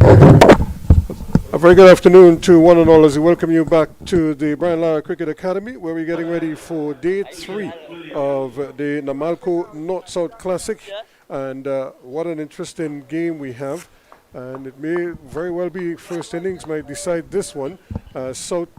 A very good afternoon to one and all as we welcome you back to the Brian Lara Cricket Academy, where we're getting ready for day 3 of the Namalco North-South Classic. And what an interesting game we have. And it may very well be first innings might decide this one. South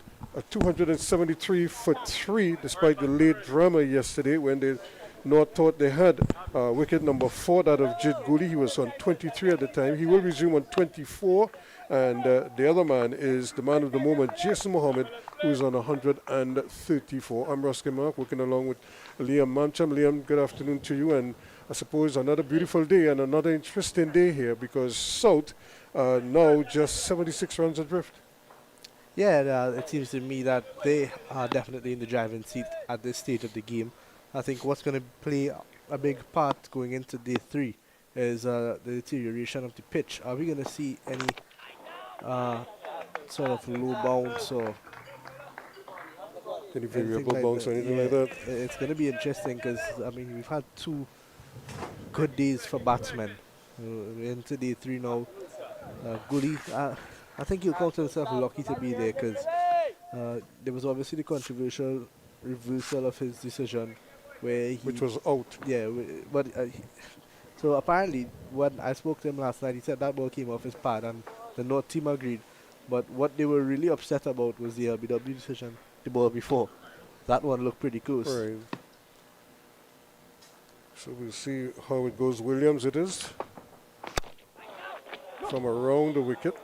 273 for 3, despite the late drama yesterday when they North thought they had wicket number 4, that of Jid Guli. He was on 23 at the time. He will resume on 24. And the other man is the man of the moment, Jason Mohammed, who is on 134. I'm Ruskin Mark, working along with Liam Mamcham. Liam, good afternoon to you. And I suppose another beautiful day and another interesting day here because South now just 76 runs adrift. Yeah, it seems to me that they are definitely in the driving seat at this stage of the game. I think what's going to play a big part going into day 3 is the deterioration of the pitch. Are we going to see any sort of low bounce or any variable like bounce or anything like that? It's going to be interesting because, I mean, we've had 2 good days for batsmen. Into day 3 now. Guli, I think he'll count himself lucky to be there because there was obviously the controversial reversal of his decision which was out. Yeah, but so apparently when I spoke to him last night, he said that ball came off his pad and the North team agreed. But what they were really upset about was the LBW decision, the ball before. That one looked pretty close. Right. So we'll see how it goes. Williams it is. From around the wicket,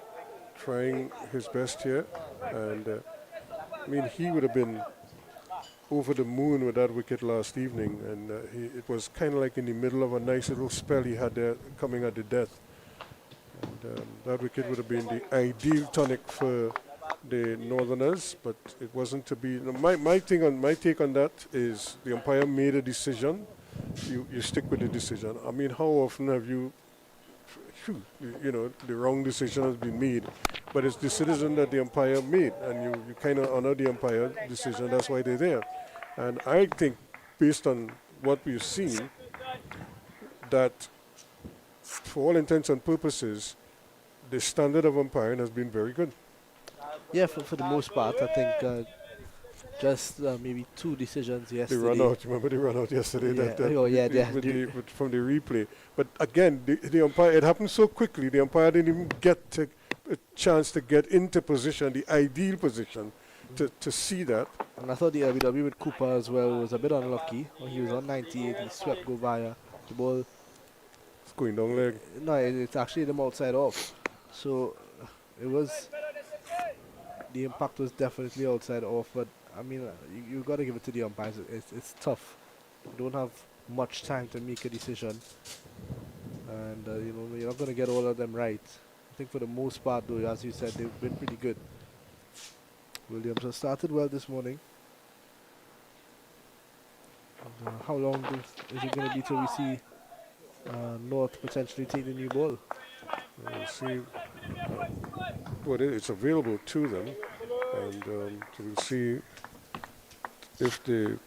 trying his best here. And I mean, he would have been over the moon with that wicket last evening, and it was kind of like in the middle of a nice little spell he had there coming at the death. And that wicket would have been the ideal tonic for the Northerners, but it wasn't to be. My take on that is the umpire made a decision. You stick with the decision. I mean, how often have you know, the wrong decision has been made, but it's the decision that the umpire made, and you kind of honor the umpire decision. That's why they're there. And I think, based on what we've seen, that for all intents and purposes, the standard of umpiring has been very good. Yeah, for the most part, I think just maybe 2 decisions yesterday. The run out, remember the run out yesterday? Yeah. From the replay. But again, the umpire, it happened so quickly, the umpire didn't even get a chance to get into position, the ideal position, to see that. And I thought the LBW with Cooper as well was a bit unlucky. When he was on 98, he swept go via. The ball... It's going down leg. No, it's actually them outside off. So it was... The impact was definitely outside off, but I mean, you got to give it to the umpires. It's tough. You don't have much time to make a decision, and you know, you're not going to get all of them right. I think for the most part, though, as you said, they've been pretty good. Williams has started well this morning. And, how long is it going to be till we see North potentially take the new ball? We'll see what it's available to them, and so we'll see if they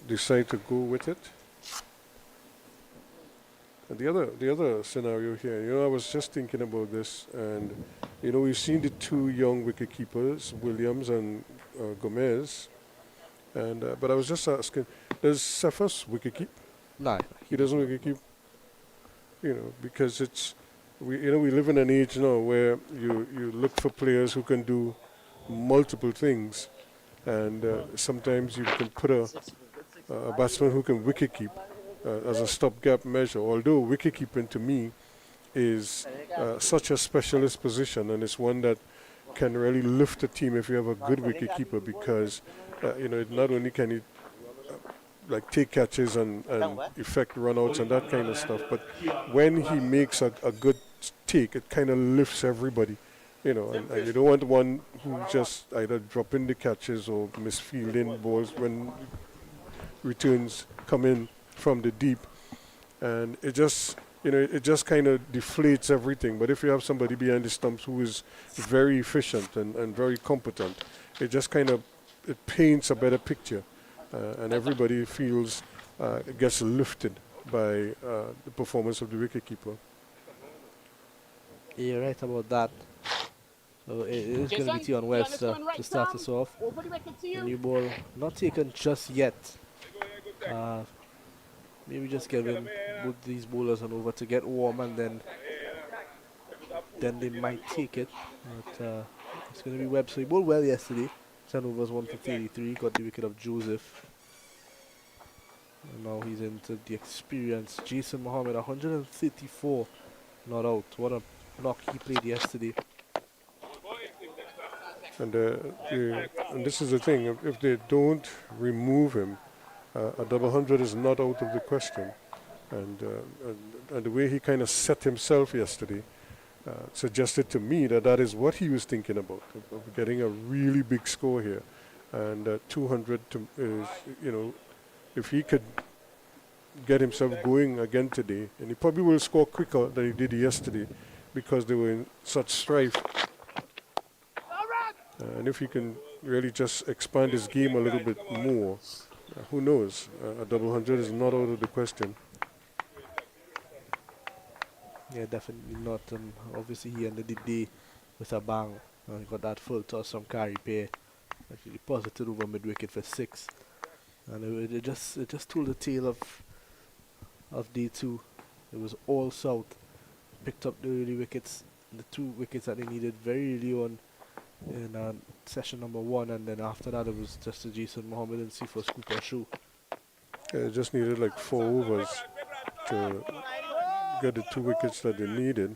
decide to go with it. And the other scenario here, you know, I was just thinking about this, and you know, we've seen the 2 young wicket keepers, Williams and Gomez, and but I was just asking, does Cephas wicket keep? No, he doesn't wicket keep. You know, because it's we live in an age now where you look for players who can do multiple things, and sometimes you can put a batsman who can wicket keep as a stopgap measure. Although wicket keeping to me is such a specialist position, and it's one that can really lift a team if you have a good wicket keeper, because you know, not only can he like take catches and effect runouts and that kind of stuff, but when he makes a good take, it kind of lifts everybody, you know, and you don't want one who just either dropping the catches or misfielding balls when returns come in from the deep, and it just, you know, it just kind of deflates everything. But if you have somebody behind the stumps who is very efficient and very competent, it just kind of, it paints a better picture. And everybody feels, gets lifted by the performance of the wicketkeeper. You're right about that. So it is going to be Tion Webster to start us off. The new ball not taken just yet. Maybe just giving both these bowlers an over to get warm, and then they might take it. But it's going to be Webster. He bowled well yesterday. 10 overs, 1 for 33. Got the wicket of Joseph. And now he's into the experience. Jason Mohammed, 134 not out. What a knock he played yesterday. And this is the thing, if they don't remove him, a double hundred is not out of the question. And the way he kind of set himself yesterday suggested to me that that is what he was thinking about, of getting a really big score here. And 200 is, if he could get himself going again today, and he probably will score quicker than he did yesterday because they were in such strife. And if he can really just expand his game a little bit more, who knows? A double hundred is not out of the question. Yeah, definitely not. Obviously, he ended the day with a bang. He got that full toss from Carey Pair. Actually posited over mid wicket for 6. And it just told the tale of day 2. It was all south. Picked up the early wickets, the 2 wickets that they needed very early on in session number 1, and then after that it was just a Jason Mohammed and Sifo Scooper show. It just needed like 4 overs to get the 2 wickets that they needed.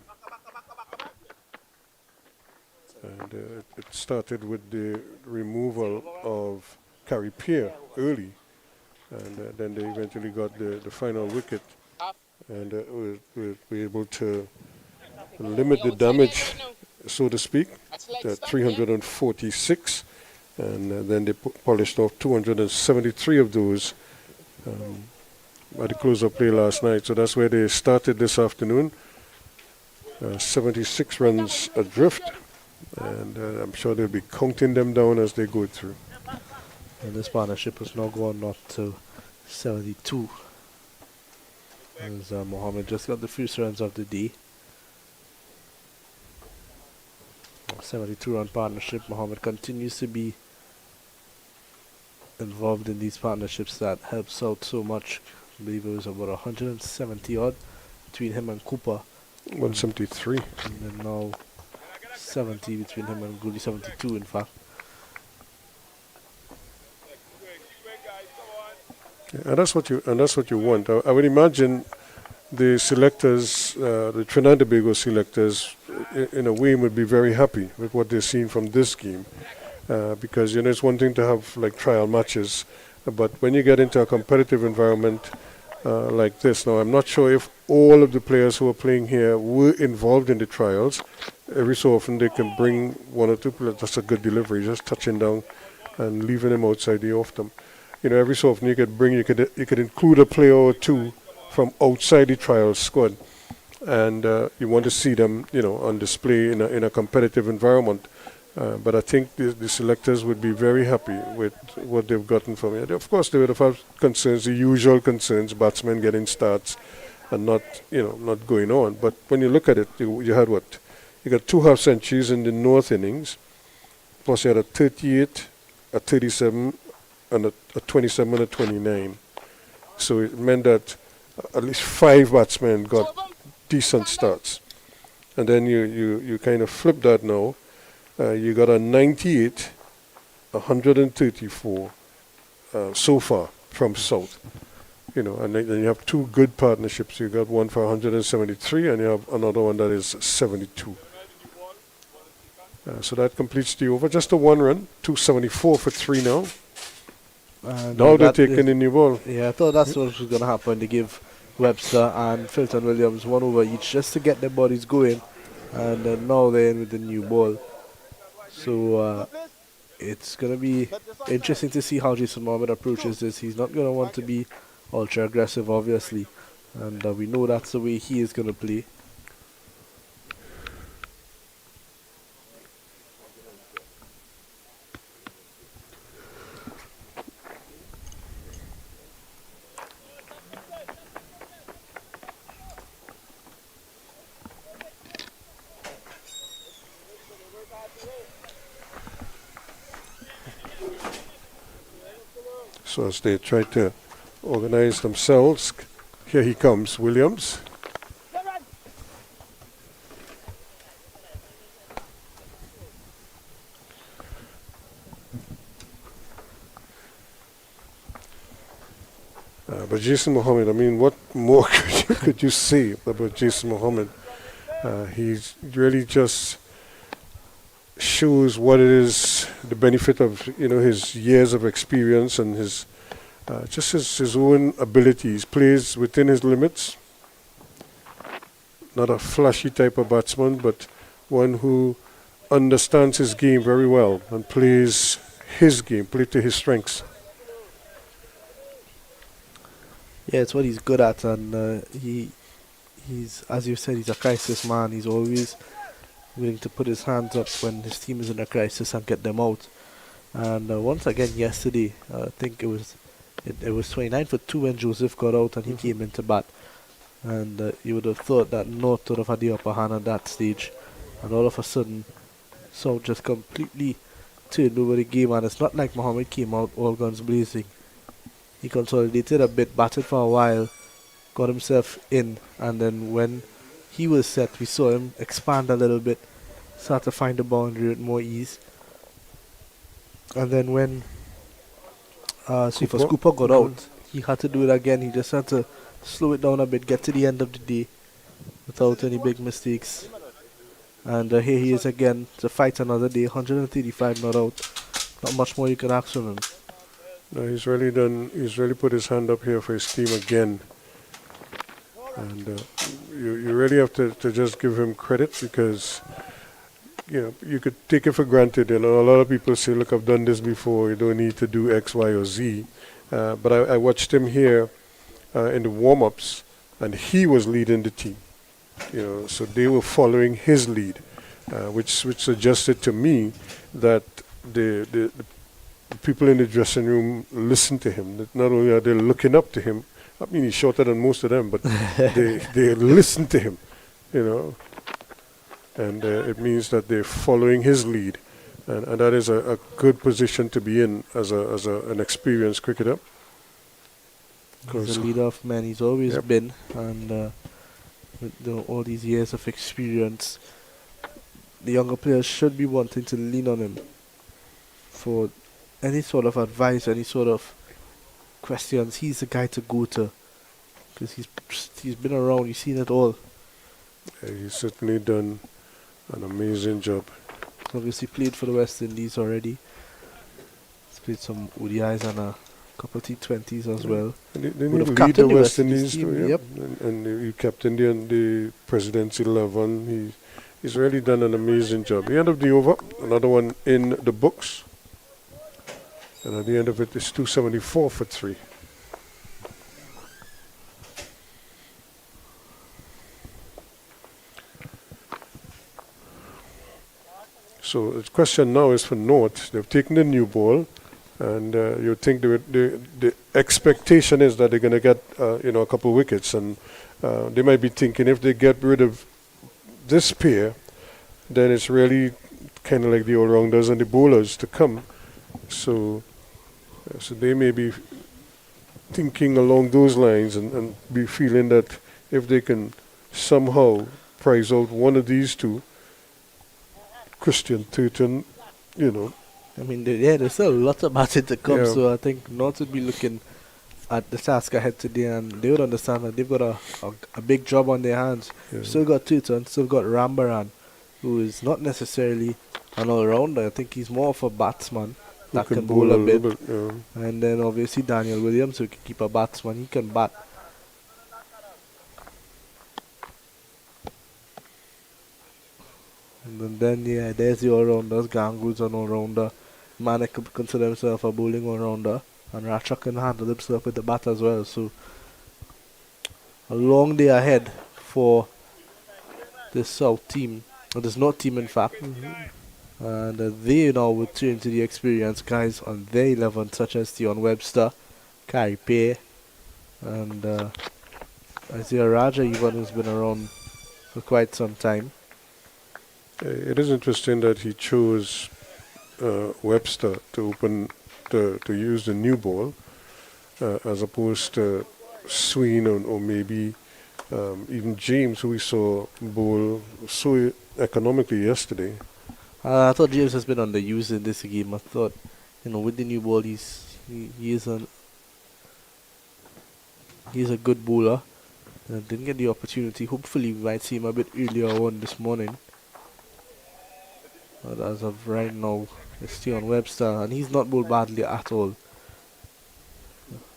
And it started with the removal of Carey Pair early, and then they eventually got the final wicket, and were able to limit the damage, so to speak, to 346, and then they polished off 273 of those at the close-up play last night. So that's where they started this afternoon, 76 runs adrift, and I'm sure they'll be counting them down as they go through. And this partnership has now gone up to 72. As Mohammed just got the first runs of the day. 72-run partnership. Mohammed continues to be involved in these partnerships that helps out so much. I believe it was about 170 odd between him and Cooper. 173. And then now 70 between him and Goody, 72 in fact. And that's what you want. I would imagine the selectors, the Trinidad and Tobago selectors, in a way would be very happy with what they're seeing from this game, because it's one thing to have like trial matches, but when you get into a competitive environment like this, now I'm not sure if all of the players who are playing here were involved in the trials. Every so often they can bring 1 or 2 players. That's a good delivery, just touching down and leaving them outside the off them. Every so often you could include a player or 2 from outside the trial squad, and you want to see them, on display in a competitive environment. But I think the selectors would be very happy with what they've gotten from it. Of course, they would have had concerns, the usual concerns, batsmen getting starts and not going on. But when you look at it, you had what? You got 2 half centuries in the north innings, plus you had a 38, a 37, and a 27 and a 29. So it meant that at least 5 batsmen got decent starts. And then you kind of flip that now. You got a 98, 134 so far from South. And then you have 2 good partnerships. You got one for 173, and you have another one that is 72. So that completes the over. Just a 1 run, 274 for 3 now. Now they're taking the new ball. Yeah, I thought that's what was going to happen. They give Webster and Filton Williams 1 over each just to get their bodies going. And now they're in with the new ball. So it's going to be interesting to see how Jason Mohammed approaches this. He's not going to want to be ultra aggressive, obviously. And we know that's the way he is going to play. So as they try to organize themselves, here he comes, Williams. But Jason Mohammed, I mean, what more could you say about Jason Mohammed? He's really just shows what it is, the benefit of his years of experience and his just his own abilities. Plays within his limits. Not a flashy type of batsman, but one who understands his game very well and plays his game, play to his strengths. Yeah, it's what he's good at, and he's, as you said, he's a crisis man. He's always willing to put his hands up when his team is in a crisis and get them out. And once again yesterday, I think it was 29 for 2 when Joseph got out and he came into bat. And you would have thought that North would have had the upper hand at that stage. And all of a sudden, South just completely turned over the game. And it's not like Mohammed came out all guns blazing. He consolidated a bit, batted for a while, got himself in, and then when he was set, we saw him expand a little bit, start to find the boundary with more ease. And then when Scooper got out, he had to do it again. He just had to slow it down a bit, get to the end of the day without any big mistakes. And here he is again to fight another day, 135 not out. Not much more you can ask from him. No, he's really put his hand up here for his team again. And you really have to just give him credit, because you could take it for granted. A lot of people say, look, I've done this before, you don't need to do X, Y, or Z. But I watched him here in the warm-ups, and he was leading the team. So they were following his lead, which suggested to me that the people in the dressing room listen to him. That not only are they looking up to him, I mean, he's shorter than most of them, but they listen to him, and it means that they're following his lead, and that is a good position to be in as an experienced cricketer. He's a leader of men. He's always been, and with all these years of experience, the younger players should be wanting to lean on him for any sort of advice, any sort of questions. He's the guy to go to, because he's been around, he's seen it all. He's certainly done an amazing job. Obviously played for the West Indies already. He's played some ODIs and a couple of T20s as well. And they need to lead the West Indies too, yep. And he captained the President's 11. He's really done an amazing job. The end of the over, another one in the books. And at the end of it is 274 for 3. So the question now is for North. They've taken the new ball, and you think the expectation is that they're going to get a couple of wickets, and they might be thinking if they get rid of this pair, then it's really kind of like the all-rounders and the bowlers to come. So they may be thinking along those lines and be feeling that if they can somehow prize out one of these two, Christian Turton, I mean, there's still lots of batting to come, so I think North would be looking at the task ahead today, and they would understand that they've got a big job on their hands. Still got Turton, still got Rambaran, who is not necessarily an all-rounder. I think he's more of a batsman that can bowl a bit. And then obviously Daniel Williams, who can keep a batsman, he can bat. And then there's the all-rounders. Gangu's an all-rounder. Manek could consider himself a bowling all-rounder, and Ratchak can handle himself with the bat as well. So a long day ahead for this South team, or this North team in fact. And they now would turn to the experienced guys on their 11, such as Theon Webster, Kai Pei, and Isaiah Raja, even, who's been around for quite some time. It is interesting that he chose Webster to use the new ball, as opposed to Swain or maybe even James, who we saw bowl so economically yesterday. I thought James has been underused in this game. I thought, with the new ball, he is a good bowler. Didn't get the opportunity. Hopefully, we might see him a bit earlier on this morning. But as of right now, it's still on Webster, and he's not bowled badly at all.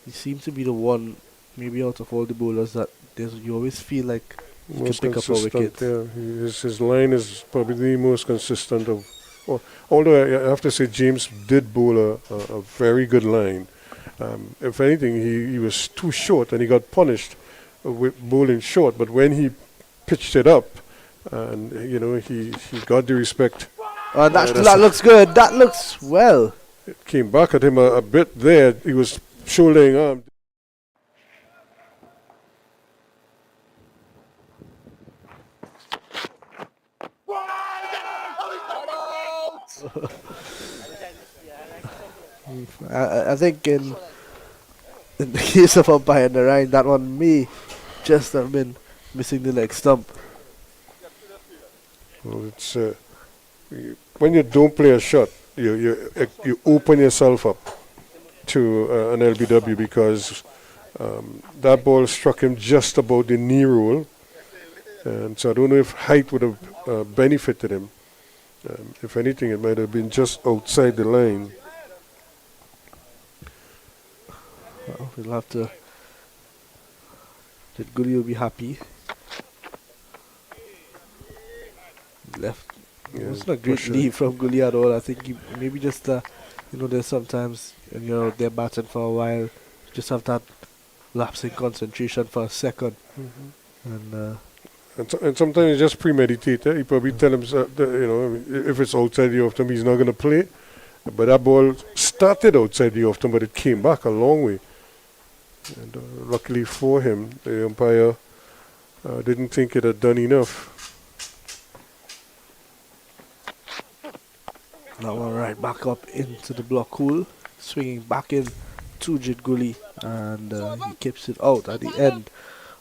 He seems to be the one, maybe out of all the bowlers, that you always feel like he can Most pick up a wicket. consistent, yeah. His line is probably the most consistent of. Although I have to say, James did bowl a very good line. If anything, he was too short and he got punished with bowling short. But when he pitched it up, and he got the respect. That looks good. That looks well. It came back at him a bit there. He was shouldering arm. I think in the case of umpire Narayan, that one may just have been missing the leg stump. Well, it's when you don't play a shot, you open yourself up to an LBW because that ball struck him just about the knee roll, and so I don't know if height would have benefited him. If anything, it might have been just outside the line. Well, we'll have to. That Gully will be happy. Left. Yeah, It's not a great lead from Gully at all. I think he maybe just there's sometimes when you're out there batting for a while, you just have that lapse in concentration for a second, and sometimes you just premeditate. He probably tell himself that, if it's outside the off-stump, he's not going to play. But that ball started outside the off-stump, but it came back a long way. And luckily for him, the umpire didn't think it had done enough. That one right back up into the block hole, swinging back in to Jit Gully, and he keeps it out at the end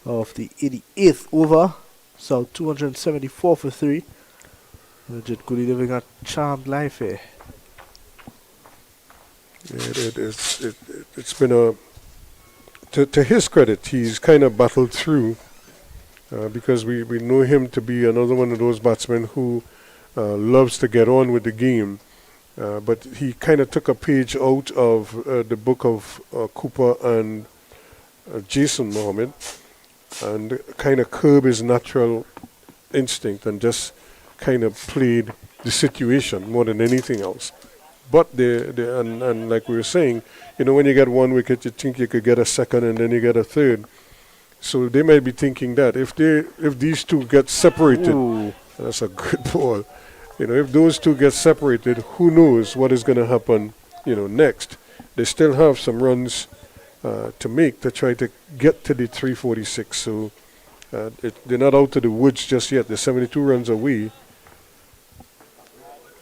of the 88th over. So 274 for 3. Jit Gully living a charmed life here. It's been a. To his credit, he's kind of battled through because we know him to be another one of those batsmen who loves to get on with the game. But he kind of took a page out of the book of Cooper and Jason Mohammed and kind of curb his natural instinct and just kind of played the situation more than anything else. But and like we were saying, when you get one wicket, you think you could get a second and then you get a third. So they might be thinking that if these two get separated, that's a good ball. If those two get separated, who knows what is going to happen, next. They still have some runs to make to try to get to the 346. So they're not out of the woods just yet. They're 72 runs away.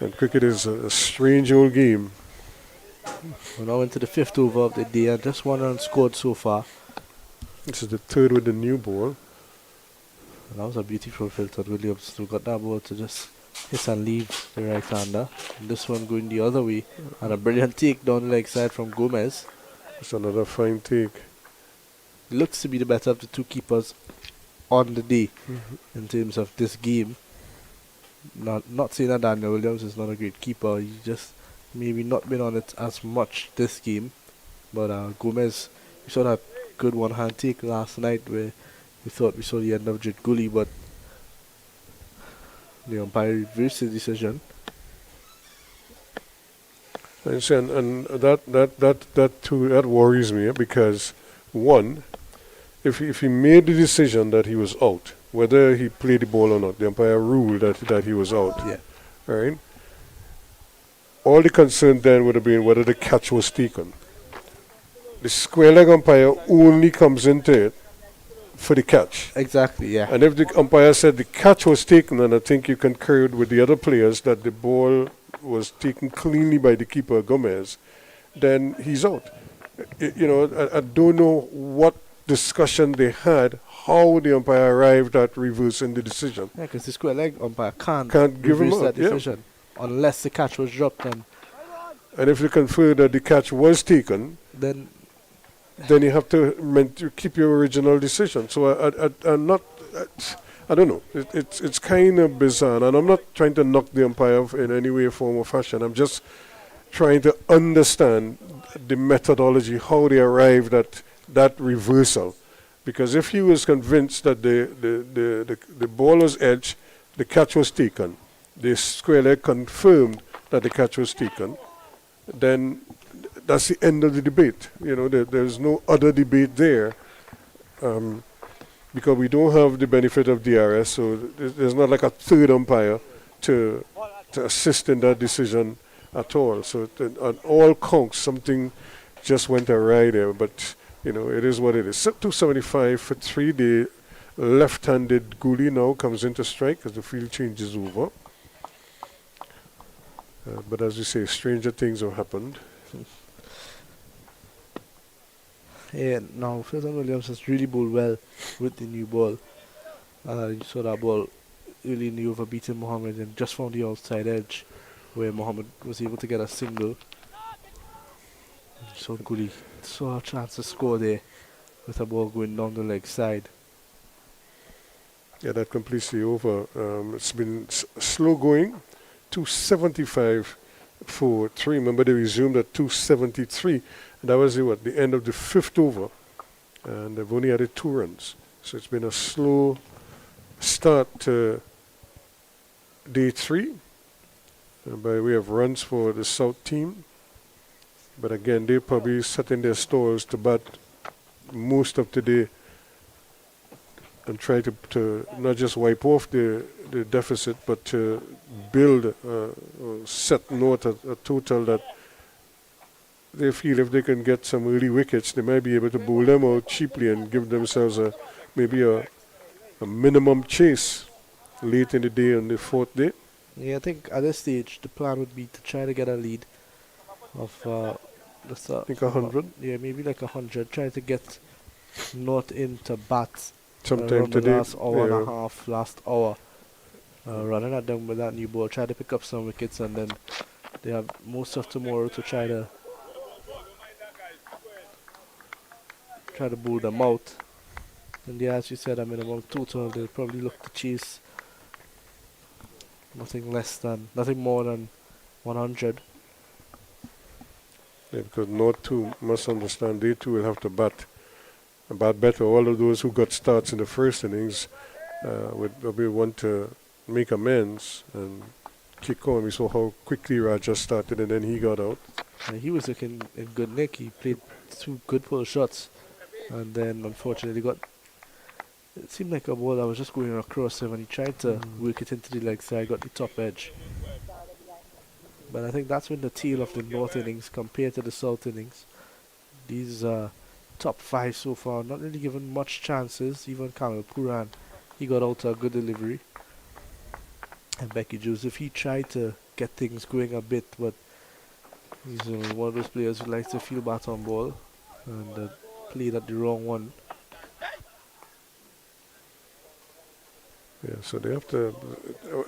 And cricket is a strange old game. We're now into the 5th over of the day, and just one run scored so far. This is the third with the new ball. And that was a beautiful filter. Williams who got that ball to just hit and leave the right-hander. This one going the other way. And a brilliant take down the leg side from Gomez. It's another fine take. Looks to be the better of the two keepers on the day in terms of this game. Not saying that Daniel Williams is not a great keeper. He just maybe not been on it as much this game. But Gomez, we saw that good one-hand take last night where we thought we saw the end of Jit Gully, but the umpire reversed the decision. And that worries me because one, if he made the decision that he was out, whether he played the ball or not, the umpire ruled that he was out. Yeah. Right? All the concern then would have been whether the catch was taken. The square leg umpire only comes into it for the catch. Exactly, yeah. And if the umpire said the catch was taken, and I think you concurred with the other players that the ball was taken cleanly by the keeper, Gomez, then he's out. you know, I don't know what discussion they had, how the umpire arrived at reversing the decision. Yeah, because the square leg umpire can't Give him reverse that out, yeah. decision unless the catch was dropped, And if you confer that the catch was taken, then then you have to keep your original decision. So I'm not, I don't know. It's kind of bizarre, and I'm not trying to knock the umpire in any way, form, or fashion. I'm just trying to understand the methodology, how they arrived at that reversal. Because if he was convinced that the ball was edged, the catch was taken, the square leg confirmed that the catch was taken, then that's the end of the debate. You know, there's no other debate there, because we don't have the benefit of DRS, so there's not like a third umpire to assist in that decision at all. So on all counts, something just went awry there. But you know, it is what it is. 275 for 3. The left-handed goalie now comes into strike as the field changes over. But as you say, stranger things have happened. yeah, now Filton Williams has really bowled well with the new ball. You saw that ball early in the over beating Mohammed and just found the outside edge where Mohammed was able to get a single. So Gully saw a chance to score there with a ball going down the leg side. Yeah, that completes the over. It's been slow going. 275 for 3. Remember, they resumed at 273. And that was the end of the 5th over. And they've only added 2 runs. So it's been a slow start to day 3 by way of runs for the South team. But again, they probably set in their stalls to bat most of today and try to not just wipe off the deficit, but to build, set North a total that they feel if they can get some early wickets, they might be able to bowl them out cheaply and give themselves maybe a minimum chase late in the day on the 4th day. Yeah, I think at this stage the plan would be to try to get a lead of I think 100. Yeah, maybe like 100. Try to get North into bat Sometime around the today. last hour and a half, last hour. Running at them with that new ball, try to pick up some wickets, and then they have most of tomorrow to try to bowl them out. And yeah, as you said, I mean, about total, they'll probably look to chase nothing more than 100. Yeah, because North too must understand they too will have to bat better. All of those who got starts in the first innings would probably want to make amends and kick on. We saw how quickly Raja started and then he got out. He was looking in good nick. He played 2 good pull shots, and then unfortunately it seemed like a ball that was just going across him, and he tried to work it into the leg side, got the top edge. But I think that's when the tail of the North innings compared to the South innings. These top 5 so far, not really given much chances. Even Kamil Puran, he got out a good delivery. And Becky Joseph, he tried to get things going a bit, but he's one of those players who likes to feel bat on ball and played at the wrong one. Yeah, so they have to,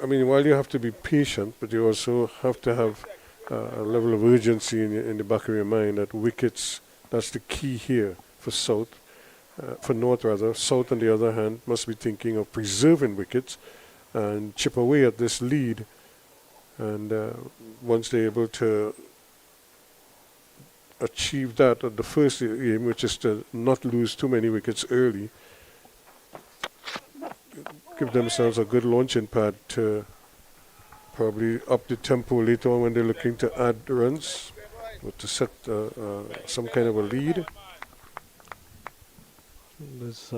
I mean, while you have to be patient, but you also have to have a level of urgency in the back of your mind that wickets, that's the key here for South, for North rather. South, on the other hand, must be thinking of preserving wickets and chip away at this lead. And once they're able to achieve that at the first aim, which is to not lose too many wickets early, give themselves a good launching pad to probably up the tempo later on when they're looking to add runs or to set some kind of a lead. There's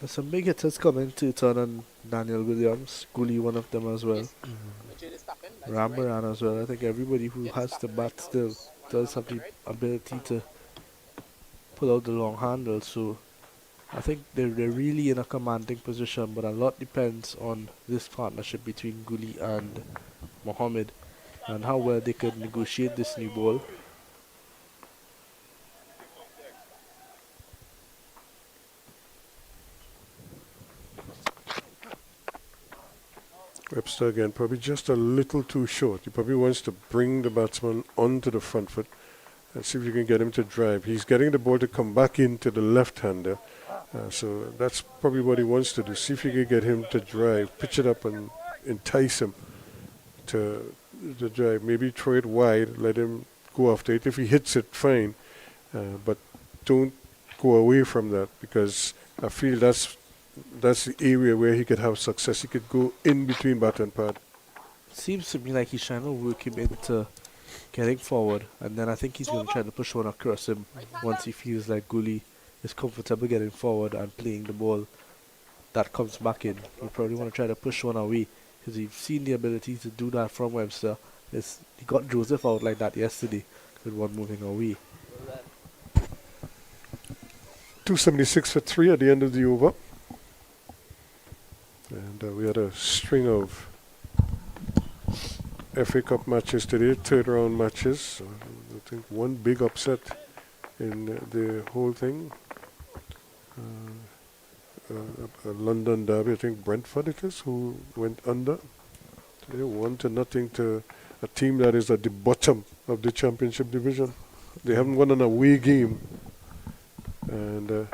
some big hitters coming to turn on Daniel Williams, Gully one of them as well. Rambaran as well. I think everybody who has the bat still does have the ability to pull out the long handle, so I think they're really in a commanding position, but a lot depends on this partnership between Gully and Mohammed and how well they could negotiate this new ball. Webster again, probably just a little too short. He probably wants to bring the batsman onto the front foot and see if you can get him to drive. He's getting the ball to come back into the left-hander. So that's probably what he wants to do. See if you can get him to drive, pitch it up and entice him to drive. Maybe throw it wide, let him go after it. If he hits it, fine. But don't go away from that, because I feel that's the area where he could have success. He could go in between bat and pad. Seems to me like he's trying to work him into getting forward, and then I think he's going to try to push one across him once he feels like Gully is comfortable getting forward and playing the ball that comes back in. He'll probably want to try to push one away, because we've seen the ability to do that from Webster. He got Joseph out like that yesterday with one moving away. 276 for 3 at the end of the over. And we had a string of FA Cup matches today, third round matches. I think one big upset in the whole thing. A London derby, I think Brentford it is, who went under. They 1-0 to a team that is at the bottom of the championship division. They haven't won an away game. And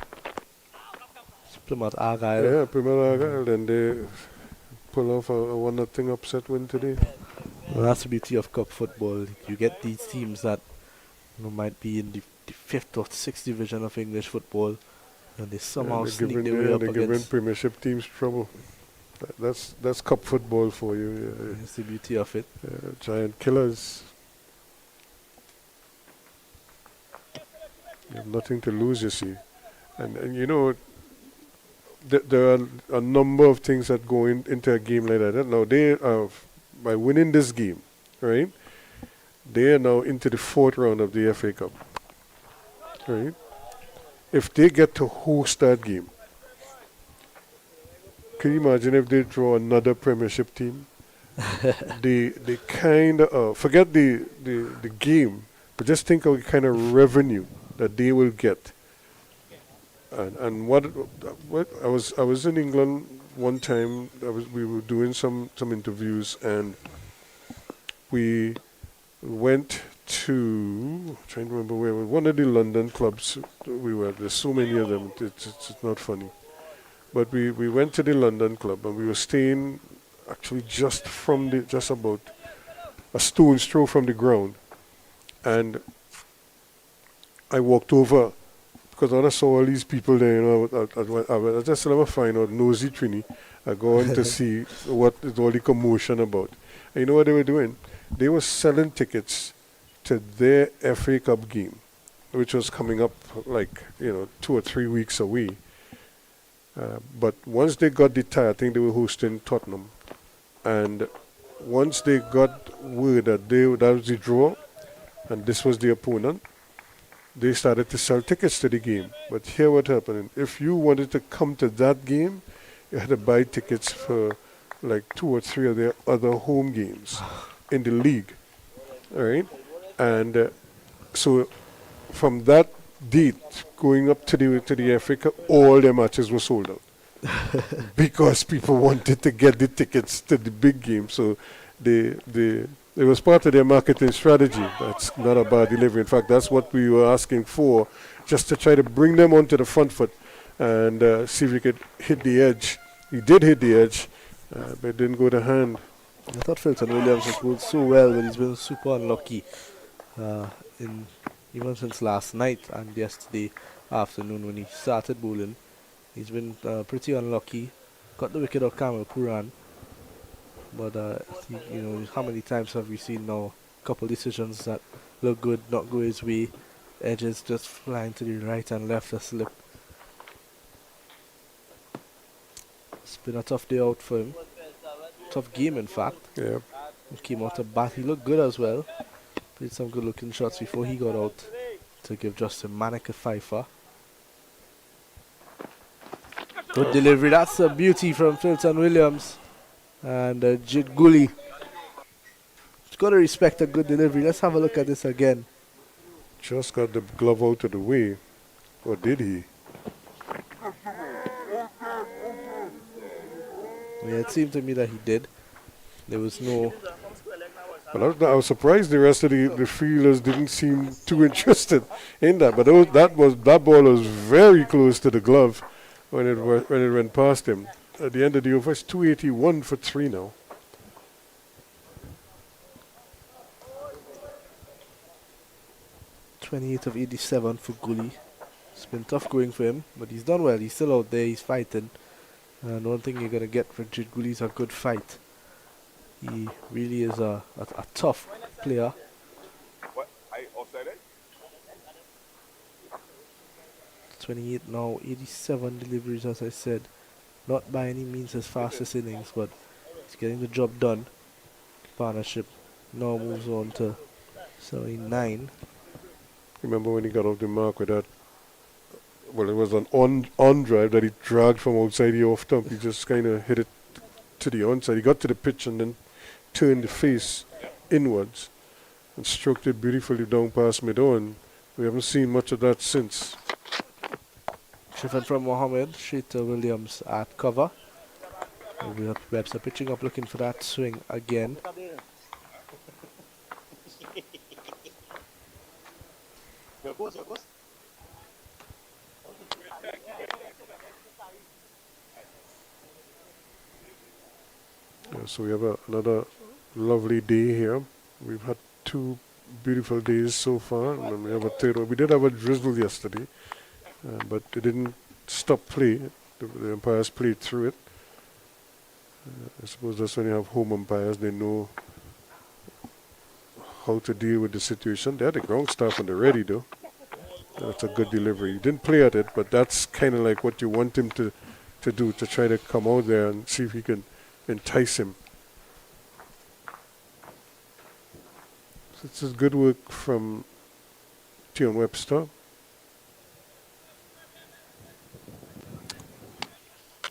Plymouth Argyle. yeah, Plymouth Argyle, and they pull off a 1-0 upset win today. Well, that's the beauty of cup football. You get these teams that might be in the 5th or 6th division of English football, and they somehow sneak their way up they're giving against. Premiership teams trouble. That's cup football for you. That's the beauty of it. Giant killers. You have nothing to lose, you see. And you know, there are a number of things that go into a game like that. Now, they are, by winning this game, right, they are now into the 4th round of the FA Cup. Right? If they get to host that game, can you imagine if they draw another Premiership team? they kind of, forget the game, but just think of the kind of revenue that they will get. And what I was in England one time. We were doing some interviews, and we went to, I'm trying to remember where, one of the London clubs we were. There's so many of them. It's not funny, but we went to the London club, and we were staying actually just about a stone's throw from the ground, and I walked over. Because when I saw all these people there, I just never find out, nosy Trini. I go on to see what is all the commotion about. And you know what they were doing? They were selling tickets to their FA Cup game, which was coming up 2 or 3 weeks away. But once they got the tie, I think they were hosting Tottenham. And once they got word that that was the draw, and this was the opponent, they started to sell tickets to the game. But here what happened, if you wanted to come to that game, you had to buy tickets for 2 or 3 of their other home games in the league. All right? And so from that date, going up to the FA Cup, all their matches were sold out. Because people wanted to get the tickets to the big game. So it was part of their marketing strategy. That's not a bad delivery. In fact, that's what we were asking for, just to try to bring them onto the front foot and see if we could hit the edge. He did hit the edge, but it didn't go to hand. I thought Fulton Williams has bowled so well, but he's been super unlucky even since last night and yesterday afternoon when he started bowling. He's been pretty unlucky. Got the wicket of Kamal Puran. But, how many times have we seen now a couple decisions that look good, not go his way, edges just flying to the right and left a slip. It's been a tough day out for him. Tough game, in fact. Yeah. He came out to bat. He looked good as well. Played some good looking shots before he got out to give Justin Manick a fifer. Good delivery. That's a beauty from Fulton Williams. And Jid Gully. Just got to respect a good delivery. Let's have a look at this again. Just got the glove out of the way. Or did he? Yeah, it seemed to me that he did. There was no. But I was surprised the rest of the fielders didn't seem too interested in that. But that ball was very close to the glove when it went past him. At the end of the over, it's 281 for 3 now. '28 of 87 for Gully. It's been tough going for him, but he's done well. He's still out there. He's fighting. And one thing you're gonna get for Jid Gully is a good fight. He really is a tough player. What? I offside it? 28 now, 87 deliveries, as I said. Not by any means his fastest innings, but he's getting the job done. Partnership now moves on to 79. Remember when he got off the mark with that? Well, it was an on drive that he dragged from outside the off stump. He just kind of hit it to the onside. He got to the pitch and then turned the face inwards and stroked it beautifully down past mid-on. We haven't seen much of that since. Shifted from Mohammed, straight to Williams at cover. Webster pitching up, looking for that swing again. Yeah, so we have another lovely day here. We've had 2 beautiful days so far, and then we have a third one. We did have a drizzle yesterday, but it didn't stop play. The umpires played through it. I suppose that's when you have home umpires, they know how to deal with the situation. They had the ground staff on the ready though. That's a good delivery. He didn't play at it, but that's kind of like what you want him to do, to try to come out there and see if he can entice him. So it's just good work from Tion Webster.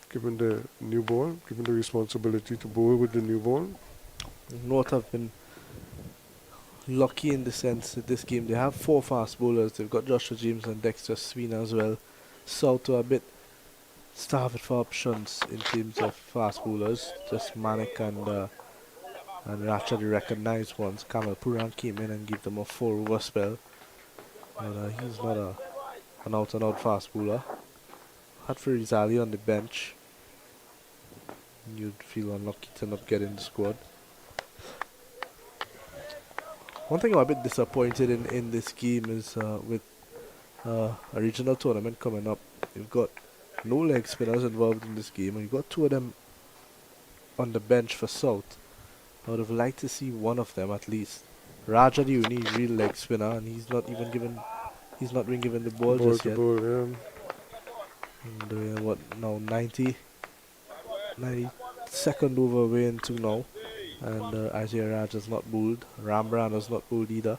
Given the new ball, given the responsibility to bowl with the new ball. North have been lucky in the sense that this game they have 4 fast bowlers. They've got Joshua James and Dexter Sweeney as well. South are a bit starved for options in terms of fast bowlers. Just Manik and Racha, the recognized ones. Kamal Puran came in and gave them a 4-over spell. But he's not an out-and-out fast bowler. Hatfield Rizali on the bench. You'd feel unlucky to not get in the squad. One thing I'm a bit disappointed in this game is with a regional tournament coming up, you've got no leg spinners involved in this game, and you've got 2 of them on the bench for South. I would have liked to see one of them at least. Raja, the only real leg spinner, and he's not been given the ball just yet. Ball, yeah. And what now, 92nd over way into now. And Isaiah Raj has not bowled. Rambran has not bowled either.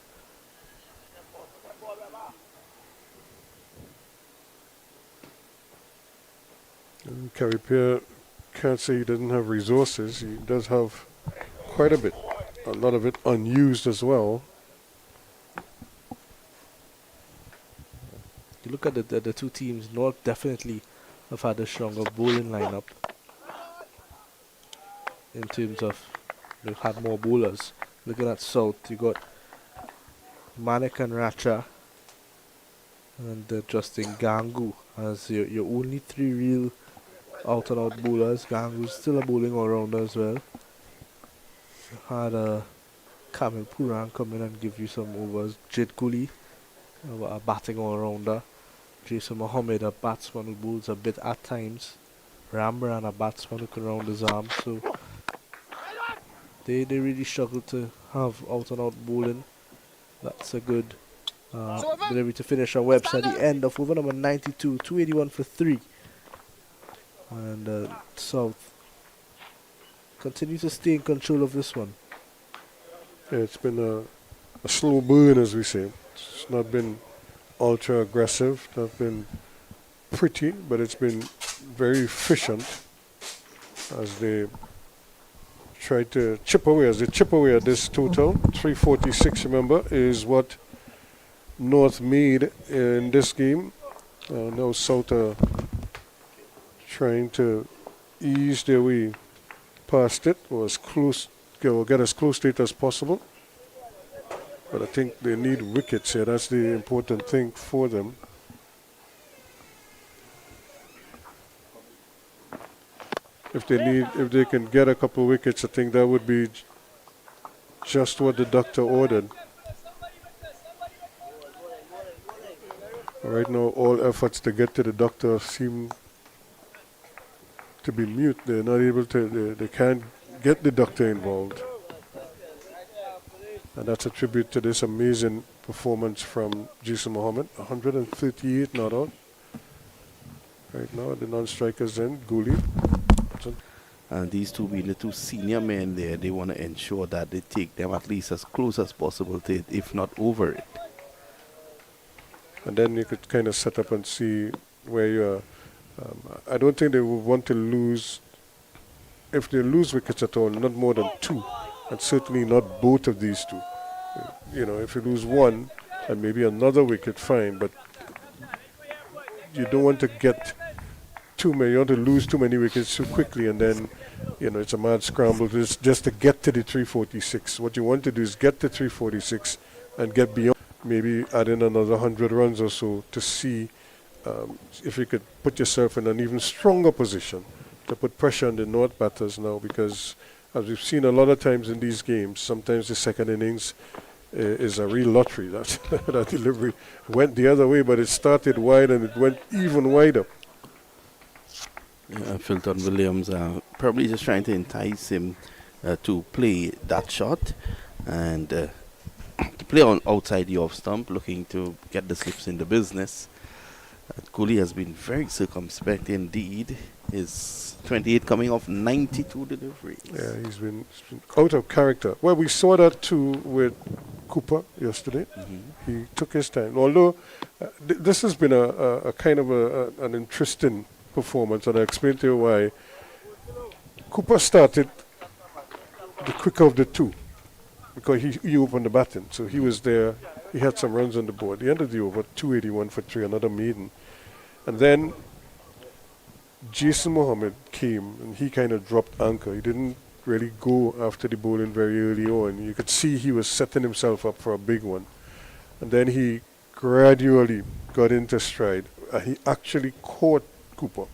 Kerry Pierre can't say he doesn't have resources. He does have quite a bit. A lot of it unused as well. You look at the 2 teams, North definitely have had a stronger bowling lineup in terms of they've had more bowlers. Looking at South, you got Manik and Racha, and Justin Gangu as your only 3 real out-and-out bowlers. Gangu's still a bowling all-rounder as well. You had Kamil Puran come in and give you some overs. Jid Gully, a batting all-rounder. Jason Mohammed, a batsman who bowls a bit at times. Rambran, a batsman who can round his arm. So they really struggle to have out-and-out bowling. That's a good delivery to finish on Webster at the end of over number 92, 281 for 3. And South continue to stay in control of this one. Yeah, it's been a slow burn, as we say. It's not been ultra aggressive, not been pretty, but it's been very efficient as they try to chip away. As they chip away at this total, 346, remember, is what North made in this game. Now South are trying to ease their way past it, or as close get as close to it as possible. But I think they need wickets here. That's the important thing for them. If they can get a couple of wickets, I think that would be just what the doctor ordered. Right now, all efforts to get to the doctor seem to be mute. They're not able to, they can't get the doctor involved. And that's a tribute to this amazing performance from Jason Mohammed. 138 not out. Right now, the non-strikers in, Gooley. And these two being the two senior men there, they want to ensure that they take them at least as close as possible to it, if not over it. And then you could kind of set up and see where you are. I don't think they would want to lose, if they lose wickets at all, not more than 2. And certainly not both of these 2. You know, if you lose 1 and maybe another wicket, fine. But you don't want to get too many. You want to lose too many wickets too quickly, and then, you know, it's a mad scramble just to get to the 346. What you want to do is get to 346 and get beyond. Maybe add in another 100 runs or so to see if you could put yourself in an even stronger position to put pressure on the North batters now, because as we've seen a lot of times in these games, sometimes the second innings is a real lottery. That delivery went the other way, but it started wide and it went even wider. Filton Williams probably just trying to entice him to play that shot and to play on outside the off stump, looking to get the slips in the business. Cooley has been very circumspect indeed. His 28 coming off 92 deliveries. Yeah, he's been out of character. Well, we saw that too with Cooper yesterday. He took his time. Although this has been a kind of an interesting performance, and I'll explain to you why. Cooper started the quicker of the 2 because he opened the batting, so he was there. He had some runs on the board. The end of the over, 281 for 3, another maiden. And then Jason Mohammed came and he kind of dropped anchor. He didn't really go after the bowling very early on. You could see he was setting himself up for a big one. And then he gradually got into stride. He actually caught Cooper,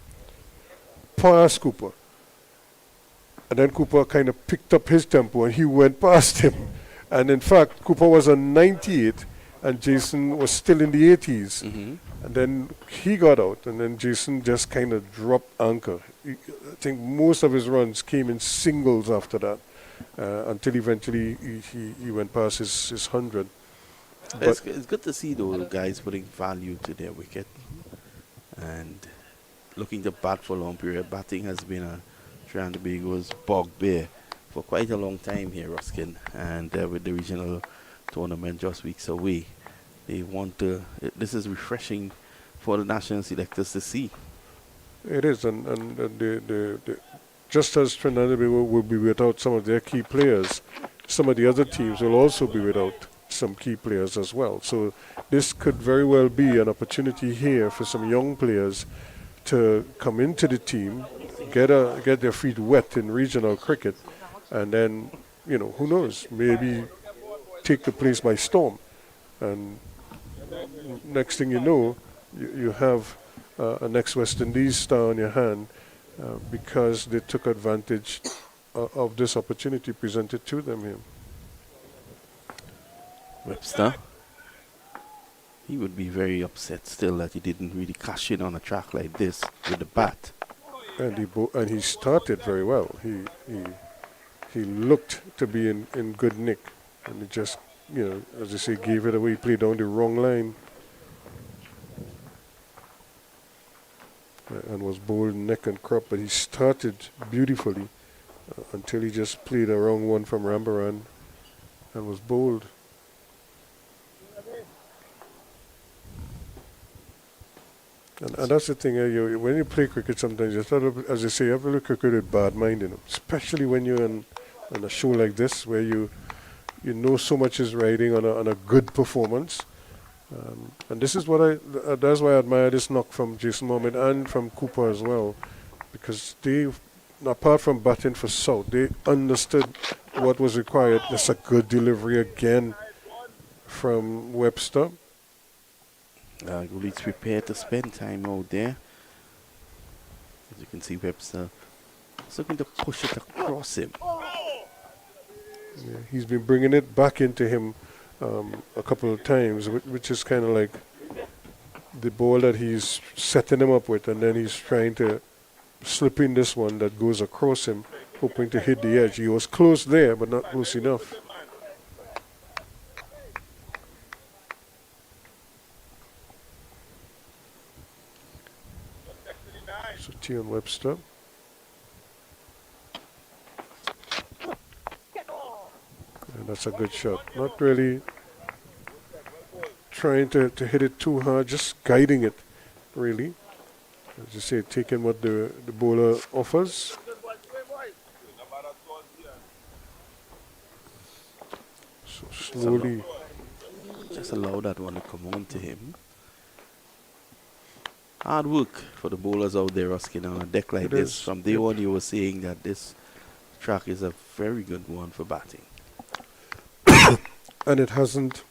past Cooper. And then Cooper kind of picked up his tempo and he went past him. And in fact, Cooper was on 98 and Jason was still in the 80s. And then he got out and then Jason just kind of dropped anchor. I think most of his runs came in singles after that until eventually he went past his 100. It's good to see those guys putting value to their wicket and looking to bat for long period. Batting has been a Trinidad and Tobago's bugbear for quite a long time here, Ruskin, and with the regional tournament just weeks away, they want to. This is refreshing for the national selectors to see. It is, and the just as Trinidad and Tobago will be without some of their key players, some of the other teams will also be without some key players as well. So this could very well be an opportunity here for some young players to come into the team, get their feet wet in regional cricket, and then, you know, who knows, maybe take the place by storm. And next thing you know, you have an ex-West Indies star on your hand because they took advantage of this opportunity presented to them here. Webster, he would be very upset still that he didn't really cash in on a track like this with the bat. And he started very well. He looked to be in good nick, and he just, you know, as I say, gave it away. He played down the wrong line and was bowled neck and crop, but he started beautifully until he just played a wrong one from Rambaran and was bowled. And that's the thing, when you play cricket sometimes, you start up, as I say, you have to look at cricket with bad mind, you know, especially when you're on a show like this where you know so much is riding on a good performance. And this is what that's why I admire this knock from Jason Mohammed and from Cooper as well, because they apart from batting for South, they understood what was required. That's a good delivery again from Webster. Goolie's prepared to spend time out there. As you can see, Webster is looking to push it across him. Yeah, he's been bringing it back into him a couple of times, which is kind of like the ball that he's setting him up with, and then he's trying to slip in this one that goes across him, hoping to hit the edge. He was close there, but not close enough. So Tion Webster. And that's a good shot. Not really trying to hit it too hard, just guiding it, really. As you say, taking what the bowler offers. So slowly. Just allow that one to come on to him. Hard work for the bowlers out there, Ruskin, on a deck like this. From day one, you were saying that this track is a very good one for batting. And it hasn't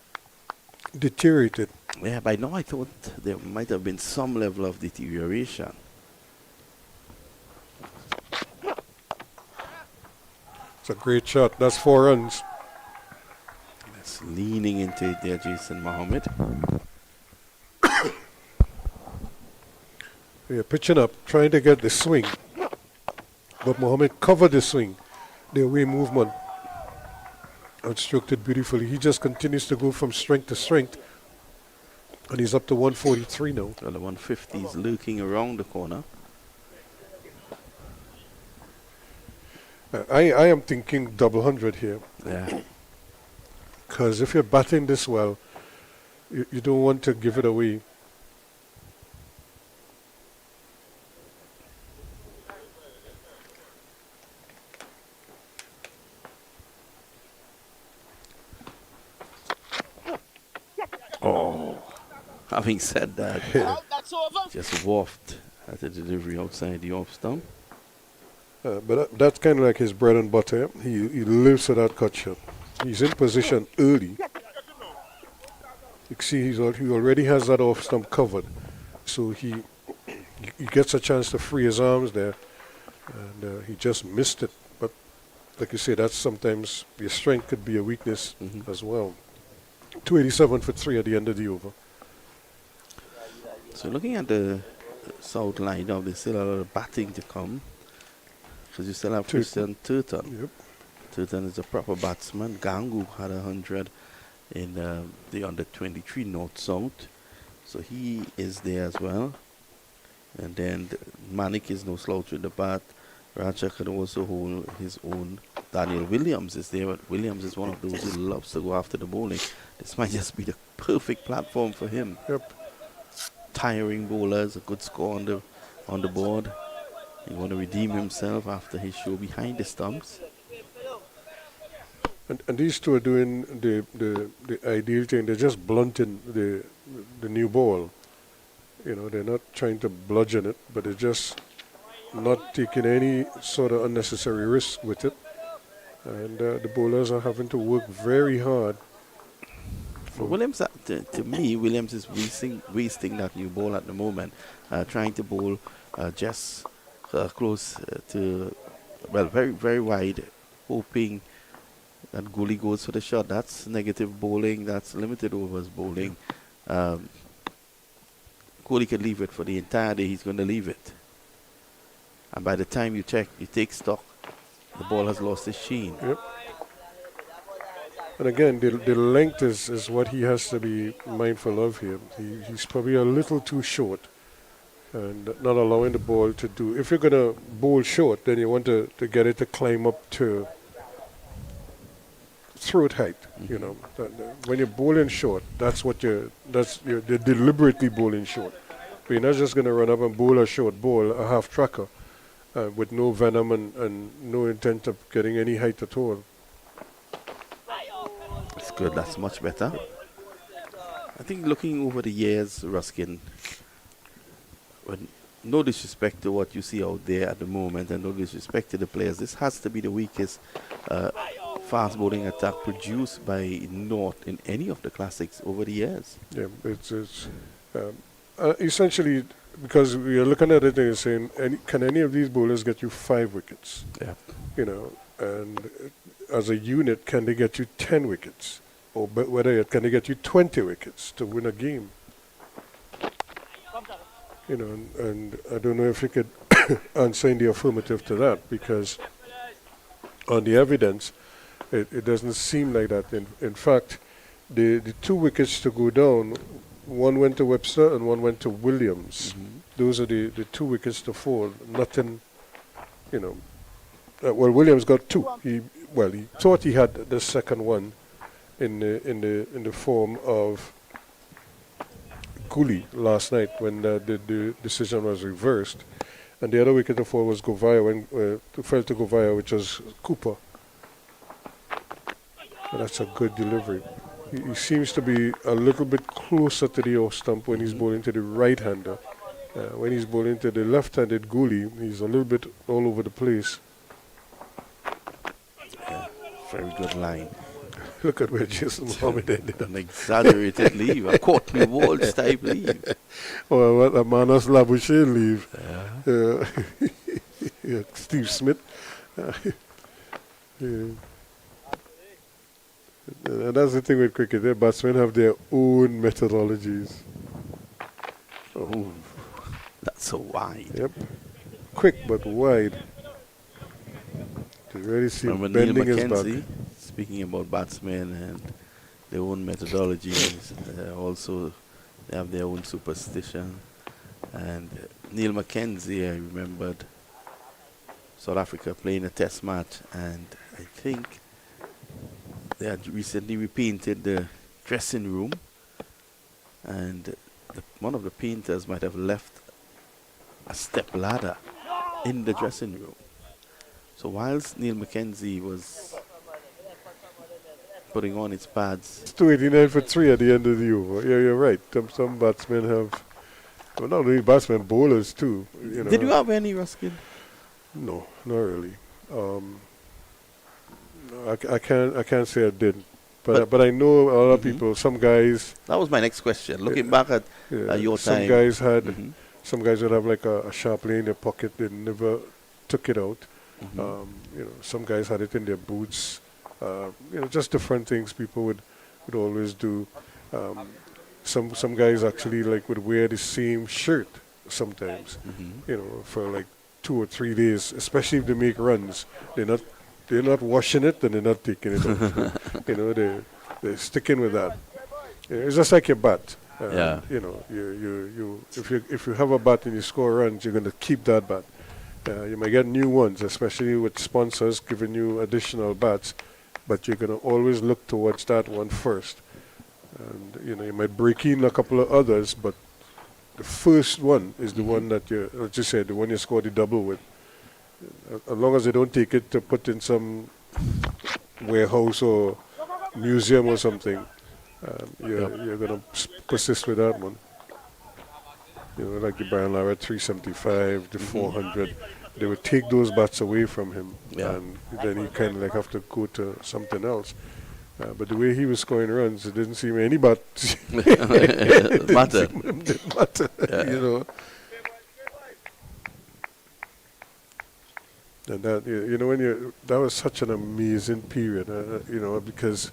deteriorated. Yeah, by now I thought there might have been some level of deterioration. It's a great shot. That's 4 runs. That's leaning into it there, Jason Mohammed. Yeah, pitching up, trying to get the swing. But Mohammed covered the swing. The away movement instructed beautifully. He just continues to go from strength to strength. And he's up to 143 now. Well, the 150 is lurking around the corner. I am thinking double 100 here. Yeah. Because if you're batting this well, you don't want to give it away. Oh, having said that, just waft at the delivery outside the off stump. But that's kind of like his bread and butter. He lives for that cut shot. He's in position early. You can see he already has that off stump covered. So he gets a chance to free his arms there. And he just missed it. But like you say, that's sometimes your strength could be a weakness as well. 287 for 3 at the end of the over. So looking at the South line now, there's still a lot of batting to come. Because you still have Christian Turton. Yep. Turton is a proper batsman. Gangu had 100 in the under-23 North-South. So he is there as well. And then Manik is no slouch with the bat. Raja can also hold his own. Daniel Williams is there, but Williams is one of those who loves to go after the bowling. This might just be the perfect platform for him. Yep. Tiring bowlers, a good score on the board. He want to redeem himself after his show behind the stumps. And these two are doing the ideal thing. They're just blunting the new ball. You know, they're not trying to bludgeon it, but they're just not taking any sort of unnecessary risk with it. And the bowlers are having to work very hard. For Williams, to me, Williams is wasting that new ball at the moment, trying to bowl just close to, well, very, very wide, hoping that goalie goes for the shot. That's negative bowling. That's limited overs bowling. Goalie can leave it for the entire day. He's going to leave it. And by the time you take stock, the ball has lost its sheen. Yep. And again, the length is what he has to be mindful of here. He's probably a little too short and not allowing the ball to do. If you're going to bowl short, then you want to get it to climb up to throat height. You know, when you're bowling short, you're deliberately bowling short. But you're not just going to run up and bowl a short ball, a half tracker, with no venom and no intent of getting any height at all. That's good. That's much better. I think looking over the years, Ruskin, when no disrespect to what you see out there at the moment, and no disrespect to the players, this has to be the weakest fast bowling attack produced by North in any of the classics over the years. Yeah, it's essentially because we are looking at it and you're saying, can any of these bowlers get you 5 wickets? Yeah. You know, and as a unit, can they get you 10 wickets? Or can they get you 20 wickets to win a game? You know, and I don't know if you could answer in the affirmative to that, because on the evidence, it doesn't seem like that. In fact, the 2 wickets to go down, one went to Webster and one went to Williams. Those are the 2 wickets to fall. Nothing, you know. Well, Williams got 2. He thought he had the second one in the form of Cooley last night when the decision was reversed, and the other wicket to fall was Govaya when fell to Govaya, which was Cooper. But that's a good delivery. He seems to be a little bit closer to the off stump when he's bowling to the right-hander. When he's bowling to the left-handed goalie, he's a little bit all over the place. Yeah, very good line. Look at where Jason Mohammed ended up. An exaggerated leave, a Courtney Walsh type leave. Or what a Manas Labouche leave. Yeah, Steve Smith. Yeah. And that's the thing with cricket. Their batsmen have their own methodologies. Oh, that's so wide. Yep. Quick but wide. You really see him Remember Neil bending his McKenzie, back. speaking about batsmen and their own methodologies, also they have their own superstition. And Neil McKenzie, I remembered South Africa playing a test match, and I think they had recently repainted the dressing room, and one of the painters might have left a step ladder in the dressing room. So whilst Neil McKenzie was putting on his pads, It's 289 for 3 at the end of the over. Yeah, you're right. Some batsmen have, well, not only batsmen, bowlers too. You know. did you have any, Ruskin? No, not really. I can't say I did, but I know a lot of people. Some guys. That was my next question. Looking back at your some time. guys had. Some guys would have like a sharp lay in their pocket. They never took it out. You know, some guys had it in their boots. You know, just different things people would always do. Some guys actually like would wear the same shirt sometimes. You know, for like 2 or 3 days, especially if they make runs. They're not washing it and they're not taking it out. You know, they're sticking with that. Yeah, it's just like your bat. Yeah. You know, if you have a bat and you score runs, you're going to keep that bat. You might get new ones, especially with sponsors giving you additional bats, but you're going to always look towards that one first. And you know, you might break in a couple of others, but the first one is the one that like you said, the one you score the double with. As long as they don't take it to put in some warehouse or museum or something, you're going to persist with that one. You know, like the Brian Lara 375, the 400. They would take those bats away from him, and then he kind of like have to go to something else. But the way he was scoring runs, it didn't seem any bat. Didn't matter. Didn't matter, you know. And that, you know, that was such an amazing period, you know, because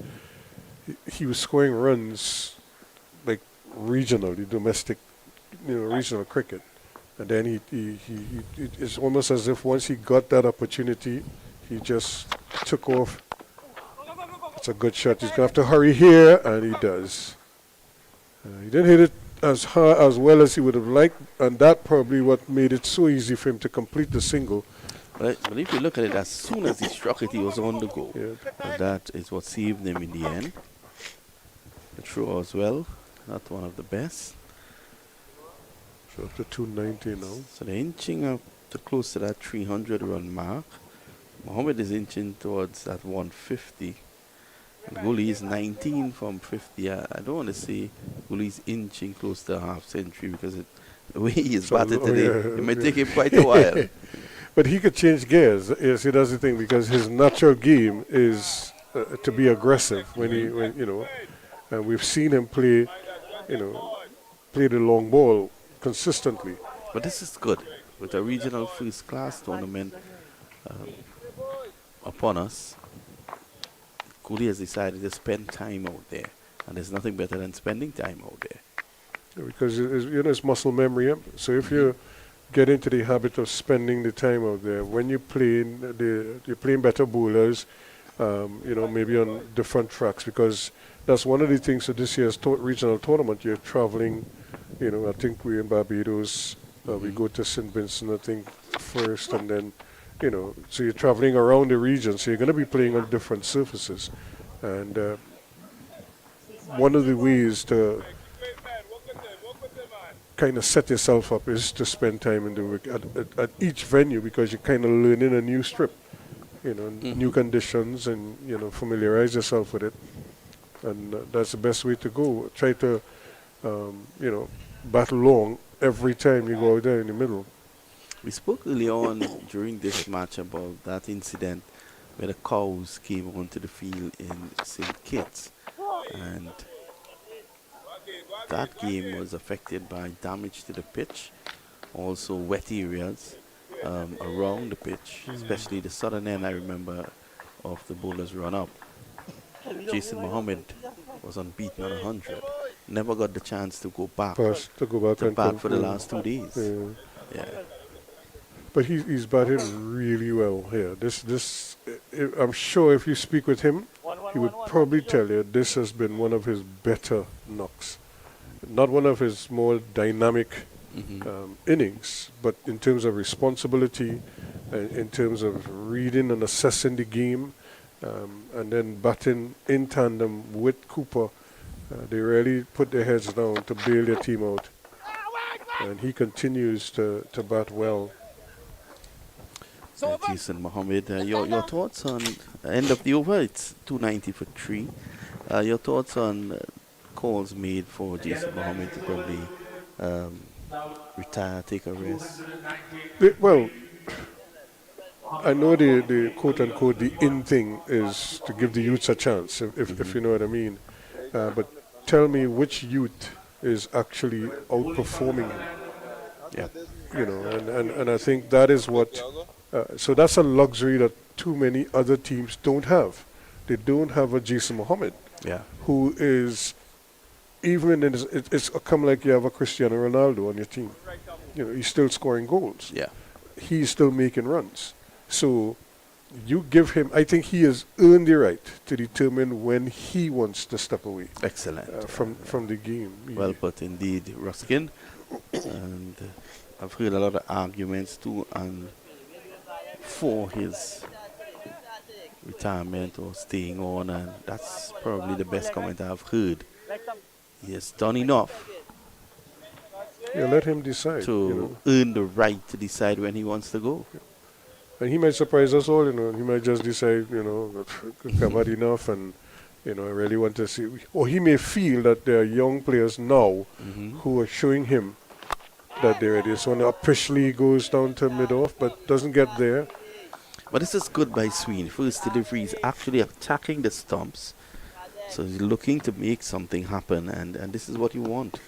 he was scoring runs like regionally, domestic, you know, regional cricket. And then it's almost as if once he got that opportunity, he just took off. It's a good shot. He's going to have to hurry here, and he does. He didn't hit it as hard, as well as he would have liked, and that probably what made it so easy for him to complete the single. But if you look at it, as soon as he struck it, he was on the go. Yeah. And that is what saved him in the end. The throw as well, not one of the best. So up to 290 now. So they're inching up to close to that 300 run mark. Mohammed is inching towards that 150. And Gully is 19 from 50. I don't want to say Gully's inching close to a half century because The way he's So, batted today, yeah, it may take him quite a while. But he could change gears. Yes, he does the thing because his natural game is to be aggressive. When you know, and we've seen him play, you know, play the long ball consistently. But this is good. With a regional first-class tournament upon us, Cooley has decided to spend time out there. And there's nothing better than spending time out there. Because you know it's muscle memory. Yeah? So if you get into the habit of spending the time out there, when you're playing better bowlers, you know, maybe on different tracks, because that's one of the things of this year's regional tournament. You're traveling, you know, I think we're in Barbados, we go to St. Vincent, I think, first, and then, you know, so you're traveling around the region, so you're going to be playing on different surfaces. And one of the ways to kind of set yourself up is to spend time in the week at each venue, because you're kind of learning a new strip, you know, new conditions, and, you know, familiarize yourself with it. And that's the best way to go. Try to, you know, battle long every time you go out there in the middle. We spoke early on during this match about that incident where the cows came onto the field in St. Kitts, and that game was affected by damage to the pitch, also wet areas around the pitch, especially the southern end, I remember, of the bowler's run-up. Jason Mohammed was unbeaten on 100. Never got the chance to go back To bat for the last 2 days. Yeah. But he's batted really well here. I'm sure if you speak with him, he would probably tell you this has been one of his better knocks. Not one of his more dynamic innings, but in terms of responsibility, in terms of reading and assessing the game, and then batting in tandem with Cooper. They really put their heads down to bail their team out. And he continues to bat well. Jason Mohammed, your thoughts on end of the over? It's 290 for 3. Your thoughts on calls made for Jason Mohammed to probably retire, take a rest? Well, I know the quote-unquote the in thing is to give the youths a chance, if you know what I mean. But tell me which youth is actually outperforming him. Yeah. You know, and I think that is what... so that's a luxury that too many other teams don't have. They don't have a Jason Mohammed, who is... Even in it's come like you have a Cristiano Ronaldo on your team. You know, he's still scoring goals. Yeah. He's still making runs. So you give him, I think he has earned the right to determine when he wants to step away. Excellent. From the game. Well put indeed, Ruskin. And I've heard a lot of arguments too and for his retirement or staying on, and that's probably the best comment I've heard. He has done enough Yeah, let him decide. to earn the right to decide when he wants to go. And he might surprise us all, He might just decide, I've had enough and, I really want to see. Or he may feel that there are young players now who are showing him that they're ready. So when officially goes down to mid-off but doesn't get there. But this is good by Sween. First delivery is actually attacking the stumps. So he's looking to make something happen, and this is what you want.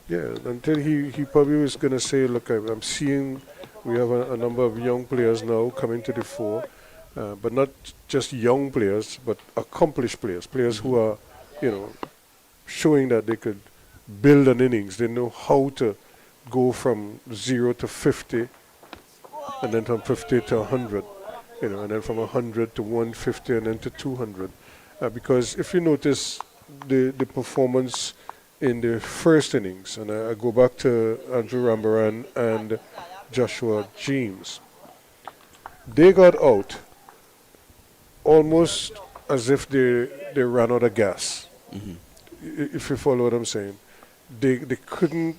Yeah, until he probably was going to say, look, I'm seeing we have a number of young players now coming to the fore, but not just young players, but accomplished players who are, showing that they could build an innings. They know how to go from 0 to 50, and then from 50 to 100, and then from 100 to 150, and then to 200. Because if you notice the performance in the first innings, and I go back to Andrew Rambaran and Joshua James, they got out almost as if they ran out of gas. If you follow what I'm saying, they couldn't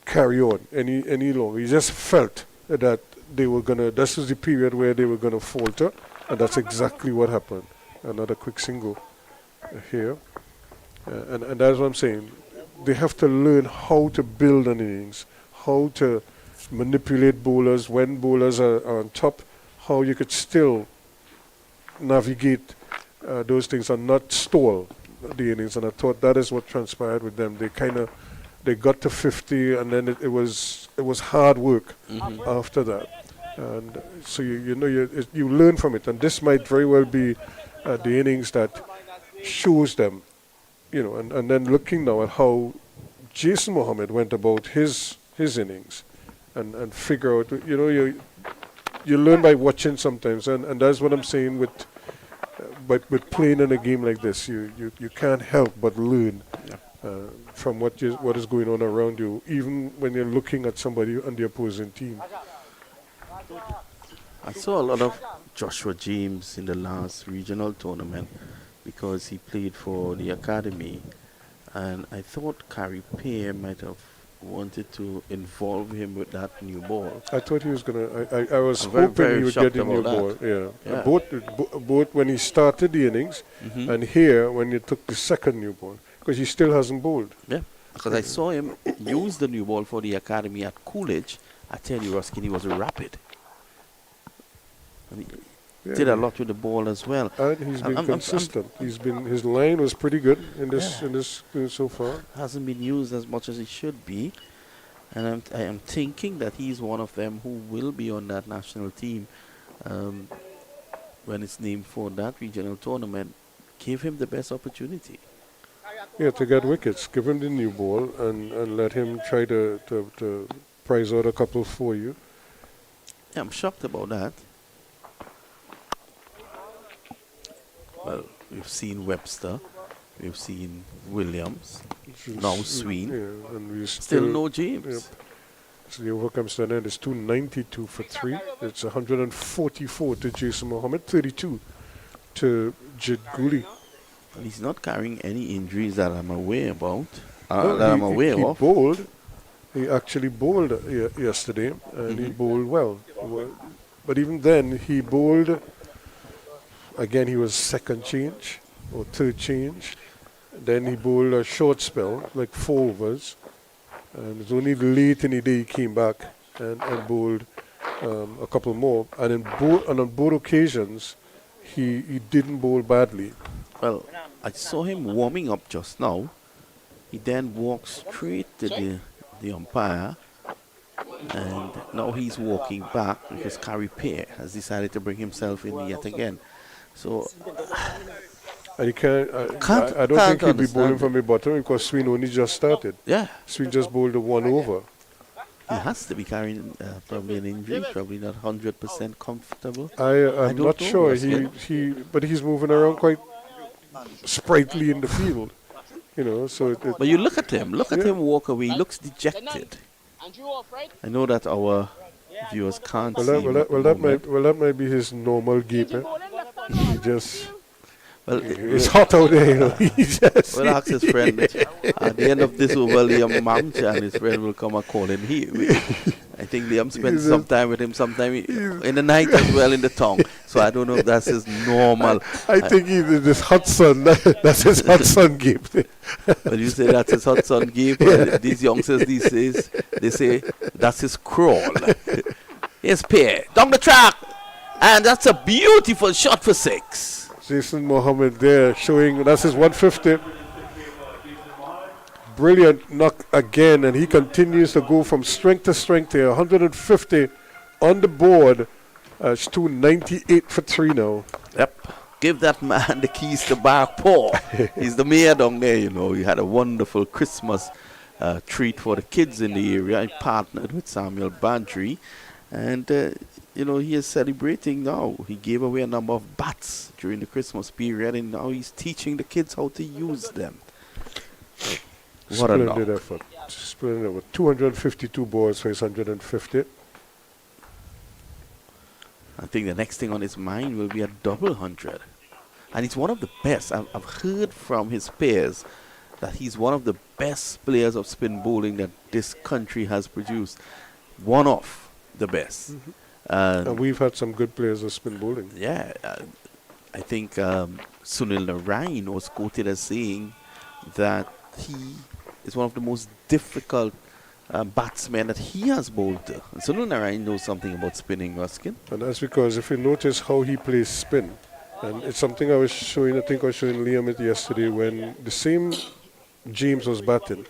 carry on any longer. You just felt that they were gonna. This was the period where they were gonna falter, and that's exactly what happened. Another quick single here, and that's what I'm saying. they have to learn how to build an innings, how to manipulate bowlers when bowlers are on top, how you could still navigate those things and not stall the innings. And I thought that is what transpired with them. They got to 50, and then it was hard work after that. And so you learn from it, and this might very well be the innings that shows them, and then looking now at how Jason Mohammed went about his innings, and figure out, you learn by watching sometimes, and that's what I'm saying with playing in a game like this. You can't help but learn from what is going on around you, even when you're looking at somebody on the opposing team. I saw a lot of Joshua James in the last regional tournament because he played for the academy, and I thought Carrie Pear might have wanted to involve him with that new ball. I thought he was gonna. I was I'm very, hoping very he would shocked get a new about ball. that. Yeah, Yeah. Both when he started the innings and here when he took the second new ball, because he still hasn't bowled. Yeah, because I saw him use the new ball for the academy at Coolidge. I tell you, Ruskin, he was rapid. I mean, Yeah. did a lot with the ball as well. And he's been I'm consistent. His line was pretty good in this so far. Hasn't been used as much as he should be, and I am thinking that he's one of them who will be on that national team when it's named for that regional tournament. Give him the best opportunity. Yeah, to get wickets, give him the new ball and let him try to prize out a couple for you. Yeah, I'm shocked about that. Well, we've seen Webster, we've seen Williams, now Sween. Yeah, and we Still no James. Yep. So the over comes to an end. It's 292 for 3. It's 144 to Jason Mohammed, 32 to Jid Guli. And he's not carrying any injuries that I'm aware about. No, that I'm aware he of. bowled. He actually bowled yesterday, and he bowled well. But even then, he bowled. Again, he was second change or third change. Then he bowled a short spell, like 4 overs. And it was only late in the day he came back and bowled a couple more. And on both occasions, he didn't bowl badly. Well, I saw him warming up just now. He then walked straight to the umpire. And now he's walking back because Carrie Pear has decided to bring himself in yet again. So And he I don't think he'll be bowling from the bottom because Sween only just started. yeah, Sween just bowled a 1 over. he has to be carrying probably an injury, probably not 100% comfortable. I'm don't not know, sure. Ruskin. But he's moving around quite sprightly in the field. So But you look at him walk away, he looks dejected. I know that our viewers can't see him at the moment. that might be his normal gait. He just Well, it's hot out there. He just we'll ask his friend at the end of this over, Liam Mamcha and his friend will come and call him here. I think Liam spends some time with him sometime in the night as well in the town. So I don't know if that's his normal. I think he's this hot sun. That's his hot sun gait. When you say that's his hot sun game, these youngsters these days, they say that's his crawl. Here's Pear down the track, and that's a beautiful shot for 6. Jason Mohammed there showing that's his 150. Brilliant knock again, and he continues to go from strength to strength here. 150 on the board. It's 298 for 3 now. Yep. Give that man the keys to back paw. He's the mayor down there, He had a wonderful Christmas treat for the kids in the area. He partnered with Samuel Bantry. And, he is celebrating now. He gave away a number of bats during the Christmas period, and now he's teaching the kids how to use them. What a knock. Splendid effort. Splendid effort. 252 balls for his 150. I think the next thing on his mind will be a double 100. And he's one of the best. I've heard from his peers that he's one of the best players of spin bowling that this country has produced. One of the best. And we've had some good players of spin bowling. Yeah. I think Sunil Narayan was quoted as saying that he is one of the most difficult batsmen that he has bowled to. And Sunil Narayan knows something about spinning, Ruskin. And that's because if you notice how he plays spin, and it's something I was showing, I think I was showing Liam it yesterday when the same James was batting.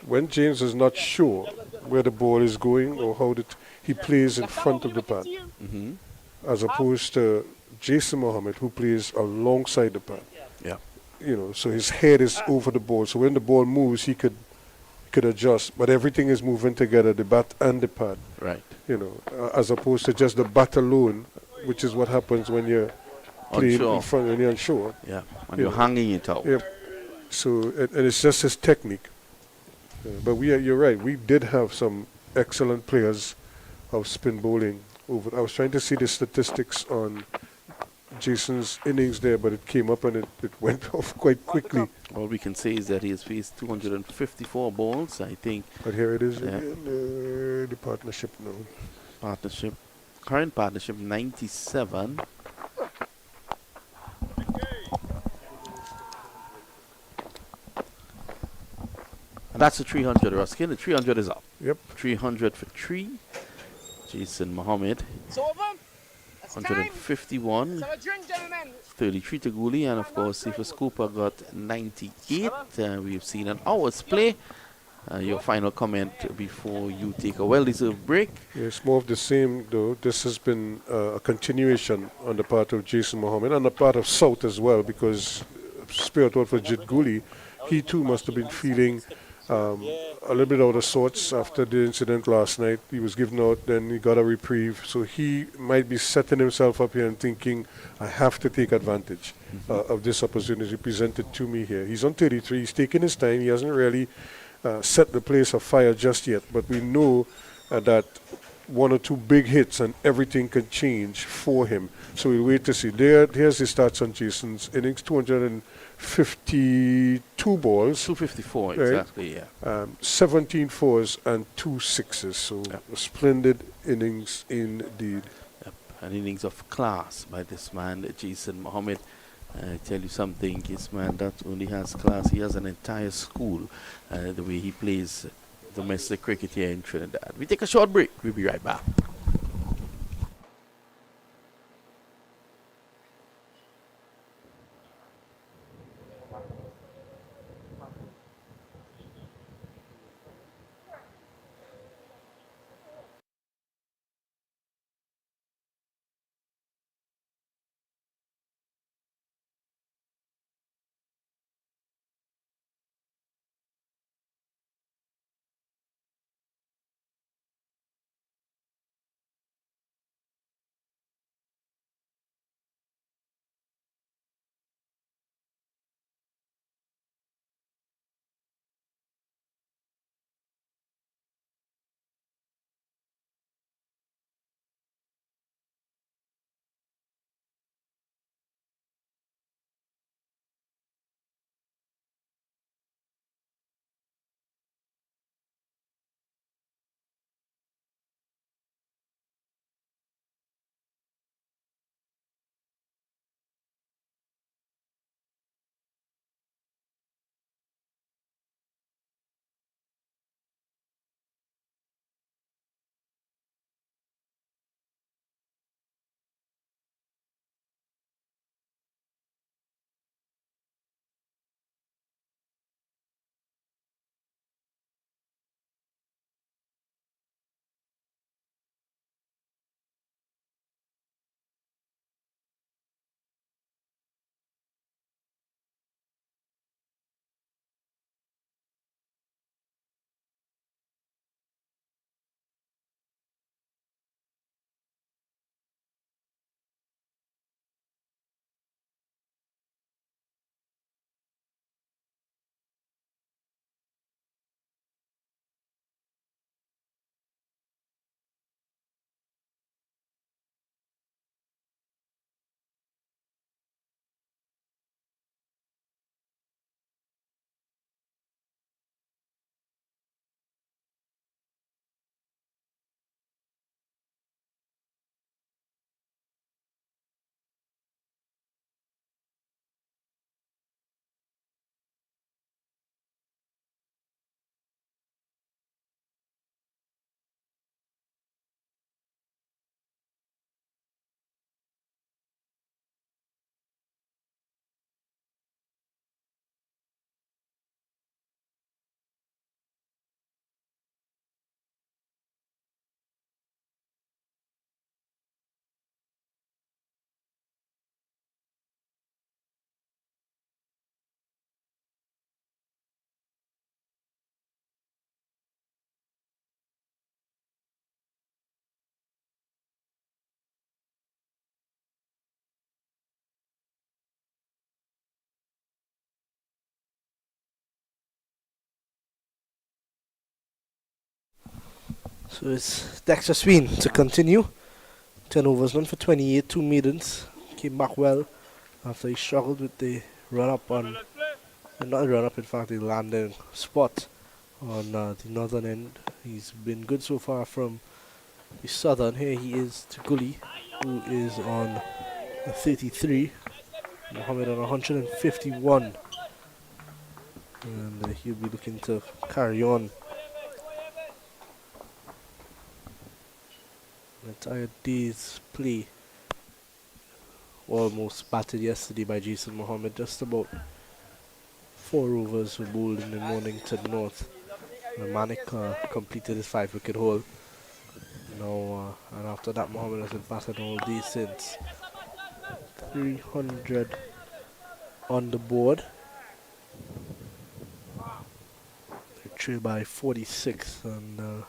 When James is not sure where the ball is going or how he plays in front of the pad, Mm-hmm. as opposed to Jason Mohammed, who plays alongside the pad. Yeah. So his head is over the ball. So when the ball moves, he could adjust. But everything is moving together, the bat and the pad. Right. As opposed to just the bat alone, which is what happens when you're playing Unsure. in front when you're unsure. Yeah. And You you're know. hanging it out. Yep. So and it's just his technique. But you're right. We did have some excellent players of spin bowling. I was trying to see the statistics on Jason's innings there, but it came up and it went off quite quickly. All we can say is that he has faced 254 balls, I think. But here it is Yeah. again, the partnership now. Partnership. Current partnership 97. And that's the 300, Ruskin. The 300 is up. Yep. 300 for 3. Jason Mohammed. 151. 33 to Guli, and of course Cephas Cooper got 98. We've seen an hour's play. Your final comment before you take a well-deserved break. Yeah, it's more of the same, though. This has been a continuation on the part of Jason Mohammed and the part of South as well, because spiritual for Jit Guli, he too must have been feeling a little bit out of sorts after the incident last night. He was given out, then he got a reprieve. So he might be setting himself up here and thinking, I have to take advantage of this opportunity presented to me here. He's on 33. He's taking his time. He hasn't really set the place afire just yet. But we know that one or two big hits and everything can change for him. So we'll wait to see. Here's the stats on Jason's innings. 252 balls. 254, Right. exactly, yeah. 17 fours and 2 sixes. So a splendid innings indeed. Yep. An innings of class by this man, Jason Mohammed. I tell you something, this man not only has class, he has an entire school, the way he plays domestic cricket here in Trinidad. We take a short break. We'll be right back. So it's Dexter Sween to continue. 10 overs, none for 28, 2 maidens. Came back well after he struggled with the run up on, not a run up, in fact, the landing spot on the northern end. He's been good so far from the southern. Here he is to Gully, who is on a 33. Mohammed on 151. And he'll be looking to carry on. An entire day's play almost batted yesterday by Jason Mohammed. Just about 4 overs were bowled in the morning to the north. Manik completed his 5-wicket haul. Now, and after that, Mohammed has been batting all day since. 300 on the board. They trail by 46, and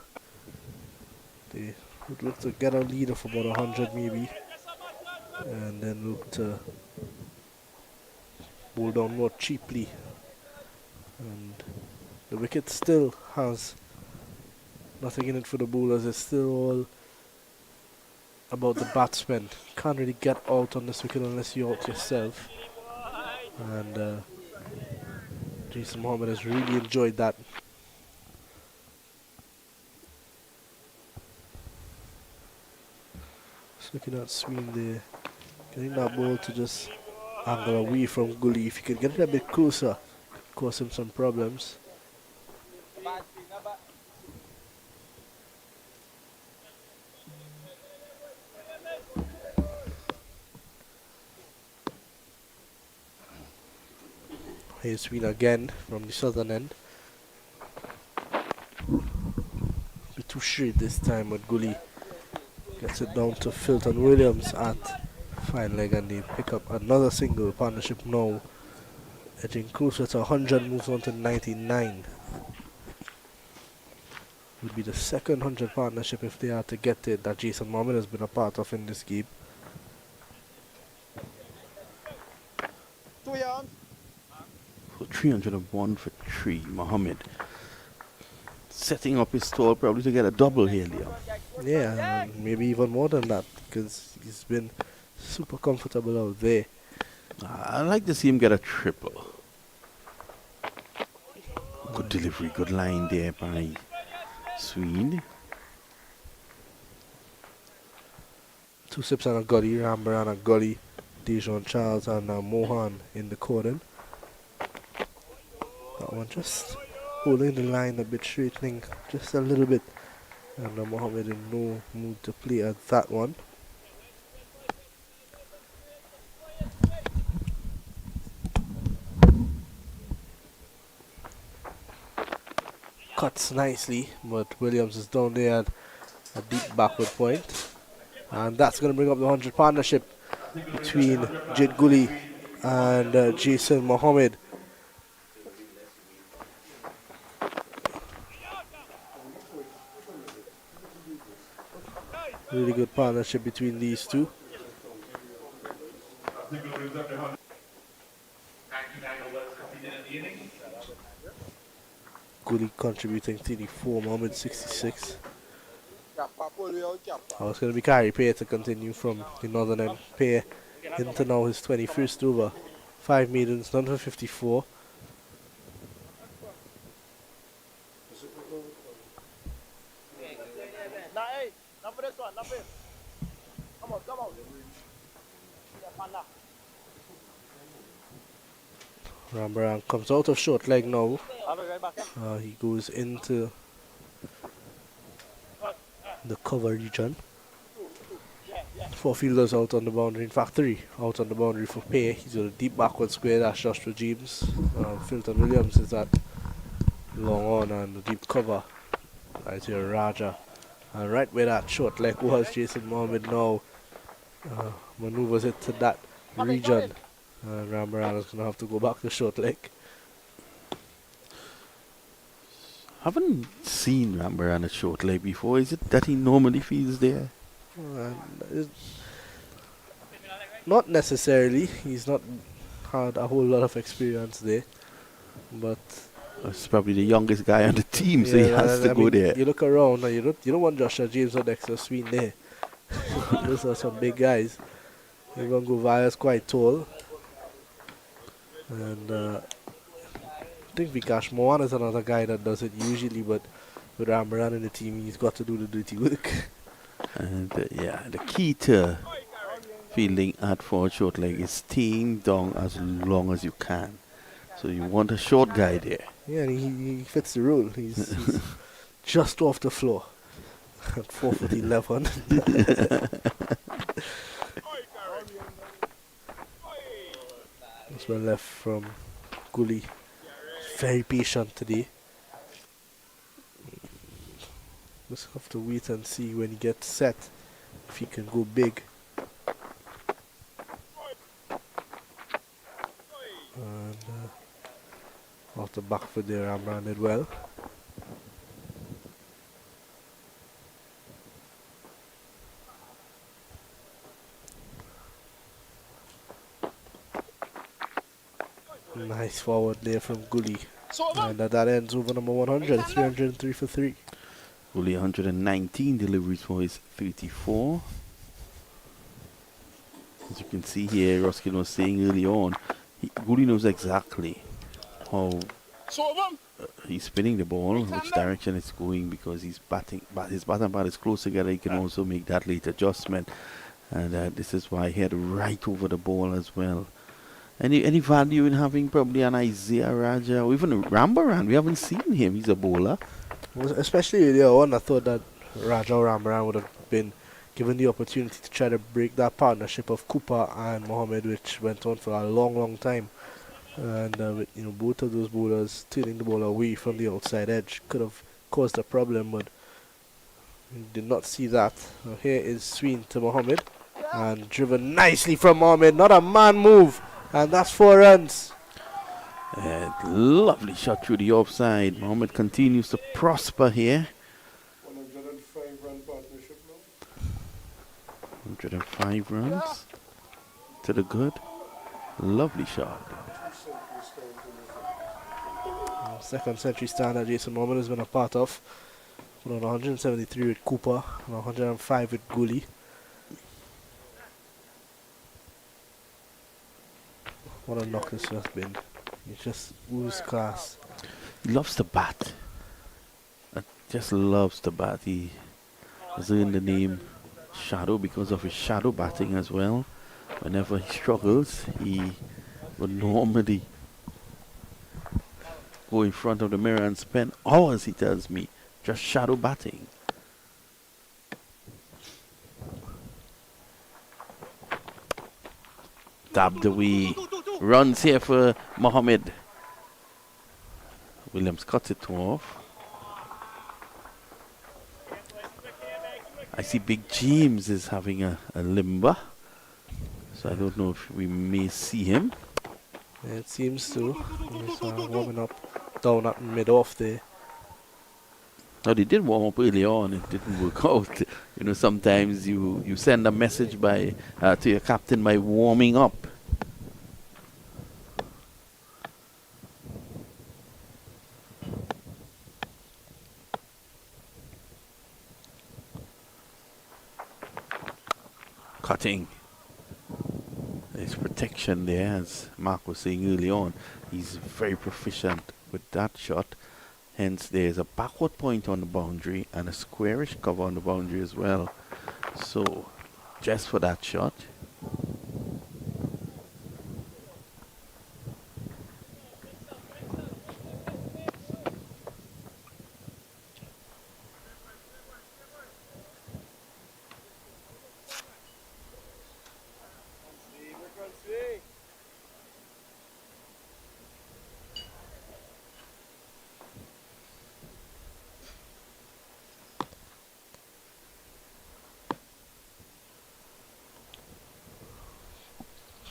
they would look to get a lead of about 100 maybe, and then look to bowl down more cheaply. And the wicket still has nothing in it for the bowlers. It's still all about the batsmen. Can't really get out on this wicket unless you're out yourself. And Jason Mohammed has really enjoyed that. Just looking at Sween there, getting that ball to just angle away from Gully. If he could get it a bit closer, could cause him some problems. Here's Sween again from the southern end. Bit too straight this time, but Gully gets it down to Filton Williams at fine leg, and they pick up another single. Partnership now edging closer to 100, moves on to 99. Would be the second 100 partnership, if they are to get it, that Jason Mohammed has been a part of in this game. So 301 for 3, Mohammed. Setting up his stall probably to get a double here, Leo. Yeah, maybe even more than that, because he's been super comfortable out there. I'd like to see him get a triple. Good delivery, good line there by Sween. 2 sips and a gully, Rambar and a gully, Dejon Charles and Mohan in the cordon. That one just holding the line a bit, straightening just a little bit. And Mohammed in no mood to play at that one. Cuts nicely, but Williams is down there at a deep backward point. And that's going to bring up the 100 partnership between Jid Gully and Jason Mohammed. Really good partnership between these two. Gully contributing 34, Mohammed 66. Now it's going to be Kari Pair to continue from the northern end. Pair into now his 21st over. 5 maidens, none for 54. Rambaran comes out of short leg now. He goes into the cover region. 4 fielders out on the boundary, in fact 3 out on the boundary for Pair. He's got a deep backward square, that's Joshua James. Filton Williams is at long on, and the deep cover right here, Raja. And right where that short leg was, Jason Mohammed now maneuvers it to that region. Rambaran is going to have to go back to short leg. Haven't seen Rambaran at short leg before. Is it that he normally fields there? Not necessarily. He's not had a whole lot of experience there, but He's probably the youngest guy on the team, so he has to I go mean, there. You look around, and you don't want Joshua James or Dexter Sween there. Those are some big guys. Even Guvaya is quite tall. And I think Vikash Mohan is another guy that does it usually, but with Ramran in the team, he's got to do the dirty work. And yeah, the key to fielding at forward short leg is staying down as long as you can. So you want a short guy there. Yeah, and he fits the rule. He's just off the floor at 4'11". That's well left from Gully. Very patient today. Just have to wait and see when he gets set if he can go big. And off the back foot there, Amran did well. Nice forward there from Gully. And that ends over number 100, 303 for 3. Only 119 deliveries for his 34. As you can see here, Ruskin was saying early on, Gully knows exactly how he's spinning the ball, which direction it's going, because his bat and bat is close together. He can also make that late adjustment, and this is why he had right over the ball as well. Any value in having probably an Isaiah Raja or even a Rambaran? We haven't seen him. He's a bowler. Especially earlier on, I thought that Raja or Rambaran would have been given the opportunity to try to break that partnership of Cooper and Mohammed, which went on for a long time. And with, both of those bowlers turning the ball away from the outside edge could have caused a problem, but we did not see that. Now here is Sween to Mohammed, and driven nicely from Mohammed. Not a man move. And that's 4 runs. Lovely shot through the offside. Mohammed continues to prosper here. 105 run partnership now. 105 runs to the good. Lovely shot. Second century stand that Jason Mohammed has been a part of. On 173 with Cooper, and 105 with Gully. What a knock this has been. He just oozes class. He loves to bat. Just loves to bat. He has earned the name Shadow because of his shadow batting as well. Whenever he struggles, he would normally go in front of the mirror and spend hours, he tells me, just shadow batting. Tapped away. Runs here for Mohammed. Williams cuts it off. I see Big James is having a limber. So I don't know if we may see him. Yeah, it seems to. He's warming up down at mid-off there. Now they did warm up early on, it didn't work out. Sometimes you send a message by to your captain by warming up. Cutting. There's protection there, as Mark was saying early on. He's very proficient with that shot. Hence, there's a backward point on the boundary and a squarish cover on the boundary as well. So, just for that shot.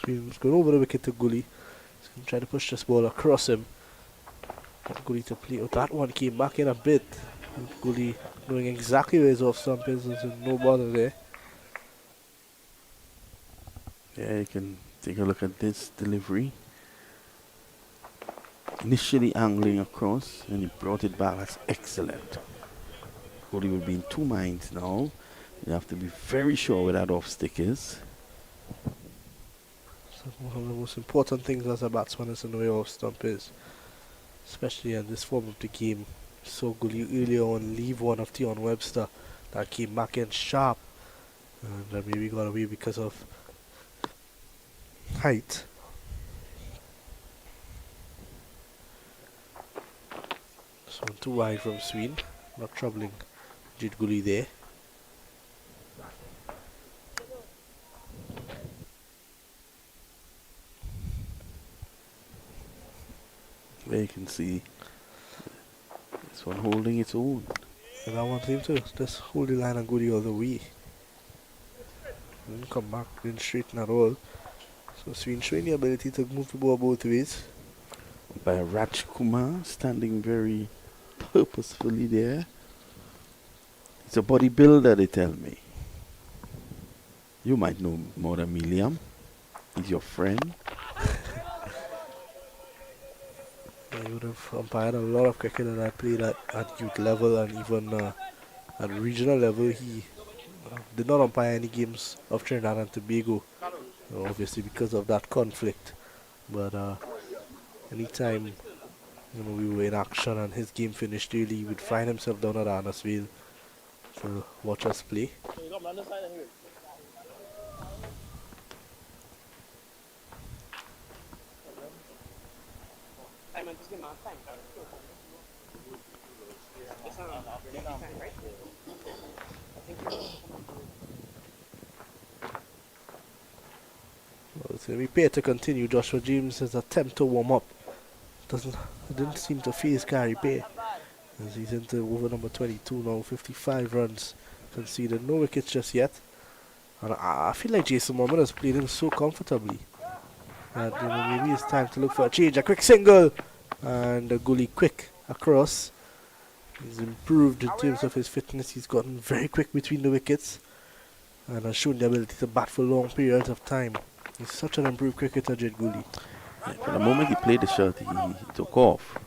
He's going over the wicket to Gully. He's going to try to push this ball across him. Get Gully to play. Oh, that one came back in a bit. Gully knowing exactly where his off stump is. There's no bother there. Yeah, you can take a look at this delivery. initially angling across and he brought it back. That's excellent. Goalie will be in two minds now. You have to be very sure where that off stick is. So one of the most important things as a batsman is to know your off stump is, especially in this form of the game. So goalie earlier on leave one of Tion Webster that came back in sharp, and maybe got away because of height. So too wide from Sween, not troubling Jit Gully there. There you can see this one holding its own. And I want him to just hold the line and go the other way. Didn't come back, didn't straighten at all. So Sween showing the ability to move the ball both ways. By Raj Kumar standing very purposefully there. He's a bodybuilder, they tell me. You might know more than Miliam. He's your friend. I would have umpired a lot of cricket that I played at youth level and even at regional level. He did not umpire any games of Trinidad and Tobago, obviously because of that conflict. But anytime we were in action and his game finished early, he would find himself down at Arnesville to watch us play. Well, it's going to be paid to continue. Joshua James's attempt to warm up didn't seem to phase Gary Bay, as he's into over number 22 now. 55 runs conceded, no wickets just yet. And I feel like Jason Mohammed has played him so comfortably that maybe it's time to look for a change. A quick single and a goalie quick across. He's improved in terms of his fitness. He's gotten very quick between the wickets and has shown the ability to bat for long periods of time. He's such an improved cricketer, Jed Gooley. Yeah, from the moment he played the shot, he took off.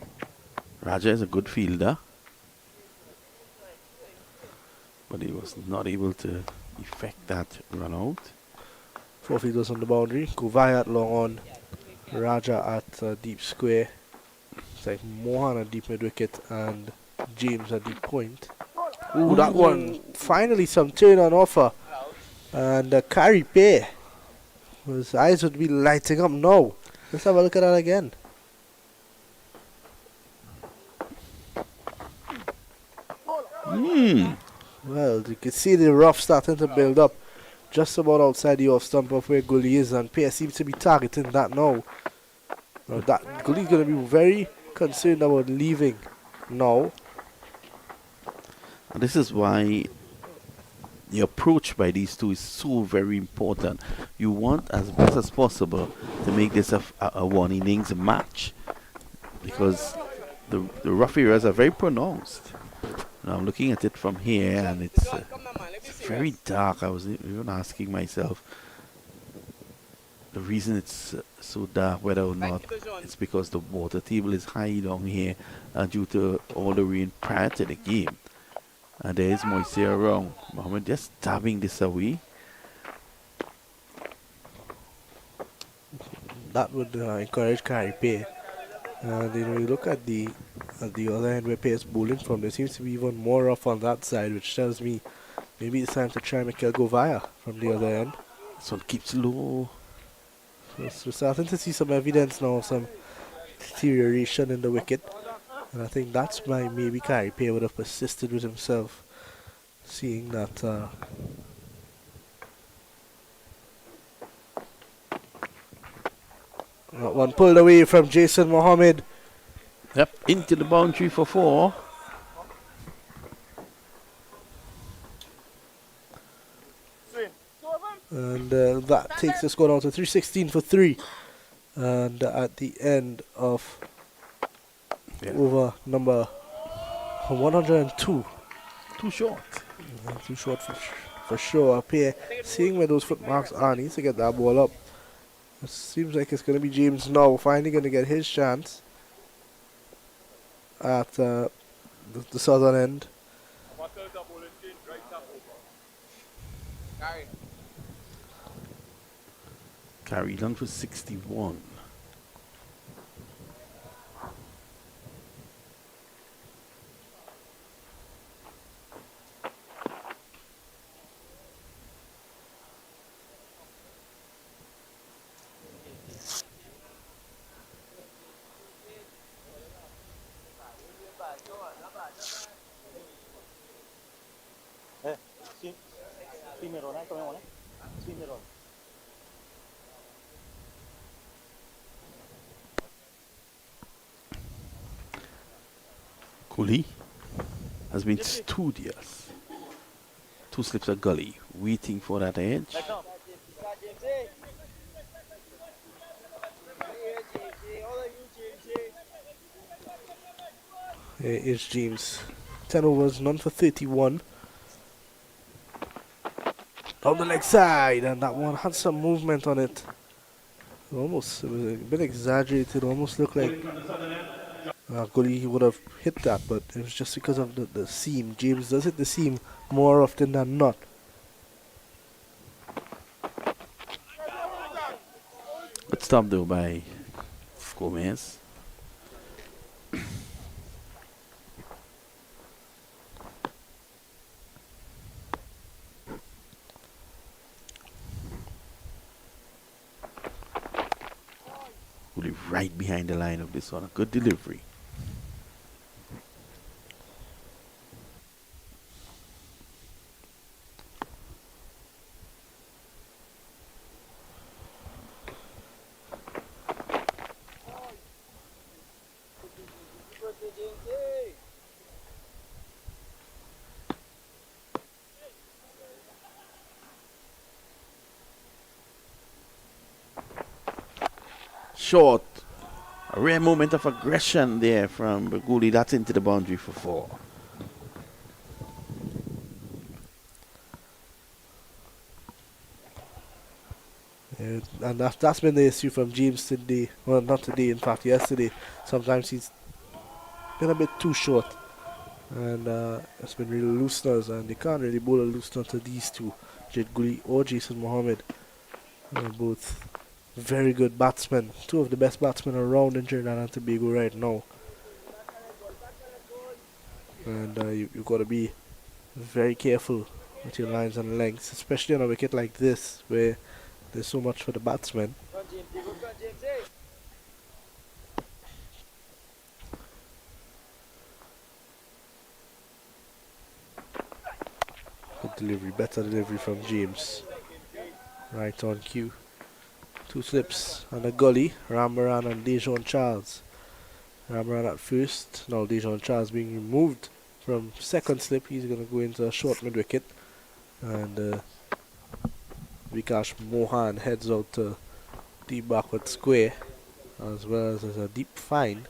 Raja is a good fielder, but he was not able to effect that run out. 4 fielders on the boundary. Govaya at long on. Raja at deep square. It's like Mohan at deep mid wicket and James at deep point. Ooh, that one. Finally some turn on offer. And Carrie Pay. His eyes would be lighting up now. Let's have a look at that again. Well, you can see the rough starting to build up just about outside the off stump of where Gully is, and Pierre seems to be targeting that now. That Gully's going to be very concerned about leaving now. And this is why the approach by these two is so very important. You want as best as possible to make this a one innings match, because the rough areas are very pronounced. Now I'm looking at it from here and it's very dark. I was even asking myself the reason it's so dark, whether or not it's because the water table is high down here due to all the rain prior to the game. And there is moisture around. Mohammed just stabbing this away. That would encourage Carrie Pay. And you look at the other end where Pay is bowling from, there seems to be even more rough on that side, which tells me maybe it's time to try Mikel Govaya from the other end. This one keeps low. So we're starting to see some evidence now of some deterioration in the wicket. And I think that's why maybe Carrie Pay would have persisted with himself, seeing that that one pulled away from Jason Mohammed. Yep, into the boundary for 4. And that takes the score down to 316 for 3. And at the end of over number 102. Too short. Too short for sure. Up here, seeing where those footmarks are, needs to get that ball up. It seems like it's going to be James now, finally going to get his chance. at the southern end. Carried on for 61. Cooley has been studious. 2 slips of gully, waiting for that edge. Here is James. 10 overs, none for 31. Down the leg side, and that one had some movement on it. It was a bit exaggerated, almost looked like Gully would have hit that, but it was just because of the seam. James does hit the seam more often than not. Good stop though by Gomez. Really right behind the line of this one. A good delivery. Short. A rare moment of aggression there from Baguli. That's into the boundary for 4. And that's been the issue from James today. Well, not today, in fact, yesterday. Sometimes he's been a bit too short. And it's been really looseners, and they can't really bowl a loosener to these two, Jed Gully or Jason Mohammed. They're both very good batsmen. 2 of the best batsmen around in Trinidad and Tobago right now. And you've got to be very careful with your lines and lengths, especially on a wicket like this, where there's so much for the batsmen. Good delivery, better delivery from James. Right on cue. 2 slips and a gully. Rambaran and Dejon Charles. Rambaran at first. Now Dejon Charles being removed from second slip. He's going to go into a short mid wicket. And Vikash Mohan heads out to deep backward square, as well as a deep fine.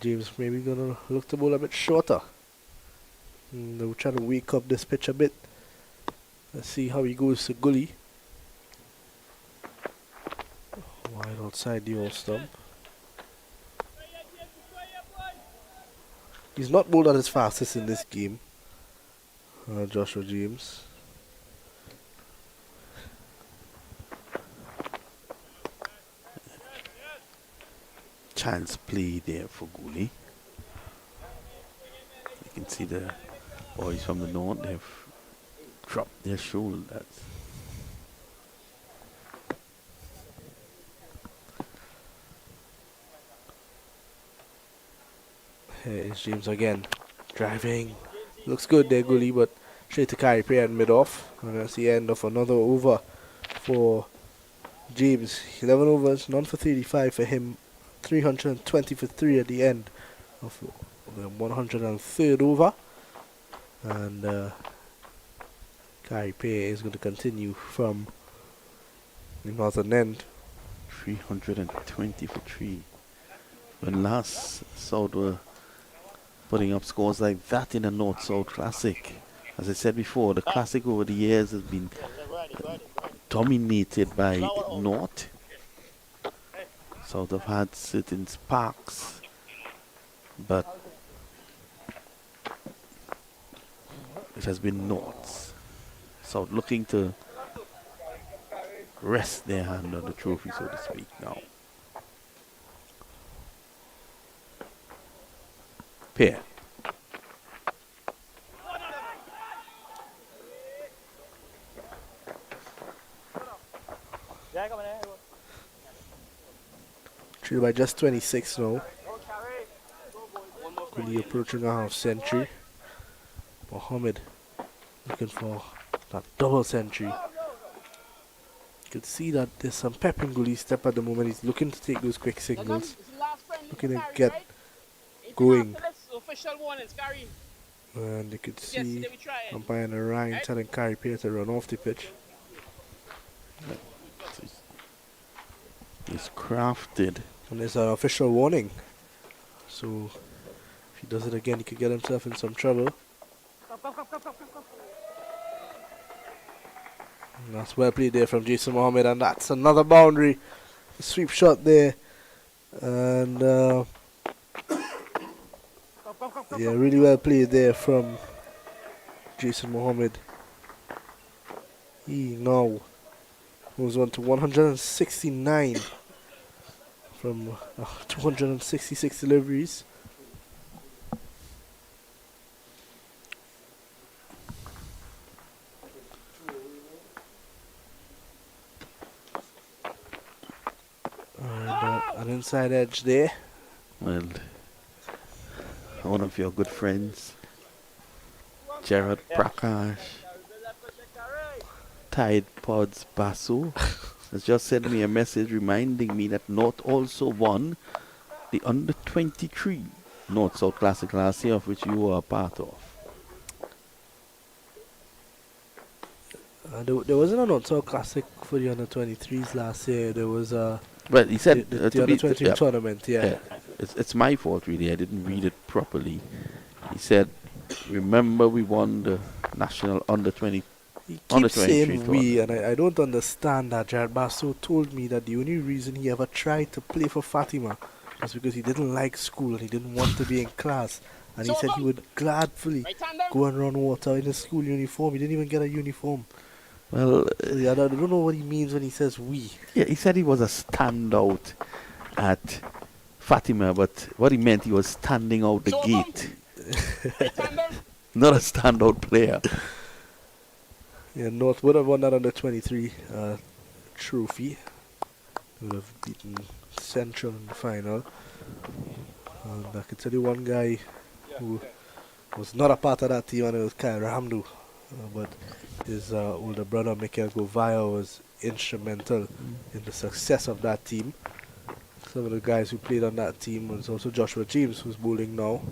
James maybe going to look to bowl a bit shorter. They're trying to wake up this pitch a bit. Let's see how he goes to gully. Wide outside the off stump. He's not bowled at his fastest in this game, Joshua James. Chance play there for Guli. You can see the boys from the north, they've dropped their shoulders. Here is James again. Driving. Looks good there, Gully, but straight to carry play and mid off. And that's the end of another over for James. 11 overs, none for 35 for him. 320 for 3 at the end of the 103rd over. And Carey Pay is going to continue from the northern end. 320 for 3. When last South were putting up scores like that in the North-South Classic. As I said before, the Classic over the years has been dominated by North. South have had certain sparks but it has been Norths. South looking to rest their hand on the trophy, so to speak, now. Pair. Treated by just 26 now. Really approaching a half century. Mohammed looking for that double century. You can see that there's some pep in Guli's step at the moment. He's looking to take those quick signals, looking to get going. And you could see umpire in the Ryan telling Kyrie Pierce to run off the pitch. It's crafted. And there's an official warning. So if he does it again, he could get himself in some trouble. And that's well played there from Jason Mohammed, and that's another boundary. A sweep shot there. And yeah, really well played there from Jason Mohammed. He now moves on to 169 from 266 deliveries. And an inside edge there. Well, one of your good friends, Gerard Prakash, Tide Pods Basu, has just sent me a message reminding me that North also won the under 23 North South Classic last year, of which you were a part of. There wasn't a North South Classic for the under 23s last year. There was a Well, he said the under 23 tournament. Yeah. It's my fault, really. I didn't read it properly. He said, remember we won the national under 20. He Under keeps 23 saying we, and I don't understand that. Jared Basso told me that the only reason he ever tried to play for Fatima was because he didn't like school and he didn't want to be in class. And he said he would gladly go and run water in his school uniform. He didn't even get a uniform. Well, Yeah, I don't know what he means when he says we. yeah, he said he was a standout at Fatima, but what he meant, he was standing out the gate. Not a standout player. Yeah, North would have won that under 23 trophy. Would have beaten Central in the final. And I can tell you one guy who was not a part of that team, and it was Kai Ramdu. But his older brother, Mikhail Govaya, was instrumental in the success of that team. Some of the guys who played on that team was also Joshua James, who's bowling now.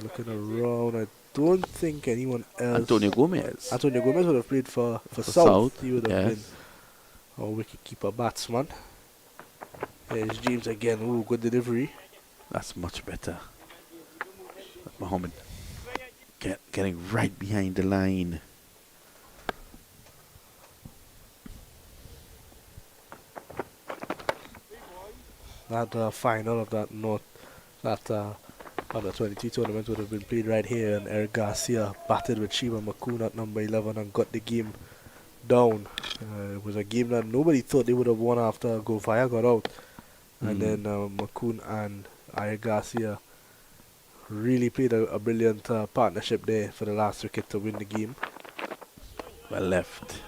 Looking around, I don't think anyone else. Antonio Gomez. Antonio Gomez would have played for For South. South, He would have yes. been our wicketkeeper batsman. There's James again. Ooh, good delivery. That's much better. Mohammed getting right behind the line. That final of that under 22 tournament would have been played right here, and Eric Garcia batted with Shiva Makun at number 11 and got the game down. It was a game that nobody thought they would have won after Govaya got out. And then Makun and Eric Garcia really played a brilliant partnership there for the last wicket to win the game. Well left.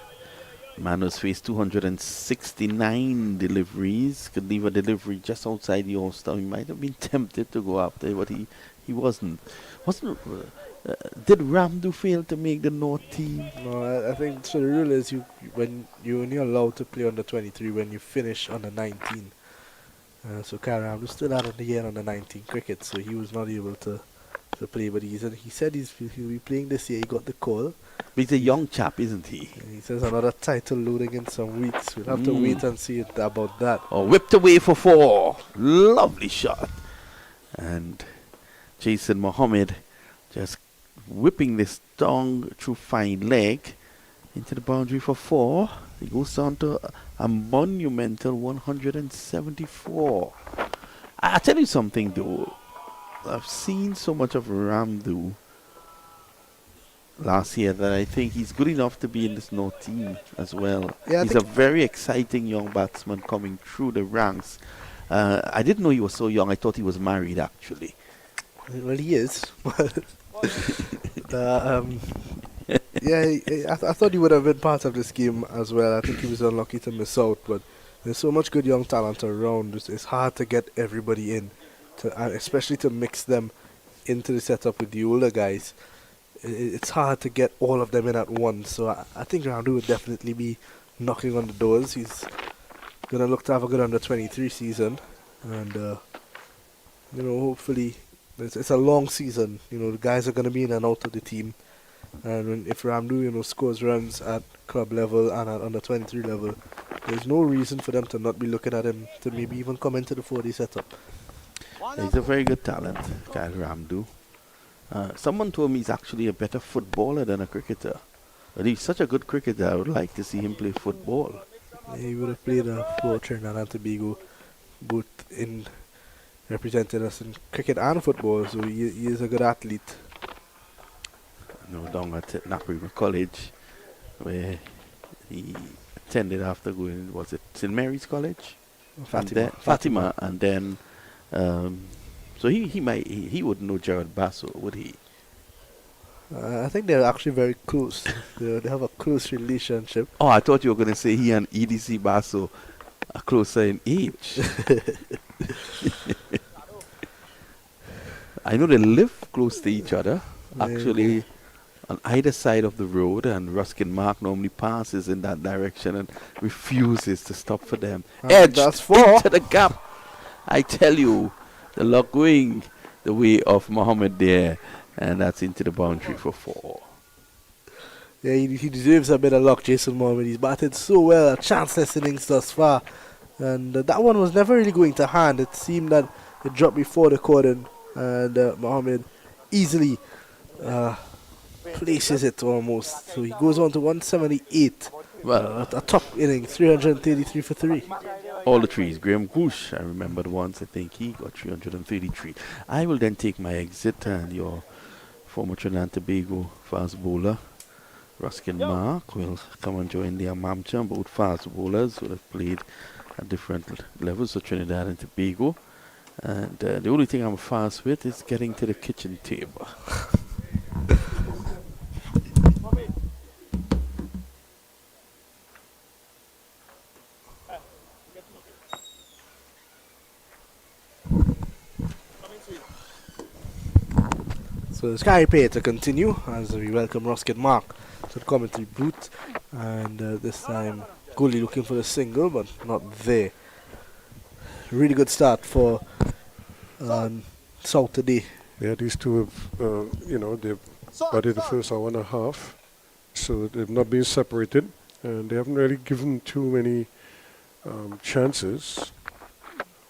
Manos faced 269 deliveries. Could leave a delivery just outside the All-Star. He might have been tempted to go after, but he wasn't. Did Ramdu fail to make the North team? No, I think so. The rule is when you're only allowed to play under 23 when you finish under 19. So Karam was still out of the year under 19 cricket, so he was not able to play. But he said he'll be playing this year. He got the call. But he's a young chap, isn't he? And he says another title loading in some weeks. We'll have to wait and see about that. Oh, whipped away for 4. Lovely shot. And Jason Mohammed just whipping this down through fine leg into the boundary for 4. He goes on to a monumental 174. I tell you something though. I've seen so much of Ramdu last year that I think he's good enough to be in this North team as well. Yeah, I He's a think- very exciting young batsman coming through the ranks. I didn't know he was so young. I thought he was married actually. Well, he is. Yeah, I thought he would have been part of this game as well. I think he was unlucky to miss out, but there's so much good young talent around. It's hard to get everybody in, especially to mix them into the setup with the older guys. It's hard to get all of them in at once. So I think Randu would definitely be knocking on the doors. He's gonna look to have a good under 23 season, and hopefully it's a long season. The guys are gonna be in and out of the team. And if Ramdu, scores runs at club level and at under 23 level, there's no reason for them to not be looking at him to maybe even come into the 4D setup. He's a very good talent, Kyle Ramdu. Someone told me he's actually a better footballer than a cricketer. But he's such a good cricketer, I would like to see him play football. Yeah, he would have played for Trinidad and Tobago, both in representing us in cricket and football, so he is a good athlete. Down at Napri College, where he attended after going, was it St. Mary's College? Fatima, and then, so he would know Jared Basso, would he? I think they're actually very close. They have a close relationship. Oh, I thought you were going to say he and EDC Basso are closer in age. I know they live close to each other, actually. On either side of the road, and Ruskin Mark normally passes in that direction and refuses to stop for them. Edge that's 4. to the gap. I tell you, the luck going the way of Mohammed there, and that's into the boundary for 4. Yeah, he deserves a bit of luck, Jason Mohammed. He's batted so well, a chanceless innings thus far. And that one was never really going to hand. It seemed that it dropped before the cordon, and Mohammed easily places it almost. So he goes on to 178. Well, A top inning, 333 for 3. all the trees. Graham Goosh, I remembered once, I think he got 333. I will then take my exit, and your former Trinidad and Tobago fast bowler, Ruskin Mark, will come and join the Amamcha, both fast bowlers who have played at different levels of Trinidad and Tobago. And the only thing I'm fast with is getting to the kitchen table. So the Sky Pay to continue as we welcome Ruskin Mark to the commentary booth, and this time Goalie looking for the single but not there. Really good start for South today. Yeah, these two have, they've batted the first hour and a half, so they've not been separated, and they haven't really given too many chances.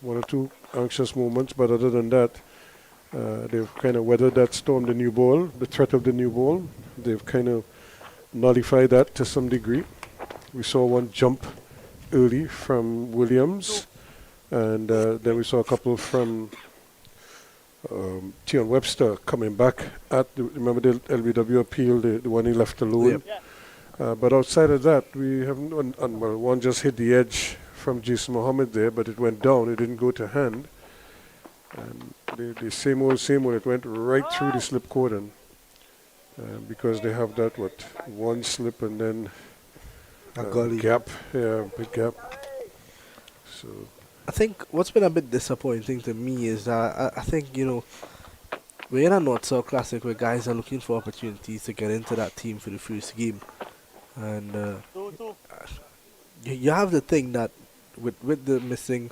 One or two anxious moments, but other than that, they've kind of weathered that storm, the new ball, the threat of the new ball. They've kind of nullified that to some degree. We saw one jump early from Williams, and then we saw a couple from Tion Webster coming back at remember the LBW appeal, the one he left alone. Yep. But outside of that, we haven't. Well, one just hit the edge from Jason Mohammed there, but it went down. It didn't go to hand. And the same old, it went right through the slip cordon because they have that one slip and then A gap, big gap. So I think what's been a bit disappointing to me is that I think we're in a North-South Classic where guys are looking for opportunities to get into that team for the first game, and you have the thing that with the missing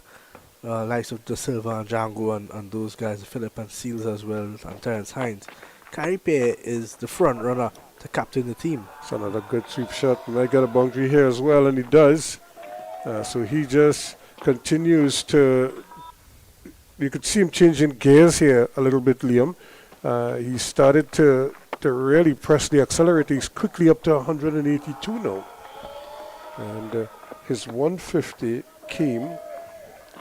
likes of De Silva and Django and those guys, Philip and Seals as well, and Terence Hines, Caripe is the front runner to captain the team. it's another good sweep shot. He might get a boundary here as well, and he does. So he just continues to. You could see him changing gears here a little bit, Liam. He started to really press the accelerator. He's quickly up to 182 now. And his 150 came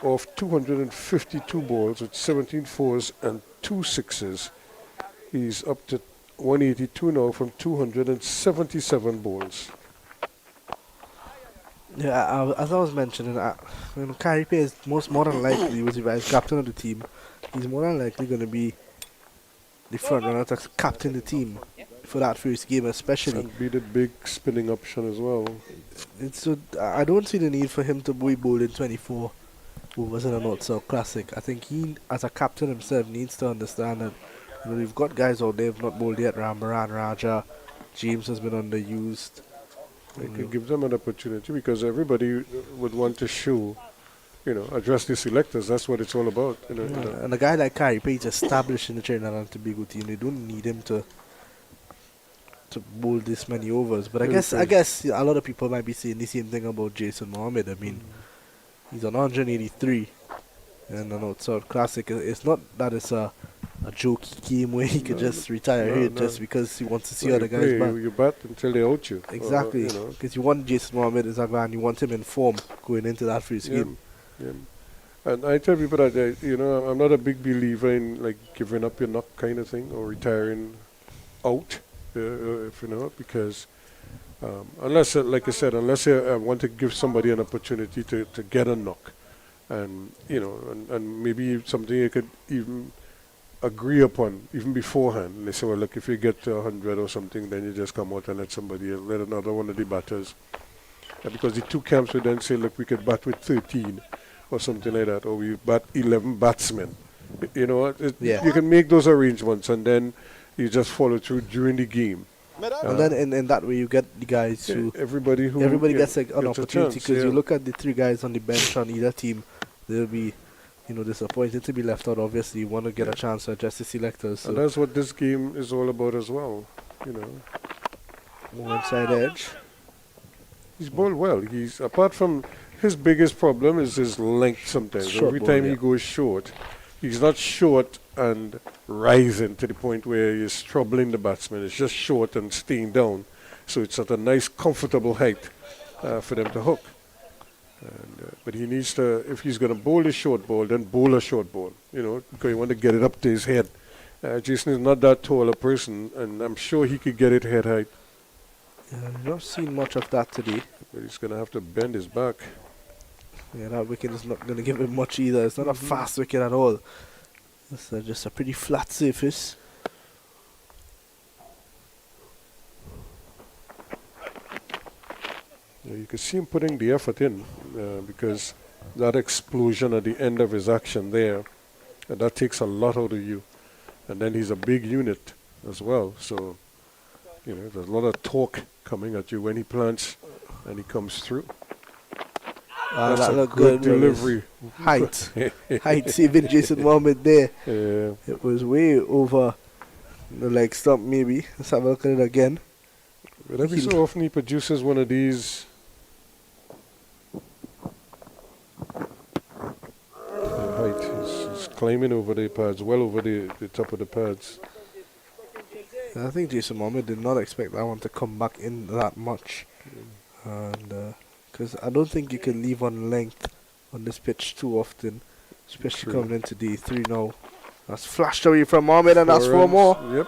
off 252 balls with 17 fours and 2 sixes. He's up to 182 now from 277 balls. Yeah, as I was mentioning, Kyrie Pay is more than likely, was the captain of the team. He's more than likely going to be the front runner to captain the team for that first game, especially. And be the big spinning option as well. I don't see the need for him to be bowling 24 overs in a North-South Classic. I think he, as a captain himself, needs to understand that we've got guys out there who've not bowled yet. Rambaran, Raja, James has been underused. They could give them an opportunity because everybody would want to show, address the selectors. That's what it's all about. And a guy like Kyrie Page established in the Trinidad and Tobago team. They don't need him to bowl this many overs. But I guess a lot of people might be saying the same thing about Jason Mohammed. I mean, he's on 183 in the North-South Classic. It's not that it's a jokey game where he could just retire here just because he wants to see other guys bat. You bat until they out you. Exactly. Because you want Jason Mohammed as a guy and you want him in form going into that first game. Yeah. And I tell people that, I'm not a big believer in like giving up your knock kind of thing or retiring out, because unless, like I said, unless you want to give somebody an opportunity to get a knock and, and maybe something you could even agree upon even beforehand. And they say, well, look, if you get to 100 or something, then you just come out and let another one of the batters. Because the two camps would then say, look, we could bat with 13 or something like that, or we bat 11 batsmen. You can make those arrangements and then you just follow through during the game. And then in that way you get the guys who... Everybody gets an opportunity because you look at the three guys on the bench on either team, they'll be disappointed to be left out. Obviously, you want to get a chance to address the selectors. So. And that's what this game is all about as well. More inside edge. He's bowled well. He's apart from his biggest problem is his length sometimes. Short Every ball, time he goes short, he's not short and rising to the point where he's troubling the batsman. It's just short and staying down. So it's at a nice, comfortable height for them to hook. But he needs to, if he's going to bowl a short ball, then bowl a short ball, because you want to get it up to his head. Jason is not that tall a person, and I'm sure he could get it head height. Yeah, I've not seen much of that today. But he's going to have to bend his back. Yeah, that wicket is not going to give him much either. It's not a fast wicket at all. It's just a pretty flat surface. You can see him putting the effort in because that explosion at the end of his action there, that takes a lot out of you. And then he's a big unit as well. So, there's a lot of torque coming at you when he plants and he comes through. That's that a looked good good. delivery. Height. Height saving Jason Mohammed there. Yeah. It was way over the leg stump maybe. Let's have a look at it again. But every so often he produces one of these. Height. He's climbing over the pads, well over the top of the pads. I think Jason Mohammed did not expect that one to come back in that much. And because I don't think you can leave on length on this pitch too often, especially coming into D3 now. That's flashed away from Mohammed and that's 4 more. Yep.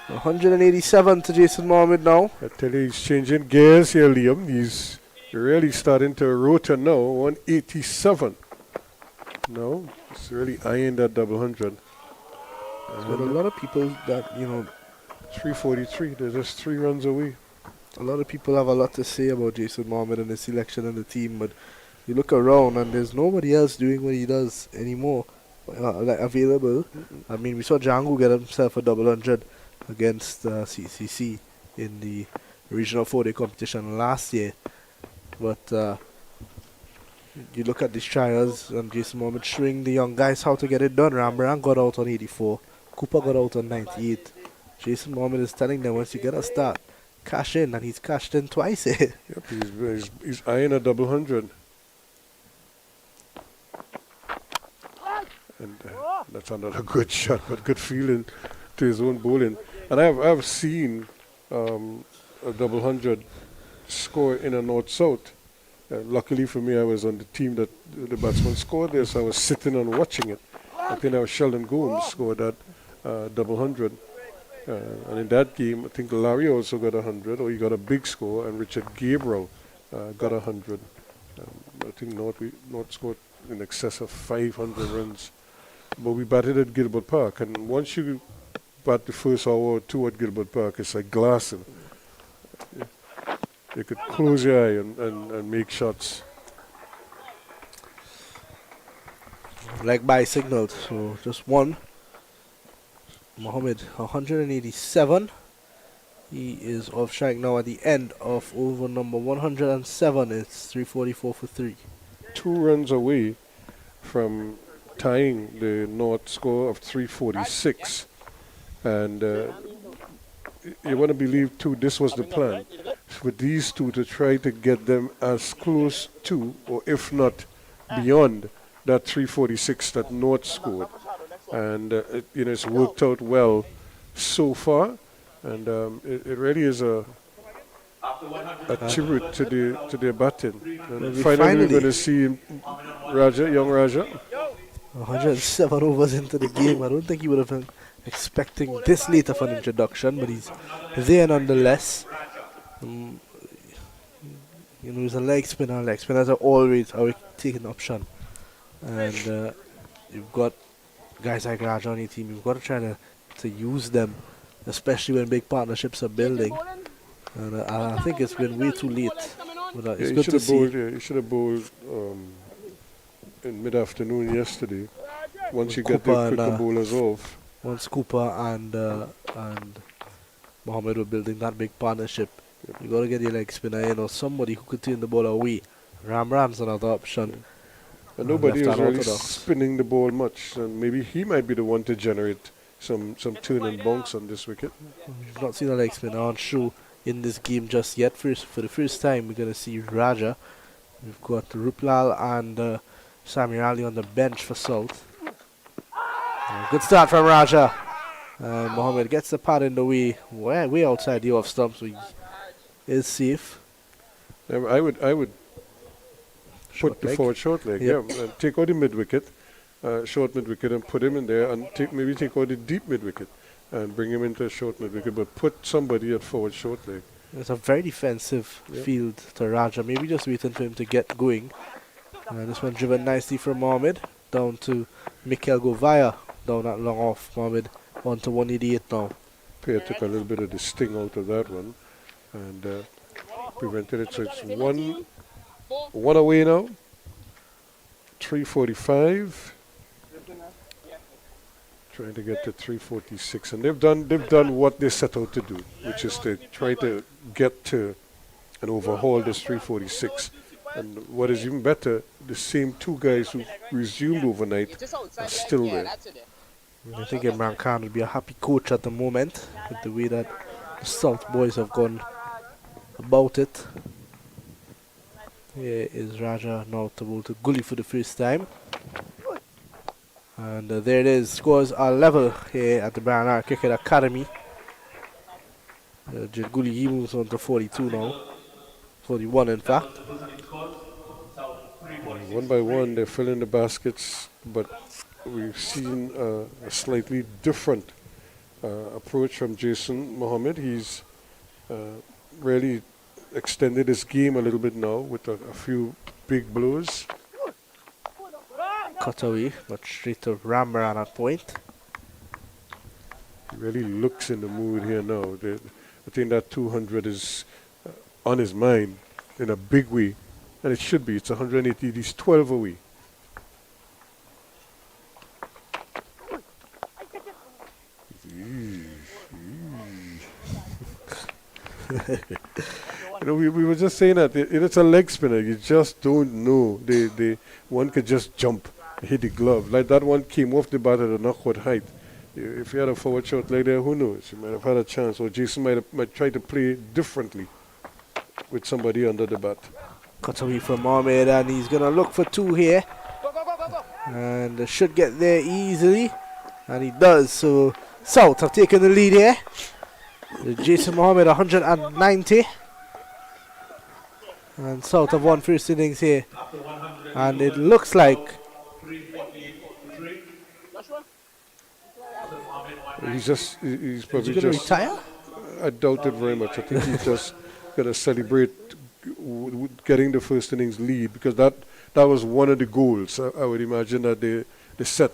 187 to Jason Mohammed now. I tell you, he's changing gears here, Liam. He's really starting to rotor now. 187. No, he's really eyeing that double 100. But a lot of people that, 343, they're just 3 runs away. A lot of people have a lot to say about Jason Mohammed and his selection and the team, but you look around and there's nobody else doing what he does anymore, available. I mean, we saw Django get himself a double 100 against CCC in the regional 4-day competition last year. But you look at these trials and Jason Mohammed showing the young guys how to get it done. Rambaran got out on 84. Cooper got out on 98. Jason Mohammed is telling them once you get a start, cash in, and he's cashed in twice. Yep, he's eyeing a double 100. And that's another good shot, but good feeling to his own bowling. And I've seen a double 100 score in a north-south Luckily for me, I was on the team that the batsman scored there, so I was sitting and watching it. I think that was Sheldon Gomes scored that double hundred. And in that game, I think Larry also got 100, or he got a big score, and Richard Gabriel got 100. I think North scored in excess of 500 runs. But we batted at Gilbert Park, and once you bat the first hour or two at Gilbert Park, it's like glassing. You could close your eye and make shots. Leg by signaled, so just one. Mohammed 187. He is off strike now at the end of over number 107. It's 344 for 3. 2 runs away from tying the North score of 346. And you want to believe, too, this was the plan. For these two to try to get them as close to, or if not beyond, that 346 that North scored. And it's worked out well so far. And it really is a tribute to their batting. And finally we're going to see young Raja. 107 overs into the game. I don't think he would have been expecting this late of an introduction, but he's there nonetheless. He's a leg spinner. Leg spinners are always a taking option. And you've got guys like Raja on your team. You've got to try to use them, especially when big partnerships are building. And I think it's been way too late. But it's good to see. You should have bowled in mid-afternoon yesterday. Once you get the quicker bowlers off. Once Cooper and Mohammed were building that big partnership, you got to get your leg spinner in, or somebody who could turn the ball away. Ram's another option. And nobody is really spinning the ball much, and maybe he might be the one to generate some turn and bounce on this wicket. We've not seen a leg spinner on show in this game just yet. For the first time, we're going to see Raja. We've got Ruplal and Samir Ali on the bench for South. Good start from Raja. Mohammed gets the pad in the way outside the off stump, so he is safe. I would put the forward short leg, and take out the mid wicket, short mid wicket, and put him in there, and maybe take out the deep mid wicket and bring him into a short mid wicket, but put somebody at forward short leg. It's a very defensive field to Raja. Maybe just waiting for him to get going. This one driven nicely from Mohammed down to Mikel Govaya down that long off. Mohammed on to 188 now. Pierre took a little bit of the sting out of that one and prevented it. So it's one away now. 345. Trying to get to 346, and they've done what they set out to do, which is to try to get to and overhaul this 346. And what is even better, the same 2 guys who resumed overnight are still there. I think Imran Khan would be a happy coach at the moment with the way that the South boys have gone about it. Here is Raja now to bowl to Gully for the first time. And there it is. Scores are level here at the Barnard Cricket Academy. Gully, he moves on to 42 now. 41 in fact. One by one they're filling the baskets, but we've seen a slightly different approach from Jason Mohammed. He's really extended his game a little bit now with a few big blows. Cut away, but straight to Rambaran at point. He really looks in the mood here now. I think that 200 is on his mind in a big way, and it should be. It's 180. He's 12 away. We were just saying that it's a leg spinner. You just don't know. One could just jump, hit the glove. Like that one came off the bat at a knockout height. If you had a forward shot like there, who knows? You might have had a chance, or Jason might try to play differently with somebody under the bat. Cut away from Mohammed, and he's going to look for 2 here. And should get there easily. And he does. So South have taken the lead here. Jason Mohammed 190. And South have won first innings here. And it looks like he's he's probably going to just. retire. I doubt it very much. I think he's just going to celebrate getting the first innings lead, because that was one of the goals. I would imagine that they set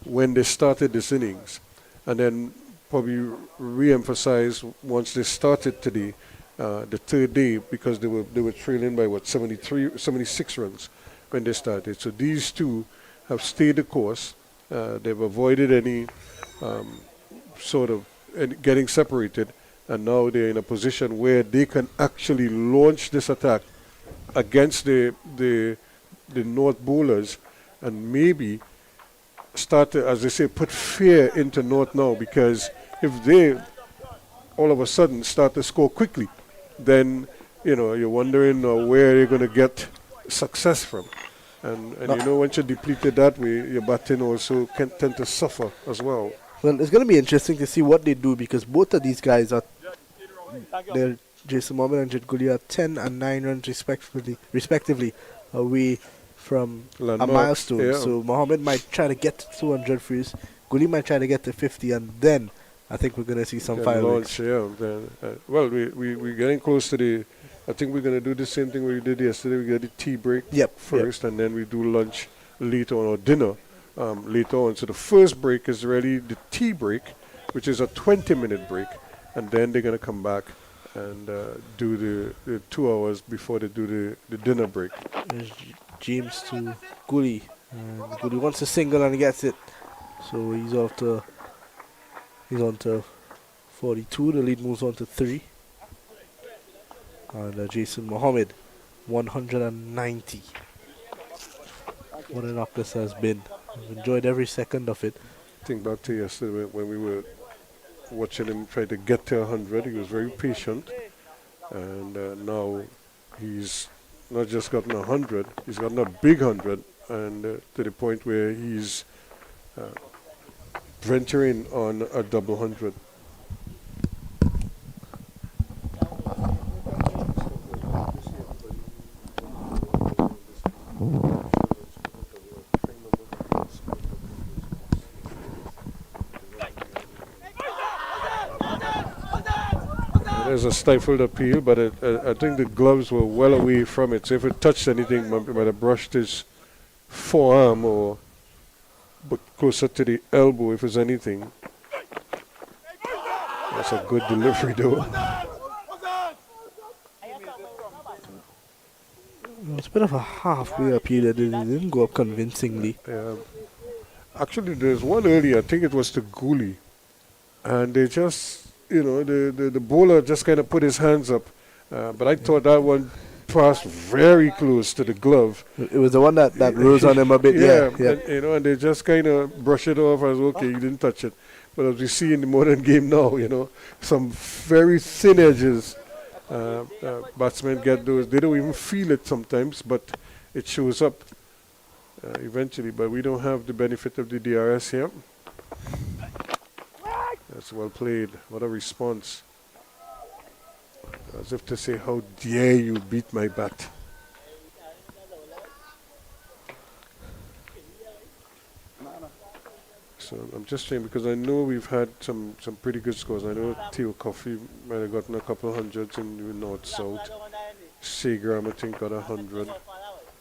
when they started this innings, and then probably re-emphasize once they started today, the third day, because they were trailing by 76 runs when they started. So these two have stayed the course. They've avoided any sort of getting separated, and now they're in a position where they can actually launch this attack against the North bowlers, and maybe start to, as they say, put fear into North now, because if they all of a sudden start to score quickly, then you're wondering where they're going to get success from. And once you're depleted that way, your batting also can tend to suffer as well. Well, it's going to be interesting to see what they do, because both of these guys they're Jason Mohammed and Jit Gully are 10 and 9 runs respectively away from a milestone. Yeah. So Mohammed might try to get to 200 first. Gully might try to get to 50, and then I think we're going to see some fireworks. We're getting close to the. I think we're going to do the same thing we did yesterday. We get the tea break first, and then we do lunch later on, or dinner later on. So the first break is really the tea break, which is a 20-minute break, and then they're going to come back and do the 2 hours before they do the dinner break. There's James to Gully. Gully wants a single and he gets it. So he's on to 42. The lead moves on to 3. And Jason Mohammed, 190. What a knock this has been. I've enjoyed every second of it. Think back to yesterday when we were watching him try to get to 100. He was very patient, and now he's not just gotten 100, he's gotten a big 100, and to the point where he's venturing on a double 100. There's a stifled appeal, but I think the gloves were well away from it. So if it touched anything, it might have brushed his forearm or closer to the elbow, if it's anything. That's a good delivery, though. It's a bit of a halfway appeal that it didn't go up convincingly. Actually, there's one earlier, I think it was to Gully, and they just, the bowler just kind of put his hands up, but I thought that one passed very close to the glove. It was the one that rose on him a bit, yeah. And they just kind of brush it off as, okay, you didn't touch it. But as we see in the modern game now, some very thin edges. Batsmen get those. They don't even feel it sometimes, but it shows up eventually. But we don't have the benefit of the DRS here. That's well played. What a response. As if to say, how dare you beat my bat. So I'm just saying, because I know we've had some pretty good scores. I know Theo Coffey might have gotten a couple of hundreds in North-South. Seagram, I think, got 100.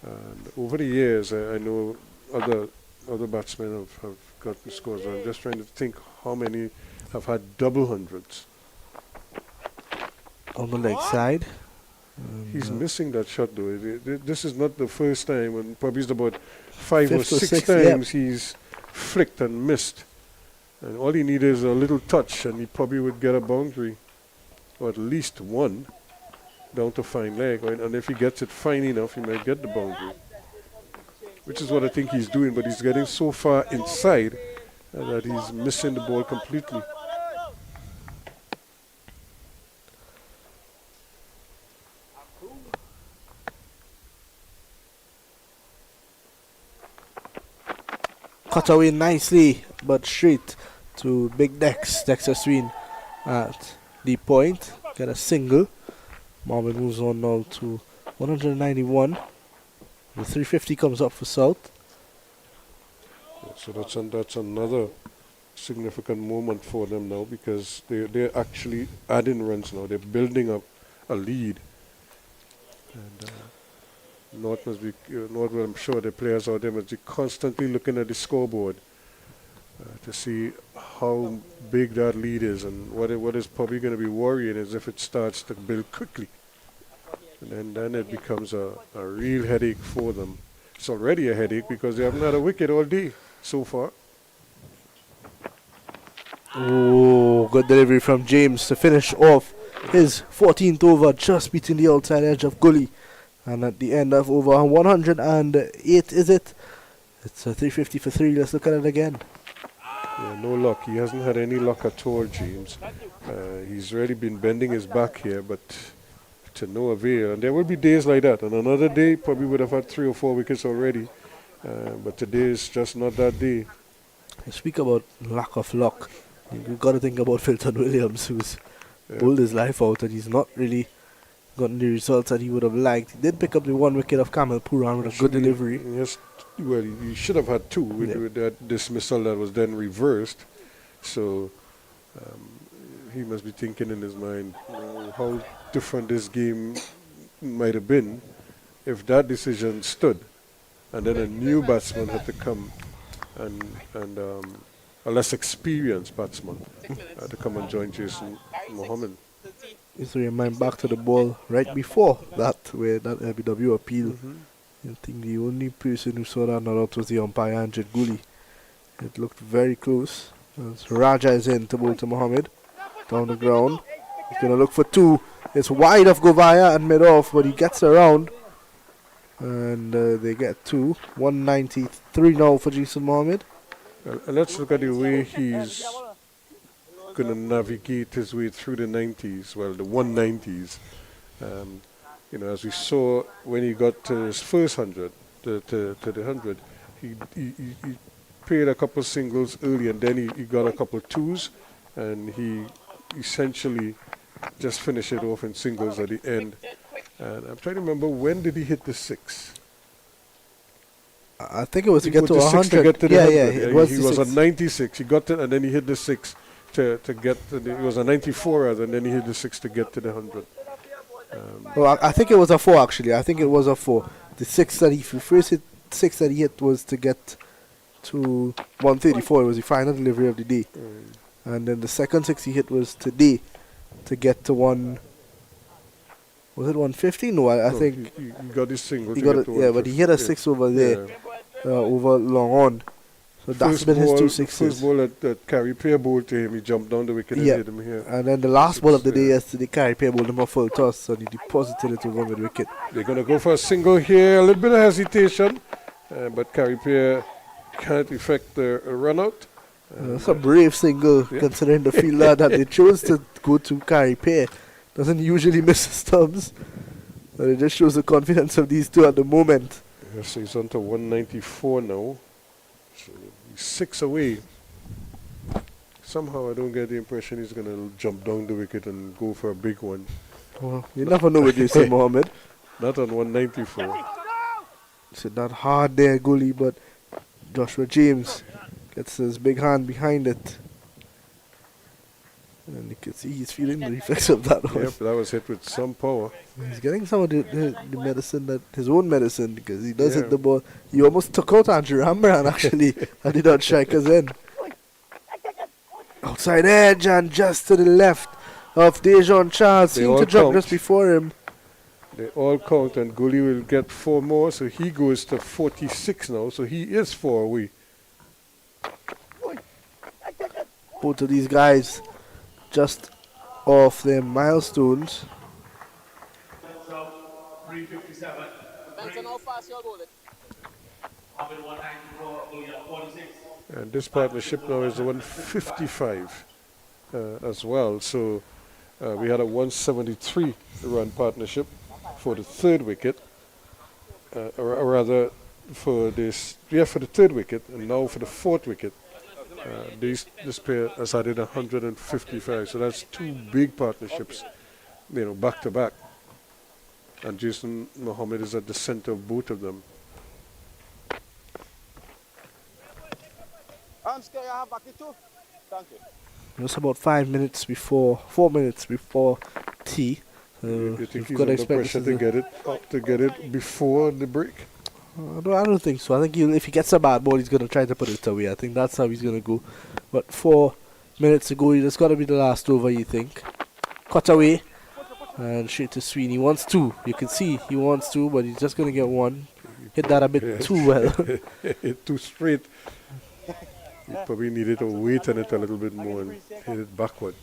And over the years, I know other batsmen have gotten scores. I'm just trying to think how many have had double hundreds. On the leg side. He's missing that shot, though. This is not the first time, and probably it's about 5 or 6 times he's flicked and missed. And all he needed is a little touch, and he probably would get a boundary, or at least one, down to fine leg. Right? And if he gets it fine enough, he might get the boundary, which is what I think he's doing. But he's getting so far inside that he's missing the ball completely. Cut away nicely, but straight to Big Dexter Sween at the point. Get a single. Mohammed moves on now to 191. The 350 comes up for South. So that's another significant moment for them now, because they're actually adding runs now. They're building up a lead. And North must be, North, I'm sure the players out there must be constantly looking at the scoreboard to see how big that lead is, and what is probably going to be worrying is if it starts to build quickly. And then it becomes a real headache for them. It's already a headache because they haven't had a wicket all day so far. Oh, good delivery from James to finish off his 14th over, just beating the outside edge of Gully. And at the end of over 108, is it? It's a 350 for 3. Let's look at it again. Yeah, no luck. He hasn't had any luck at all, James. He's really been bending his back here, but to no avail. And there will be days like that. And another day, probably would have had 3 or 4 wickets already. But today is just not that day. You speak about lack of luck. You've got to think about Filton Williams, who's pulled his life out, and he's not really gotten the results that he would have liked. He did pick up the 1 wicket of Kamal Puran with a good delivery. Yes, well, he should have had 2 with that dismissal that was then reversed. So he must be thinking in his mind how different this game might have been if that decision stood, and then a new batsman had to come, and a less experienced batsman to come and join Jason Mohammed. Just to remind back to the ball right before that, where that LBW appeal. I think the only person who saw that not out was the umpire, Anjit Guli. It looked very close. As Raja is in to bowl to Mohammed. Down the ground. He's going to look for 2. It's wide of Govaya and mid-off, but he gets around. And they get 2. 193 now for Jason Mohammed. And let's look at the way he's going to navigate his way through the 90s, well, the 190s. You know, as we saw when he got to his first 100, to the 100, he played a couple singles early, and then he got a couple 2s, and he essentially just finished it off in singles at the end. And I'm trying to remember, when did he hit the 6? I think it was to get to 100. To get to the 100. It was he was on 96. He got it, and then he hit the 6 to get to the, it was a 94 rather, and then he hit the 6 to get to the 100. Well, I think it was a 4 actually. I think it was a 4. The 6 that he first hit, 6 that he hit was to get to 134. It was the final delivery of the day, and then the second 6 he hit was today to get to 1. Was it 150? No, I think he got his single. He got it, yeah, but he hit a 6 over there, over long on. So that's been his 2 6s. First ball that Carey Pear bowled to him, he jumped down the wicket and hit him here. And then the last ball of the day yesterday, Carey Pear bowled him a full toss, and he deposited it over mid wicket. They're going to go for a single here. A little bit of hesitation, but Carey Pear can't effect the run out. That's a brave single, considering the fielder that they chose to go to Carey Pear. Doesn't usually miss his stumps, but it just shows the confidence of these two at the moment. Yes, so he's on to 194 now. So he's 6 away. Somehow I don't get the impression he's going to jump down the wicket and go for a big one. Well, you never know with Jason Mohammed. Not on 194. It's not hard there, Gully, but Joshua James gets his big hand behind it. And you can see he's feeling the effects of that one. Yep, that was hit with some power. He's getting some of the medicine, his own medicine, because he does hit the ball. He almost took out Andrew Ramran actually, and did not strike us in. Outside edge and just to the left of Dejon Charles. Seemed to jump just before him. They all count, and Gully will get 4 more, so he goes to 46 now, so he is 4 away. Both of these guys just off their milestones. And this partnership now is 155 as well. So we had a 173 run partnership for the 3rd wicket, or rather for this, for the 3rd wicket, and now for the 4th wicket. This pair has added 155, so that's 2 big partnerships, back to back. and Jason Mohammed is at the center of both of them. I'm scared I have back it too. Thank you. Just about 4 minutes before tea. So You think you've he's got to under expect pressure this is to get it before the break? no, I don't think so. I think if he gets a bad ball, he's going to try to put it away. I think that's how he's going to go. But 4 minutes ago, it's got to be the last over, you think. Cut away. And straight to Sweeney. He wants two. You can see he wants two, but he's just going to get one. Hit that a bit too well. Hit too straight. He probably needed to wait on it a little bit more and hit it backward.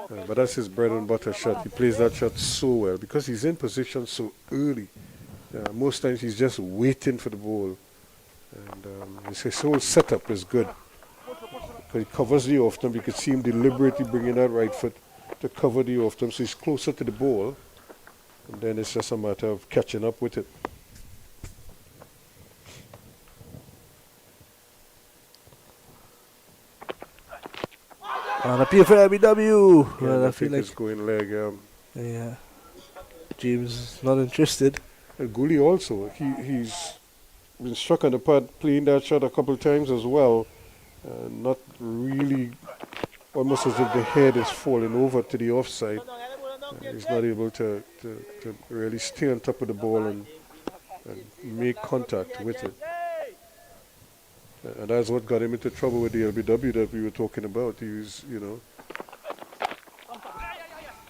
But that's his bread and butter shot. He plays that shot so well because he's in position so early. Most times he's just waiting for the ball. And his whole setup is good. Because he covers the off-stump. You can see him deliberately bringing that right foot to cover the off-stump. So he's closer to the ball. And then it's just a matter of catching up with it. And appeal for LBW. Yeah, Well, I I feel think like it's going leg. yeah, James is not interested. And Gooley also, he's been struck on the pad playing that shot a couple of times as well. Not really, almost as if the head is falling over to the offside. He's not able to really stay on top of the ball and make contact with it. And that's what got him into trouble with the LBW that we were talking about. He was,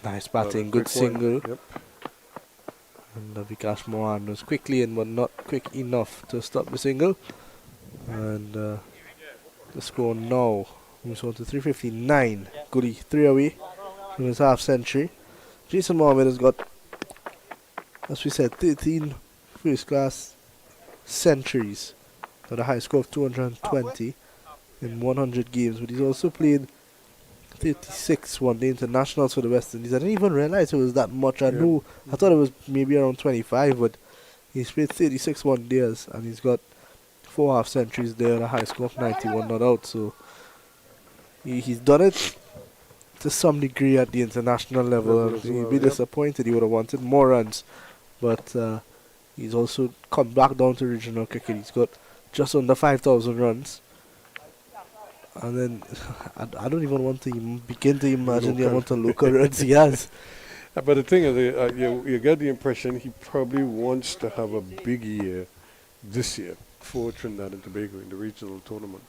Nice batting, quick good single. Yep. And Vikash Mohan was quickly in, but not quick enough to stop the single. And the score now moves on to 359. Goody 3 away from his half century. Jason Mohammed has got, as we said, 13 first class centuries with a high score of 220 in 100 games. But he's also played 36 one-day internationals for the West Indies. I didn't even realize it was that much. I thought it was maybe around 25, but he's played 36 one-days and he's got 4 half centuries there and a high score of 91 not out. So he's done it to some degree at the international level. He'd be disappointed. He would have wanted more runs, but he's also come back down to regional cricket. He's got just under 5,000 runs. And then I don't even want to begin to imagine the amount of local runs he has. But the thing is, you get the impression he probably wants to have a big year this year for Trinidad and Tobago in the regional tournament.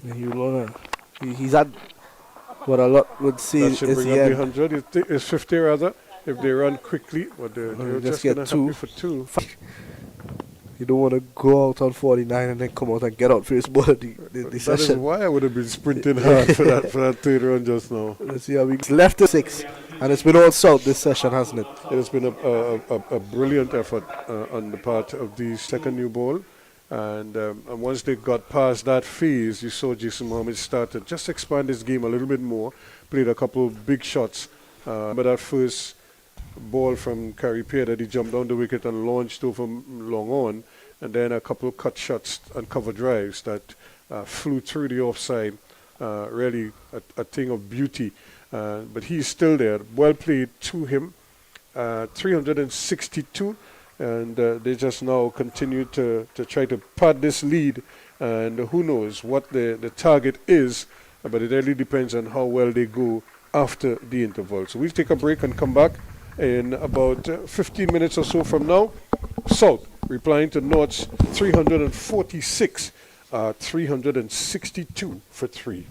He would wanna. He's at what a lot would say That is should bring the up the end. 100. It's 50 rather. If they run quickly, but they're just just get going to two. happy for 2. You don't want to go out on 49 and then come out and get out first ball of the That is session. why I would have been sprinting hard for that third run just now. Let's see how we left the 6, and it's been all south this session, hasn't it? It has been a brilliant effort on the part of the second new ball. And once they got past that phase, you saw Jason Mohammed start to just expand his game a little bit more, played a couple of big shots. But that first ball from Carey Pear that he jumped down the wicket and launched over long on, and then a couple of cut shots and cover drives that flew through the offside. Really a thing of beauty. But he's still there. Well played to him. 362. And they just now continue to try to pad this lead. And who knows what the target is, but it really depends on how well they go after the interval. So we'll take a break and come back in about 15 minutes or so from now. South replying to North's 346, 362 for 3.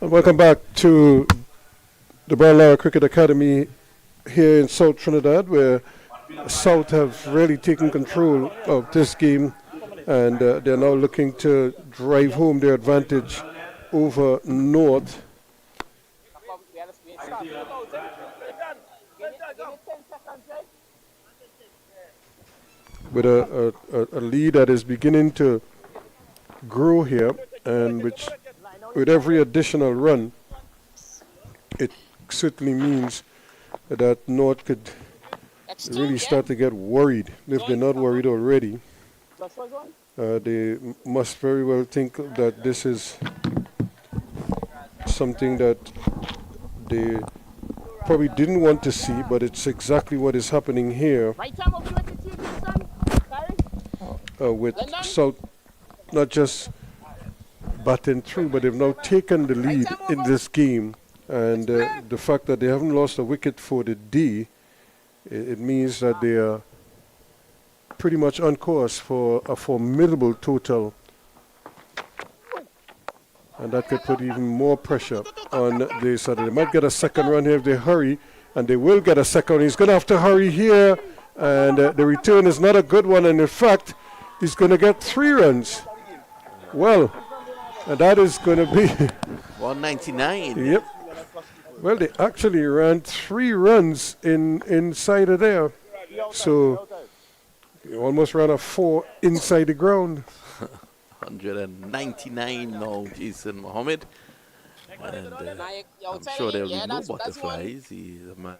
And welcome back to the Barlara Cricket Academy here in South Trinidad, where South have really taken control of this game, and they're now looking to drive home their advantage over North. With a lead that is beginning to grow here, and which with every additional run, it certainly means that North could really start to get worried. If they're not worried already, they must very well think that this is something that they probably didn't want to see, but it's exactly what is happening here with South not just batting through, but they've now taken the lead in this game. And the fact that they haven't lost a wicket for the day, it means that they are pretty much on course for a formidable total. And that could put even more pressure on the Saturday. They might get a second run here if they hurry, and they will get a second. He's going to have to hurry here, and the return is not a good one. And in fact, he's going to get 3 runs. Well, and that is going to be 199. Yep. Well, they actually ran 3 runs inside of there. So they almost ran a 4 inside the ground. 199 now, Jason Mohammed. And I'm sure there will be no butterflies. He's a man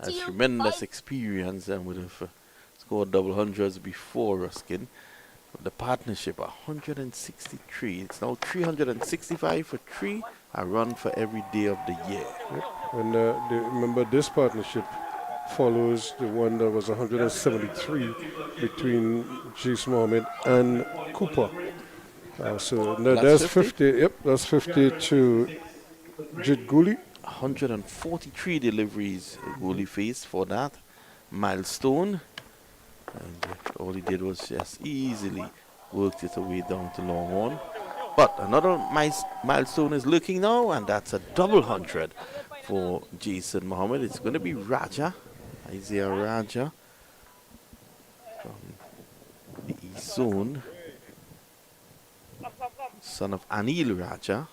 has tremendous experience and would have scored double hundreds before Ruskin. The partnership, 163. It's now 365 for 3, a run for every day of the year. Yep. And remember, this partnership follows the one that was 173 between Jason Mohammed and Cooper. So there's 50. Yep, that's 50 to Jit Guli. 143 deliveries Guli faced for that milestone. And all he did was just easily worked it away down to long on. But another milestone is looking now, and that's a double 100 for Jason Mohammed. It's going to be Raja, Isaiah Raja from the East Zone, son of Anil Raja.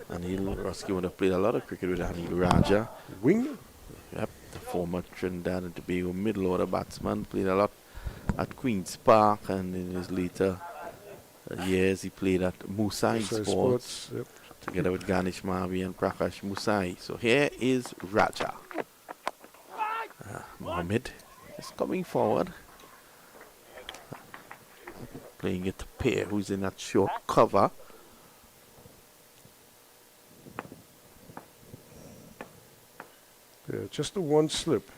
Anil Ruskin would have played a lot of cricket with Anil Raja. Wing? Yep, the former Trinidad and Tobago middle order batsman, played a lot at Queen's Park, and in his later years he played at Musai Sports Yep. together with Ganesh Mavi and Prakash Musai. So here is Raja. Mohammed is coming forward, playing it to Pear, who's in that short cover. Yeah, just the one slip.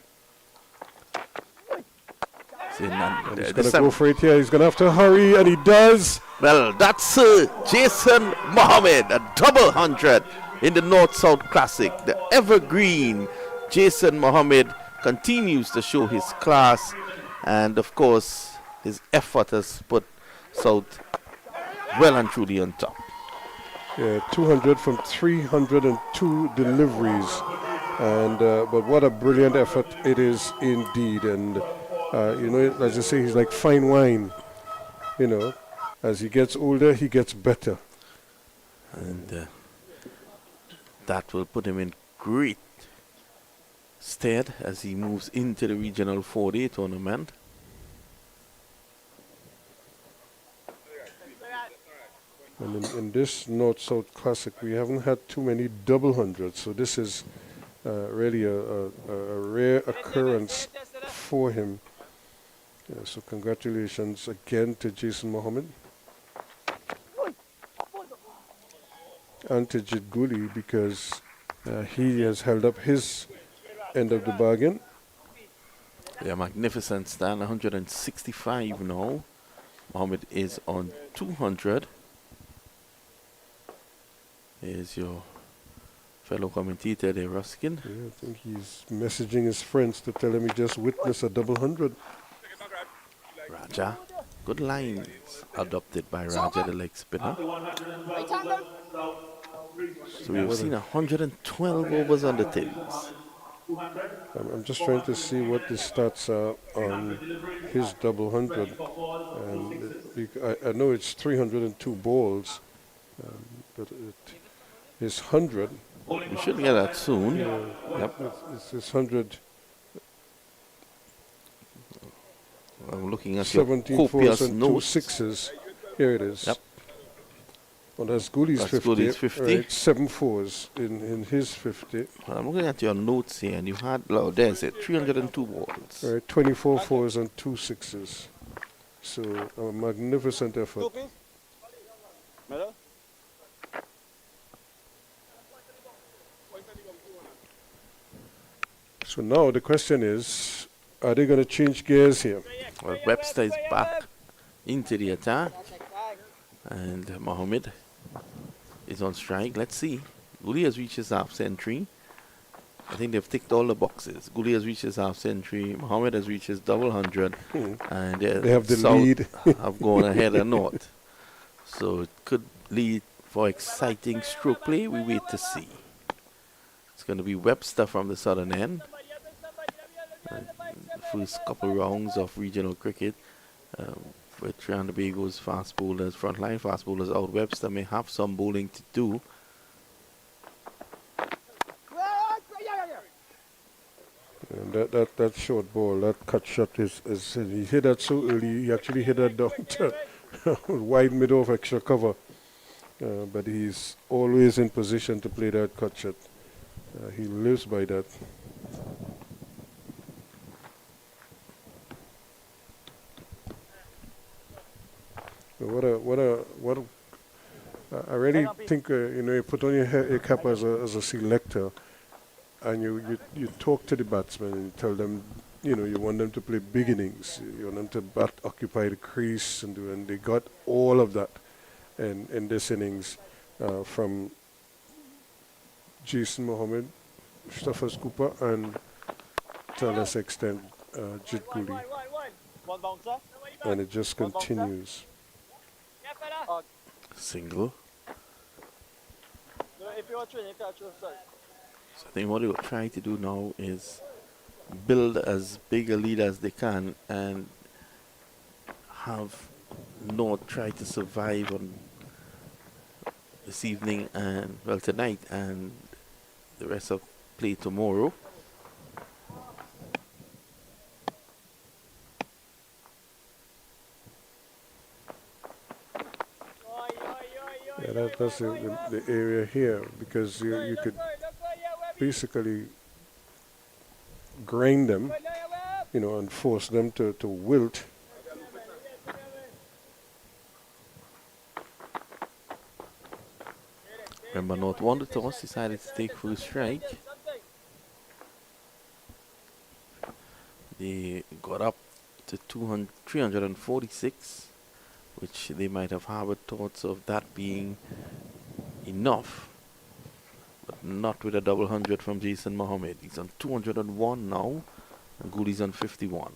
He's He's going to go for it here. He's going to have to hurry, and he does. Well, that's Jason Mohammed, a double 100 in the North-South Classic. The evergreen Jason Mohammed continues to show his class, and of course his effort has put South well and truly on top. Yeah, 200 from 302 deliveries. And but what a brilliant effort it is indeed. And you know, as I say, he's like fine wine. You know, as he gets older, he gets better. And that will put him in great stead as he moves into the regional 4-day tournament. And in this North-South Classic, we haven't had too many double hundreds. So this is really a rare occurrence for him. Yeah, so congratulations again to Jason Mohammed and to Jit Guli, because he has held up his end of the bargain. Yeah, magnificent stand, 165 now. Mohammed is on 200. Here's your fellow commentator there, Ruskin. Yeah, I think he's messaging his friends to tell him he just witnessed a double 100. Raja, good lines adopted by Raja, the leg spinner. So we've seen 112 overs on the tins. I'm just trying to see what the stats are on his double hundred, and I know it's 302 balls, but his hundred. We should get that soon. Yep. It's his 100. I'm looking at your 17 fours copious and two notes. sixes. Here it is. Yep. Well, that's Gooley's That's 50. Gooley's 50. Right, 7 fours in his 50. Well, I'm looking at your notes here, and you had, oh, there's it, 302 balls. Right, 24 fours and 2 sixes. So a magnificent effort. Two, please. Middle. So now the question is, are they going to change gears here? Well, Webster is back into the attack, and Mohammed is on strike. Let's see. Guli has reached his half century. I think they've ticked all the boxes. Guli has reached his half century. Mohammed has reached his double hundred, and They have the South lead. have gone ahead of North. So it could lead for exciting stroke play. We wait to see. It's going to be Webster from the southern end. The first couple rounds of regional cricket with Trinidad and Tobago's fast bowlers, frontline fast bowlers out. Webster may have some bowling to do. And that short ball, that cut shot is he hit that so early. He actually hit that down to wide middle of extra cover. But he's always in position to play that cut shot. He lives by that. I really think you put on your cap as a selector, and you talk to the batsmen and you tell them, you want them to play big innings, you want them to bat, occupy the crease, and they got all of that in this innings from Jason Mohammed, Stafford Cooper, and to a lesser extent Jit Gooley. One bouncer. And it just continues. Single. No, if you are training, you catch yourself. So I think what they will try to do now is build as big a lead as they can and have North try to survive on this evening and, well, tonight and the rest of play tomorrow. Yeah, that's the area here, because you could basically grind them, and force them to wilt. Remember, North won the toss, decided to take first strike. They got up to 346, which they might have harbored thoughts of that being enough, but not with a double hundred from Jason Mohammed. He's on 201 now, and Gooley's on 51.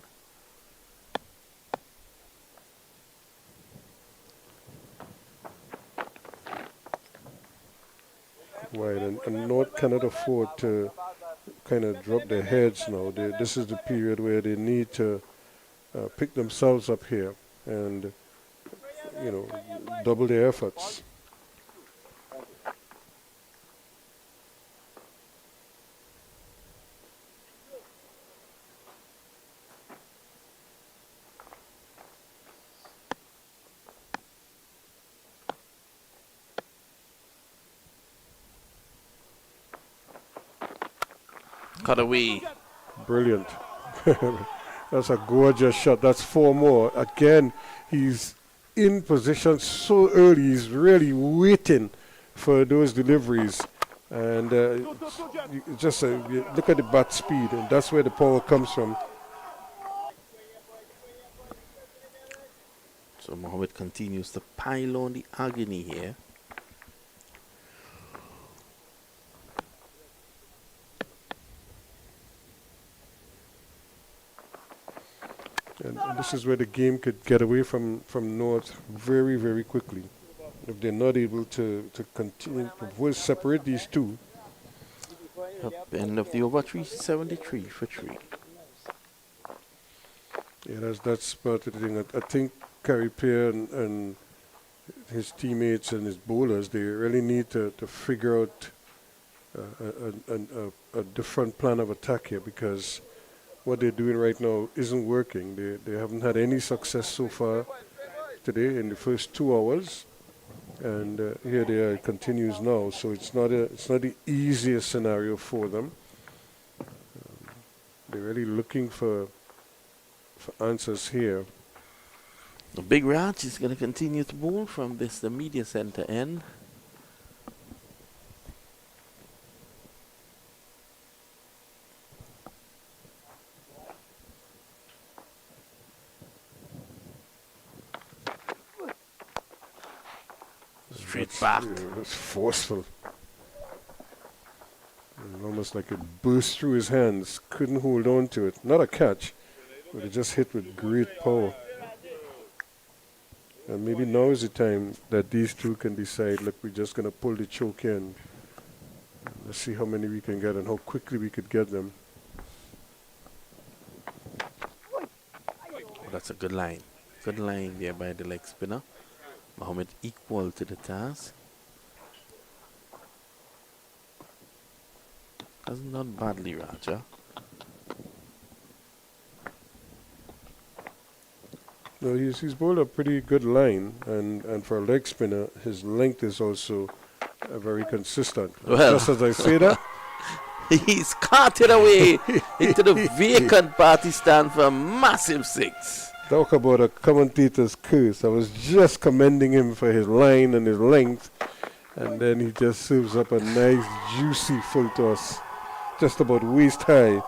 Right, and North cannot afford to kind of drop their heads now. This is the period where they need to pick themselves up here and, double their efforts. Cut away. Brilliant. That's a gorgeous shot. That's 4 more. Again, he's in position so early. He's really waiting for those deliveries. And you look at the bat speed, and that's where the power comes from. So Mohammed continues to pile on the agony here. And this is where the game could get away from North very, very quickly. if they're not able to continue, we'll separate these two. Up end of the over 373 for 3. Yeah, that's part of the thing. I think Carey Pierre and his teammates and his bowlers, they really need to figure out a different plan of attack here, because what they're doing right now isn't working. They haven't had any success so far today in the first 2 hours, and here they are. It continues now, so it's not the easiest scenario for them. They're really looking for answers here. The Big Raj is going to continue to bowl from the media center end. Straight back. It's forceful. And almost like it burst through his hands. Couldn't hold on to it. Not a catch, but it just hit with great power. And maybe now is the time that these two can decide, look, we're just going to pull the choke in. Let's see how many we can get and how quickly we could get them. That's a good line. Good line there by the leg spinner. Mohammed equal to the task. That's not badly, Raja. No, he's bowled a pretty good line, and for a leg spinner, his length is also very consistent. Well. Just as I say that, He's carted away into the vacant party stand for a massive 6. talk about a commentator's curse. I was just commending him for his line and his length, and then he just serves up a nice, juicy full toss, just about waist high,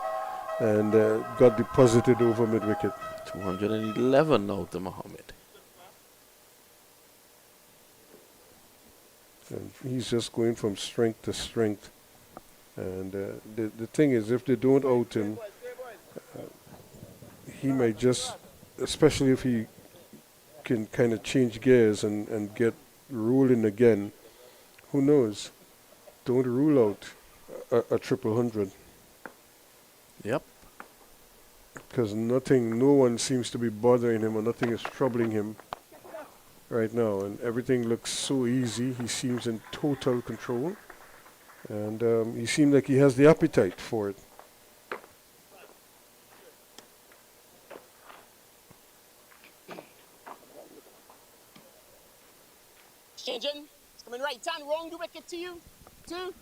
and got deposited over mid-wicket. 211 now to Mohammed. And he's just going from strength to strength. And the thing is, if they don't out him, he might just, especially if he can kind of change gears and get rolling again, who knows? Don't rule out a triple hundred. Yep. Because no one seems to be bothering him, or nothing is troubling him right now. And everything looks so easy. He seems in total control. And he seems like he has the appetite for it. Changing. It's coming right hand, wrong the wicket to you. 2.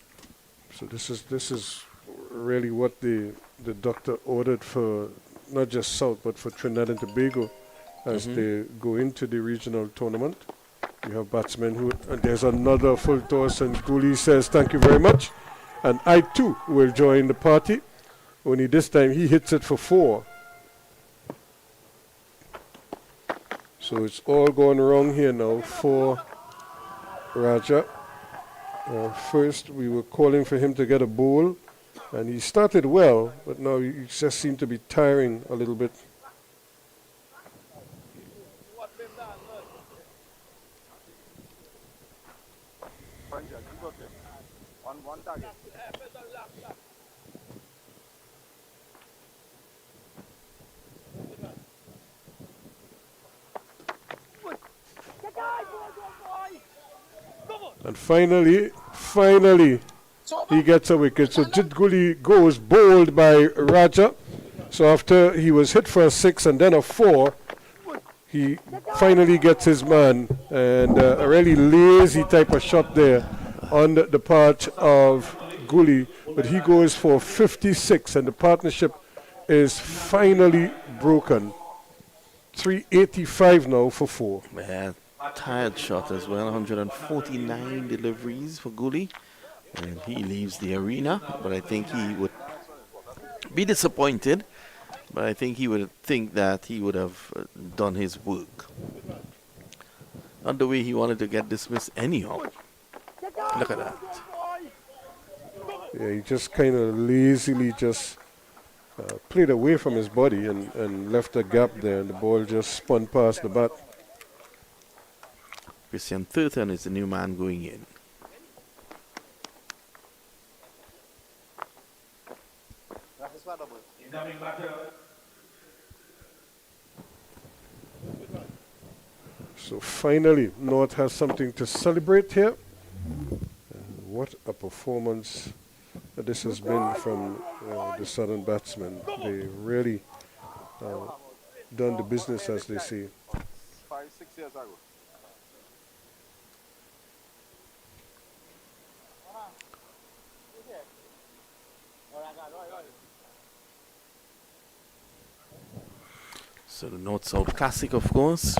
So this is really what the doctor ordered for not just South, but for Trinidad and Tobago as they go into the regional tournament. You have batsmen who, and there's another full toss, and Gooley says thank you very much, and I too will join the party. Only this time he hits it for 4. So it's all going wrong here now for Raja. First we were calling for him to get a bowl, and he started well, but now he just seemed to be tiring a little bit. One target. And finally, he gets a wicket. So Jitguli goes bowled by Raja. So after he was hit for a 6 and then a 4, he finally gets his man. And a really lazy type of shot there on the part of Guli. But he goes for 56, and the partnership is finally broken. 385 now for 4. Yeah, tired shot as well. 149 deliveries for Gooley. And he leaves the arena. But I think he would be disappointed. But I think he would think that he would have done his work. Not the way he wanted to get dismissed anyhow. Look at that. Yeah, he just kind of lazily just played away from his body and left a gap there, and the ball just spun past the bat. Christian Thurton is the new man going in. So finally, North has something to celebrate here. What a performance this has been from the Southern batsmen. They really done the business, as they say. 5-6 years ago. So the North-South Classic, of course.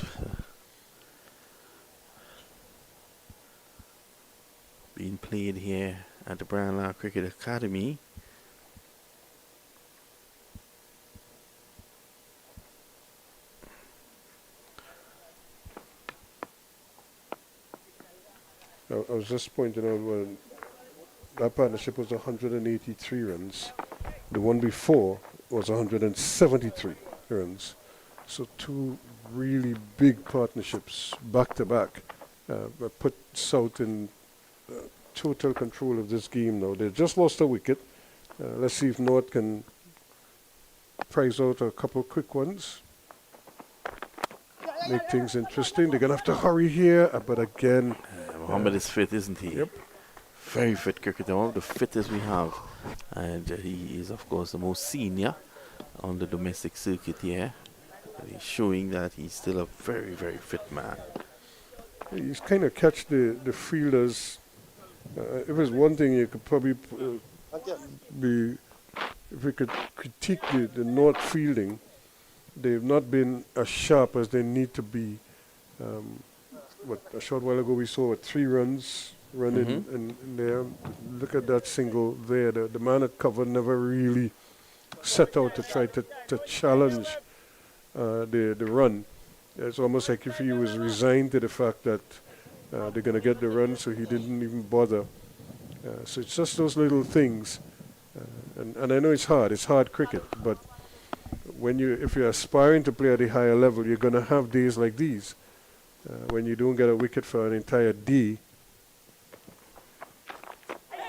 Being played here at the Brian Lara Cricket Academy. I was just pointing out when that partnership was 183 runs. The one before was 173 runs. So two really big partnerships back to back put South in total control of this game now. They just lost a wicket. Let's see if North can prize out a couple quick ones. Make things interesting. They're going to have to hurry here, but again... Mohammed is fit, isn't he? Yep. Very fit cricketer, one of the fittest we have. And he is, of course, the most senior on the domestic circuit here. And he's showing that he's still a very, very fit man. He's kind of catch the fielders. If there's one thing you could probably be, if we could critique the North fielding, they've not been as sharp as they need to be. A short while ago we saw 3 runs running in there. Look at that single there. The man at cover never really set out to try to challenge the run. It's almost like if he was resigned to the fact that they're going to get the run, so he didn't even bother. So it's just those little things. And I know it's hard cricket, but if you're aspiring to play at a higher level, you're going to have days like these. When you don't get a wicket for an entire day,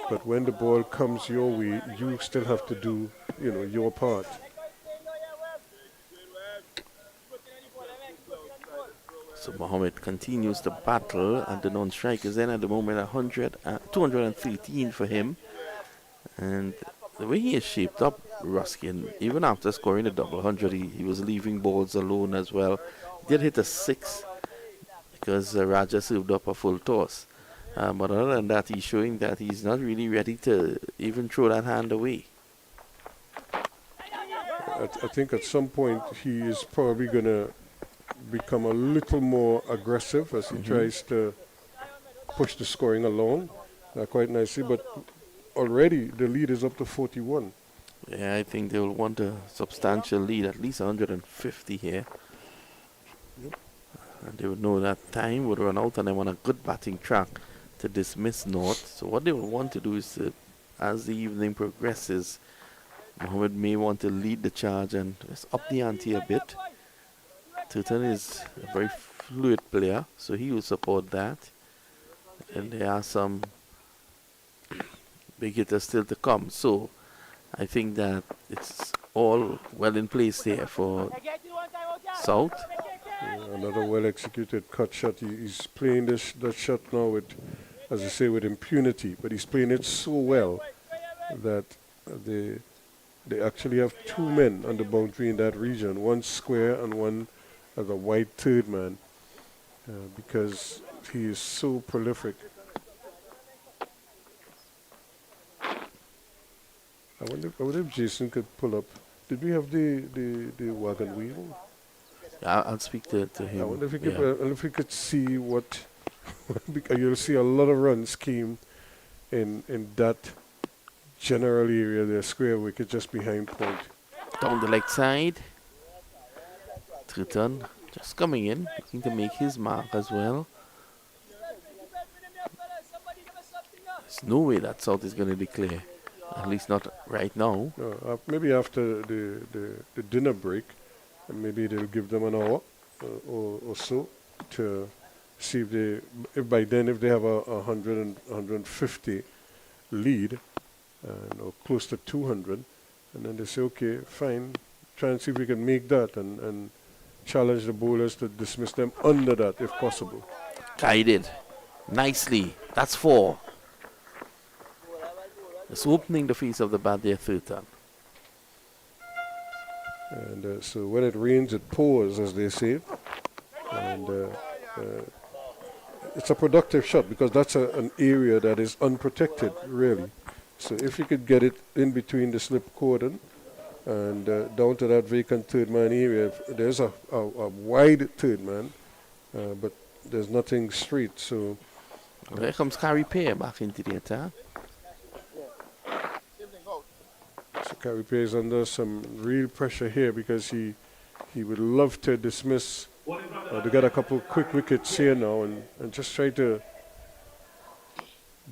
but when the ball comes your way, you still have to do, your part. So Mohammed continues the battle, and the non-strikers then at the moment 213 for him. And the way he is shaped up, Ruskin, even after scoring a double 100, he was leaving balls alone as well. He did hit a 6 because Raja served up a full toss. But other than that, he's showing that he's not really ready to even throw that hand away. I think at some point he is probably going to become a little more aggressive as he tries to push the scoring along quite nicely. But already the lead is up to 41. Yeah, I think they will want a substantial lead, at least 150 here. Yep. And they would know that time would run out and they want a good batting track to dismiss North. So what they will want to do is, as the evening progresses, Mohammed may want to lead the charge and just up the ante a bit. Thurton is a very fluid player, so he will support that. And there are some big hitters still to come. So I think that it's all well in place there for South. Another well-executed cut shot. He's playing that shot now with, as I say, with impunity. But he's playing it so well that they actually have 2 men on the boundary in that region, one square and one as a wide third man, because he is so prolific. I wonder if Jason could pull up. Did we have the wagon wheel? I'll speak to him. I wonder if we could see what you'll see a lot of runs came in that general area there, square wicket just behind point. Down the leg side. Thurton just coming in, looking to make his mark as well. There's no way that South is going to declare, at least not right now. Maybe after the dinner break, maybe they'll give them an hour or so to see if by then if they have a 100 and 150 lead, or close to 200, and then they say, okay, fine, try and see if we can make that and challenge the bowlers to dismiss them under that if possible. Guided nicely. That's 4. It's opening the face of the bat there, third turn. And so when it rains, it pours, as they say. And it's a productive shot because that's an area that is unprotected, really. So if you could get it in between the slip cordon and down to that vacant third man area, there's a wide third man, but there's nothing straight. So there comes Carey Payer back into the attack. So Carey Payer is under some real pressure here because he would love to dismiss to get a couple quick wickets here now and just try to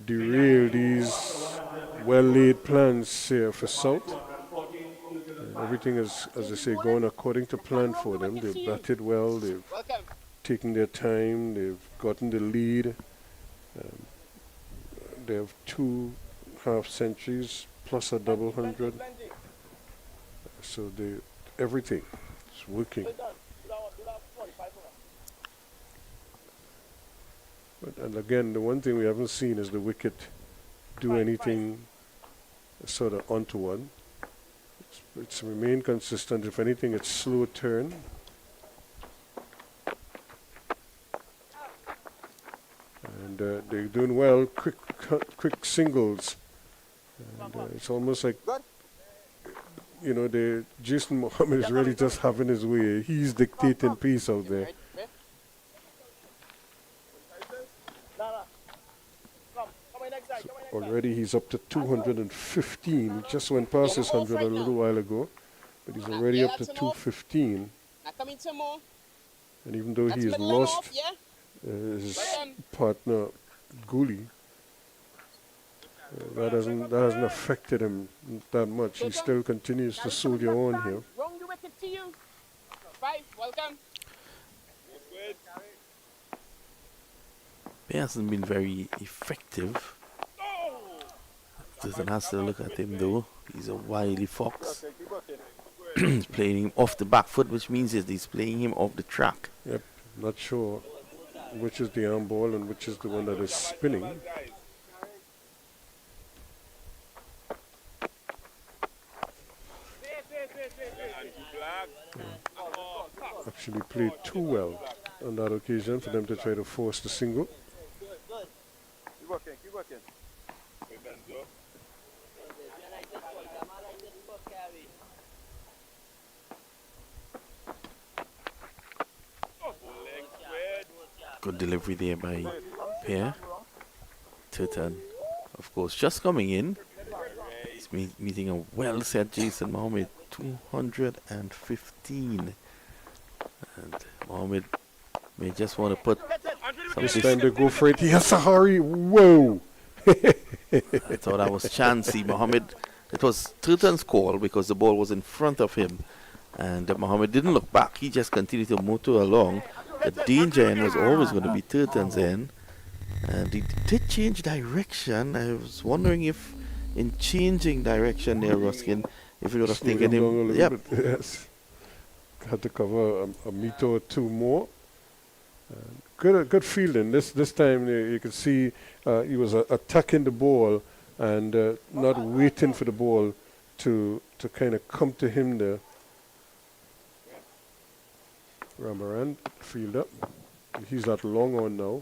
derail these well-laid plans here for South. And everything is, as I say, going according to plan for them. They've batted well, they've taken their time, they've gotten the lead. They have 2 half-centuries plus a double 100. So everything is working. And again, the one thing we haven't seen is the wicket do anything sort of untoward. It's remained consistent. If anything, it's slow turn. And they're doing well, quick singles. And it's almost like, you know, Jason Mohammed is really just having his way. He's dictating pace out there. Already he's up to 215. He just went past his 100 a little while ago, but he's already up to 215. And even though he has lost his partner Gooley, that hasn't affected him that much. He still continues to soldier on here. He hasn't been very effective. Doesn't have to look at him though. He's a wily fox. He's playing him off the back foot, which means that he's playing him off the track. Yep, not sure which is the arm ball and which is the one that is spinning. Actually played too well on that occasion for them to try to force the single. Keep working, keep working. Good delivery there by Payer. Turton, of course, just coming in. He's meeting a well-set Jason Mohammed, 215. And Mohammed may just want to put some This time they go for it. He has to hurry. Whoa! I thought that was chancy. Mohammed, it was Turton's call because the ball was in front of him. And Mohammed didn't look back. He just continued to motor along. The danger end was always going to be Turton's end. And he did change direction. I was wondering if in changing direction there, Ruskin, if it would have taken him. Yep. Yes. Had to cover a meter or 2 more. Good fielding. This time you could see he was attacking the ball and not waiting for the ball to kind of come to him there. Ramaran, field up. He's at long on now.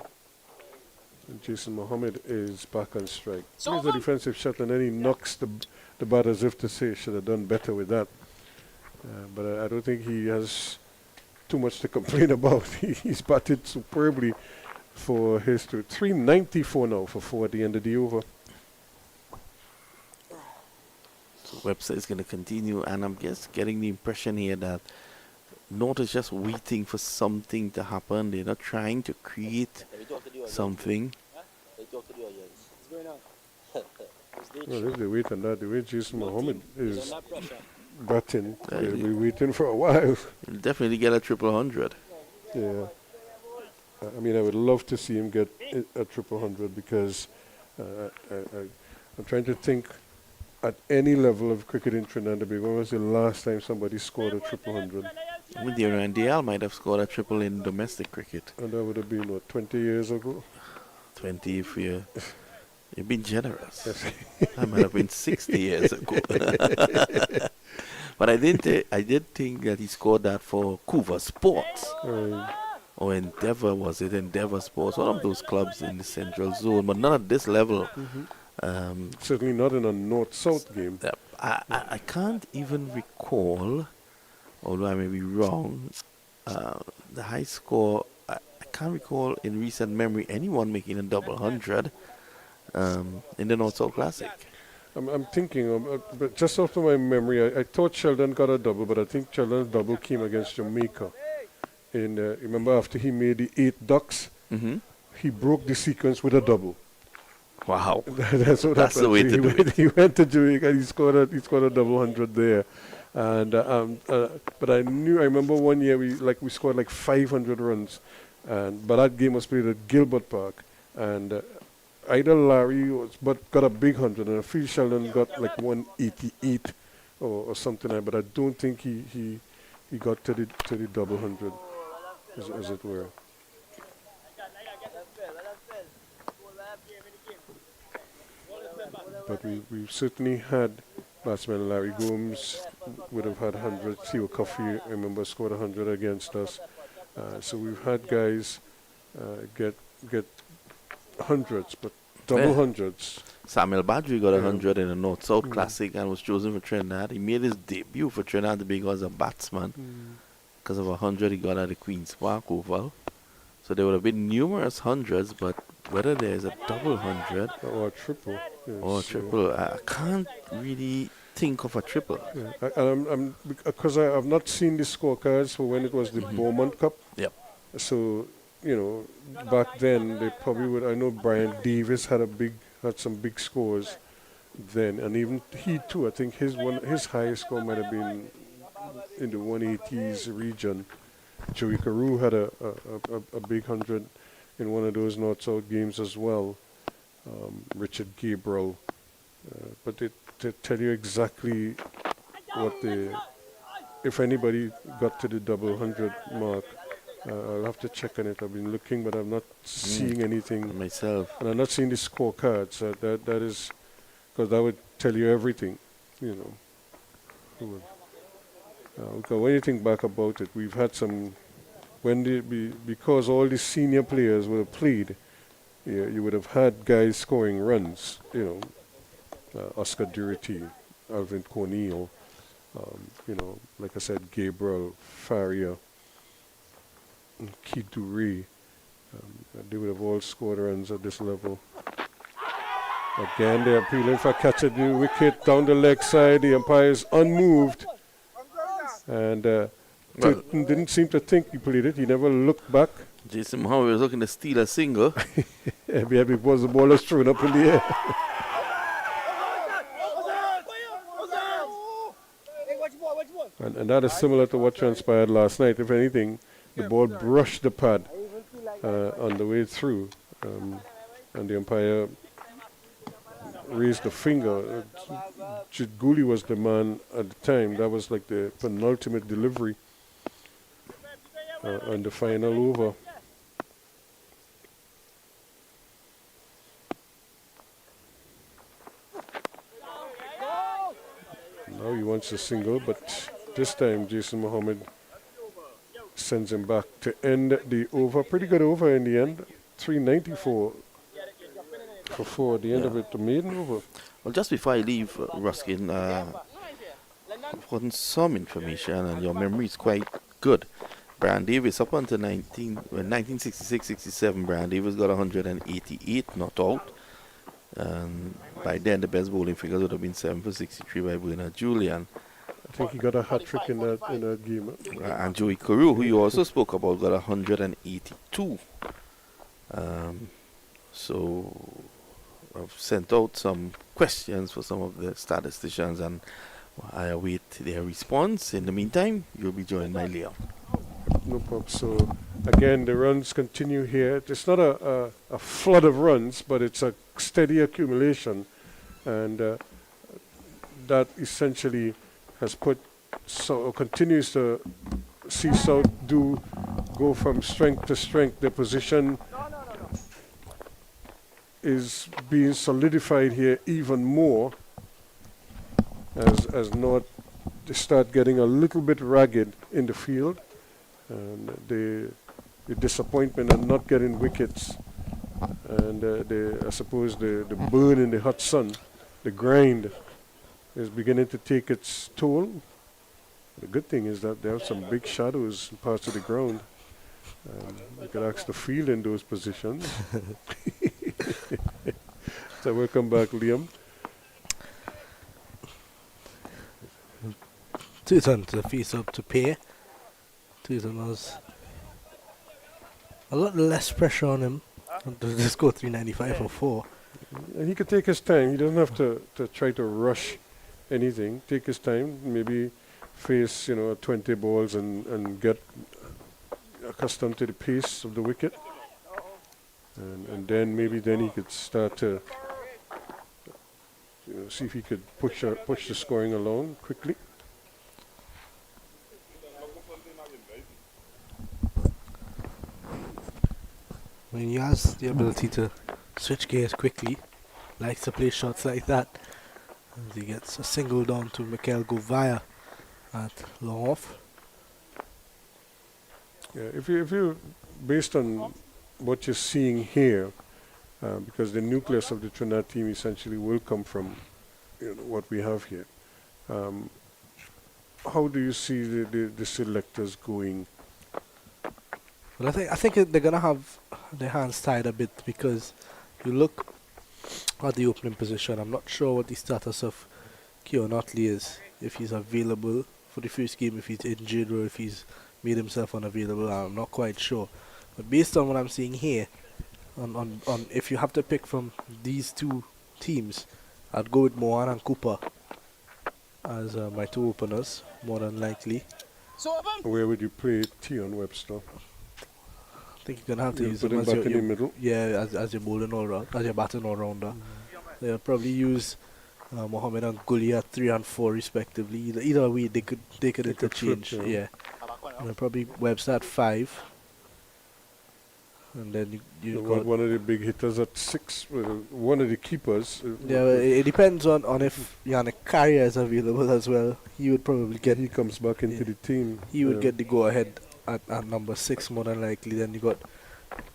And Jason Mohammed is back on strike. He's a defensive shot and then he knocks the bat as if to say should have done better with that. But I don't think he has too much to complain about. He's batted superbly for his 394 now for 4 at the end of the over. So Webster is going to continue, and I'm just getting the impression here that North is just waiting for something to happen. They're not trying to create something. Well, if they wait on that, the way Jason Mohammed is batting, they'll be waiting for a while. He'll definitely get a 100. Yeah. I mean, I would love to see him get a triple hundred because I'm trying to think at any level of cricket in Trinidad and Tobago, when was the last time somebody scored a triple hundred? Umpiring and DRS might have scored a triple in domestic cricket. And that would have been, what, 20 years ago? 20 if you've been generous. Yes. That might have been 60 years ago. But I did think that he scored that for Couva Sports. Or Endeavour, was it? Endeavour Sports, one of those clubs in the central zone, but not at this level. Certainly not in a north-south game. I can't even recall, although I may be wrong, the high score. I can't recall in recent memory anyone making a double hundred in the North-South Classic. I'm thinking, but just off of my memory, I thought Sheldon got a double, but I think Sheldon's double came against Jamaica. And remember, after he made the 8 ducks, he broke the sequence with a double. Wow, That's what that's happened. the way to do it. He went to Jamaica and he scored a double hundred there. And but I remember one year we scored like 500 runs, but that game was played at Gilbert Park, and either Larry got a big hundred, and I feel Sheldon got like 188 or something like. But I don't think he got to the double hundred, as it were. But we've certainly had batsmen. Larry Gomes would have had 100. Theo Coffey, I remember, scored 100 against us. So we've had guys get hundreds, but double hundreds. Samuel Badri got 100 in the North-South Classic and was chosen for Trinidad. He made his debut for Trinidad and Tobago as a batsman. Because of 100 he got at the Queen's Park Oval. So there would have been numerous hundreds, but whether there's a double hundred or a triple, yes, or a triple, I can't really think of a triple. Yeah. Because I've not seen the scorecards for when it was the Beaumont Cup. Yep. So, back then they probably would. I know Brian Davis had some big scores then, and even he too. I think his highest score might have been in the 180s region. Joey Carew had a big hundred in one of those North-South games as well. Richard Gabriel, but to tell you exactly if anybody got to the double hundred mark, I'll have to check on it. I've been looking, but I'm not seeing anything myself, and I'm not seeing the scorecards. That is because that would tell you everything, Because when you think back about it, we've had some. Because all the senior players would have played, you would have had guys scoring runs. Oscar Durity, Alvin Corneal, like I said, Gabriel, Faria, Keith Duray. They would have all scored runs at this level. Again, they're appealing for catch at the wicket down the leg side. The umpire is unmoved. And didn't seem to think he played it. He never looked back. Jason Mohammed was looking to steal a single. Because the ball was thrown up in the air. And that is similar to what transpired last night. If anything, the ball brushed the pad on the way through. And the umpire raised a finger. Chidguli was the man at the time. That was like the penultimate delivery on the final over. Now he wants a single, but this time Jason Mohammed sends him back to end the over. Pretty good over in the end. 394 for 4 at the end of it, the maiden over. Well, just before I leave, Ruskin, I've gotten some information, and your memory is quite good. Brian Davis, up until 1966-67, Brian Davis got 188 not out. By then, the best bowling figures would have been 7 for 63 by Bernard Julian. I think he got a hat-trick in that game. And Joey Carew, who you also spoke about, got 182. So I've sent out some questions for some of the statisticians, and I await their response. In the meantime, you'll be joined by Leo. No problem. So again, the runs continue here. It's not a flood of runs, but it's a steady accumulation, and that essentially has put so continues to see South do go from strength to strength. Their position is being solidified here even more as North start getting a little bit ragged in the field, and the disappointment of not getting wickets, and I suppose the burn in the hot sun, the grind is beginning to take its toll. The good thing is that there are some big shadows in parts of the ground. You can ask the field in those positions. So welcome back, Liam. Tuton to face up to Pear. Tuton was a lot less pressure on him. To just go 395 for 4. And he could take his time. He doesn't have to try to rush anything. Take his time, maybe face 20 balls and get accustomed to the pace of the wicket, and then maybe he could start to see if he could push the scoring along quickly. I mean, he has the ability to switch gears quickly, likes to play shots like that. As he gets a single down to Mikel Govaya at long off. Yeah, if you based on what you're seeing here, because the nucleus of the Trinidad team essentially will come from what we have here. How do you see the selectors going? Well, I think they're gonna have their hands tied a bit, because you look at the opening position. I'm not sure what the status of Keon Otley is, if he's available for the first game, if he's injured, or if he's made himself unavailable. I'm not quite sure. But based on what I'm seeing here, on if you have to pick from these two teams, I'd go with Mohan and Cooper as my two openers, more than likely. Where would you play Tion Webster? I think you're gonna have to use put him him as back in the middle. Yeah, as your bowling all round, as your batting all rounder. They'll probably use Mohammed and Gully at 3 and 4 respectively. Either way, they could interchange. Flip, yeah. And probably Webster at 5. And then you got one of the big hitters at 6. One of the keepers. Yeah, well, it depends on if Yannick Carrier is available as well. He would probably get. He comes back into the team. He would get the go ahead at number 6 more than likely. Then you got.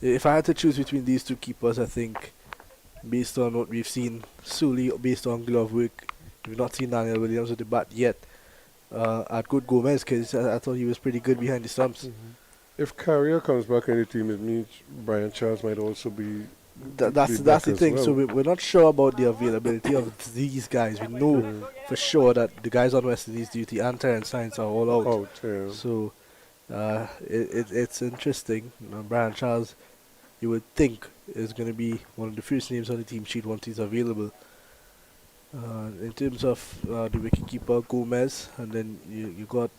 If I had to choose between these two keepers, I think, based on what we've seen, solely based on glove work, we've not seen Daniel Williams with the bat yet. I'd go with Gomez, because I thought he was pretty good behind the stumps. If Carrier comes back in the team, it means Brian Charles might also be. That's the thing. Well. So we're not sure about the availability of these guys. We know for sure that the guys on West Indies duty and Terrence Sainz are all out. Yeah. So it's interesting. Brian Charles, you would think, is going to be one of the first names on the team sheet once he's available. In terms of the wicketkeeper, Gomez, and then you got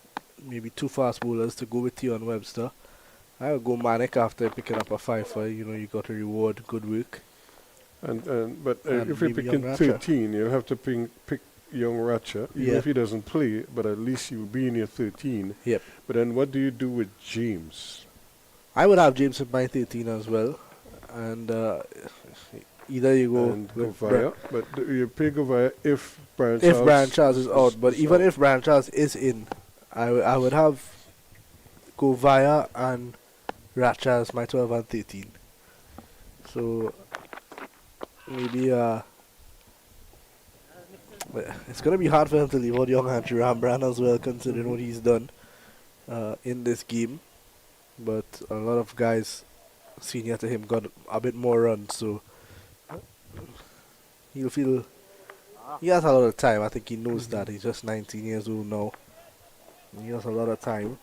maybe 2 fast bowlers to go with Tion Webster. I would go Manik after picking up a 5-for. You got a reward, good work. But And if you're maybe picking young Ratcher. 13, you'll have to pick young Ratcher, even if he doesn't play, but at least he will be in your 13. Yep. But then what do you do with James? I would have James in my 13 as well. And either you go And with Govaya, but you pick Govaya if Brian if Charles Brian Charles is out. But even out. if Brian Charles is in, I would have Govaya and Ratcha as my 12 and 13. So maybe it's gonna be hard for him to leave out young Andrew Rambran as well, considering what he's done in this game. But a lot of guys senior to him got a bit more runs, so he'll feel he has a lot of time. I think he knows that. He's just 19 years old now. He has a lot of time.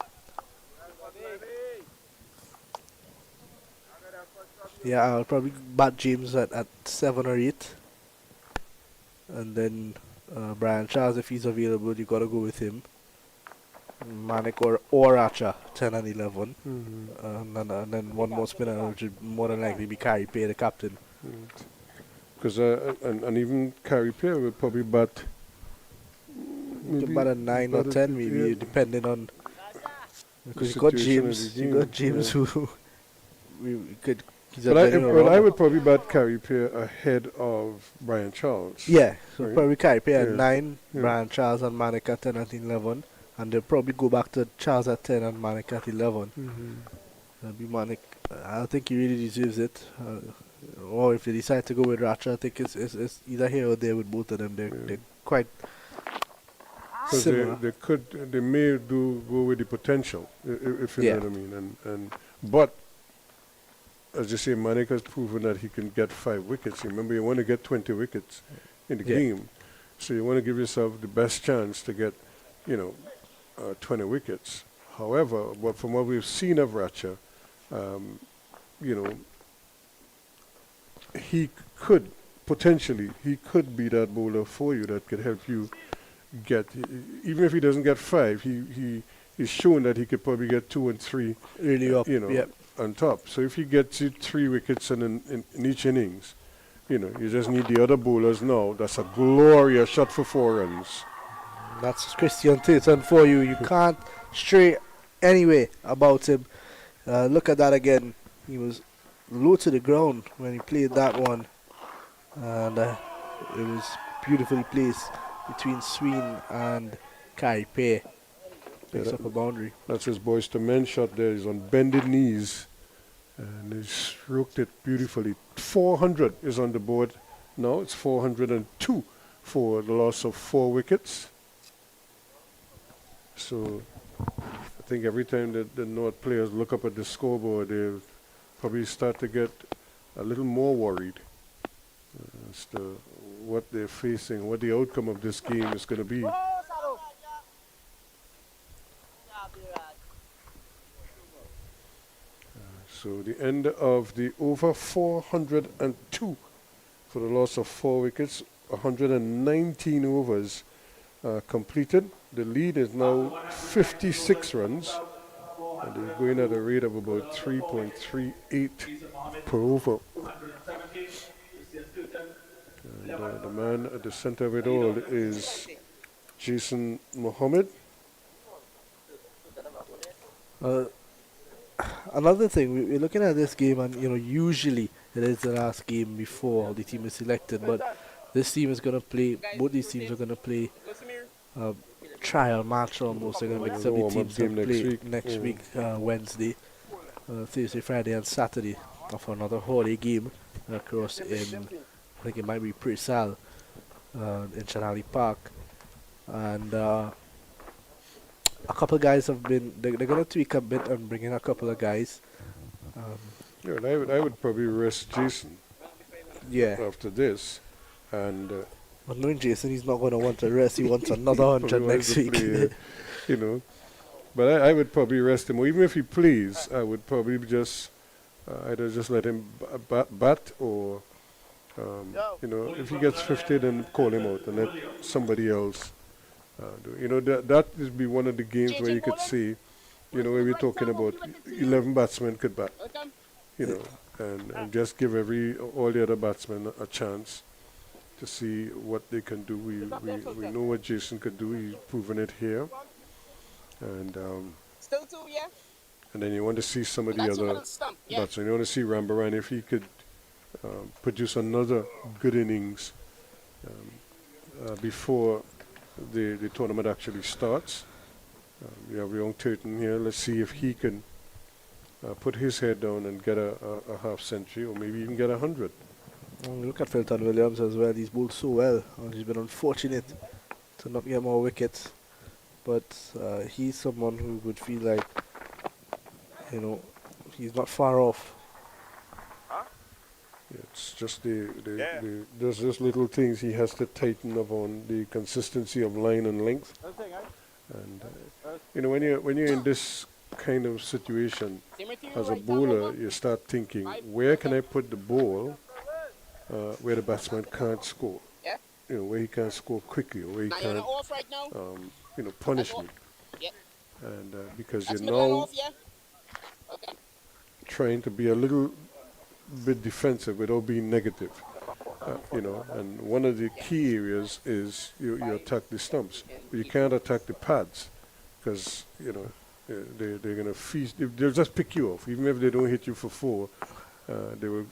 Yeah, I'll probably bat James at 7 or 8. And then Brian Charles, if he's available, you got to go with him. Manik or Archer, 10 and 11. Mm-hmm. And then one more spinner, which would more than likely be Carey Pay, the captain. Because and even Carey Pierre would probably bat About a 9 or bat 10 maybe, yeah, depending on... Because you the got situation of James, the you got game, James yeah. who... we could... He's a But I, genuine but I runner. would probably bat Carey Pierre ahead of Brian Charles. Yeah, so Right. probably Carey Pay at Yeah. 9, Yeah. Brian Charles and Manik at 10 and 11. And they'll probably go back to Charles at 10 and Manik at 11. Mm-hmm. That'll be Manik. I don't think he really deserves it. Or if they decide to go with Ratcha, I think it's either here or there with both of them. They're quite similar. They may go with the potential, if you Yeah. know what I mean. But as you say, Manik has proven that he can get 5 wickets. Remember, you want to get 20 wickets in the Yeah. game, so you want to give yourself the best chance to get, 20 wickets. However, but from what we've seen of Ratcha, he could potentially be that bowler for you that could help you get, even if he doesn't get 5, he's shown that he could probably get 2 and 3 Really up. you on top. So if he gets you 3 wickets in each innings, you just need the other bowlers now. That's a glorious shot for 4 runs. That's Christian Tatum for you. You can't stray anyway about him. Look at that again. He was low to the ground when he played that one. And it was beautifully placed between Sween and Carey Pay. Picks up a boundary. That's his boys to men shot there. He's on bended knees. And he stroked it beautifully. 400 is on the board now. It's 402 for the loss of 4 wickets. So I think every time that the North players look up at the scoreboard, they'll probably start to get a little more worried as to what they're facing, what the outcome of this game is going to be. So the end of the over 402 for the loss of 4 wickets, 119 overs completed. The lead is now 56 runs, and they're going at a rate of about 3.38 per over. And the man at the center of it all is Jason Mohammed. Another thing, we're looking at this game, and usually it is the last game before the team is selected, but this team is going to play, both these teams are going to play a trial match almost. They're going to mix up the teams that play next week, Wednesday, Thursday, Friday and Saturday for another holiday game across in, I think it might be Pre-Sal in Chanali Park. And a couple of guys have been, they're going to tweak a bit and bring in a couple of guys. And I would probably rest Jason after this. And but knowing Jason, he's not going to want to rest. He wants another 100 next week. Play, But I would probably rest him. Or even if he plays, I would probably just either just let him bat or, if he gets 50, then call him out and let somebody else do. That would be one of the games where you could see, where we're talking about 11 batsmen could bat, and just give all the other batsmen a chance to see what they can do. We know what Jason could do. He's proven it here. And Still 2, yeah? and then you want to see some of the other batsmen. You want to see Rambaran, if he could produce another good innings before the tournament actually starts. We have Young Turton here. Let's see if he can put his head down and get a half century, or maybe even get 100. Look at Felton Williams as well. He's bowled so well. He's been unfortunate to not get more wickets. But he's someone who would feel like, he's not far off. It's just there's just little things he has to tighten up on, the consistency of line and length. And when you're in this kind of situation as a bowler, you start thinking, where can I put the ball where the batsman can't score? Where he can't score quickly, or where he can't punish me. and because That's you're middle and now off, yeah? Okay. trying to be a little bit defensive without being negative. You know, and one of the key areas is you attack the stumps, but you can't attack the pads because you know they're gonna feast. They'll just pick you off, even if they don't hit you for 4. They will.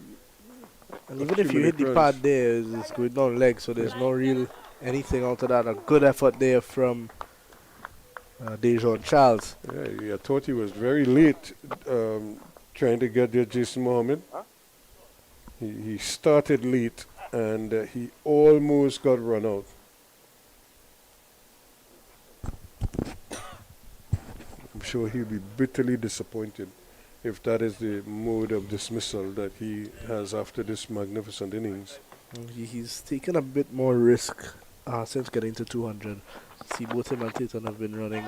And even if you hit the pad there, it's going down leg, so there's no real anything out of that. A good effort there from Dejon Charles. Yeah, I thought he was very late trying to get there, Jason Mohammed. He started late and he almost got run out. I'm sure he'll be bitterly disappointed if that is the mode of dismissal that he has after this magnificent innings. He's taken a bit more risk since getting to 200. See, both him and Tatum have been running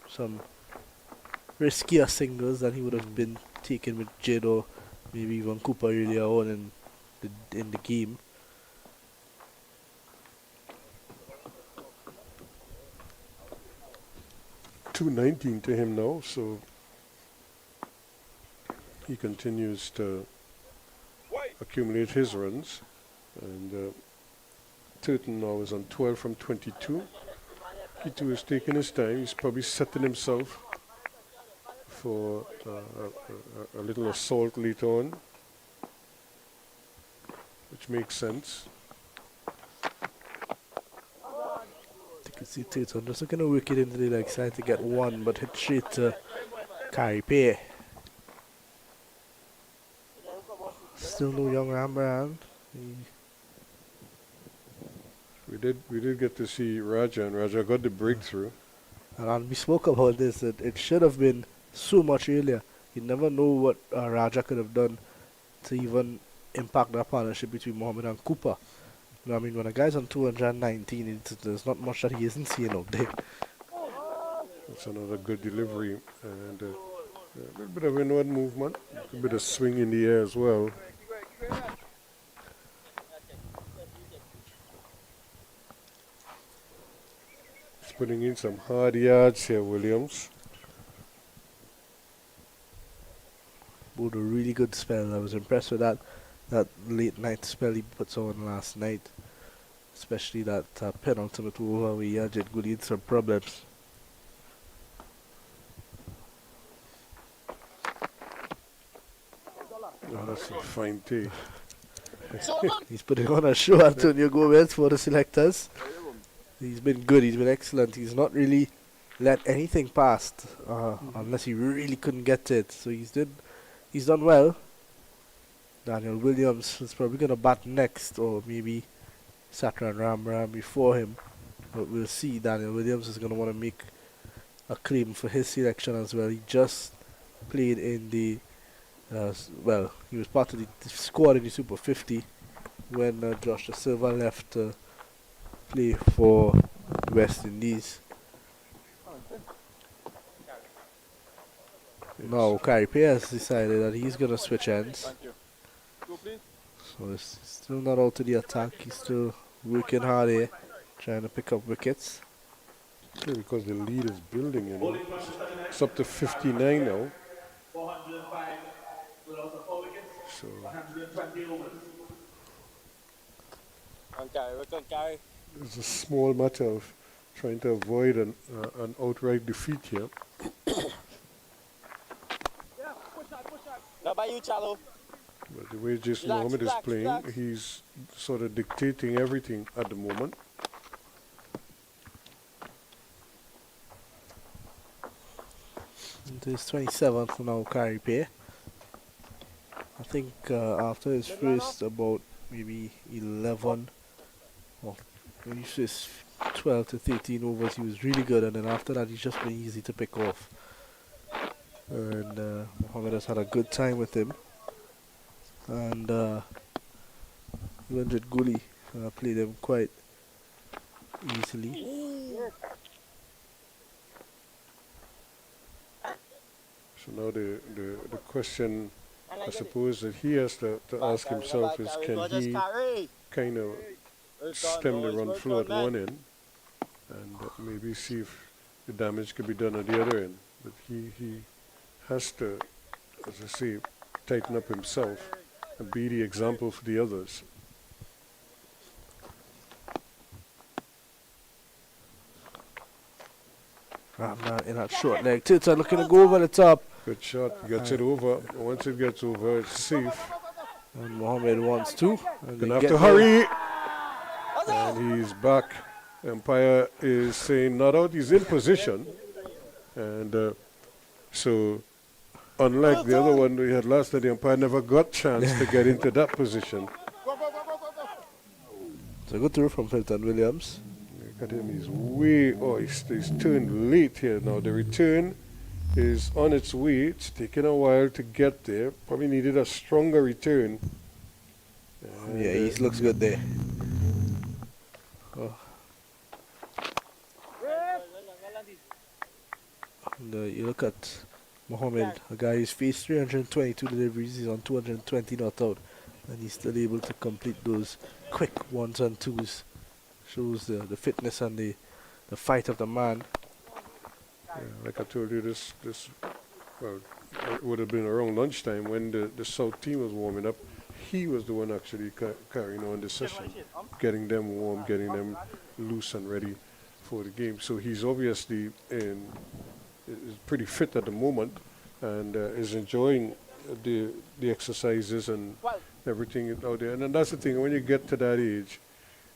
some riskier singles than he would have been taken with Jid or maybe even Cooper earlier on in the game. .219 to him now, so he continues to accumulate his runs, and Turton now is on 12 from 22. He too is taking his time. He's probably setting himself for a little assault later on, which makes sense. You can see Tatum just looking to Wicket into the leg side to get one, but hit straight to Carey Pay. Still no young Rambran. We did get to see Raja, and Raja got the breakthrough. And we spoke about this, that it should have been so much earlier. You never know what Raja could have done to even impact that partnership between Mohammed and Cooper. You know, I mean, when a guy's on 219, there's not much that he isn't seeing out there. That's another good delivery, and a little bit of inward movement, a bit of swing in the air as well. He's putting in some hard yards here, Williams. Both a really good spell. I was impressed with that late night spell he puts on last night, especially that penultimate over where he had Jet Goody some problems. Oh, that's a fine tee. He's putting on a show, Antonio Gomez, for the selectors. He's been good, he's been excellent. He's not really let anything past unless he really couldn't get it. So he's done well. Daniel Williams is probably going to bat next, or maybe Satran Ramram before him. But we'll see. Daniel Williams is going to want to make a claim for his selection as well. He just played in the he was part of the squad in the Super 50 when Josh Da Silva left to play for the West Indies. Now Carey Pay has decided that he's going to switch ends. So it's still not out to the attack. He's still working hard here, trying to pick up wickets. Yeah, because the lead is building, you know. It's up to 59 now. So it's a small matter of trying to avoid an outright defeat here. Not by you, Chalo. But the way Jason Mohammed is playing, he's sort of dictating everything at the moment. Into his 27th now, Carey Pay. I think after his first about maybe 11 or maybe his 12 to 13 overs, he was really good, and then after that he's just been easy to pick off. And Mohammed has had a good time with him. And Evanjit Guli played him quite easily. So now the question, I suppose, that he has to ask himself is, can he kind of stem the run flow at one end and maybe see if the damage could be done at the other end. But he has to, as I say, tighten up himself and be the example for the others. In that short leg. Tita looking to go over the top. Good shot, gets it over. Once it gets over, it's safe. And Mohammed wants to. And Gonna they have get to there. hurry. And he's back. Umpire is saying not out, he's in position. And so, unlike the other one we had last night, the umpire never got chance to get into that position. So good throw from Filton Williams. Look at him, he's way, he's turned late here now. The return is on its way. It's taken a while to get there. Probably needed a stronger return. And, Yeah, he looks good there. Oh. And, you look at Mohammed, a guy who's faced 322 deliveries, he's on 220 not out, and he's still able to complete those quick ones and twos. Shows the fitness and the fight of the man. yeah, like I told you, this well, it would have been around lunchtime when the South team was warming up. He was the one actually carrying on the session, getting them warm, getting them loose and ready for the game. So he's obviously is pretty fit at the moment and is enjoying the exercises and everything out there. And then that's the thing, when you get to that age,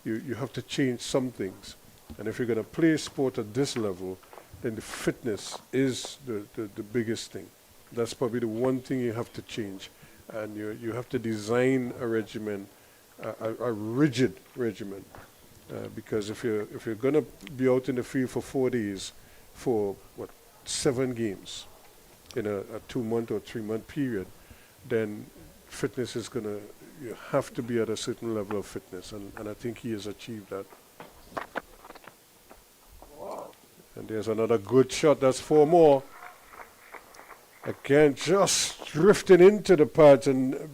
you have to change some things. And if you're going to play sport at this level, then the fitness is the biggest thing. That's probably the one thing you have to change. And you have to design a regimen, a rigid regimen. Because if you're going to be out in the field for 4 days, for 7 games in a 2-month or 3-month period, then fitness is going to, you have to be at a certain level of fitness, and I think he has achieved that. And there's another good shot, that's 4 more. Again, just drifting into the pads, and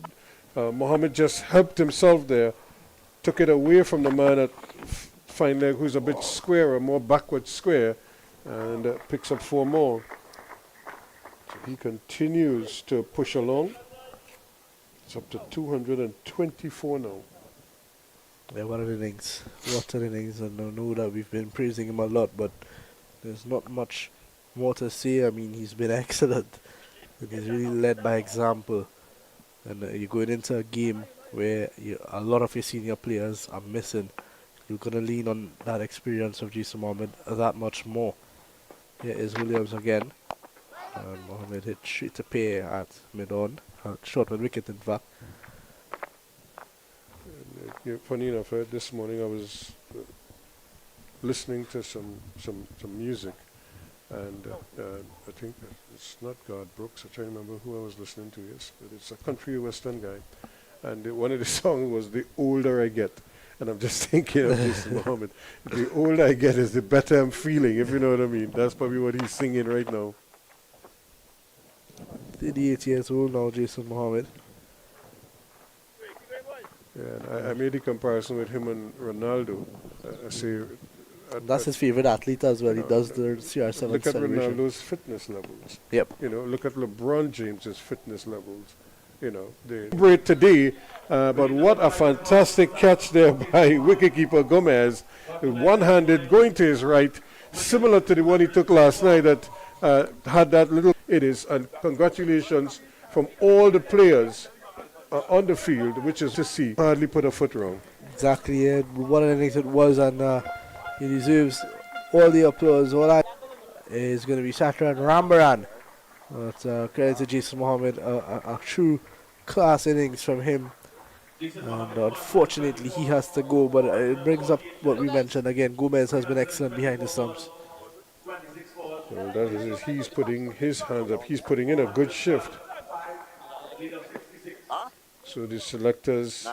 Mohammed just helped himself there, took it away from the man at fine leg who's a bit squarer, more backward square, and picks up 4 more. So he continues to push along. It's up to 224 now. Yeah, what an innings. What an innings. And I know that we've been praising him a lot, but there's not much more to say. I mean, he's been excellent. And he's really led by example. And you're going into a game where a lot of your senior players are missing. You're going to lean on that experience of Jason Mohammed that much more. Here is Williams again. And Mohammed hit straight to pay at mid-on. Short with wicket, in fact. Funny enough, this morning I was listening to some music, and I think it's not God Brooks. I try to remember who I was listening to. Yes, but it's a country western guy, and one of the songs was "The Older I Get," and I'm just thinking of this Mohammed. The older I get, is the better I'm feeling. If you know what I mean. That's probably what he's singing right now. 38 years old now, Jason Mohammed. Yeah, and I made the comparison with him and Ronaldo. I say, That's his favorite athlete as well. He does the CR7 look at celebration. Ronaldo's fitness levels. Yep. You know, look at LeBron James's fitness levels. You know, they celebrate today. But what a fantastic catch there by wicketkeeper Gomez, one-handed, going to his right, similar to the one he took last night that had that little. It is, and congratulations from all the players on the field, which is to see. Hardly put a foot wrong. Exactly, yeah. What an innings it was, and he deserves all the applause. All that is going to be Satran Rambaran. But credit to Jason Mohammed, a true class innings from him. And unfortunately, he has to go, but it brings up what we mentioned again. Gomez has been excellent behind the stumps. Well, that is, he's putting his hands up. He's putting in a good shift. So the selectors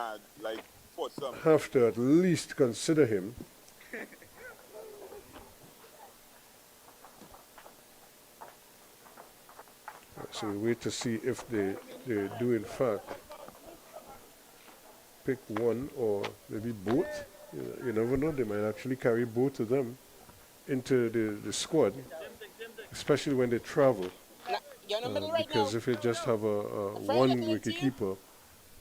have to at least consider him. So we wait to see if they do in fact pick one or maybe both. You never know, they might actually carry both of them. into the squad, especially when they travel. Nah, you're in the middle right now. Because if you just have a Afraid one looking into wicket you. keeper,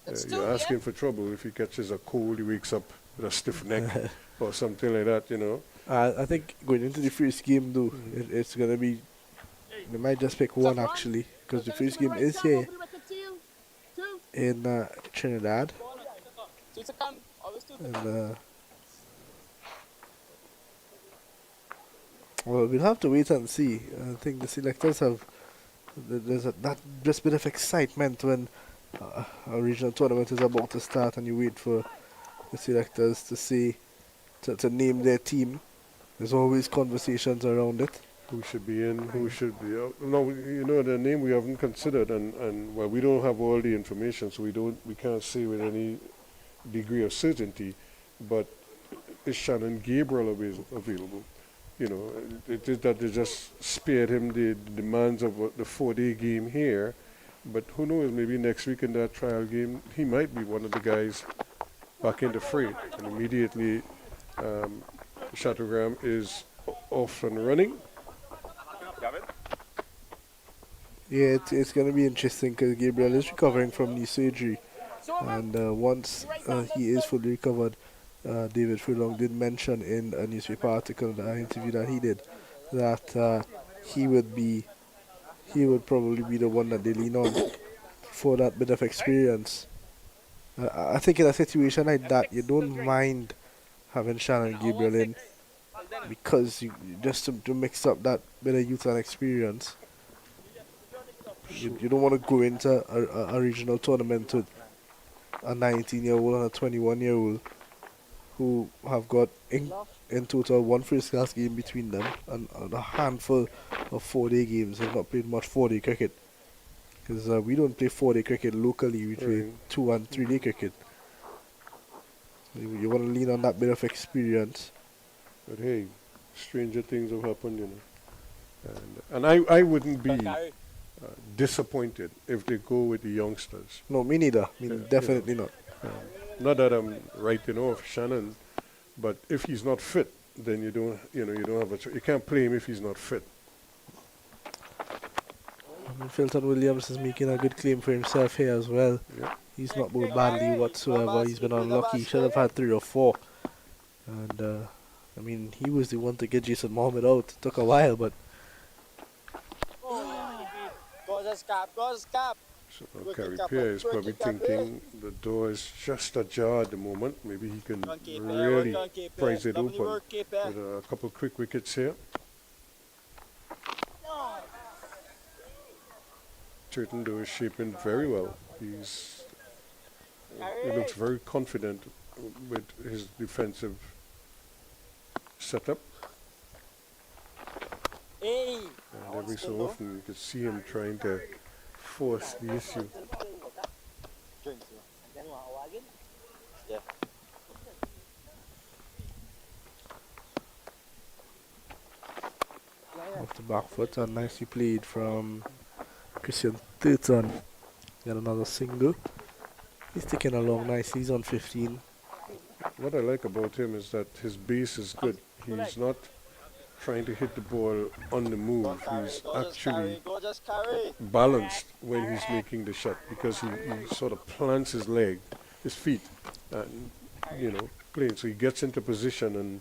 That's two, you're yeah? asking for trouble. If he catches a cold, he wakes up with a stiff neck or something like that, you know. I think going into the first game, though, it's going to be. They might just pick one actually, because the first game is here in Trinidad. Two to come. Always two to And come. well, we'll have to wait and see. I think the selectors have there's that just bit of excitement when a regional tournament is about to start, and you wait for the selectors to see to name their team. There's always conversations around it. Who should be in, who should be out. No, you know, the name we haven't considered, and well, we don't have all the information, so we can't say with any degree of certainty, but is Shannon Gabriel available? You know, it is that they just spared him the demands of the 4-day game here, but who knows, maybe next week in that trial game, he might be one of the guys back in the fray, and immediately Chattogram is off and running. Yeah, it's going to be interesting because Gabriel is recovering from knee surgery, and once he is fully recovered, David Furlong did mention in a newspaper article, that interview that he did, that he would probably be the one that they lean on for that bit of experience. I think in a situation like that, you don't mind having Shannon Gabriel in, because you just to mix up that bit of youth and experience. You don't want to go into a regional tournament with a 19-year-old and a 21-year-old who have got in total one first-class game between them and a handful of 4-day games. They've not played much 4-day cricket, because we don't play 4-day cricket locally. We play 2 and 3-day cricket. You want to lean on that bit of experience. But hey, stranger things have happened, you know. And I wouldn't be disappointed if they go with the youngsters. No, me neither. Definitely not. Not that I'm writing off Shannon, but if he's not fit, then you don't have you can't play him if he's not fit. Filton Williams is making a good claim for himself here as well. Yeah. He's not bowled badly whatsoever. He's been unlucky. He should have had 3 or 4. And I mean, he was the one to get Jason Mohammed out. It took a while, but Gorgeous cap, gorgeous cap. So Carrie Pierre is probably thinking the door is just ajar at the moment. Maybe he can really price it open with a couple quick wickets here. Turton is shaping very well. He looks very confident with his defensive setup. Hey. And every so often you can see him trying to force the issue. Yeah. off the back foot, and nicely played from Christian Turton. Got another single. He's ticking along nicely. He's on 15. What I like about him is that his base is good. He's not trying to hit the ball on the move. He's actually balanced when he's making the shot, because he sort of plants his feet, and playing. So he gets into position and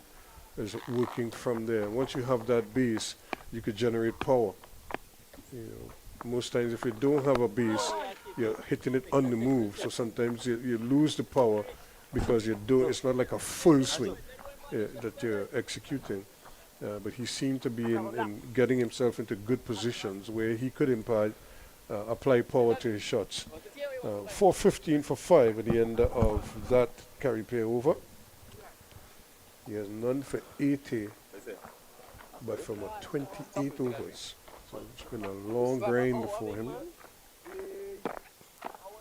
is working from there. Once you have that base, you could generate power. Most times if you don't have a base, you're hitting it on the move. So sometimes you lose the power because it's not like a full swing that you're executing. But he seemed to be in getting himself into good positions where he could apply power to his shots. 4:15 for 5 at the end of that carry play over. He has none for 80, but from 28 overs. So it's been a long grind for him.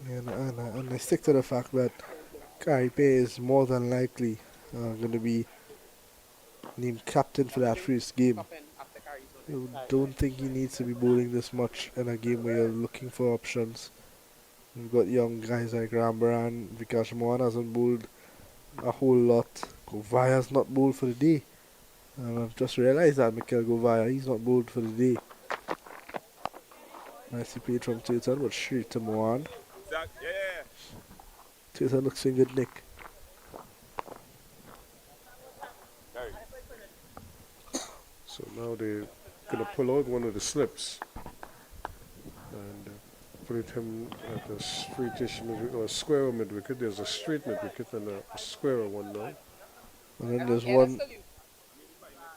And I stick to the fact that Caripe is more than likely going to be named captain for that first game. I don't think he needs to be bowling this much in a game where you're looking for options. We've got young guys like Rambaran. Vikash Mohan hasn't bowled a whole lot. Govaya's not bowled for the day. And I've just realised that Mikel Govaya, he's not bowled for the day. Nicely played from Tilton, but straight to Mohan. Tilton looks in good nick. So now they're going to pull out one of the slips and put him at a straightish or a square mid wicket. There's a straight mid wicket and a square one now. And then there's one,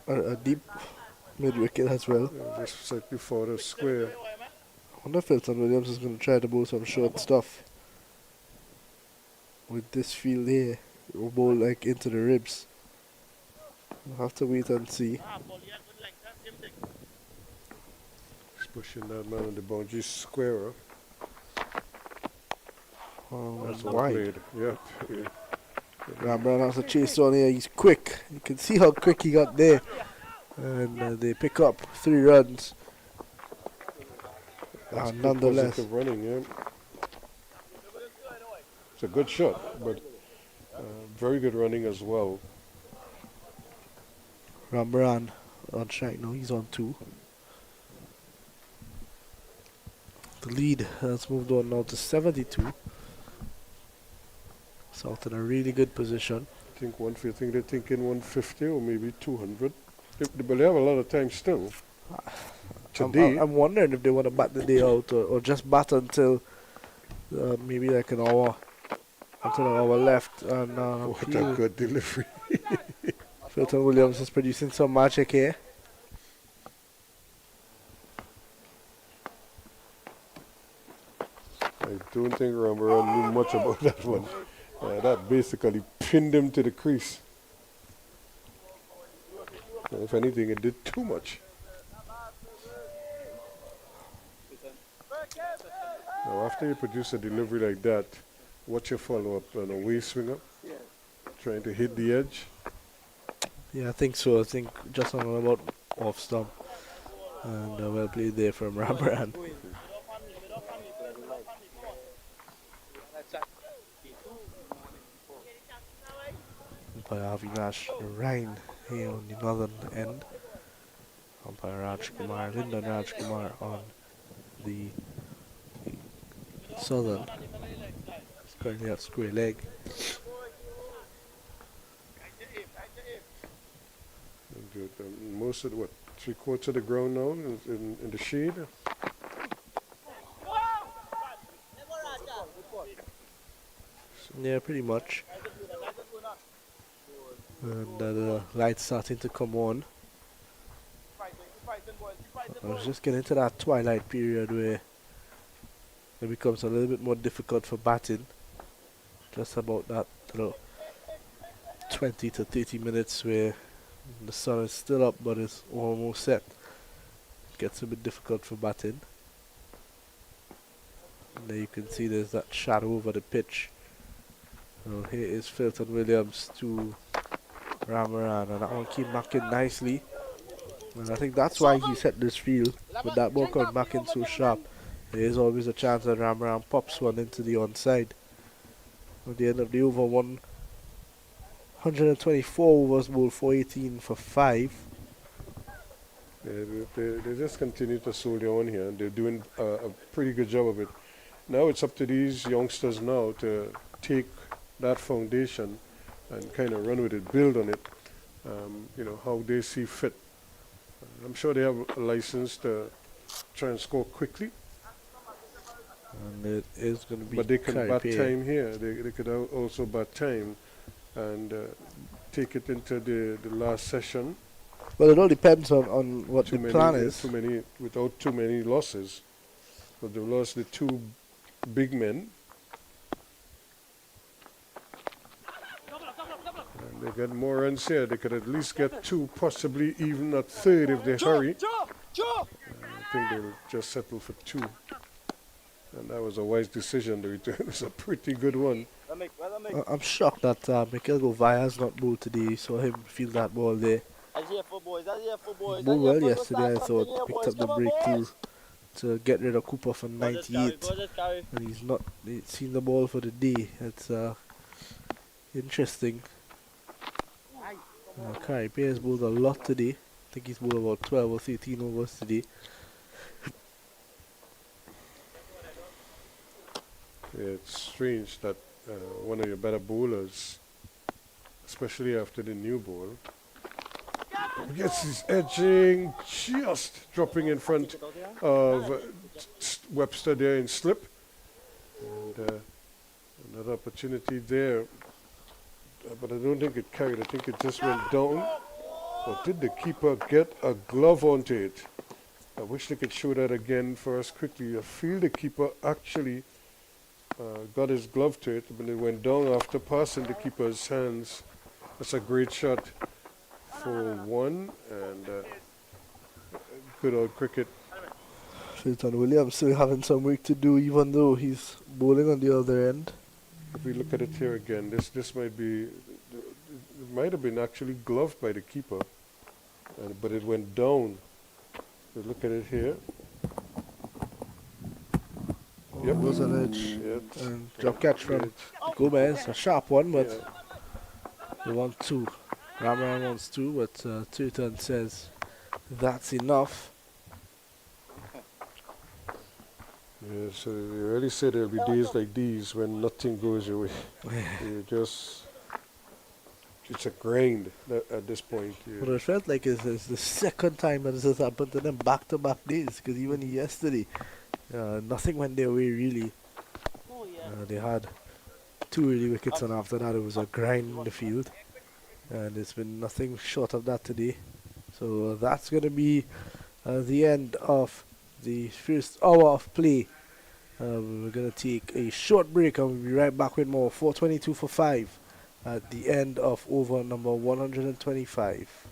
a deep mid wicket as well. Just slightly for the square. I wonder if Filton Williams is going to try to bowl some short stuff. With this field here, we'll bowl like into the ribs. We'll have to wait and see. Just pushing that man on the boundary squarer. That's well wide. played. Yep. Yeah. Rambrand has a chase on here. He's quick. You can see how quick he got there. And they pick up 3 runs. That's Nonetheless, positive running, yeah. It's a good shot, but very good running as well. Rambrand on strike now. He's on 2. The lead has moved on now to 72. South in a really good position. I think they're thinking 150 or maybe 200. But they have a lot of time still. Today, I'm wondering if they want to bat the day out or just bat until maybe like an hour. Until an hour left. And what a good delivery. Filton Williams is producing some magic here. I don't think Rambaran knew much about that one. That basically pinned him to the crease. If anything, it did too much. Now, after you produce a delivery like that, what's your follow-up? An away swinger? Trying to hit the edge? Yeah, I think so. I think just on about off stump. And well played there from Rambrand. Umpire Avinash Ryan here on the northern end. Umpire Rajkumar, Lyndon Rajkumar on the southern. It's currently at square leg. Most of the, 3/4 of the ground now in the shade? Yeah, pretty much. And the light's starting to come on. I was just getting into that twilight period where it becomes a little bit more difficult for batting. Just about that 20 to 30 minutes where the sun is still up but it's almost set. It gets a bit difficult for batting. And there you can see there's that shadow over the pitch. So here is Filton Williams to Ramaran, and that one came back in nicely. And I think that's why he set this field with that ball coming back in so sharp. There is always a chance that Ramaran pops one into the onside. At the end of the over, 124 overs bowled, 418 for 5. They just continue to soldier on here, and they're doing a pretty good job of it. Now it's up to these youngsters now to take that foundation and kind of run with it, build on it, how they see fit. I'm sure they have a license to try and score quickly. And it is going to be. But they can bat time here. They could also bat time and take it into the last session. Well, it all depends on what the plan is. Without too many losses. But they've lost the 2 big men. And they get more runs here. They could at least get 2, possibly even a third if they hurry. I think they'll just settle for 2. And that was a wise decision. The return was a pretty good one. I'm shocked that Mikel Govaya has not bowled today. Saw him field that ball there. Bowled well yesterday, I thought. Picked up the breakthrough to get rid of Cooper for 98. And he's not seen the ball for the day. It's interesting. Kai has bowled a lot today. I think he's bowled about 12 or 13 overs today. Yeah, it's strange that one of your better bowlers, especially after the new ball, gets his edging, just dropping in front of Webster there in slip. And another opportunity there. But I don't think it carried. I think it just went down. Or did the keeper get a glove onto it? I wish they could show that again for us quickly. I feel the keeper actually got his glove to it, but it went down after passing the keeper's hands. That's a great shot for one, and good old cricket. Fulton Williams still having some work to do, even though he's bowling on the other end. If we look at it here again, this might be, it might have been actually gloved by the keeper, but it went down. We look at it here. Yep. Was an edge. Yep. And drop catch from Gomez, a sharp one, but Yeah. they want two. Ramran wants two, but Turton says that's enough. Yeah, so you really say there'll be days like these when nothing goes your way. You just, it's a grind at this point. But it felt like it's the second time that this has happened to them back-to-back days, because even yesterday, nothing went their way really. They had 2 early wickets, and after that it was a grind in the field. And it's been nothing short of that today. So that's going to be the end of the first hour of play. We're going to take a short break and we'll be right back with more. 4:22 for 5 at the end of over number 125.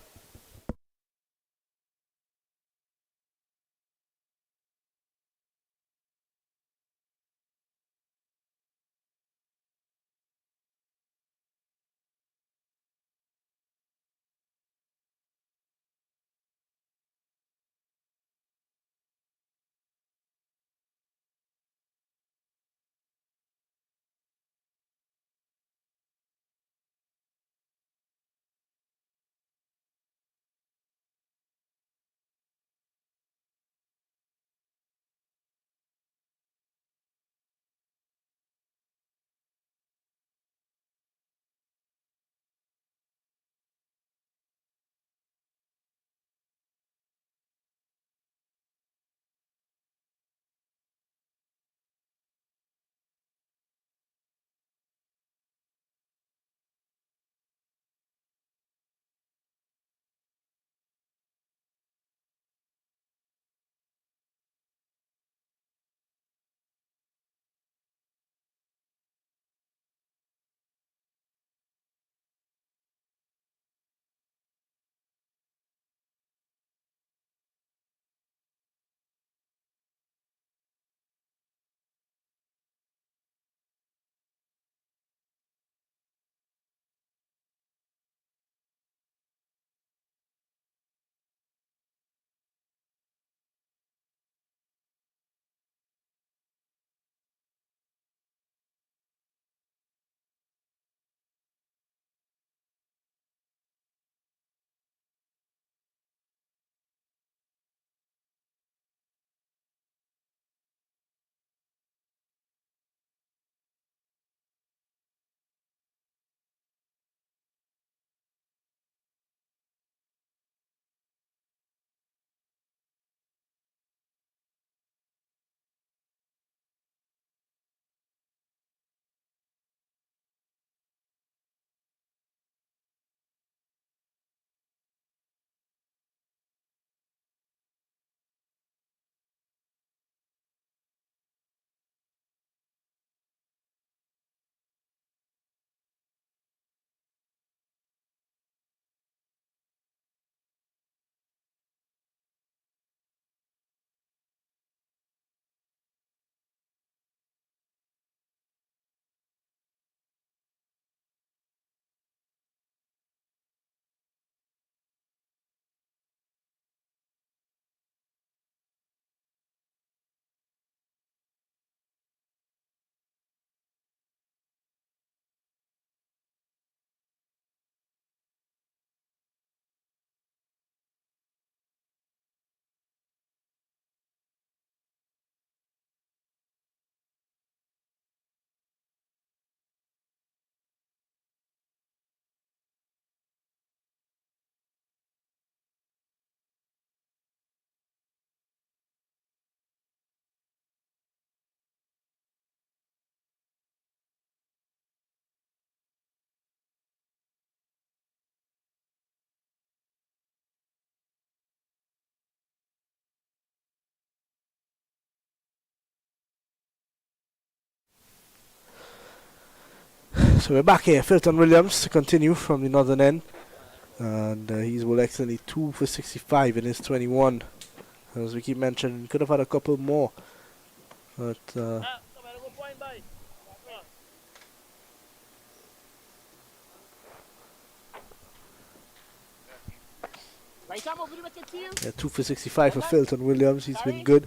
So we're back here. Filton Williams to continue from the northern end. And he's well excellently 2 for 65 in his 21. As we keep mentioning, could have had a couple more. But Right arm over the wicket to you. yeah, 2 for 65 for Filton Williams. He's been good.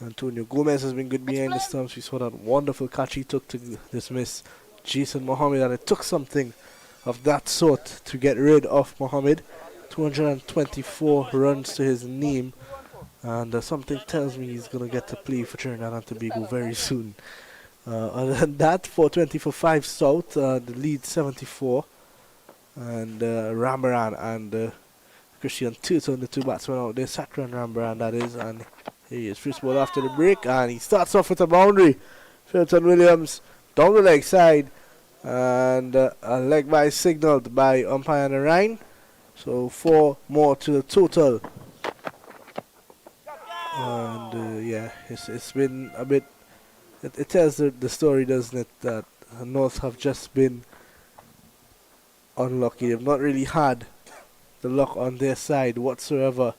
Antonio Gomez has been good behind the stumps. We saw that wonderful catch he took to dismiss Jason Mohammed, and it took something of that sort to get rid of Mohammed. 224 runs to his name, and something tells me he's going to get to play for Trinidad and Tobago very soon. Other than that, 420 for 5 South, the lead 74, and Rambaran and Christian Turton, the two batsmen out there, Satra and Rambaran that is, and here he is, first ball after the break, and he starts off with a boundary. Filton Williams down the leg side, and a leg by signalled by umpire and Ryan. So 4 more to the total. And yeah, it's been a bit, it tells the story, doesn't it, that North have just been unlucky. They've not really had the luck on their side whatsoever.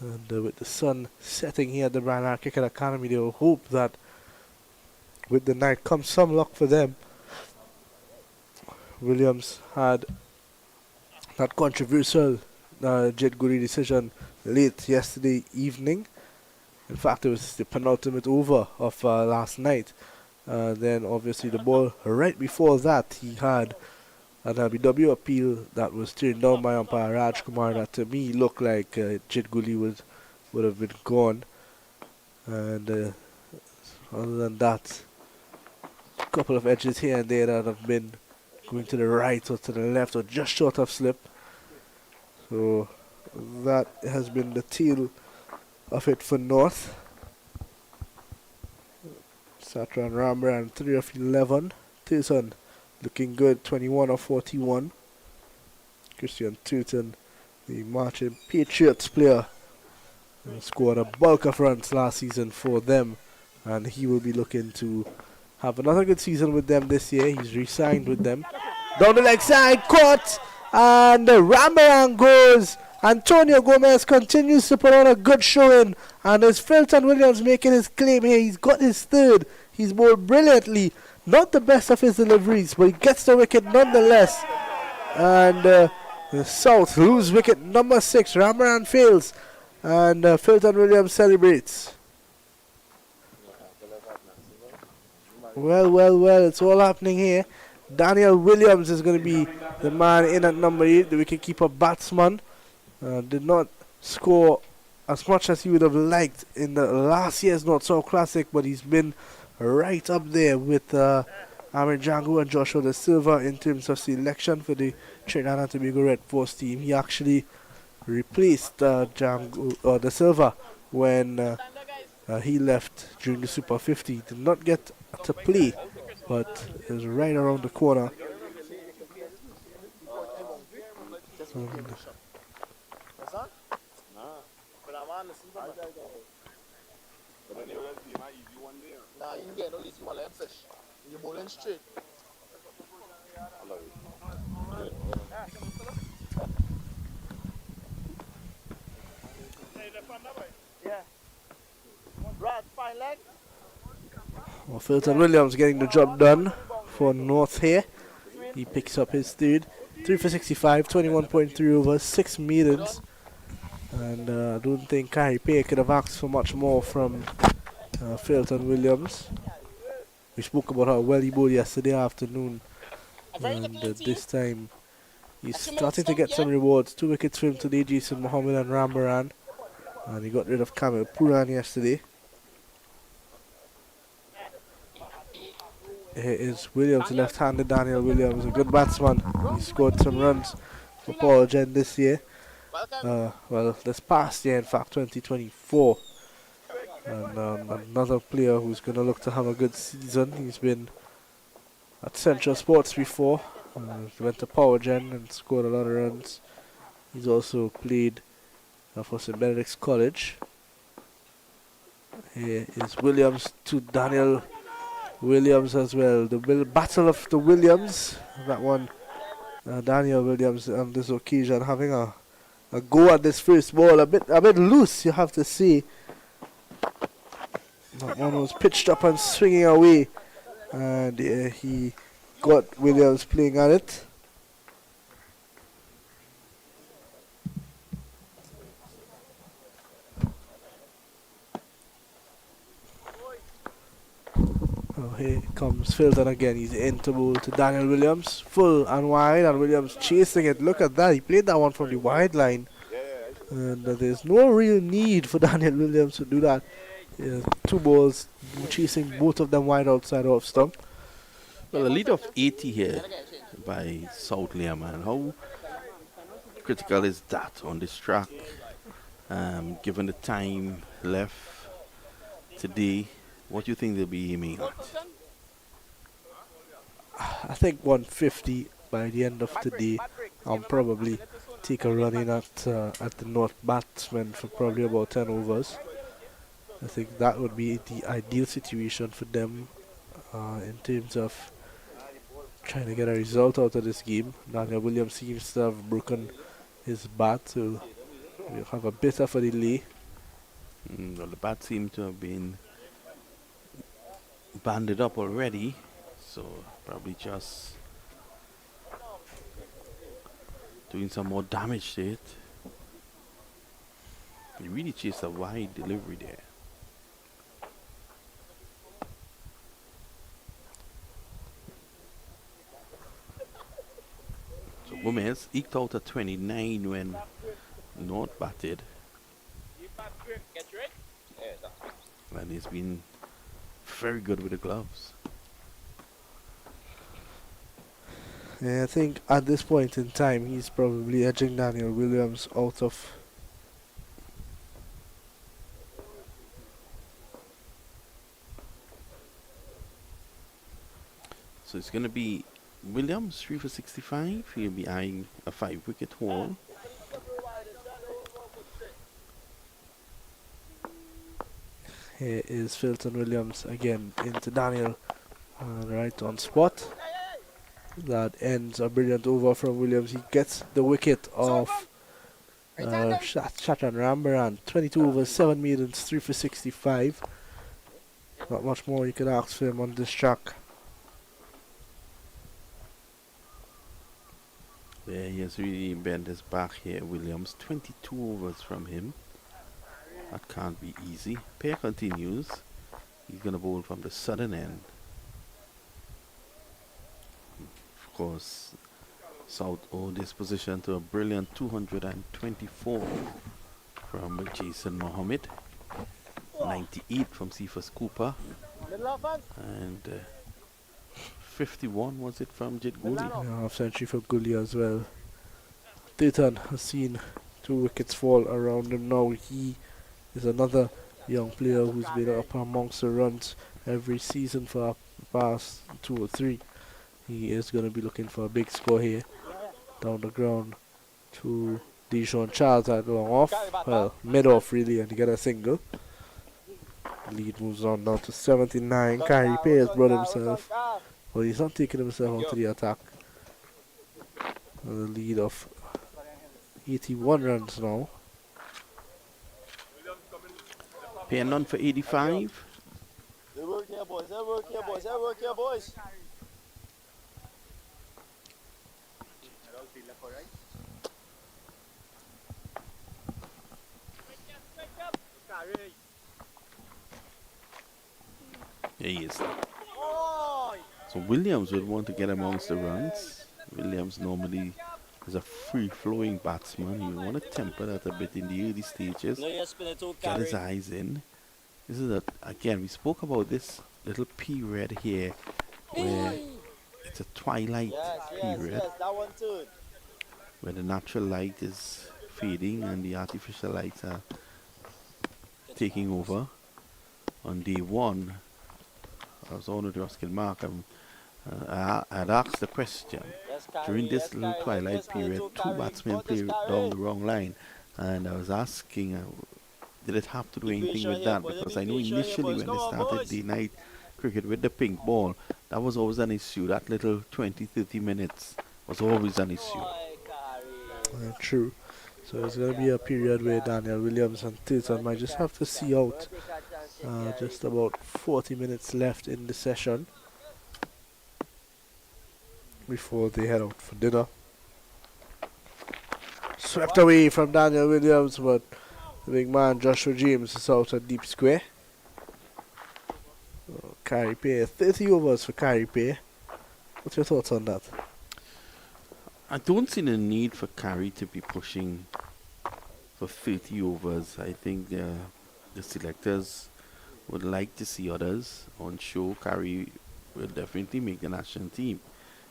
And with the sun setting here at the Branagh Cricket Academy, they will hope that with the night comes some luck for them. Williams had that controversial Jed Guri decision late yesterday evening. In fact, it was the penultimate over of last night. Then obviously the ball right before that, he had an LBW appeal that was turned down by umpire Raj Kumar that to me looked like Jed Guli would have been gone. And other than that, a couple of edges here and there that have been going to the right or to the left or just short of slip. So that has been the tail of it for North. Satra and Rambran 3 of 11. Tilson looking good, 21 of 41. Christian Turton, the marching Patriots player, scored a bulk of runs last season for them, and he will be looking to have another good season with them this year. He's re-signed with them. Down the leg side, caught, and Rambaran goes. Antonio Gomez continues to put on a good showing, and as Filton Williams making his claim here, he's got his third. He's bowled brilliantly. Not the best of his deliveries, but he gets the wicket nonetheless. And the South lose wicket number 6. Rambaran fails, and Filton Williams celebrates. Well, it's all happening here. Daniel Williams is going to be the man in at number 8, the wicketkeeper batsman. Did not score as much as he would have liked in the last year's North South Classic, but he's been right up there with Amir Django and Joshua De Silva in terms of selection for the Trinidad and Tobago Red Force team. He actually replaced Django De Silva when he left during the Super 50. Did not get to play, but is right around the corner. Nah, you get no easy one like fish. You're bowling straight. Yeah. Brad, fine leg. Well, Filton Williams getting the job done for North here. He picks up his third. 3 for 65, 21.3 overs, 6 maidens. And I don't think Kai Pay could have asked for much more from Filton Williams. We spoke about how well he bowled yesterday afternoon. And this time he's starting to get some rewards. 2 wickets for him today, Jason Mohammed and Rambaran. And he got rid of Kamil Puran yesterday. Here is Williams, left-handed Daniel Williams, a good batsman. He scored some runs for Paul Gen this year. Well, this past year, in fact, 2024. And another player who's going to look to have a good season. He's been at Central Sports before. Went to Power Gen and scored a lot of runs. He's also played for St. Benedict's College. Here is Williams to Daniel Williams as well. The battle of the Williams. That one, Daniel Williams on this occasion having a go at this first ball. A bit loose, you have to say. That one was pitched up and swinging away, and he got Williams playing at it. Oh, here comes Filton again. He's into ball to Daniel Williams. Full and wide, and Williams chasing it. Look at that. He played that one from the wide line. And there's no real need for Daniel Williams to do that. Two balls, chasing both of them wide outside off stump. Well, a lead of 80 here by South Learman. How critical is that on this track? Given the time left today, what do you think they'll be aiming at? I think 150 by the end of today. I'll probably take a run in at the North batsmen for probably about 10 overs. I think that would be the ideal situation for them in terms of trying to get a result out of this game. Daniel Williams seems to have broken his bat, so we'll have a bit of a delay. Well, the bat seemed to have been banded up already, so probably just doing some more damage to it. He really chased a wide delivery there. So Gomez eked out a 29 when North batted, and he's been very good with the gloves. Yeah, I think at this point in time he's probably edging Daniel Williams out of. So it's going to be Williams 3 for 65. He'll be eyeing a 5-wicket haul. Here is Filton Williams again into Daniel, right on spot. That ends a brilliant over from Williams. He gets the wicket of Chatan Rambaran. 22 overs, 7 maidens, 3 for 65. Not much more you could ask for him on this track. Yeah, he has really bent his back here, Williams. 22 overs from him. That can't be easy. Pair continues. He's going to bowl from the southern end. Of course, South owe this position to a brilliant 224 from Jason Mohammed. 98 from Cephas Cooper. And 51 was it from Jit Gully. Yeah, half century for Gully as well. Titan has seen 2 wickets fall around him now. He is another young player who's been up amongst the runs every season for the past 2 or 3. He is going to be looking for a big score here. Down the ground to Deshaun Charles at long off. Well, mid off really, and he got a single. Lead moves on down to 79. Kyrie Payne has brought himself. Well, he's not taking himself onto the attack. And the lead of 81 runs now. Pair none for 85. They work here, boys. They work here, boys. They work here, boys. There he is. So Williams would want to get amongst the runs. Williams normally is a free-flowing batsman. He would want to temper that a bit in the early stages. Get his eyes in. This is again, we spoke about this little period here where it's a twilight period where the natural light is fading and the artificial lights are taking over. On day 1, I was on with Ruskin Mark. I had asked the question during this little twilight period, 2 batsmen played down the wrong line, and I was asking, did it have to do anything with that? Because I know initially when they started day night cricket with the pink ball, that was always an issue. That little 20, 30 minutes was always an issue. True. So it's going to be a period where Daniel Williams and Tilton might just have to see out. Just about 40 minutes left in the session before they head out for dinner. Swept away from Daniel Williams, but the big man Joshua James is out at deep square. Carry Pay, 30 overs for Carry Pay. What's your thoughts on that? I don't see the need for Carey to be pushing for 30 overs. I think the selectors would like to see others on show. Carey will definitely make the national team.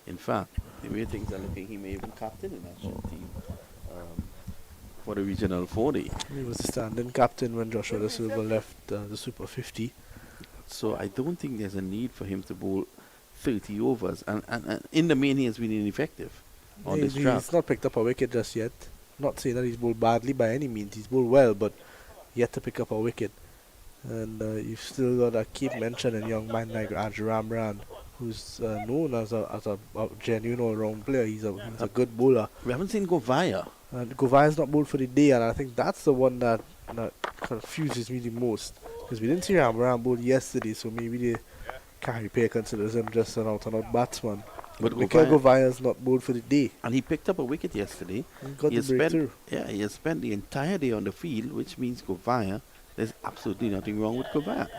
In fact, the way things are looking, he may even captain the national team for the regional 40. He was the standing captain when Joshua Da Silva left the Super 50. So I don't think there's a need for him to bowl 30 overs. And in the main, he has been ineffective on this track. He's not picked up a wicket just yet. Not saying that he's bowled badly by any means. He's bowled well, but yet to pick up a wicket. And you've still got to keep mentioning young man like Andrew Ramran, who's known as a genuine all-round player. He's a good bowler. We haven't seen Govaya. And Govaya's not bowled for the day, and I think that's the one that confuses me the most. Because we didn't see Ramran bowl yesterday, so maybe the Carey Pay considers him just an out-and-out batsman. But Mikel Govaya's not bowled for the day. And he picked up a wicket yesterday. He got the breakthrough. He has spent the entire day on the field, which means Govaya, there's absolutely nothing wrong with Govaya.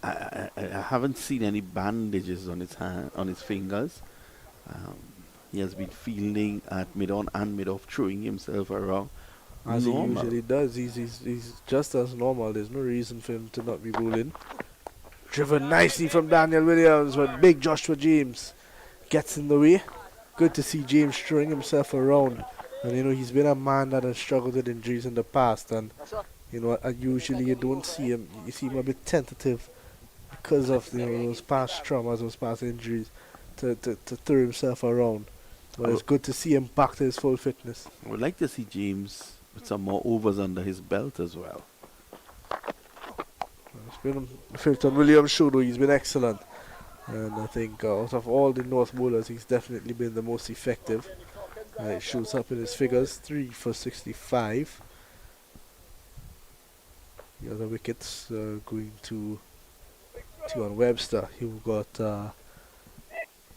I haven't seen any bandages on his hand, on his fingers. He has been fielding at mid-on and mid-off, throwing himself around. As normal. he usually does. He's just as normal. There's no reason for him to not be bowling. Driven nicely from Daniel Williams, but big Joshua James gets in the way. Good to see James throwing himself around. And he's been a man that has struggled with injuries in the past, and usually you don't see him. You see him a bit tentative because of those past traumas, those past injuries, to throw himself around. But it's good to see him back to his full fitness. I would like to see James with some more overs under his belt as well. It's been Filton Williams' show, though. He's been excellent. And I think out of all the North bowlers, he's definitely been the most effective. It shows up in his figures, 3 for 65. The other wickets going to Tion Webster. He got the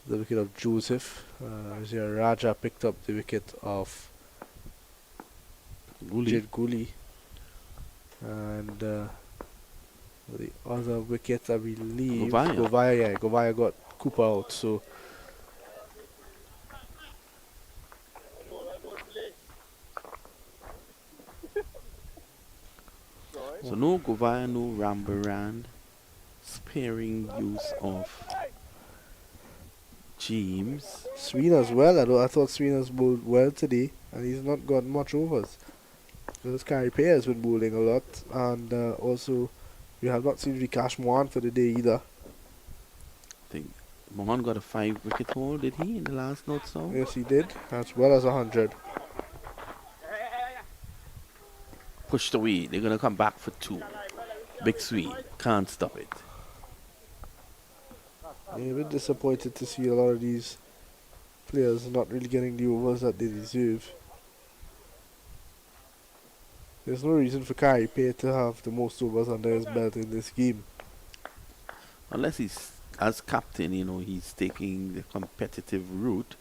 wicket of Joseph. Zia Raja picked up the wicket of Jid Guli. And the other wicket, I believe, Govaya got Cooper out. So no Govaya, no Rambaran, sparing use of James. Sween as well. I thought Sween has bowled well today, and he's not got much overs. Because Carey Pay has been bowling a lot, and also we have not seen Vikash Mohan for the day either. I think Mohan got a 5-wicket haul, did he, in the last not so? Yes, he did, as well as 100. Pushed away. They're going to come back for 2. Big Swede. Can't stop it. I'm a bit disappointed to see a lot of these players not really getting the overs that they deserve. There's no reason for Carey Pay to have the most overs under his belt in this game. Unless he's, as captain, he's taking the competitive route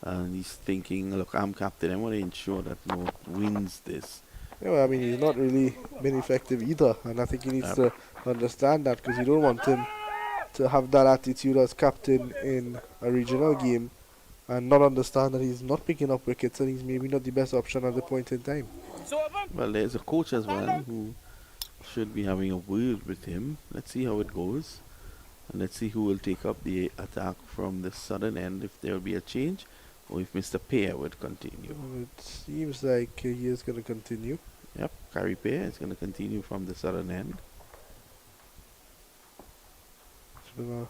and he's thinking, look, I'm captain, I want to ensure that North wins this. Yeah, I mean, he's not really been effective either, and I think he needs to understand that, because you don't want him to have that attitude as captain in a regional game and not understand that he's not picking up wickets and he's maybe not the best option at the point in time. Well, there's a coach as well who should be having a word with him. Let's see how it goes. And let's see who will take up the attack from the southern end, if there will be a change, or if Mr. Pear would continue. It seems like he is going to continue. Yep, Carey Pear is going to continue from the southern end. It's been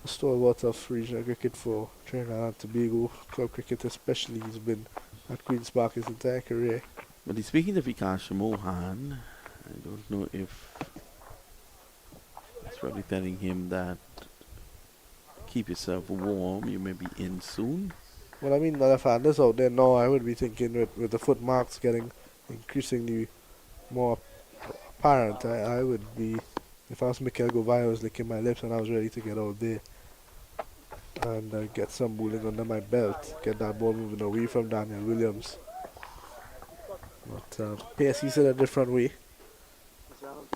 a stalwart of regional cricket for Trinidad and Tobago. Club cricket especially, he's been at Queen's Park his entire career. But speaking of Vikash Mohan, I don't know if probably telling him that keep yourself warm, you may be in soon. Well, I mean, the left-handers out there now, I would be thinking with the foot marks getting increasingly more apparent, I would be, if I was Mikel Govai, I was licking my lips and I was ready to get out there and get some bowling under my belt, get that ball moving away from Daniel Williams. But Pierce, he's in a different way.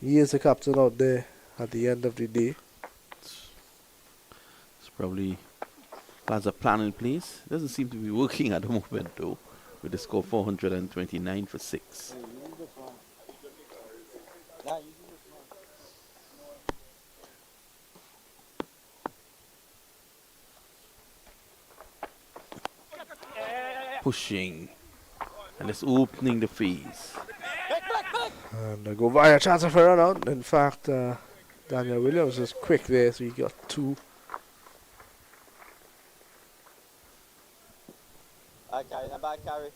He is the captain out there at the end of the day. It's probably has a plan in place. Doesn't seem to be working at the moment though, with the score 429 for 6. Pushing, and it's opening the phase. And go via chance of a run out. In fact, Daniel Williams is quick there, so he got 2. Bad carry, a bad carry.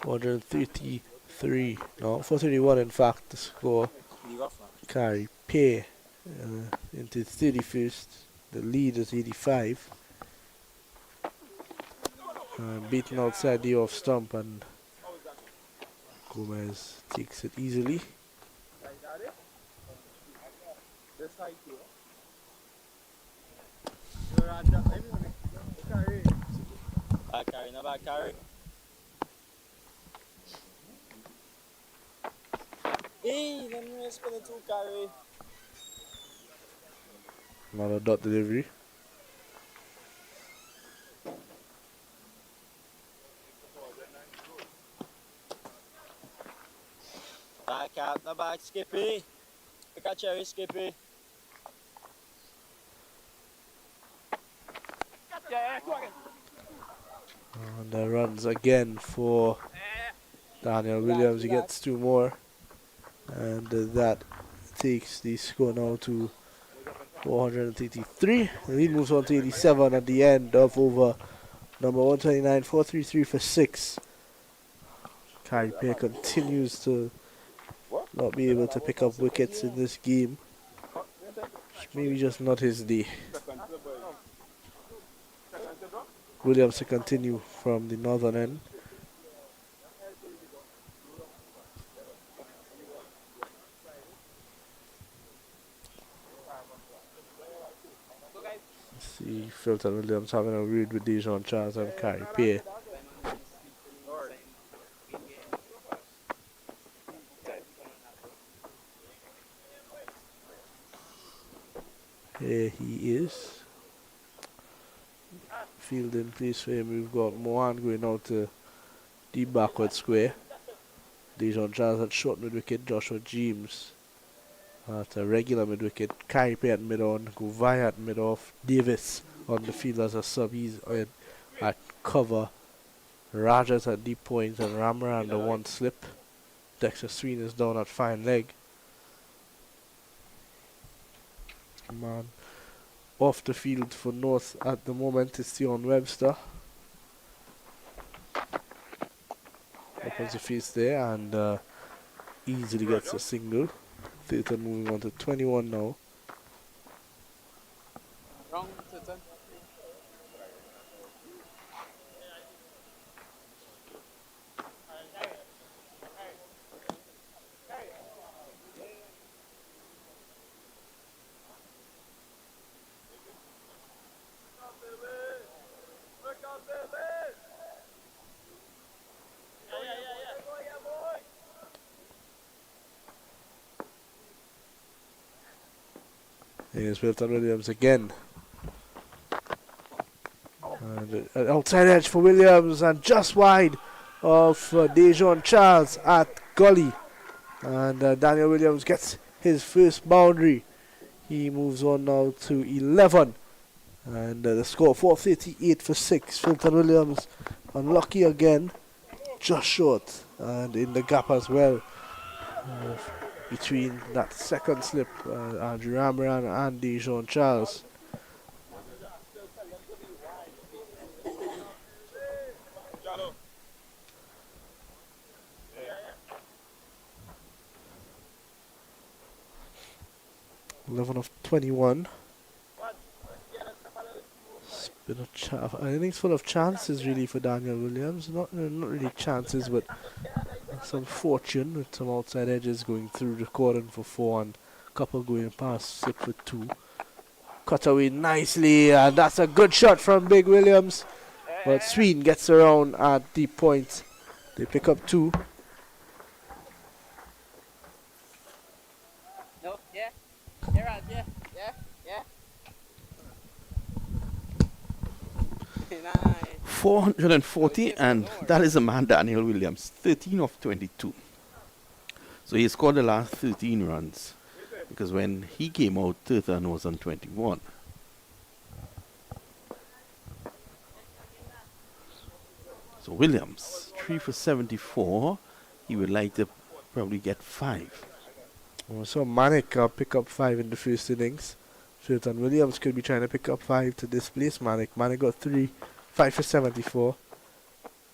433. No, 431 in fact, the score. Carry pay into 31st. The lead is 85. Beaten outside the off stump, and Gomez takes it easily. Bad carry, no bad carry. Hey, let me spin a 2 carry. Another dot delivery. Bad cap, no bad Skippy. Pick a cherry, Skippy. And the runs again for Daniel Williams. He gets 2 more. And that takes the score now to 433. The lead moves on to 87 at the end of over number 129. 433 for 6. Carey Pear continues to not be able to pick up wickets in this game. Maybe just not his day. Williams to continue from the northern end. See Filton Williams having a read with Dejon Charles and Carey Pear. Here he is. Field in place for him. We've got Mohan going out to the backward square. Dejon Charles at short mid wicket. Joshua James at a regular mid wicket. Carey Pear at mid on. Govai at mid off. Davis on the field as a sub. He's at cover. Rajas at deep point and Ramra under one slip. Dexter Sween is down at fine leg. Man off the field for North at the moment is Theon Webster. Opens the face there and easily gets a single. Theatre moving on to 21 now. Wrong, Theatre. Here's Wilton Williams again. And outside edge for Williams and just wide of Dejon Charles at gully. And Daniel Williams gets his first boundary. He moves on now to 11. And the score 438 for 6. Wilton Williams unlucky again. Just short. And in the gap as well. Between that second slip, Andrew Ramran and Dejon Charles. 11 of 21. It's been a innings full of chances really for Daniel Williams. Not really chances, but some fortune with some outside edges going through, recording for 4 and a couple going past 6 for 2. Cut away nicely, and that's a good shot from Big Williams. But Sweden gets around at the point. They pick up 2. No, yeah. You're right, yeah. 440, and that is a man, Daniel Williams, 13 of 22. So he scored the last 13 runs, because when he came out, Tirthan was on 21. So Williams, 3 for 74. He would like to probably get 5. So Manik pick up 5 in the first innings. Tirthan Williams could be trying to pick up 5 to displace Manik. Manik got 5 for 74.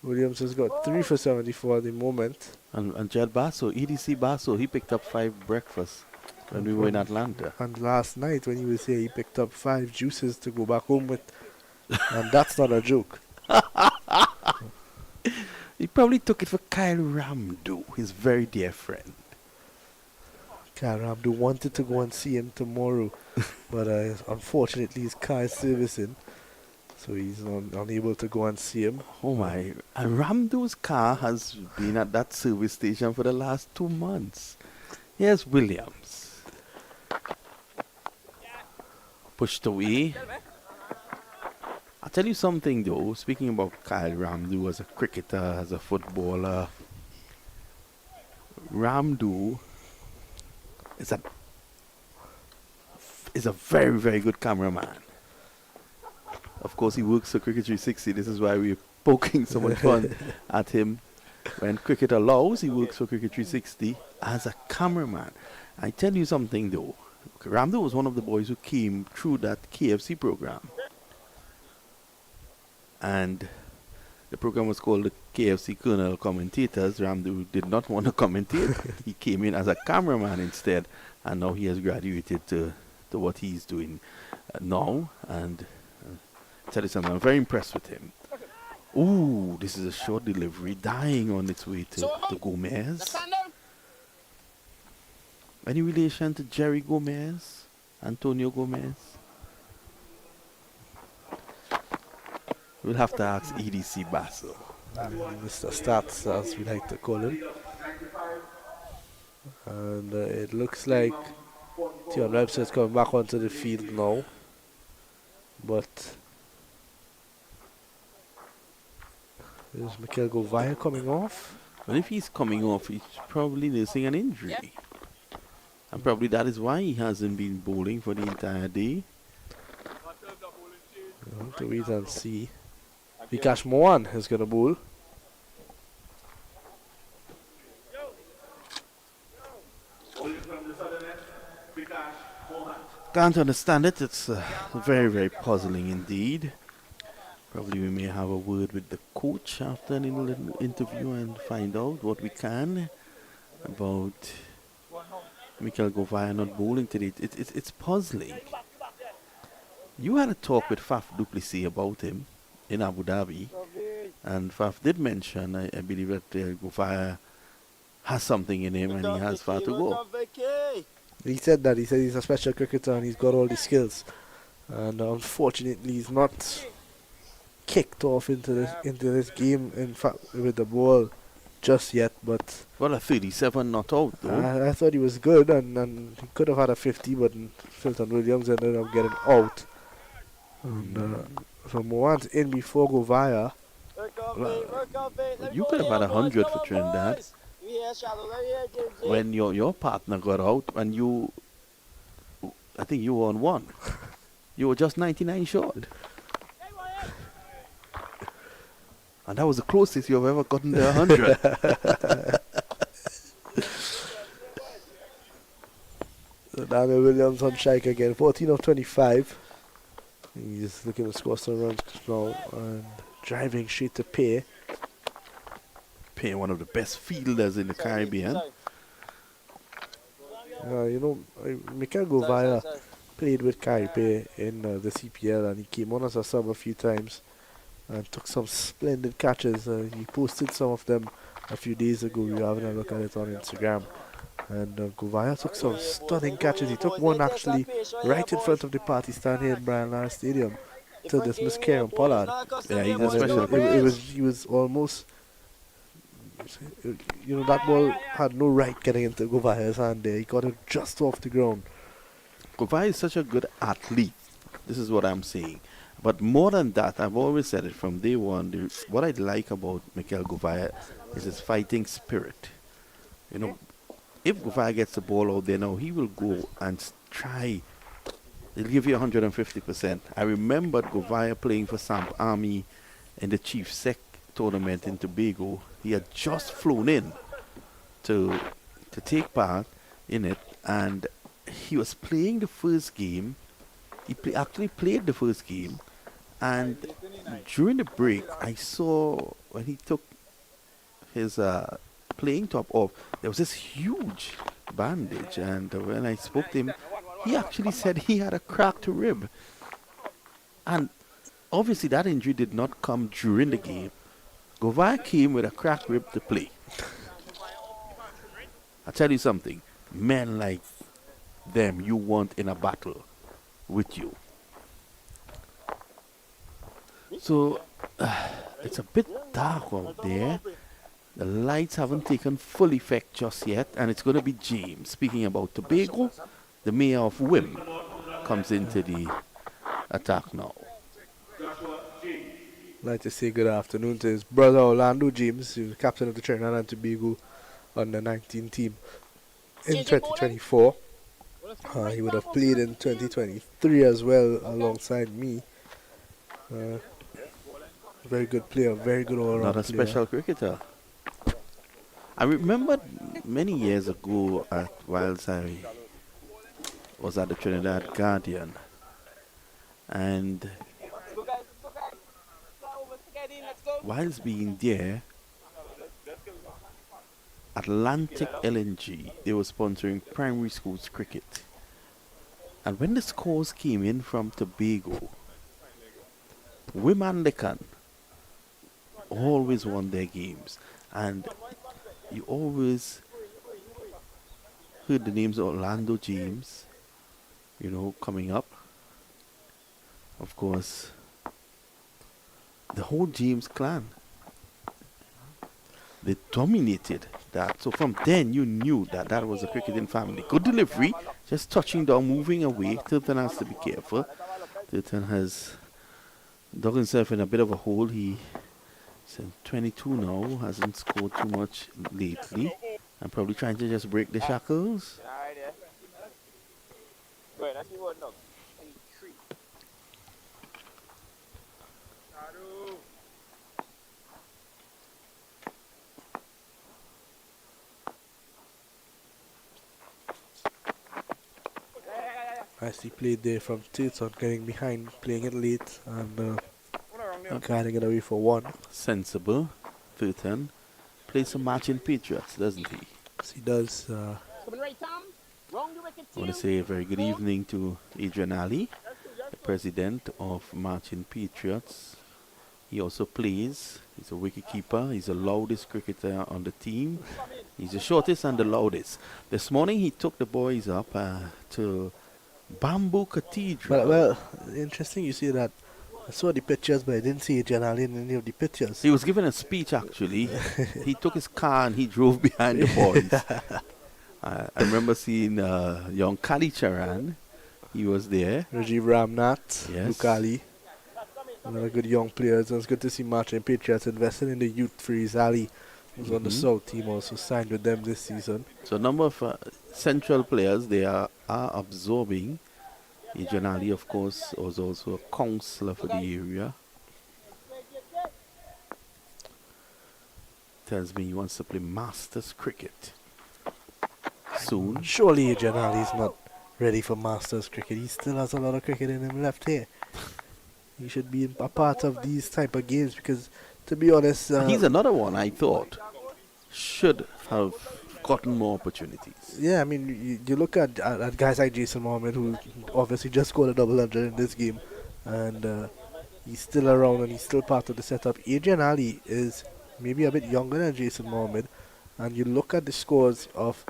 Williams has got 3 for 74 at the moment. And Jed Basso, EDC Basso, he picked up 5 breakfasts when we were in Atlanta. And last night when he was here, he picked up 5 juices to go back home with. And that's not a joke. He probably took it for Kyle Ramdo, his very dear friend. Kyle Ramdo wanted to go and see him tomorrow, but unfortunately his car is servicing, so he's unable to go and see him. Oh my, and Ramdo's car has been at that service station for the last 2 months. Here's Williams. Pushed away. I'll tell you something though, speaking about Kyle Ramdo as a cricketer, as a footballer, Ramdo is a very, very good cameraman. Of course, he works for Cricket 360. This is why we're poking so much fun at him. When cricket allows, he works for Cricket 360 as a cameraman. I tell you something though, Ramdo was one of the boys who came through that KFC program. And the program was called the KFC Colonel Commentators. Ramdo did not want to commentate. He came in as a cameraman instead. And now he has graduated to what he's doing now. And tell you something, I'm very impressed with him. Ooh, this is a short delivery, dying on its way to Gomez. Any relation to Jerry Gomez? Antonio Gomez? We'll have to ask EDC Basso. Mr. Stats, as we like to call him. And it looks like Tion Webster is coming back onto the field now. But is Mikhail Govaya coming off? Well, if he's coming off, he's probably nursing an injury. Yep. And probably that is why he hasn't been bowling for the entire day. We'll have to wait and see. Vikash Mohan is going to bowl. Can't understand it. It's very, very puzzling indeed. Probably we may have a word with the coach after a little interview and find out what we can about Mikhail Govaya not bowling today. It's puzzling. You had a talk with Faf Duplessis about him in Abu Dhabi, and Faf did mention, I believe, that Govaya has something in him and he has far to go. He said that. He said he's a special cricketer and he's got all the skills. And unfortunately, he's not kicked off into this game, in fact, with the ball just yet. But well, a 37 not out though. I thought he was good, and he could have had a 50, but Tirthan Williams ended up getting out. And so Mohan's in before Govaya. You could have had 100 for Trinidad. When your partner got out and you, I think you were on 1. You were just 99 short. And that was the closest you've ever gotten to 100. So Daniel Williams on strike again, 14 of 25. He's looking to score some runs now and driving straight to Pay. Pay, one of the best fielders in the Caribbean. Mikel Govaya played with Kaipe in the CPL, and he came on as a sub a few times and took some splendid catches. He posted some of them a few days ago. We were having a look at it on Instagram. And Govaya took some stunning catches. He took one actually right in front of the party stand here in Brian Lara Stadium to dismiss Kieran Pollard. Yeah, he's And a special he was almost, that ball had no right getting into Govaya's hand there. He got it just off the ground. Govaya is such a good athlete. This is what I'm saying. But more than that, I've always said it from day one. What I like about Mikel Govaya is his fighting spirit. If Govaya gets the ball out there now, he will go and try. He'll give you 150%. I remembered Govaya playing for Samp Army in the Chief Sec tournament in Tobago. He had just flown in to take part in it, and he was playing the first game. He actually played the first game, and during the break, I saw when he took his playing top off, there was this huge bandage, and when I spoke to him, he actually said he had a cracked rib. And obviously that injury did not come during the game. Govaya came with a cracked rib to play. I tell you something, men like them you want in a battle with you. So it's a bit dark out there. The lights haven't taken full effect just yet, and it's going to be James. Speaking about Tobago, the mayor of Wim comes into the attack now. I'd like to say good afternoon to his brother Orlando James, who's captain of the Trinidad and Tobago under 19 team in 2024. He would have played in 2023 as well alongside me. Very good player, very good all-around Not a player. special cricketer. I remember many years ago whilst I was at the Trinidad Guardian, and whilst being there, Atlantic LNG, they were sponsoring primary schools cricket. And when the scores came in from Tobago, Wim Lekan always won their games. And you always heard the names of Orlando James, coming up. Of course, the whole James clan, they dominated that. So from then you knew that was a cricketing family. Good delivery, just touching down, moving away. Tilton has to be careful. Tilton has dug himself in a bit of a hole. He's 22 now, hasn't scored too much lately. I'm probably trying to just break the shackles. Nicely played there from Tilton, getting behind, playing it late, and guiding it away for one. Sensible. Tilton plays some matching Patriots, doesn't he? Yes, he does. Coming right, Tom. Wrong the wicket I to want you. to say a very good evening to Adrian Ali, the president of Marching Patriots. He also plays. He's a wicketkeeper. He's the loudest cricketer on the team. He's the shortest and the loudest. This morning he took the boys up to Bamboo Cathedral. Well, interesting you see that. I saw the pictures, but I didn't see Adrian Ali in any of the pictures. He was giving a speech, actually. He took his car and he drove behind the boys. I remember seeing young Kali Charan. He was there. Rajiv Ramnath, Yes. Lukali. Another good young players. And it's good to see Marching Patriots investing in the youth. Freeze Ali, who's on the South team, also signed with them this season. So a number of central players, they are absorbing. Adrian Ali, of course, was also a councillor for the area. Tells me he wants to play Masters cricket soon. Surely Adrian Ali is not ready for Masters cricket. He still has a lot of cricket in him left here. He should be a part of these type of games because, to be honest, He's another one I thought should have gotten more opportunities. Yeah, I mean, you look at guys like Jason Mohammed, who obviously just scored a double hundred in this game, and he's still around and he's still part of the setup. Adrian Ali is maybe a bit younger than Jason Mohammed, and you look at the scores of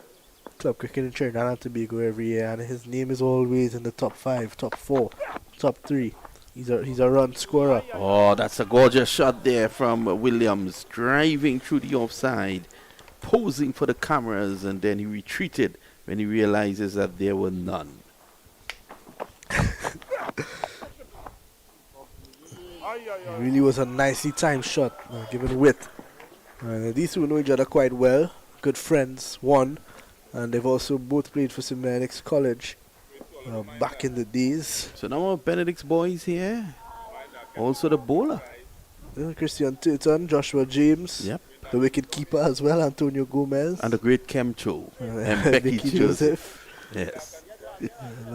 club cricket in Trinidad and Tobago every year, and his name is always in the top 5, top 4, top 3. He's a run scorer. Oh, that's a gorgeous shot there from Williams, driving through the offside, posing for the cameras, and then he retreated when he realizes that there were none. It really was a nicely timed shot, given width. These two know each other quite well, good friends, one, and they've also both played for St. Benedict's College back in the days. So now our Benedict's boys here, also the bowler. Christian Turton, Joshua James, Yep. the wicket keeper as well, Antonio Gomez, And the great Kemcho and Becky Vicky Joseph. Yes.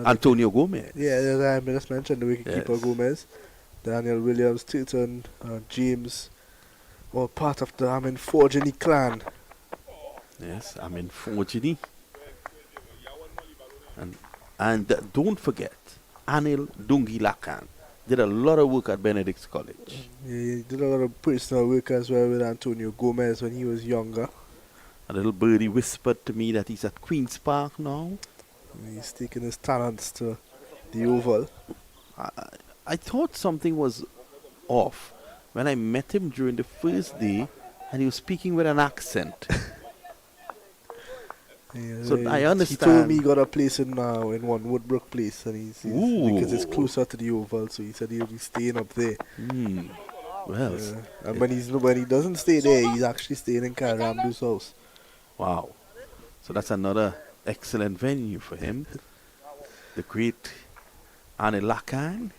Antonio Gomez. Yeah, I just mentioned the wicket keeper Yes. Gomez, Daniel Williams, Turton, James, all part of the Amin Forgini clan. Yes, I'm in Forgini. And don't forget, Anil Dungilakan did a lot of work at Benedict's College. Yeah, he did a lot of personal work as well with Antonio Gomez when he was younger. A little birdie whispered to me that he's at Queen's Park now. He's taking his talents to the Oval. I thought something was off when I met him during the first day and he was speaking with an accent. Yeah, So I He understand. told me he got a place in one Woodbrook Place, and he's because it's Ooh. closer to the Oval, so he said he'll be staying up there. Well, And when he doesn't stay there, he's actually staying in Karamdu's house. wow. So that's another excellent venue for him. The great Anil Lakan.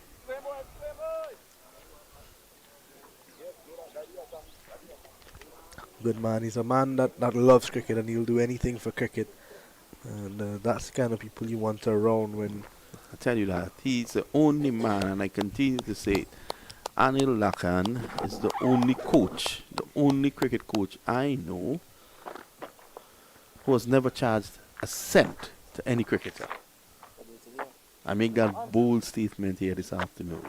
Good man. He's a man that loves cricket, and he'll do anything for cricket. And that's the kind of people you want around when. I tell you that he's the only man, and I continue to say it. Anil Lakan is the only coach, the only cricket coach I know who has never charged a cent to any cricketer. I make that bold statement here this afternoon.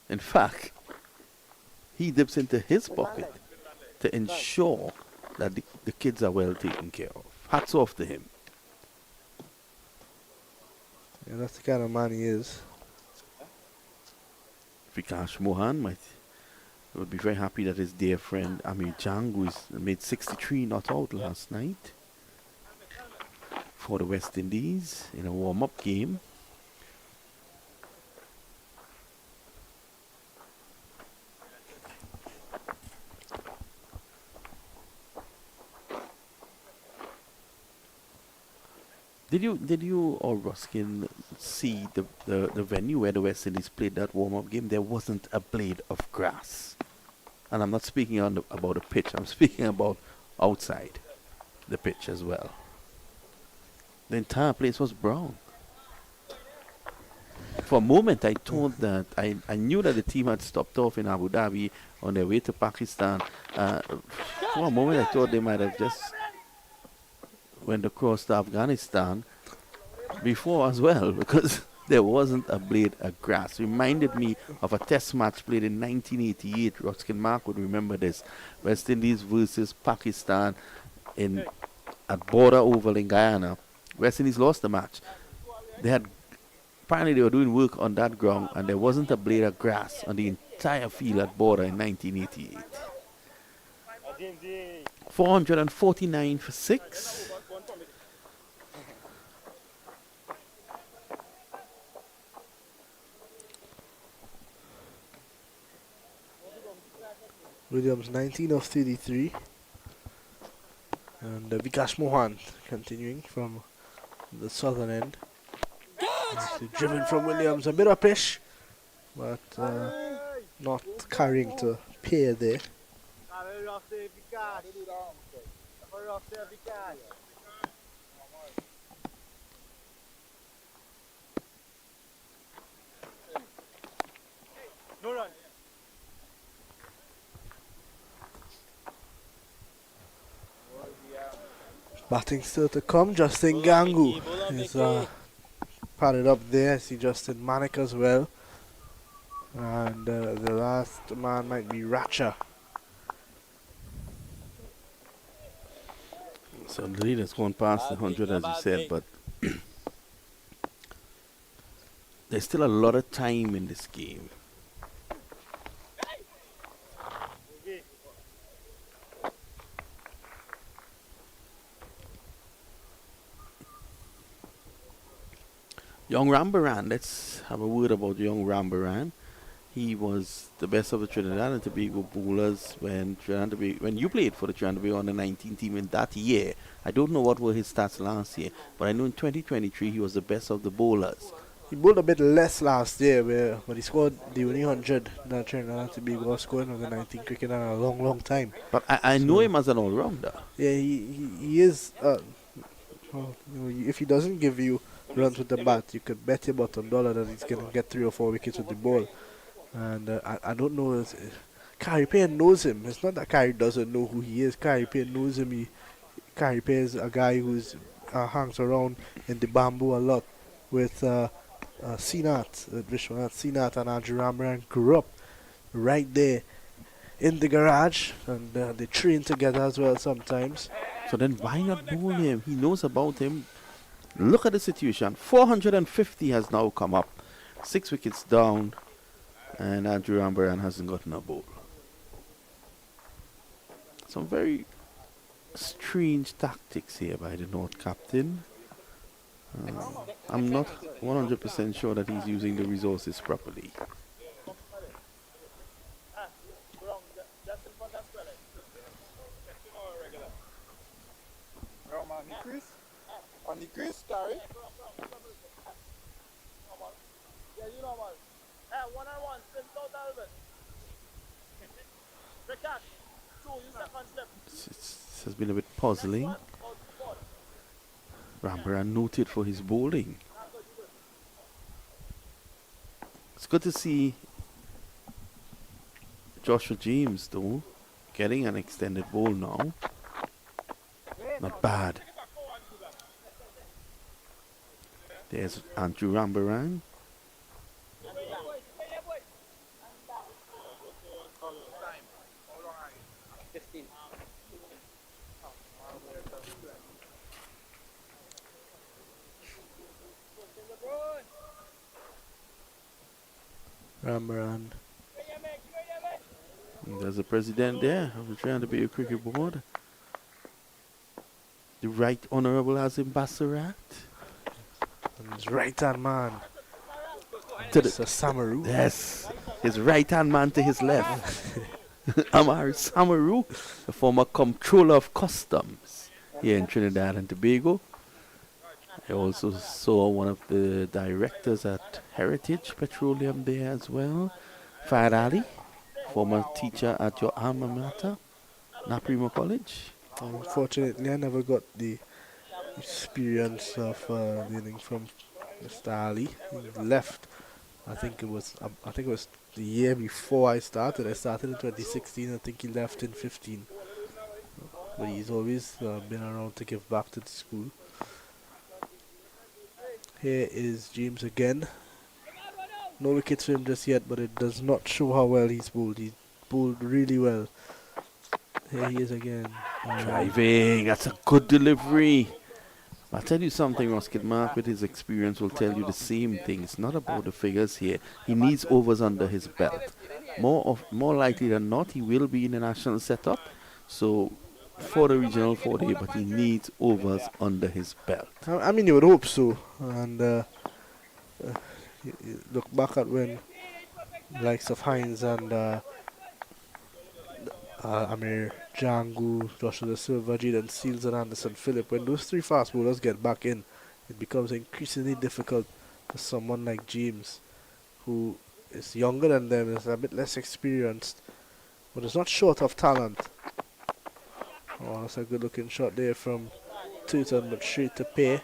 In fact, he dips into his pocket to ensure that the kids are well taken care of. Hats off to him. Yeah, that's the kind of man he is. Vikash Mohan would be very happy that his dear friend Amir Jang, who made 63 not out last night for the West Indies in a warm-up game. Did you or Ruskin see the venue where the West Indies played that warm-up game? There wasn't a blade of grass. And I'm not speaking about the pitch. I'm speaking about outside the pitch as well. The entire place was brown. For a moment, I thought that I knew that the team had stopped off in Abu Dhabi on their way to Pakistan. For a moment, I thought they might have just went across to Afghanistan before as well, because there wasn't a blade of grass. Reminded me of a test match played in 1988. Ruskin Mark would remember this. West Indies versus Pakistan at Border Oval in Guyana. West Indies lost the match. Apparently they were doing work on that ground and there wasn't a blade of grass on the entire field at Border in 1988. 449 for 6. Williams 19 of 33. And Vikash Mohan continuing from the southern end. Nicely driven from Williams, a bit uppish, but not carrying to pair there. Batting still to come. Justin Gangu is padded up there. I see Justin Manik as well. And the last man might be Ratcha. So the leader's gone past the 100, as you said, but there's still a lot of time in this game. Young Rambaran, let's have a word about young Rambaran. He was the best of the Trinidad and Tobago bowlers when you played for the Trinidad and Tobago on the 19 team in that year. I don't know what were his stats last year, but I know in 2023 he was the best of the bowlers. He bowled a bit less last year, but he scored the only 100 that Trinidad and Tobago scored on the 19 cricket in a long, long time. But I know him as an all-rounder. Yeah, he is. Well, if he doesn't give you runs with the bat, you could bet your bottom dollar that he's going to get 3 or 4 wickets with the ball. And I don't know. Carrie Payne knows him. It's not that Carrie doesn't know who he is. Carrie Payne knows him. Carrie Payne is a guy who's hangs around in the bamboo a lot with Sinath, Vishwanath Sinath and Andrew Ramran grew up right there in the garage, and they train together as well sometimes. So then why not bowl him? He knows about him. Look at the situation. 450 has now come up. 6 wickets down. And Andrew Rambaran hasn't gotten a ball. Some very strange tactics here by the North captain. I'm not 100% sure that he's using the resources properly. On the crease, Gary. Yeah, you know, man. One-on-one, spin out a little bit. Recap. 2, you second slip. This has been a bit puzzling. Rambaran noted for his bowling. It's good to see Joshua James, though, getting an extended bowl now. Not bad. There's Andrew Rambaran. Rambaran. And there's the president there of the Trinidad and Tobago Cricket Board. The Right Honourable Azim Bassarat. And his right hand man. To the Sir Samaru. Yes, his right hand man to his left. Amar Samaru, the former Comptroller of Customs here in Trinidad and Tobago. I also saw one of the directors at Heritage Petroleum there as well. Fayed Ali, former teacher at your alma mater, Naprimo College. Unfortunately, I never got the experience of learning from Mr. Ali. He left. I think it was the year before I started. I started in 2016. I think he left in 15. But he's always been around to give back to the school. Here is James again. No wickets for him just yet, but it does not show how well he's bowled. He's bowled really well. Here he is again. Driving, that's a good delivery. I'll tell you something, Roskid Mark, with his experience, will tell you the same thing. It's not about the figures here. He needs overs under his belt. More likely than not, he will be in the national setup. So, for the regional 40, but he needs overs under his belt. I mean, you would hope so. And you look back at when the likes of Hines and Amir Django, Joshua Da Silva, Jaden Seals and Anderson Phillip, when those 3 fast bowlers get back in, it becomes increasingly difficult for someone like James, who is younger than them, is a bit less experienced, but is not short of talent. Oh, that's a good looking shot there from Tooton, but straight to pay.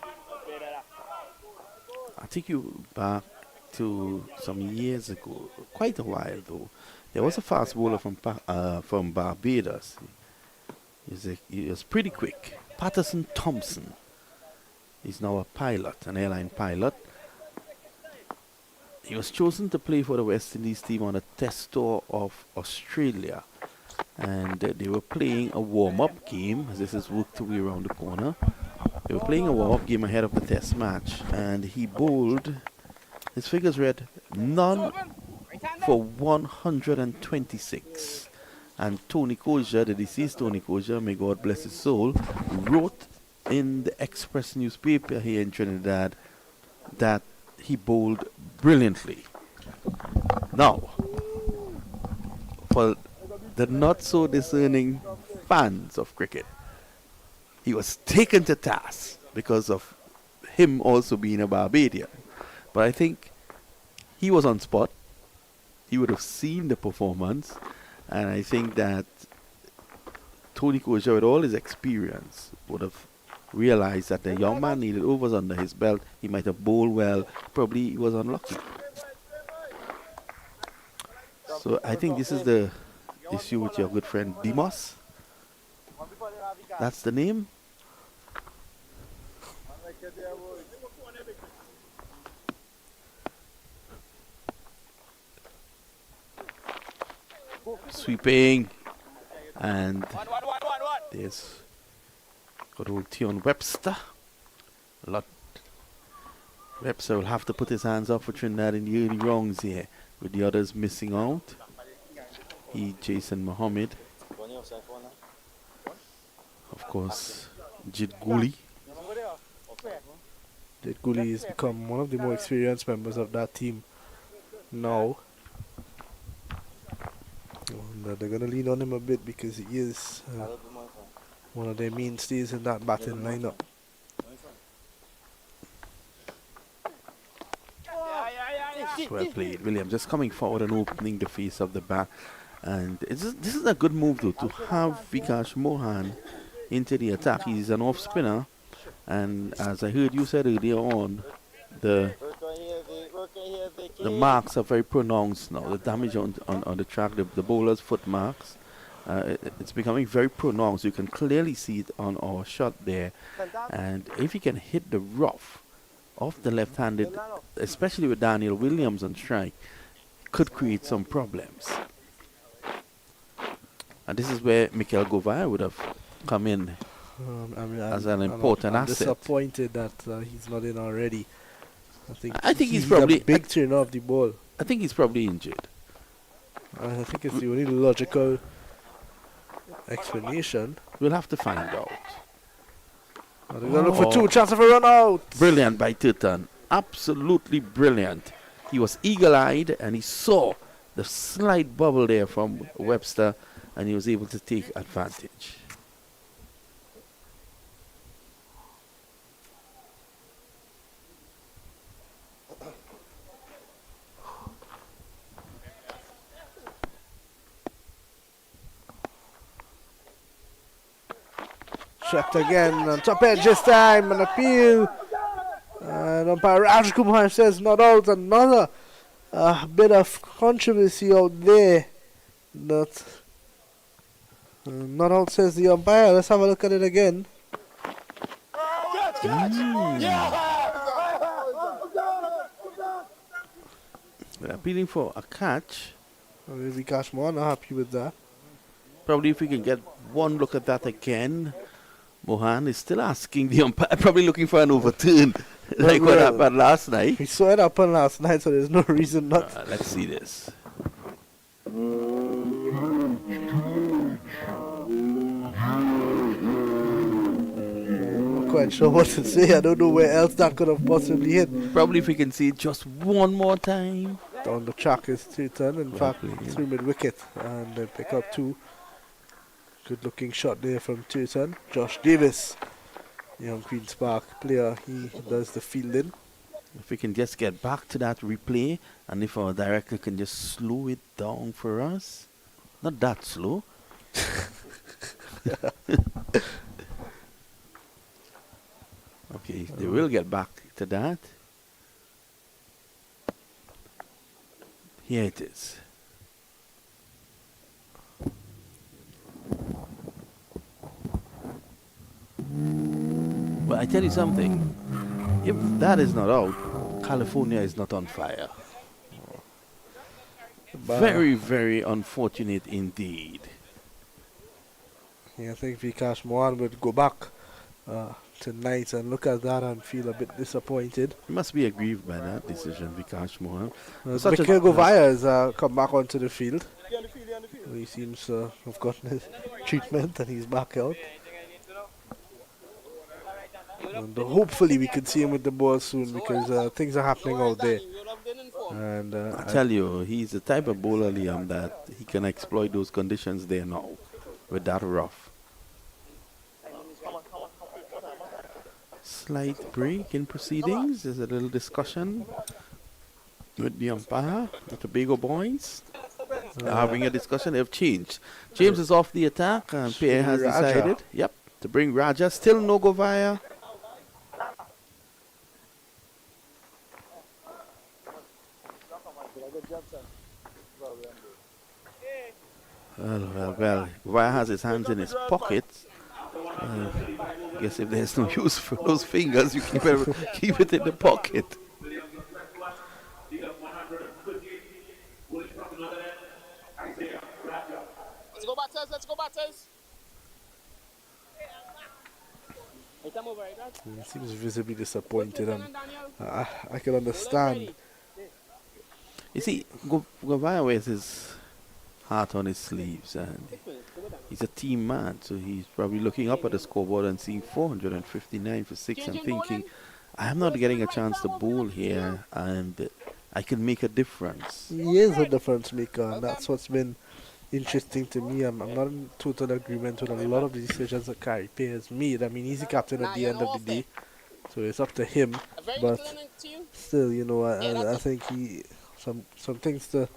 I take you back to some years ago, quite a while though. There was a fast bowler from Barbados. He was pretty quick, Patterson Thompson. He's now a pilot, an airline pilot. He was chosen to play for the West Indies team on a test tour of Australia. And they were playing a warm-up game, as this is worked away around the corner. They were playing a warm-up game ahead of the test match, and he bowled, his figures read, none for 126. And Tony Koja, the deceased Tony Koja, may God bless his soul, wrote in the Express newspaper here in Trinidad that he bowled brilliantly. Now, for the not so discerning fans of cricket, he was taken to task because of him also being a Barbadian. But I think he was on spot. He would have seen the performance, and I think that Tony Koja, with all his experience, would have realized that the young man needed overs under his belt. He might have bowled well. Probably he was unlucky. So I think this is the issue with your good friend Demos. That's the name. Sweeping, and there's good old Tion Webster. Webster will have to put his hands up for Trinidad in the early rounds here, with the others missing out. He, Jason Mohammed, of course, Jid Guli. Jid Guli has become one of the more experienced members of that team now. And, they're going to lean on him a bit because he is one of their mainstays in that batting lineup. Well played, William. Just coming forward and opening the face of the bat. And this is a good move, though, to have Vikash Mohan into the attack. He's an off spinner, and as I heard you said earlier on, the marks are very pronounced now. The damage on the track, the bowler's foot marks, it's becoming very pronounced. You can clearly see it on our shot there. And if he can hit the rough off the left-handed, especially with Daniel Williams on strike, could create some problems. And this is where Mikel Govaya would have come in as an important I'm asset. disappointed that he's not in already. I think he's probably a big turn off the ball. I think he's probably injured. I think it's the only logical explanation. We'll have to find out. They're going to look for two, chance of a run out. Brilliant by Titan. Absolutely brilliant. He was eagle-eyed and he saw the slight bubble there from Webster, and he was able to take advantage. Checked again on top edge this time, an appeal. And umpire Raj Kumar says not out. Another bit of controversy out there. That not out, says the umpire. Let's have a look at it again. They're appealing for a catch. Vikash Mohan not happy with that. Probably if we can get one look at that again. Mohan is still asking the umpire, probably looking for an overturn, like what happened last night. We saw it happen last night, so there's no reason not. Let's see this. I'm not quite sure what to say. I don't know where else that could have possibly hit. Probably if we can see it just one more time. Down the track is Titan, in fact, through mid-wicket, and they pick up two. Good looking shot there from Titan. Josh Davis, young Queen's Park player, he does the fielding. If we can just get back to that replay, and if our director can just slow it down for us. Not that slow. Okay, they will get back to that. Here it is. I tell you something. If that is not out, California is not on fire. Very, very unfortunate indeed. Yeah, I think Vikash Mohan would go back tonight and look at that and feel a bit disappointed. He must be aggrieved by that decision, Vikash Mohan. Mikhail Govaya has come back onto the field. He seems to have gotten his treatment and he's back out. And hopefully we can see him with the ball soon because things are happening out there. And I tell you, he's the type of bowler, Liam, that he can exploit those conditions there now with that rough. Slight break in proceedings. There's a little discussion with the umpire, the Tobago boys. Having a discussion. They've changed. James is off the attack and Pierre has decided, to bring Raja. Still no Govaya. Well. Govaya has his hands in his pockets. Guess if there's no use for those fingers, you keep it in the pocket. Let's go batters. he seems visibly disappointed and I can understand. You see, Govaya wears his heart on his sleeves and he's a team man, so he's probably looking up at the scoreboard and seeing 459 for 6 and thinking, I am not getting a chance to bowl here and I can make a difference. He is a difference maker and that's what's been interesting to me. I'm not in total agreement with a lot of the decisions that Carey Pierre has made. I mean, he's the captain at the end of the day, so it's up to him. But still, you know, I think he some things to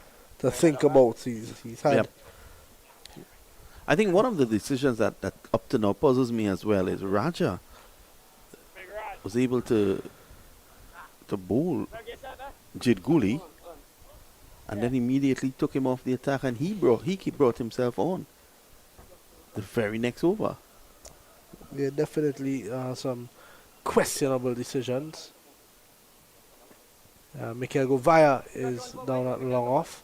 think about. He's had. Yep. I think one of the decisions that up to now puzzles me as well is Raja was able to bowl Jid Guli and then immediately took him off the attack and he brought himself on the very next over. Yeah, definitely some questionable decisions. Mikhail Govaya is down at long off.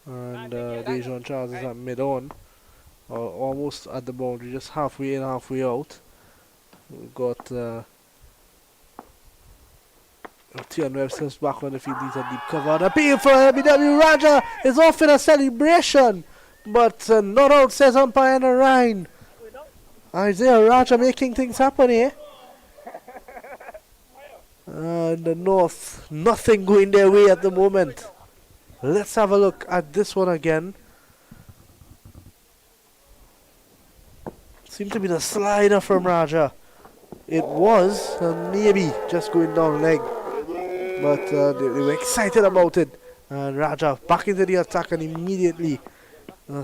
And Dejan Charles is at mid on, or almost at the boundary, just halfway in, halfway out. We've got Tian Webster's back on the field. These are deep cover. And appeal for LBW. Raja is off in a celebration, but not out, says umpire Ryan. Isaiah Raja making things happen here. And the North, nothing going their way at the moment. Let's have a look at this one again. Seemed to be the slider from Raja. It was maybe just going down leg, but they were excited about it. And Raja back into the attack and immediately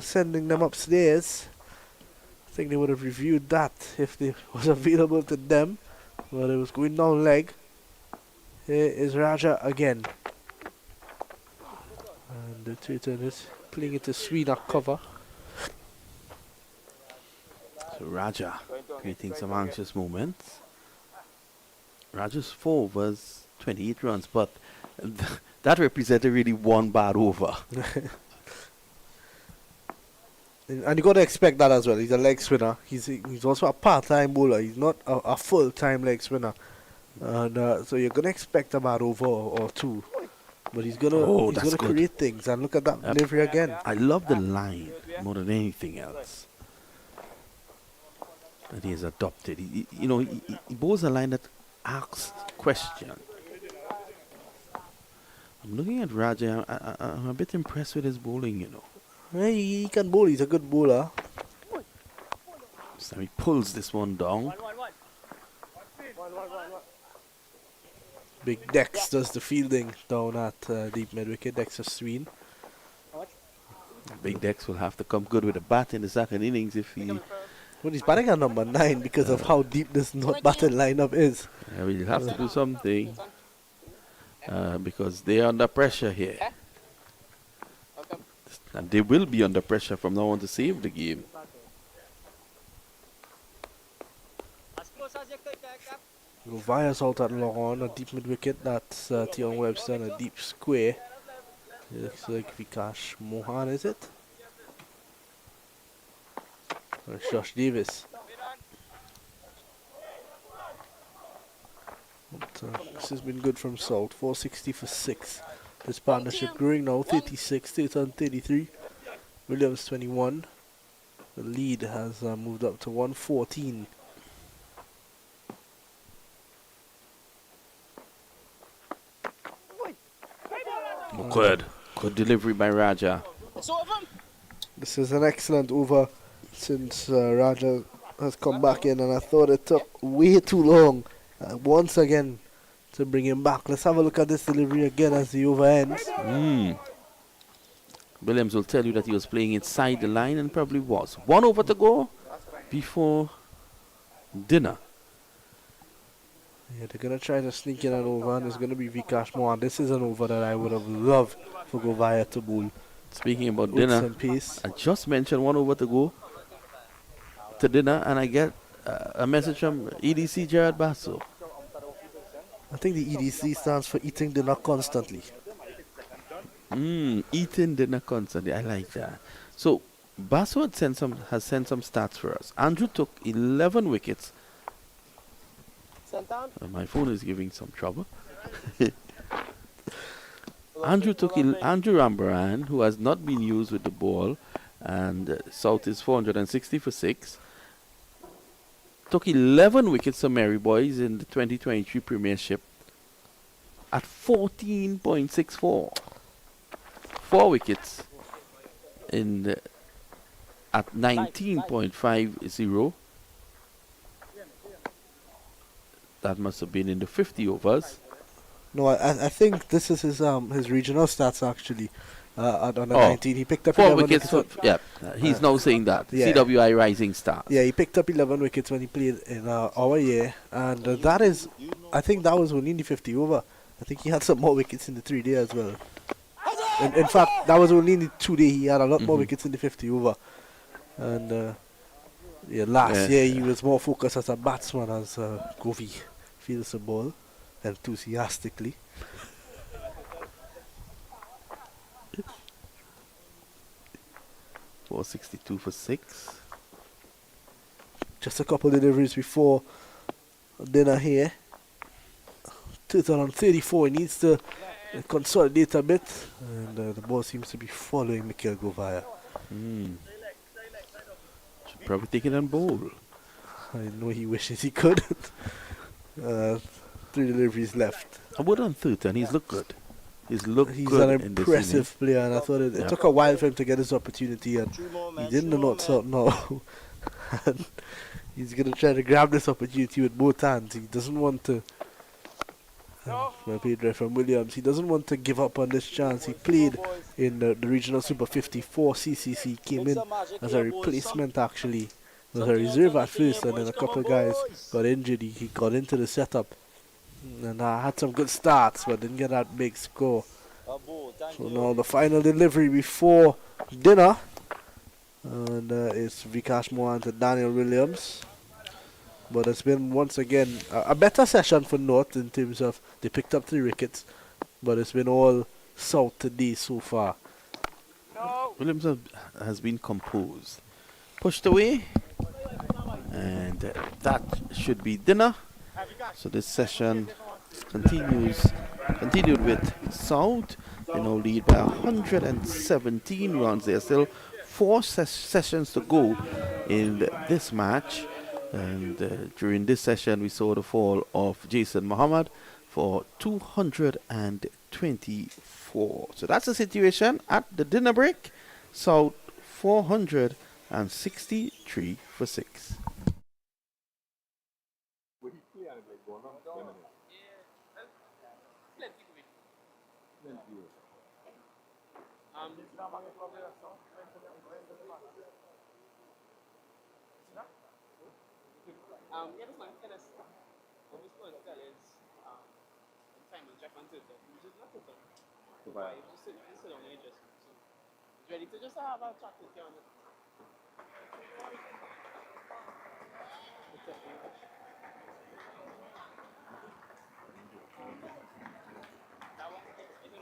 sending them upstairs. I think they would have reviewed that if it was available to them, but it was going down leg. Here is Raja again. And the Twitter is playing it to Sweden cover. So Raja creating some anxious moments. Raja's 4 was 28 runs, but that represented really one bad over. And you got to expect that as well. He's a leg spinner. He's also a part-time bowler. He's not a full-time leg spinner. And so you're going to expect a bad over or two. But he's gonna create things. And look at that delivery again. I love the line more than anything else that he has adopted. He bowls a line that asks question. I'm looking at Raja. I'm a bit impressed with his bowling, you know. Yeah, he can bowl. He's a good bowler. So he pulls this one down. Big Dex does the fielding down at deep mid wicket. Dexter Sween. Big Dex will have to come good with a bat in the second innings if he... Well, he's batting at number 9 because of how deep this not batting lineup is. Yeah, we'll have to do something because they are under pressure here. And they will be under pressure from now on to save the game. As close as you could there, Cap. Govaya's out at long on, a deep mid wicket. That's Tion Webster and a deep square. It looks like Vikash Mohan, is it? Or Josh Davis. But, this has been good from Salt. 460 for 6. This partnership growing now. 36, Staton 33. Williams 21. The lead has moved up to 114. Good. Good delivery by Raja. It's over. This is an excellent over since Raja has come back in, and I thought it took way too long once again to bring him back. Let's have a look at this delivery again as the over ends. Williams will tell you that he was playing inside the line and probably was. 1 over to go before dinner. Yeah, they're going to try to sneak in an over, and it's going to be Vikash Mohan. This is an over that I would have loved for Govaya to bowl. Speaking about With dinner, some pace. I just mentioned 1 over to go to dinner, and I get a message from EDC Gerard Basso. I think the EDC stands for eating dinner constantly. Eating dinner constantly. I like that. So Basso has sent some stats for us. Andrew took 11 wickets. My phone is giving some trouble. Andrew Rambaran, who has not been used with the ball, and South is 460 for 6. Took 11 wickets for Mary Boys in the 2023 Premiership at 14.64. 4 wickets at 19.50. That must have been in the 50 overs. No, I think this is his regional stats actually. At under 19, he picked up 4 11 wickets. He's now saying that. Yeah. CWI Rising Stars. Yeah, he picked up 11 wickets when he played in our year, and that is, I think that was only in the 50 over. I think he had some more wickets in the 3-day as well. In fact, that was only in the 2-day. He had a lot more wickets in the 50 over. And last year he was more focused as a batsman as Govi fields the ball enthusiastically. .462 for 6. Just a couple deliveries before dinner here. Total on 34. He needs to consolidate a bit, and the ball seems to be following Mikhail Govaya. Should probably take it on bowl. I know he wishes he could. 3 deliveries left. I would on 30, and he's looked good. He's an impressive player, and I thought it took a while for him to get his opportunity, and he didn't know so now. And he's going to try to grab this opportunity with both hands. He doesn't want to. Played right from Williams. He doesn't want to give up on this chance. He played in the regional Super 54 CCC. Came in as a replacement actually. Was a reserve at first, and then a couple of guys got injured. He got into the setup and had some good starts, but didn't get that big score. So now the final delivery before dinner, and it's Vikash Mohan to Daniel Williams. But it's been once again a better session for North in terms of they picked up 3 wickets, but it's been all South today so far. Williams has been composed. Pushed away, and that should be dinner. So this session continued with South. They now lead by 117 runs. There are still 4 sessions to go in this match. And during this session, we saw the fall of Jason Mohammed for 224. So that's the situation at the dinner break. South 463 for 6. Yeah, this one is this one is time and check on Twitter. Which is not Twitter. But just sit on the edges. So Ready to just have a chat with you on it. That one, I think.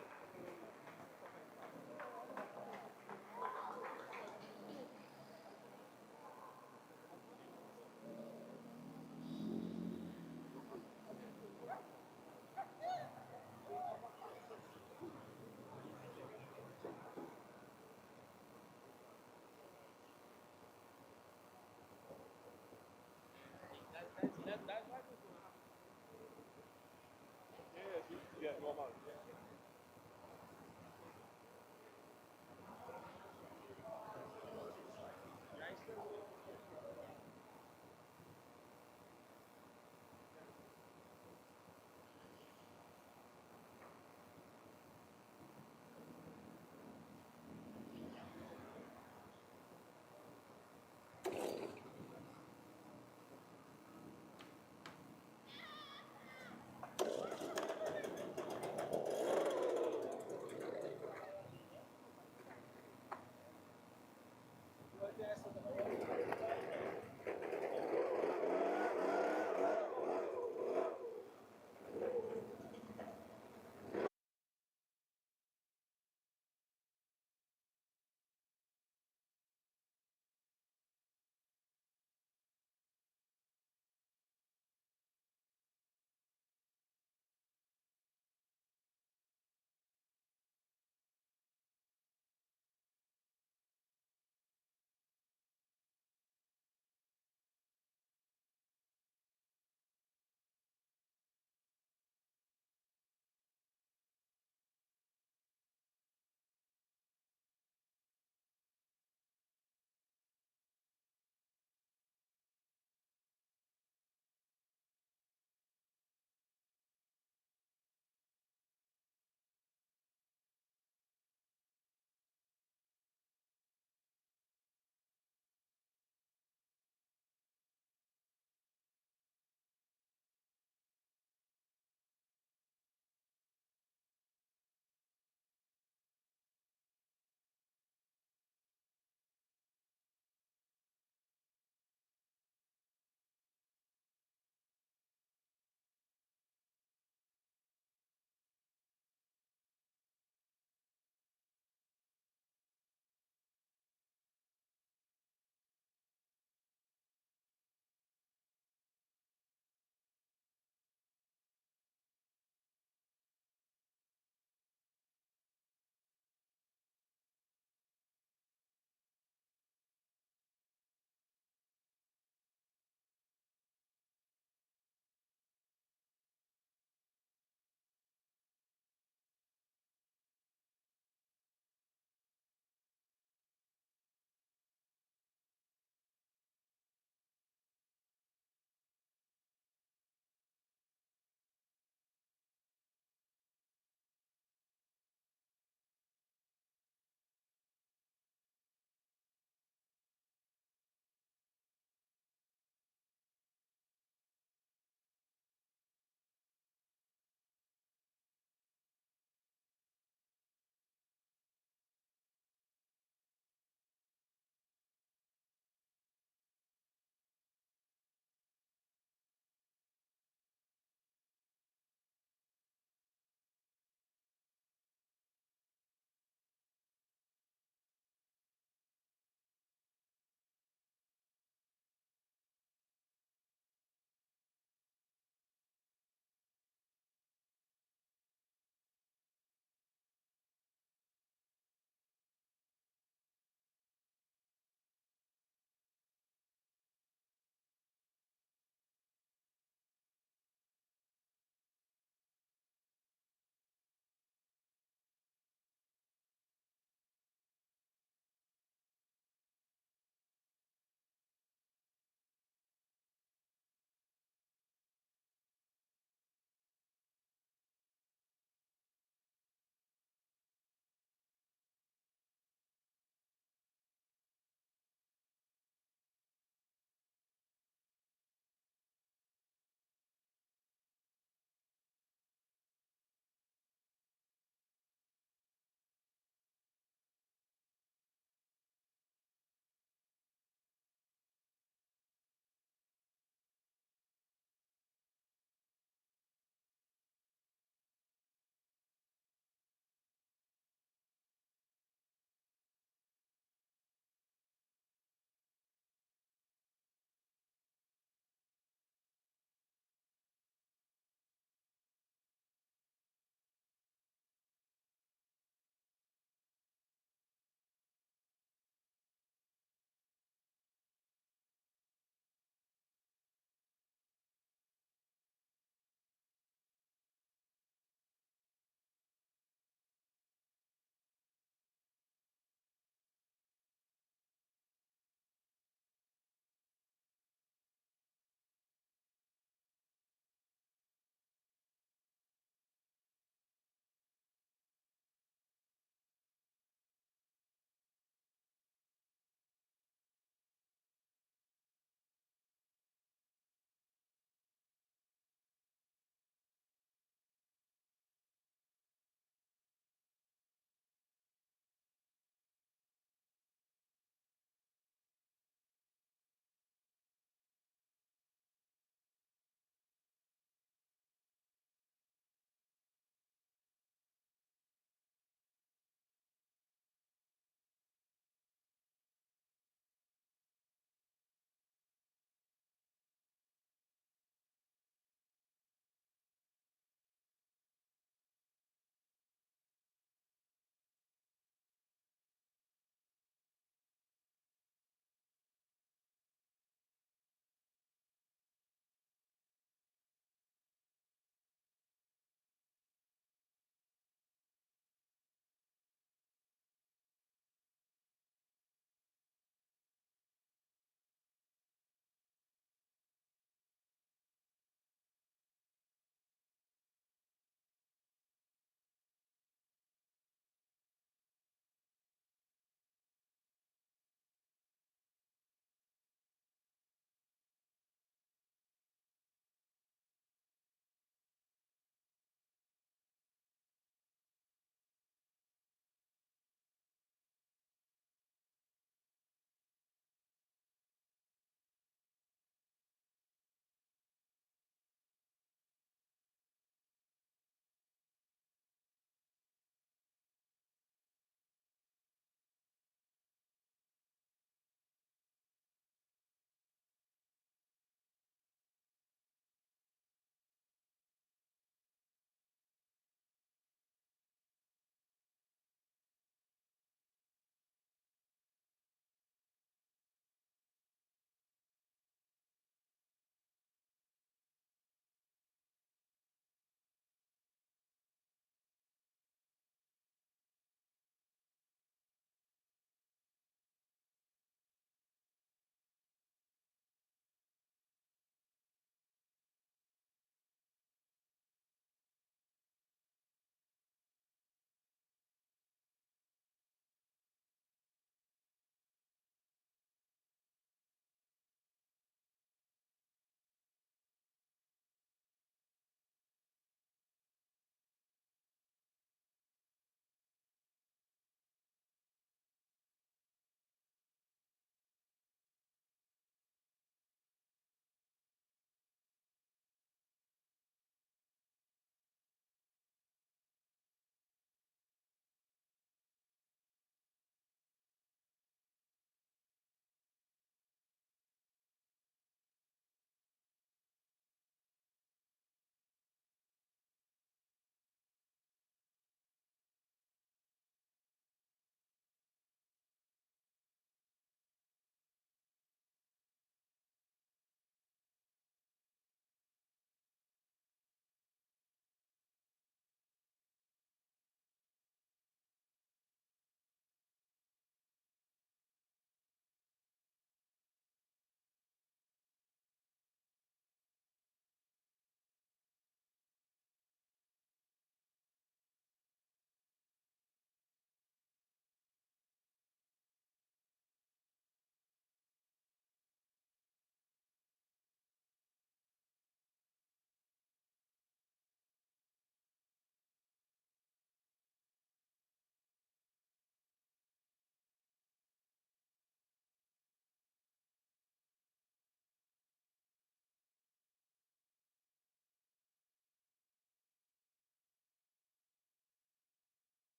That's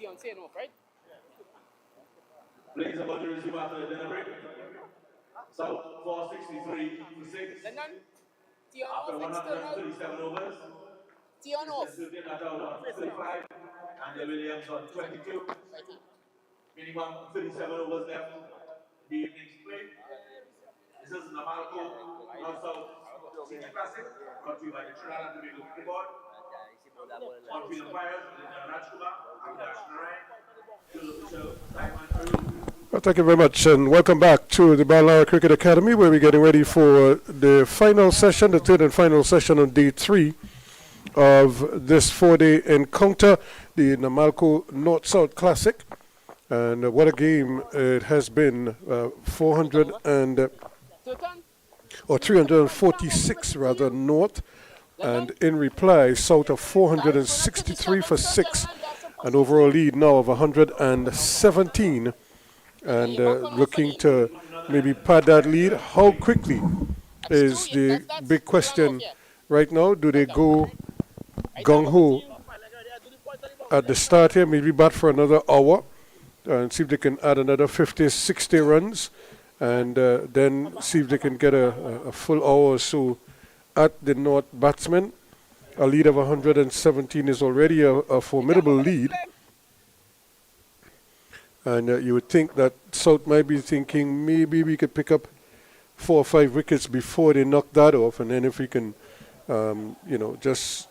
Tion saying off, right? Players about to receive after the dinner break. So 463 for 6. Lennon, Tion After off external. 137 overs. Tion off. Mr. Natal on 35. And the Williams on 22. Minimum 37 overs left. The evening's play. This is Namalco, North South Senior Classic, brought to you by the Trinidad and Tobago Cricket Board. On-field umpires, Rajkumar, Avinash Narayan, field official Simon Peru. Well, thank you very much, and welcome back to the Balnara Cricket Academy, where we're getting ready for the final session, the third and final session on day 3 of this 4-day encounter, the Namalco North-South Classic. And what a game it has been, 346 rather, North, and in reply, South of 463 for 6, an overall lead now of 117, and looking to maybe pad that lead. How quickly is the big question right now? Do they go gung-ho at the start here, maybe bat for another hour, and see if they can add another 50, 60 runs, and then see if they can get a full hour or so at the North batsmen? A lead of 117 is already a formidable lead. And you would think that South might be thinking maybe we could pick up 4 or 5 wickets before they knock that off, and then if we can, just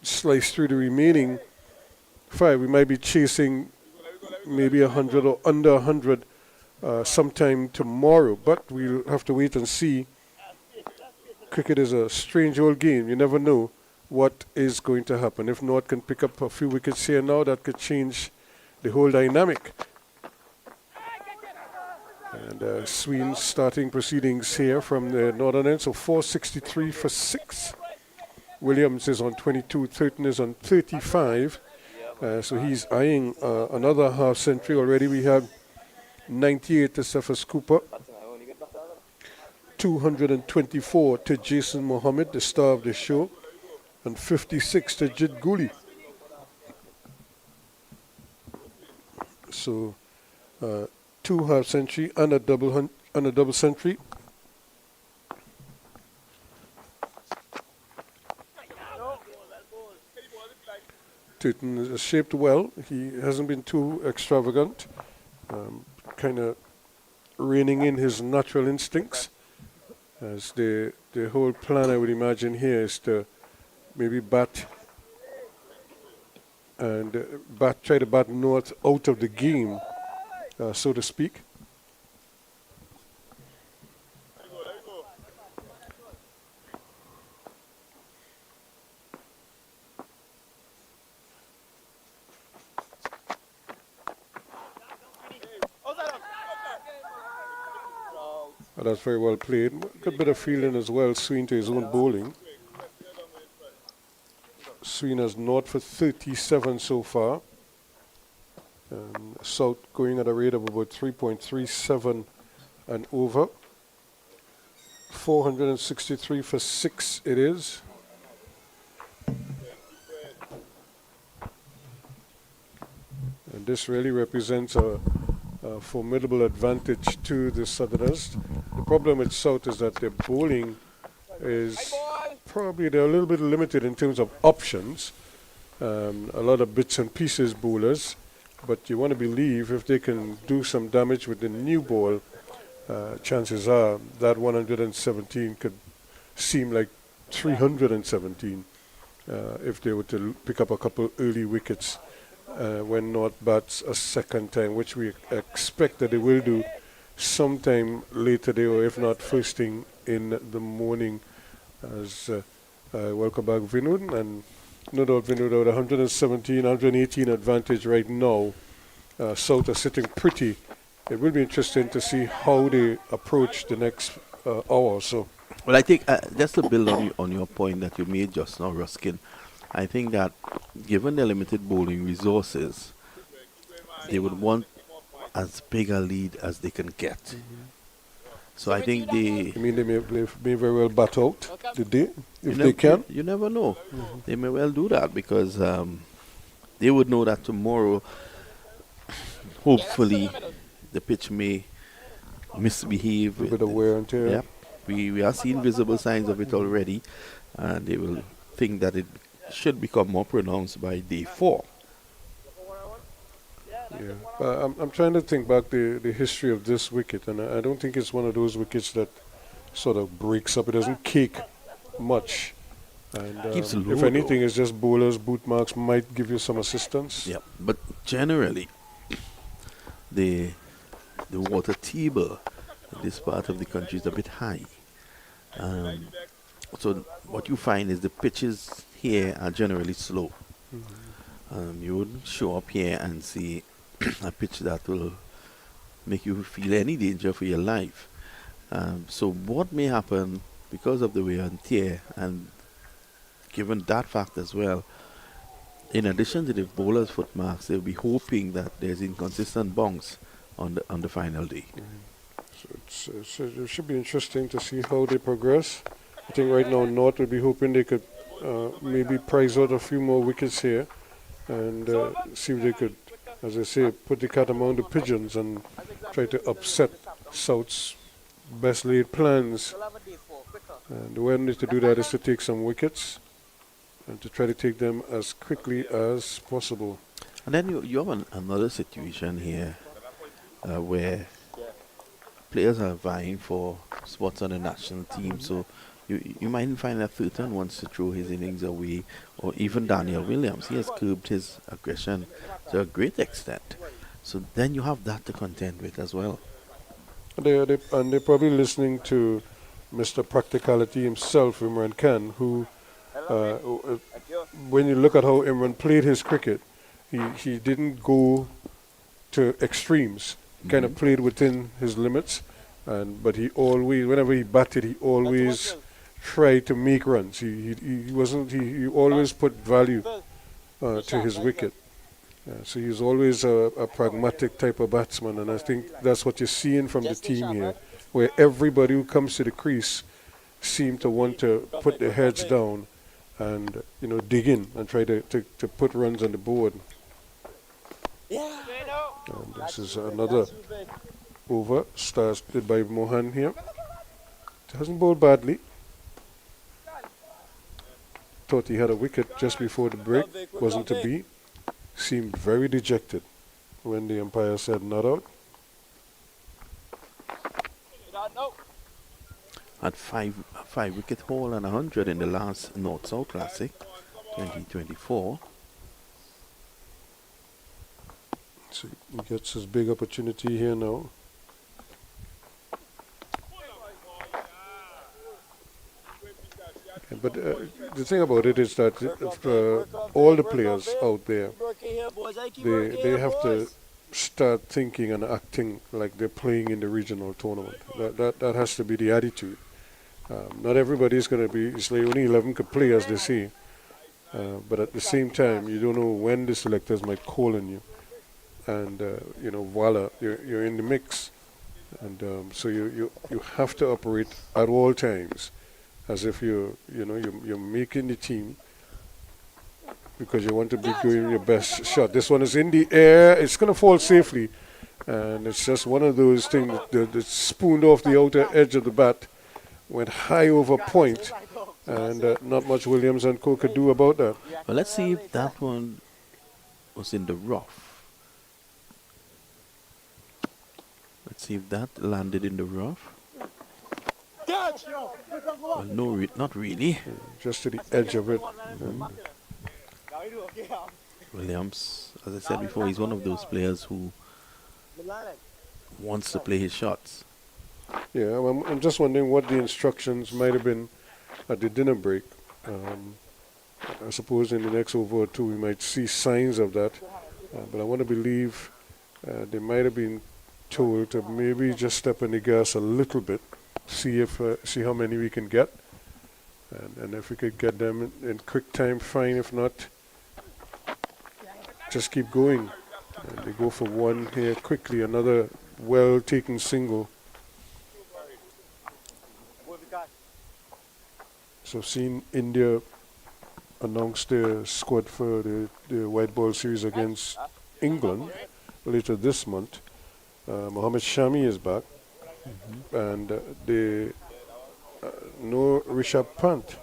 slice through the remaining 5, we might be chasing maybe 100 or under 100 sometime tomorrow. But we'll have to wait and see. Cricket is a strange old game. You never know what is going to happen. If North can pick up a few wickets here now, that could change the whole dynamic. And Sween starting proceedings here from the northern end. So 463 for 6. Williams is on 22, Thurton is on 35. So he's eyeing another half century already. We have 98 to Cephas Cooper, 224 to Jason Mohammed, the star of the show, and 56 to Jid Gooley. So 2 half century and a double century. Tooten is shaped well. He hasn't been too extravagant, kind of reining in his natural instincts, as the whole plan, I would imagine, here is to maybe bat and try to bat North out of the game, so to speak. That's very well played. Good bit of fielding as well. Sween to his own bowling. Sween has North for 37 so far. South going at a rate of about 3.37 and over. 463 for 6 it is. And this really represents a formidable advantage to the Southerners. The problem with South is that their bowling is probably, they're a little bit limited in terms of options. A lot of bits and pieces bowlers, but you want to believe if they can do some damage with the new ball, chances are that 117 could seem like 317 if they were to pick up a couple early wickets when North bats a second time, which we expect that they will do sometime later today, or if not first thing in the morning. As welcome back, Vinod, and no doubt Vinod out 117, 118 advantage right now. South are sitting pretty. It will be interesting to see how they approach the next hour or so. Well, I think just to build on your point that you made just now, Ruskin, I think that given the limited bowling resources, they would want as big a lead as they can get. So I think they... I mean, they may very well bat out today, if they can. You never know. They may well do that because they would know that tomorrow hopefully the pitch may misbehave. A bit of wear and tear. Yeah, we are seeing visible signs of it already, and they will think that it should become more pronounced by day 4. Yeah, I'm trying to think back the history of this wicket, and I don't think it's one of those wickets that sort of breaks up. It doesn't cake much, and Keeps low, if anything, it's just bowlers, boot marks might give you some assistance. Yeah, but generally, the water table in this part of the country is a bit high. So what you find is the pitches here are generally slow. You wouldn't show up here and see a pitch that will make you feel any danger for your life. So what may happen because of the wear and tear, and given that fact as well, in addition to the bowler's foot marks, they'll be hoping that there's inconsistent bounce on the final day. So it should be interesting to see how they progress. I think right now North would be hoping they could maybe prize out a few more wickets here and see if they could, as I say, put the cat among the pigeons and try to upset South's best laid plans. And the way to do that is to take some wickets and to try to take them as quickly as possible. And then you have another situation here where players are vying for spots on the national team. So you might find that Fulton wants to throw his innings away, or even Daniel Williams. He has curbed his aggression to a great extent. So then you have that to contend with as well. They're probably listening to Mr. Practicality himself, Imran Khan, who, when you look at how Imran played his cricket, he didn't go to extremes. Kind of played within his limits, but he always, whenever he batted, he always tried to make runs. He always put value to his wicket. So he's always a pragmatic type of batsman, and I think that's what you're seeing from the team here, where everybody who comes to the crease seem to want to put their heads down and dig in and try to put runs on the board. And this is another over started by Mohan here. It hasn't bowled badly. Thought he had a wicket just before the break, wasn't to be. Seemed very dejected when the umpire said not out. Had five wicket haul and 100 in the last North-South Classic 2024. So he gets his big opportunity here now. But the thing about it is that all the players out there, they have to start thinking and acting like they're playing in the regional tournament. That has to be the attitude. Not everybody is going to be, it's like only 11 could play, as they say. But at the same time, you don't know when the selectors might call on you. And, voila, you're in the mix. And so you have to operate at all times as if you're making the team because you want to be doing your best shot. This one is in the air. It's going to fall safely. And it's just one of those things that spooned off the outer edge of the bat, went high over point, and not much Williams and Co could do about that. Well, let's see if that one was in the rough. Let's see if that landed in the rough. Well, no, not really. Just to the edge of it. Williams, as I said before, he's one of those players who wants to play his shots. Yeah, I'm just wondering what the instructions might have been at the dinner break. I suppose in the next over or two we might see signs of that. But I want to believe they might have been told to maybe just step on the gas a little bit, see how many we can get, and if we could get them in quick time, fine. If not, just keep going. And they go for one here quickly, another well taken single. So seeing India announce their squad for the white ball series against England, later this month. Mohammed Shami is back, and they no Rishabh Pant.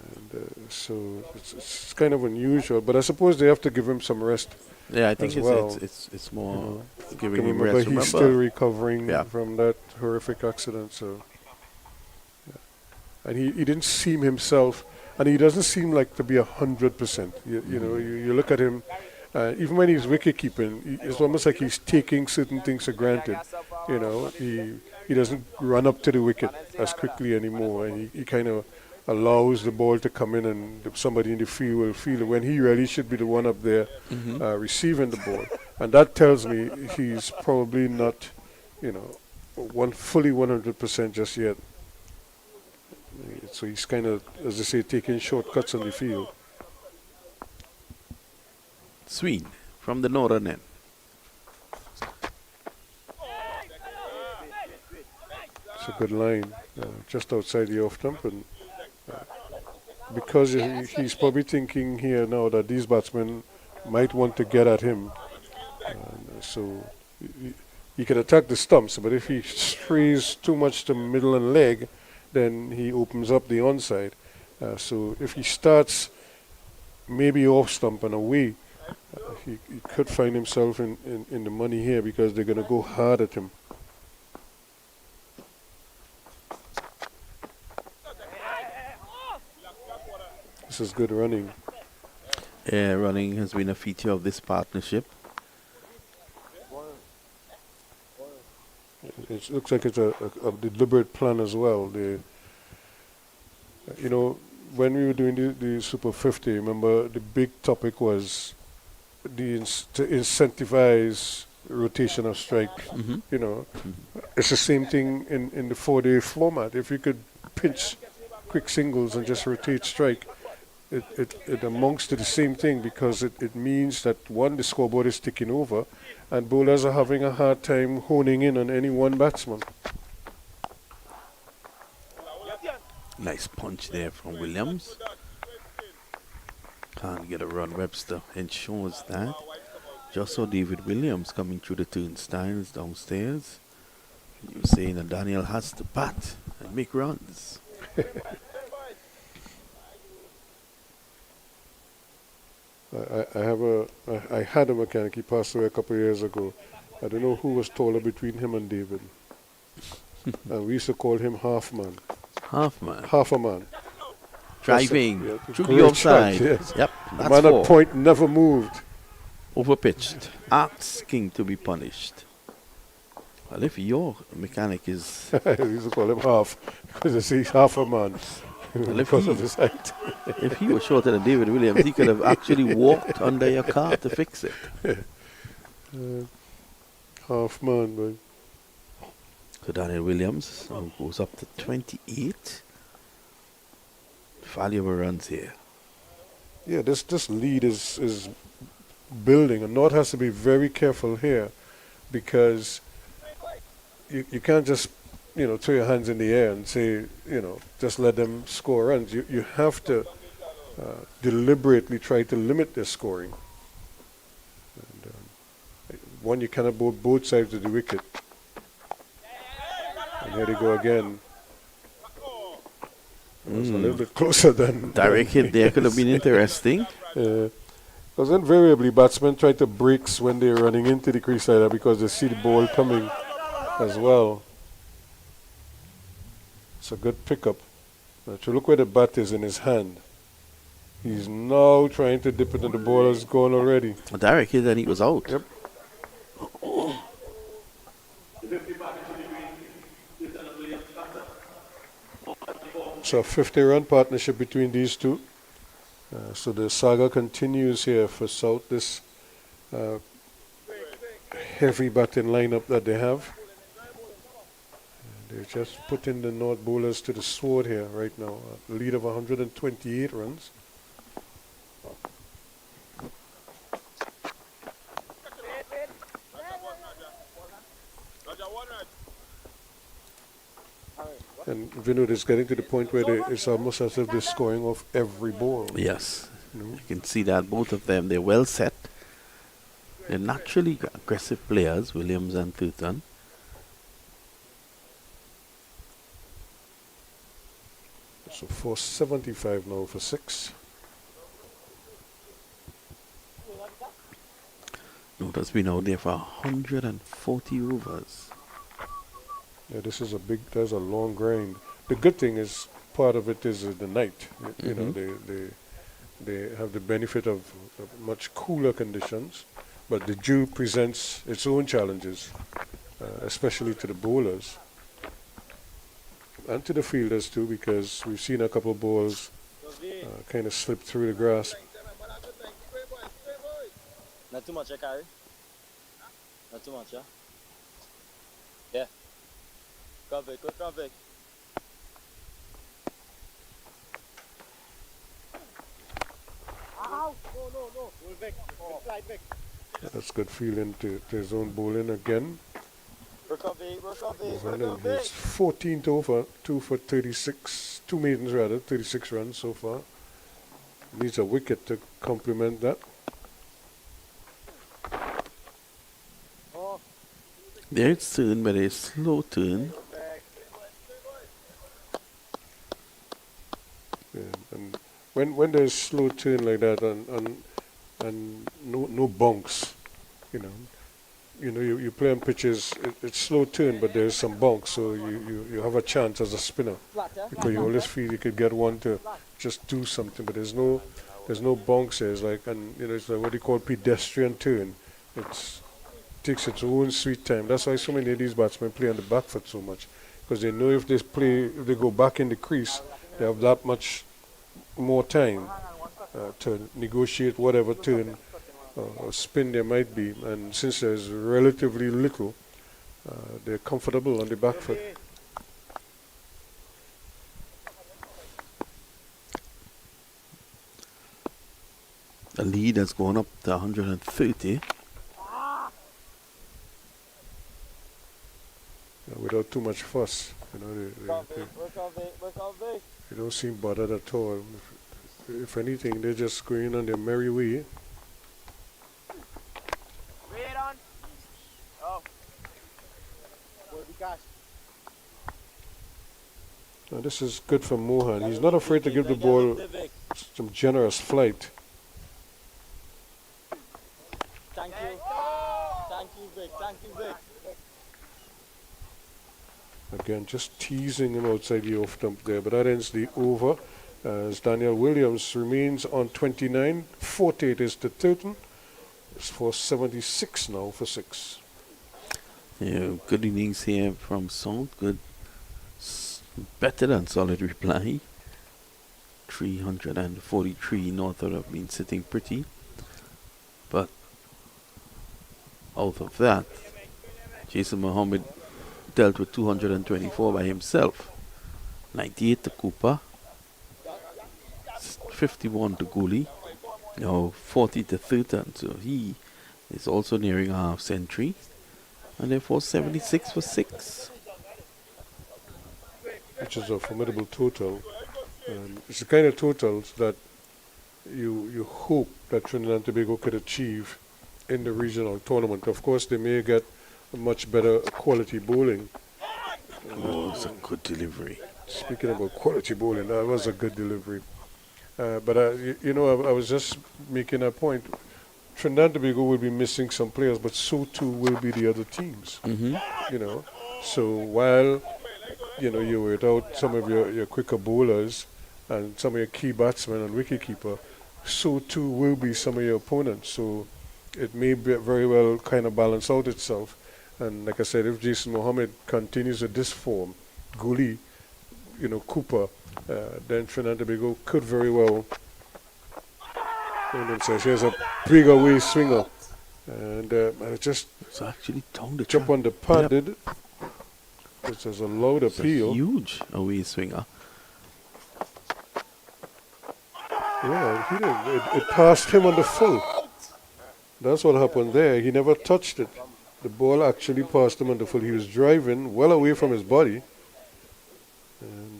And so it's kind of unusual, but I suppose they have to give him some rest. Yeah, I think as it's, well. it's more You know, giving him remember rest. he's still recovering Yeah. from that horrific accident. So, yeah. And he didn't seem himself, and he doesn't seem like to be 100%. You know, you look at him, even when he's wicket keeping, it's almost like he's taking certain things for granted. You know, he doesn't run up to the wicket as quickly anymore, and he kind of allows the ball to come in, and somebody in the field will feel it when he really should be the one up there receiving the ball. And that tells me he's probably not, you know, fully 100% just yet. So he's kind of, as they say, taking shortcuts on the field. Sween from the northern end. It's a good line, just outside the off stump, and because he's probably thinking here now that these batsmen might want to get at him, so he can attack the stumps, but if he strays too much to middle and leg, then he opens up the onside. So if he starts maybe off stump and away, he could find himself in the money here, because they're going to go hard at him. This is good running. Yeah, running has been a feature of this partnership. It looks like it's a deliberate plan as well. You know, when we were doing the Super 50, remember the big topic was to incentivize rotation of strike. You know, it's the same thing in the 4-day format. If you could pinch quick singles and just rotate strike, it amounts to the same thing, because it means that, one, the scoreboard is ticking over, and bowlers are having a hard time honing in on any one batsman. Nice punch there from Williams. Can't get a run. Webster ensures that. Just saw David Williams coming through the turnstiles downstairs. You were saying that Daniel has to bat and make runs. I had a mechanic. He passed away a couple of years ago. I don't know who was taller between him and David. And we used to call him half man. Half man. Half a man. Driving Yeah, through great the offside. shot, yes. Yep, The that's man four. at point never moved. Overpitched. Asking to be punished. Well, if your mechanic is... We used to call him half, because they say he's half a man. Well, if because he- of his height. If he was shorter than David Williams, he could have actually walked under your car to fix it. Half man, but So Daniel Williams goes up to 28. Valuable runs here. yeah, this lead is building, and North has to be very careful here, because you can't just, you know, throw your hands in the air and say, you know, just let them score runs. You have to deliberately try to limit their scoring. And, one, you cannot bowl both sides of the wicket. And here they go again. It was a little bit closer than... Direct hit there could have been interesting. Because invariably batsmen try to breaks when they're running into the crease like that, because they see the ball coming as well. It's a good pickup. To look where the bat is in his hand. He's now trying to dip it, and the ball is gone already. A direct hit and he was out. Yep. So a 50-run partnership between these two. So the saga continues here for South, this heavy batting lineup that they have. They're just putting the North bowlers to the sword here right now. A lead of 128 runs. And Vinod is getting to the point where it's almost as if they're scoring off every ball. Yes. You know? You can see that both of them, they're well set. They're naturally aggressive players, Williams and Thuton. So 475 now for 6. Notice been out there for 140 overs. Yeah, there's a long grind. The good thing is part of it is the night. You know, they have the benefit of much cooler conditions, but the dew presents its own challenges, especially to the bowlers and to the fielders too, because we've seen a couple of balls kind of slip through the grass. Not too much, Carrie. Not too much, yeah? Yeah. Convict, good convict. Ow! No. We'll Vic. Slide Vic. That's good feeling to his own bowling again. Work on Vic. And he's 14th over, 2 for 36, 2 maidens rather, 36 runs so far. Needs a wicket to complement that. There it's turn, but a slow turn. Yeah, and when there's slow turn like that and no bonks, you play on pitches, it's slow turn, but there's some bonks, so you have a chance as a spinner because you always feel you could get one to just do something, but there's no bonks there. It's like, it's like what they call pedestrian turn. It takes its own sweet time. That's why so many of these batsmen play on the back foot so much, because they know if they go back in the crease, they have that much more time to negotiate whatever turn or spin there might be. And since there's relatively little, they're comfortable on the back foot. The lead has gone up to 130. Without too much fuss, they don't seem bothered at all. If anything, they're just going on their merry way. Wait on. Oh. Now this is good for Mohan. He's not afraid to give the ball some generous flight. Thank you. Thank you, Vic. Again, just teasing him outside the off stump there, but that ends the over as Daniel Williams remains on 29. 48 is to Tilton. It's for 76 now for 6. Yeah, good innings here from Salt. Good, better than solid reply. 343 North would have been sitting pretty, but out of that, Jason Mohammed dealt with 224 by himself. 98 to Cooper, 51 to Gooley, now 40 to Thuton, so he is also nearing a half century, and therefore 76 for 6. Which is a formidable total. It's the kind of totals that you hope that Trinidad and Tobago could achieve in the regional tournament. Of course, they may get a much better quality bowling. Oh, it's a good delivery. Speaking about quality bowling, that was a good delivery. But I was just making a point. Trinidad and Tobago will be missing some players, but so too will be the other teams. So while you're without some of your quicker bowlers and some of your key batsmen and wicketkeeper, so too will be some of your opponents. So it may be very well kind of balance out itself. And like I said, if Jason Mohammed continues with this form, Gooley, Cooper, then Trinidad and Tobago could very well. And says here's a big away swinger, and I just It's actually down the jump track. on the pad, did it? Which is a loud It's appeal. a huge away swinger. Yeah, he did. It passed him on the full. That's what happened there. He never touched it. The ball actually passed him on the full. He was driving well away from his body, and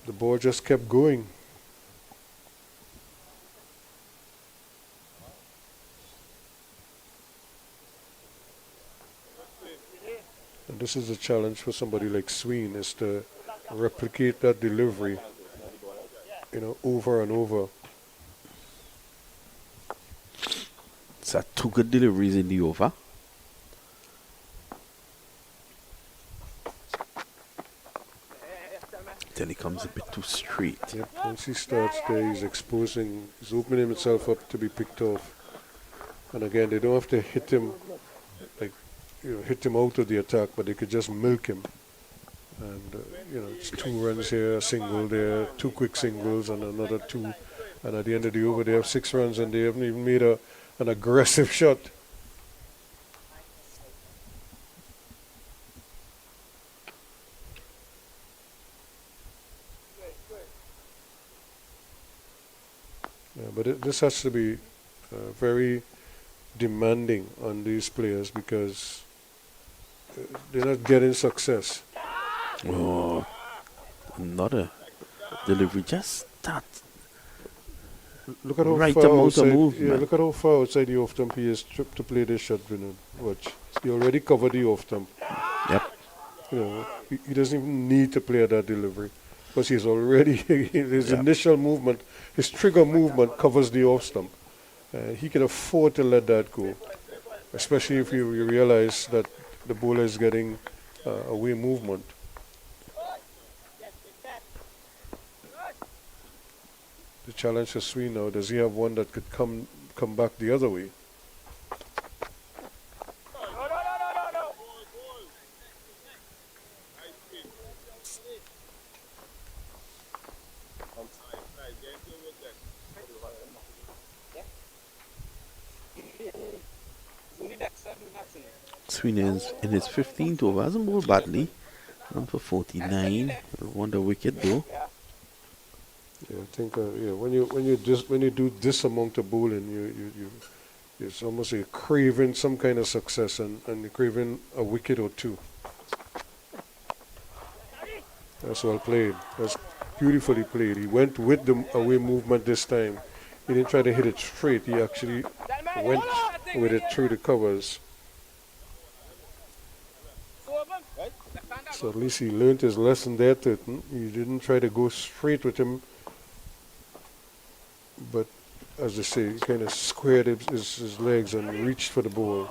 the ball just kept going. And this is a challenge for somebody like Sween, is to replicate that delivery, over and over. It's a 2 good deliveries in the over. Then he comes a bit too straight. Yep, once he starts there, he's opening himself up to be picked off. And again, they don't have to hit him, hit him out of the attack, but they could just milk him. And, it's 2 runs here, a single there, 2 quick singles, and another 2. And at the end of the over, they have 6 runs, and they haven't even made an aggressive shot. But this has to be very demanding on these players, because they're not getting success. Oh, another delivery. Just that. Look at how Right far amount of outside, movement. look at how far outside the off stump he is to play this shot, Vinod. Watch. He already covered the off stump. Yep. He doesn't even need to play at that delivery, because he's already, his initial movement, his trigger movement covers the off stump. He can afford to let that go, especially if you realize that the bowler is getting away movement. The challenge for Sween now, does he have one that could come back the other way? Sween is in his 15th over. Hasn't bowled badly. Run for 49. Wonder wicket though. Yeah, I think when you do this amount of bowling, it's almost like craving some kind of success, and you're craving a wicket or 2. That's well played. That's beautifully played. He went with the away movement this time. He didn't try to hit it straight. He actually went with it through the covers. So at least he learned his lesson there, Turton. He didn't try to go straight with him, but as they say, he kind of squared his legs and reached for the ball.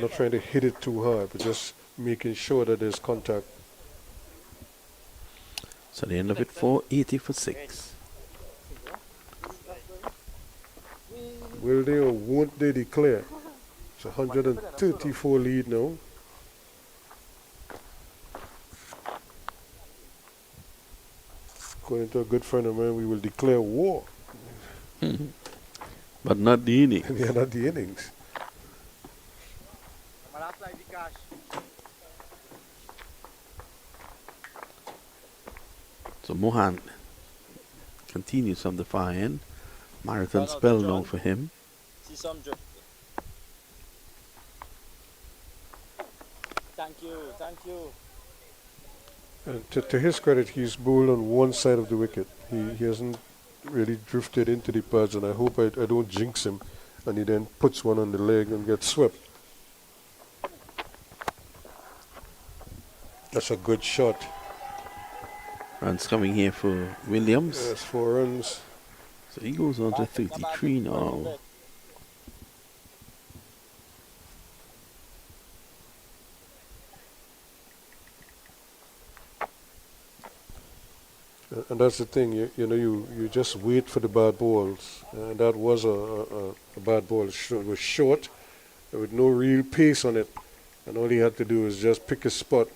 Not trying to hit it too hard, but just making sure that there's contact. So they end up at 480 for 6. Will they or won't they declare? It's 134 lead now. According to a good friend of mine, we will declare war. But not the inning. They are not the innings. So Mohammed continues from the far end. Marathon spell now for him. See some drift. Thank you. And to his credit, he's bowled on one side of the wicket. He hasn't really drifted into the pads, and I hope I don't jinx him and he then puts one on the leg and gets swept. That's a good shot. Runs coming here for Williams. That's 4 runs. So he goes on to 33 now. And that's the thing, you just wait for the bad balls. And that was a bad ball. It was short, with no real pace on it. And all he had to do was just pick a spot.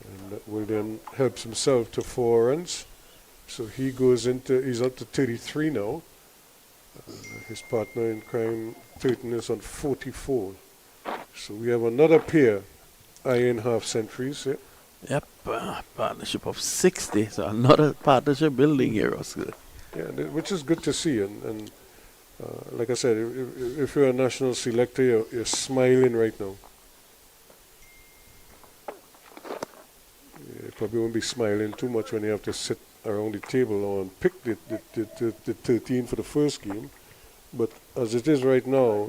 And that will then helps himself to 4 runs. So he's up to 33 now. His partner in crime, Turton, is on 44. So we have another pair, iron half centuries. Yeah? Yep, partnership of 60. So another partnership building here, Oscar. Yeah, which is good to see. And like I said, if you're a national selector, you're smiling right now. You probably won't be smiling too much when you have to sit around the table and pick the 13 for the first game. But as it is right now,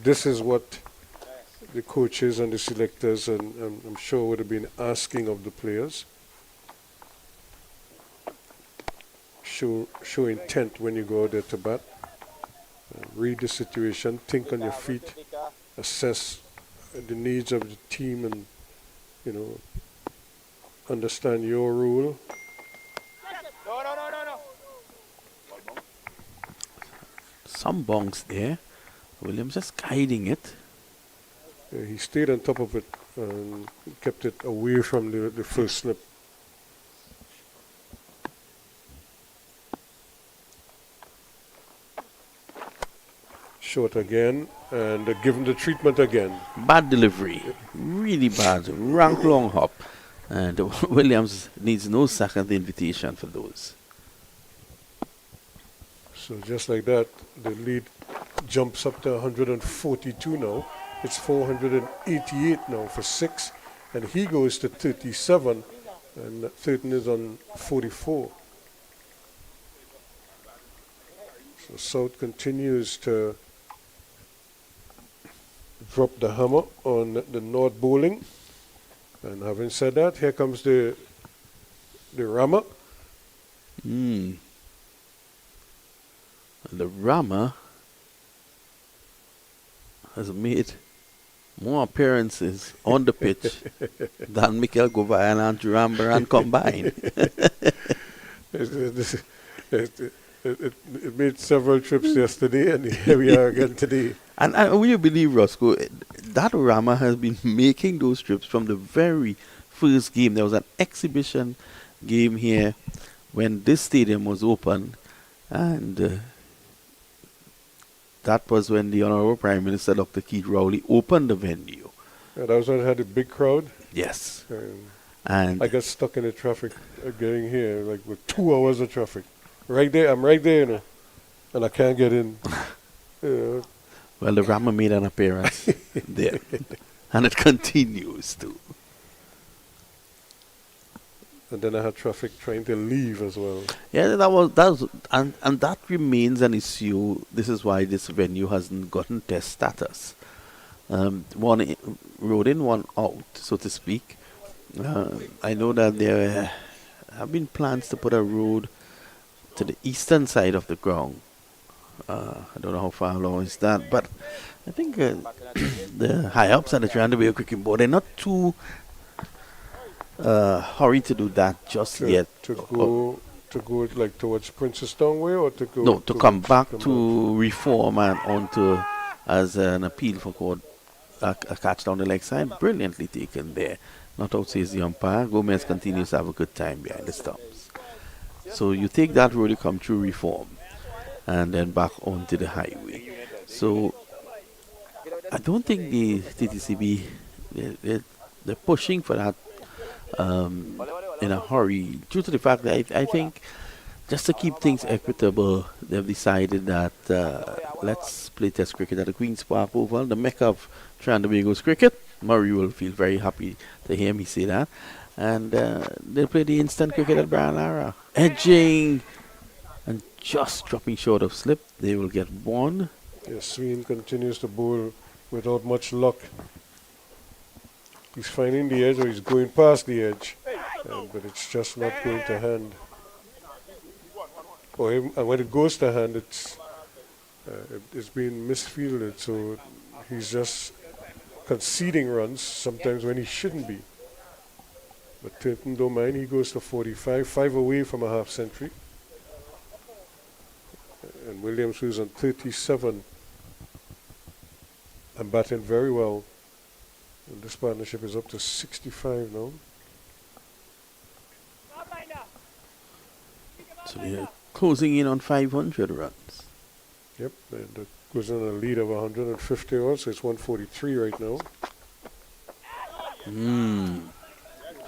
this is what the coaches and the selectors and I'm sure would have been asking of the players. Show intent when you go out there to bat. Read the situation, think on your feet, assess the needs of the team, and you know, understand your role. Some bonks there. Williams just guiding it. He stayed on top of it and kept it away from the first slip. Short again, and give him the treatment again. Bad delivery. Really bad. Rank long hop. And Williams needs no second invitation for those. So just like that, the lead jumps up to 142 now. It's 488 now for 6. And he goes to 37, and Thurston is on 44. So South continues to drop the hammer on the North bowling. And having said that, here comes the rammer. And the rammer has made more appearances on the pitch than Mikel Govayan and Durambaran combined. It made several trips yesterday, and here we are again today. And will you believe, Roscoe, that Rama has been making those trips from the very first game. There was an exhibition game here when this stadium was open, and that was when the Honorable Prime Minister, Dr. Keith Rowley, opened the venue. And that was when it had a big crowd. Yes. And I got stuck in the traffic getting here, like with 2 hours of traffic. Right there, I'm right there, you know, and I can't get in. Well, the Rama made an appearance there, and it continues to. And then I had traffic trying to leave as well. Yeah, that was, and that remains an issue. This is why this venue hasn't gotten test status. One road in, one out, so to speak. I know that there have been plans to put a road to the eastern side of the ground. I don't know how far along is that, but I think the high-ups at the Toronto Cricket Board, they're not too hurried to do that just yet. To go like towards Princestown way, or to go? No, to come back to reform and onto as an appeal for court, a catch down the leg side, brilliantly taken there. Not out says the umpire. Gomez continues to have a good time behind the stumps. So you take that road, you come through reform, and then back onto the highway. So I don't think the TTCB, they're pushing for that in a hurry, due to the fact that I think just to keep things equitable, they've decided that let's play Test cricket at the Queen's Park Oval, the mecca of Trinidad cricket. Murray will feel very happy to hear me say that. And they'll play the instant cricket at Brian Lara. Edging and just dropping short of slip. They will get one. Yes, Sween continues to bowl without much luck. He's finding the edge, or he's going past the edge. But it's just not going to hand. And when it goes to hand, it's being misfielded. So he's just conceding runs sometimes when he shouldn't be. But Tinton don't mind. He goes to 45, 5 away from a half century. And Williams, who's on 37, and batting very well. And this partnership is up to 65 now. So they're closing in on 500 runs. Yep, that goes on a lead of 150 runs, so it's 143 right now.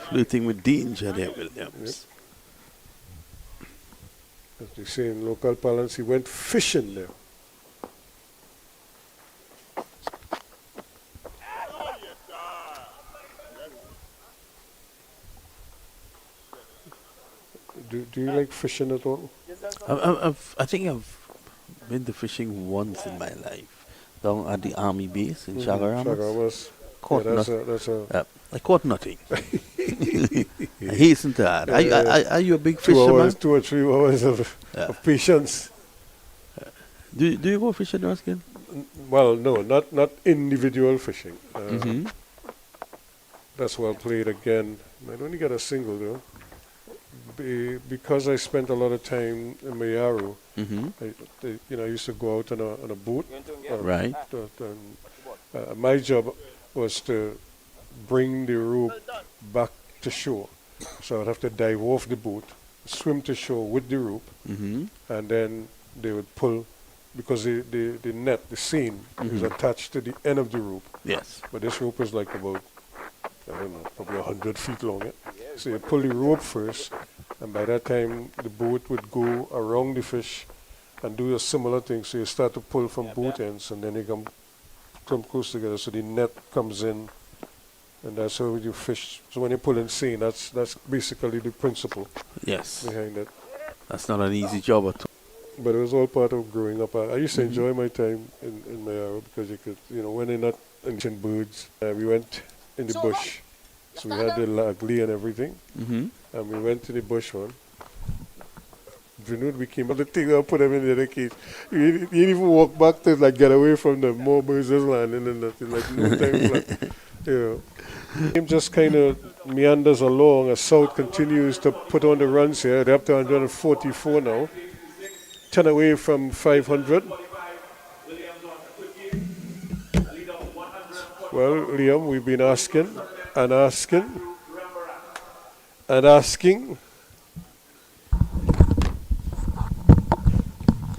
Flirting with danger there, Williams. Yep. As they say in local parlance, he went fishing there. Do you like fishing at all? I think I've been to fishing once in my life. Down at the army base in Chagaramas. Chagaramas. Caught Yeah, nothing. I caught nothing. I hasten to add. Are you a big 2 fisherman? hours, 2 or 3 hours of patience. Do you go fishing, Ruskin? Well, no, not individual fishing. Mm-hmm. That's well played again. I only got a single though. Because I spent a lot of time in Mayaru, Mm-hmm. I used to go out on a boat. Right. My job was to bring the rope back to shore. So I'd have to dive off the boat, swim to shore with the rope, Mm-hmm. and then they would pull, because the net, the seine, is attached to the end of the rope. Yes. But this rope is like about, I don't know, probably 100 feet long. Yeah? So you pull the rope first, and by that time the boat would go around the fish and do a similar thing. So you start to pull from both ends, and then you come close together, so the net comes in, and that's how you fish. So when you pull in seine, that's basically the principle Yes. behind it. That's not an easy job at all. But it was all part of growing up. I used to enjoy my time in Mayaro, because you could, when you're not ancient birds, we went in the bush. So we had the lagli and everything, Mm-hmm. and we went to the bush one. We came up the thing and put them in the other cage. You didn't even walk back to get away from them. More birds just landing and nothing, no time flat. The game just kind of meanders along as South continues to put on the runs here. They're up to 144 now. 10 away from 500. Well, Liam, we've been asking and asking and asking.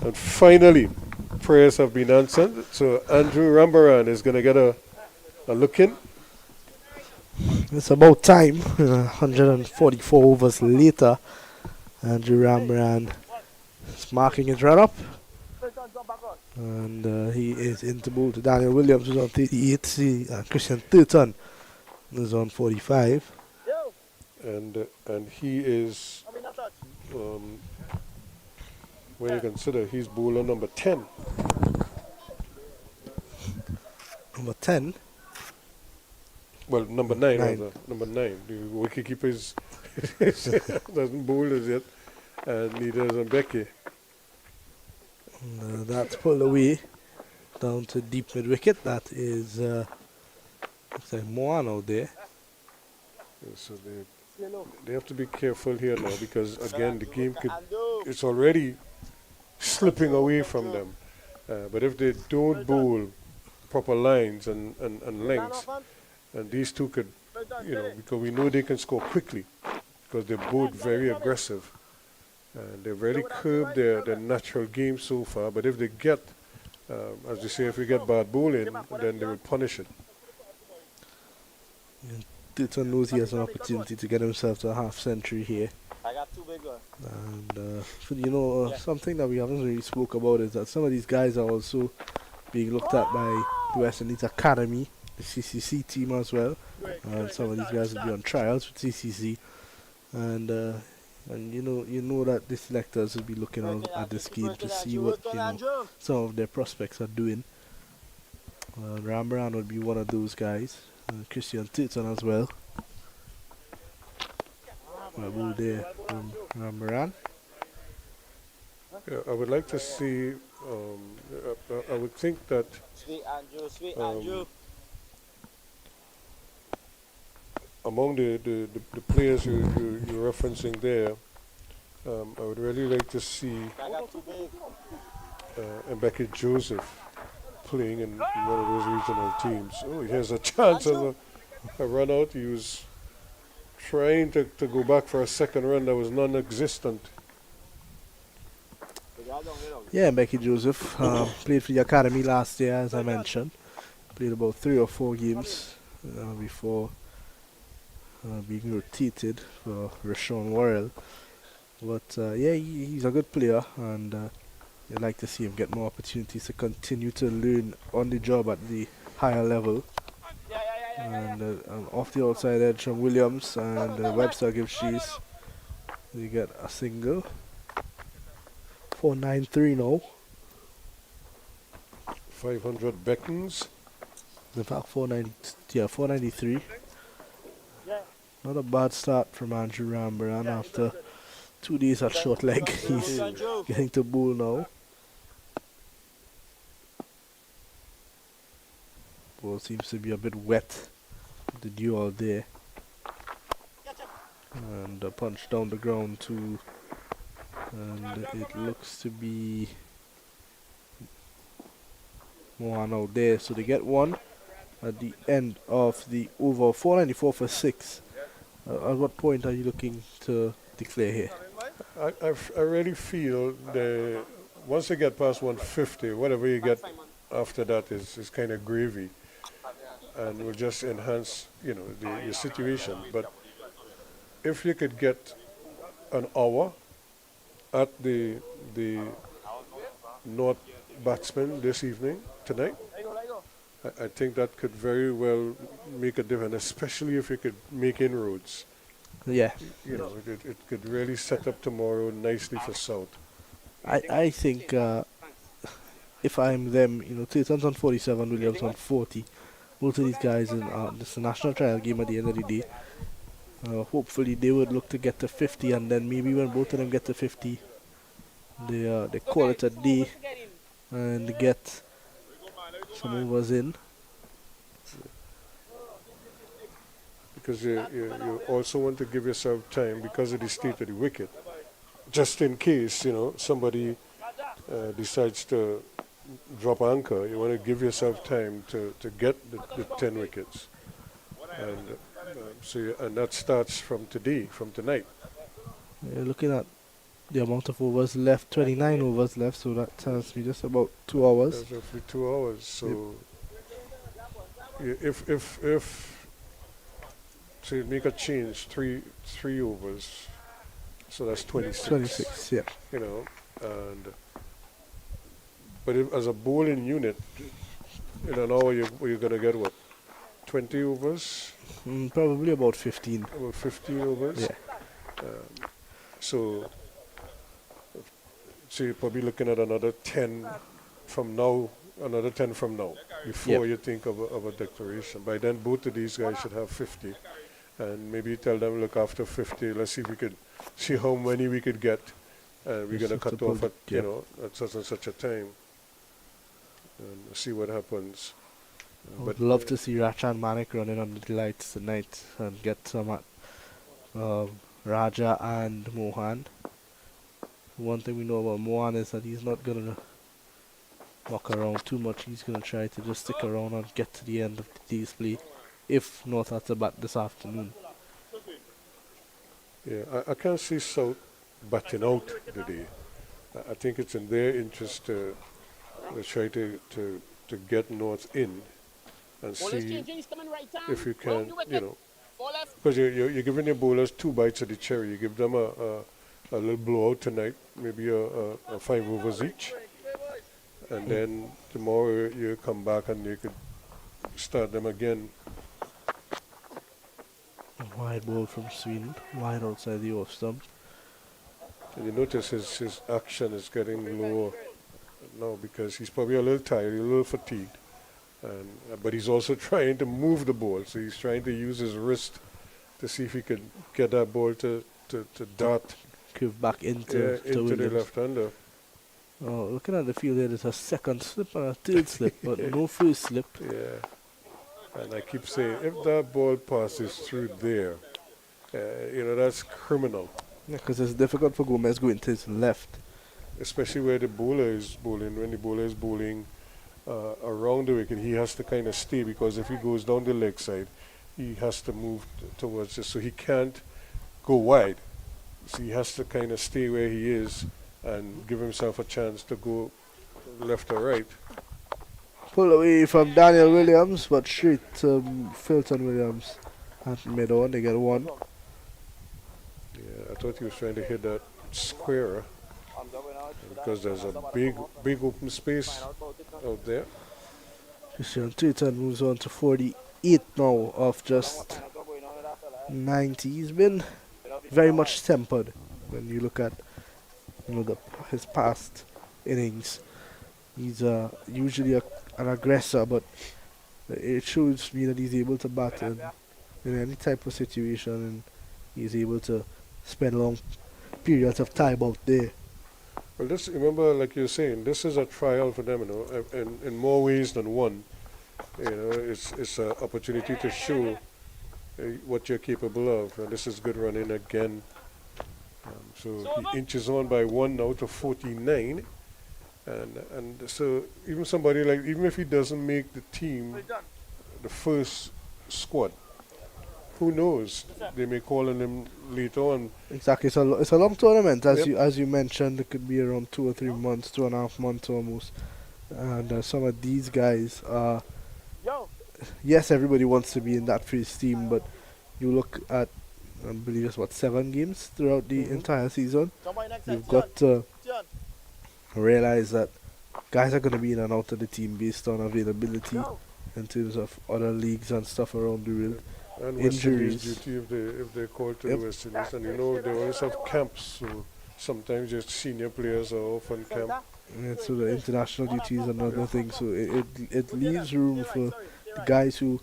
And finally, prayers have been answered. So Andrew Rambaran is going to get a look in. It's about time. 144 overs later, Andrew Ramran is marking his run up. And he is into bowl to Daniel Williams, who's on 38. See, Christian Turton is on 45. And he is, when you consider, he's bowler number 10. Number 10. Well, number 9, Nine. rather. Number 9. The wicketkeeper is doesn't bowl as yet, and neither is Becky. That's pulled away down to deep mid wicket. That is looks like Moan out there. Yeah, so they have to be careful here now, because again the game it's already slipping away from them. But if they don't bowl proper lines and lengths, and these two could, because we know they can score quickly, because they're both very aggressive. And they've really curbed their natural game so far. But if they get, as they say, if we get bad bowling, then they will punish it. Turton knows he has an opportunity to get himself to a half century here. I got two big ones. And something that we haven't really spoke about is that some of these guys are also being looked at by the West Indies Academy, the CCC team as well. And some of these guys will be on trials with CCC. And you know that the selectors will be looking at this game to see what some of their prospects are doing. Rambaran would be one of those guys. Christian Turton as well. Well, there from Rambaran. Yeah, I would like to see. I would think that Sweet Andrew. among the players you're referencing there, I would really like to see I got two big. Mbeke Joseph playing in one of those regional teams. Oh, he has a chance of a run out. He was trying to go back for a second run that was non-existent. Yeah, Becky Joseph played for the academy last year, as I mentioned. Played about 3 or 4 games before being rotated for Rashawn Worrell. But yeah, he's a good player, and you'd like to see him get more opportunities to continue to learn on the job at the higher level. And off the outside edge from Williams, and Webster gives chase. They get a single. 4-9-3 now. 500 beckons. In fact, 493. Not a bad start from Andrew Rambaran after 2 days at short leg. He's getting to bowl now. Ball seems to be a bit wet. The dew all day. And a punch down the ground too. And it looks to be Mohan out there. So they get one at the end of the over. 494 for 6. At what point are you looking to declare here? I really feel that once they get past 150, whatever you get after that is kind of gravy, and will just enhance, your situation. But if you could get an hour at the North batsman this evening, tonight, I think that could very well make a difference, especially if you could make inroads. Yeah. It could really set up tomorrow nicely for South. I think if I'm them, Tatum's on 47, Williams on 40. Both of these guys in this is a national trial game at the end of the day. Hopefully they would look to get to 50, and then maybe when both of them get to 50, they call it a day and get some overs in. Because you also want to give yourself time because of the state of the wicket, just in case somebody decides to drop anchor. You want to give yourself time to get the 10 wickets, and and that starts from tonight. You're looking at the amount of overs left, 29 overs left, so that tells me just about 2 hours. That's roughly 2 hours. So if so you make a change, three overs, so that's 26. 26, yeah. And but as a bowling unit, in an hour you're gonna get what, 20 overs? Probably about 15. About 15 overs. Yeah. So you're probably looking at another 10 from now. Before you think of a declaration. By then, both of these guys should have 50. And maybe tell them, look, after 50, let's see if we could see how many we could get. And we're going to cut off at, at such and such a time. And see what happens. I would love to see Rachan Manik running on the lights tonight and get some at Raja and Mohan. One thing we know about Mohan is that he's not going to walk around too much. He's going to try to just stick around and get to the end of the day's play, if North has to bat this afternoon. Yeah, I can't see South batting out today. I think it's in their interest to try to get North in and see if you can, because you're giving your bowlers 2 bites of the cherry. You give them a little blowout tonight, maybe a 5 overs each, and then tomorrow you come back and you could start them again. A wide ball from Sweden, wide outside the off stump. And you notice his action is getting lower now because he's probably a little tired, a little fatigued, but he's also trying to move the ball. So he's trying to use his wrist to see if he could get that ball to dart. Curve back into the left-hander. Oh, looking at the field here, there's a second slip and a third slip, but no first slip. Yeah. And I keep saying, if that ball passes through there, that's criminal. Yeah, because it's difficult for Gomez going to his left. Especially where the bowler is bowling. When the bowler is bowling around the wicket, he has to kind of stay, because if he goes down the leg side, he has to move towards it. So he can't go wide. So he has to kind of stay where he is and give himself a chance to go left or right. Pull away from Daniel Williams, but straight to Filton Williams at mid-on. They get 1. Yeah, I thought he was trying to hit that square because there's a big open space out there. Christian Twiton moves on to 48 now of just 90. He's been very much tempered when you look at his past innings. He's usually a an aggressor, but it shows me that he's able to bat in any type of situation, and he's able to spend long periods of time out there. Well, this, remember, like you're saying, this is a trial for them, in more ways than one. It's an opportunity to show what you're capable of. And this is good running again. So he inches on by 1 now to 49. And so even somebody like, even if he doesn't make the team, the first squad, who knows? They may call on him later on. Exactly, it's a long tournament, as Yep. you mentioned. It could be around 2 or 3 months, 2.5 months almost. And some of these guys are, yes, everybody wants to be in that first team, but you look at, I believe it's 7 games throughout the entire season. You've got to realize that guys are going to be in and out of the team based on availability in terms of other leagues and stuff around the world. And West Indies Injuries. duty if they're called to Yep. the West Indies. And they always have camps, so sometimes just senior players are off on camp. And so the international duties and other things. So it leaves room for the guys who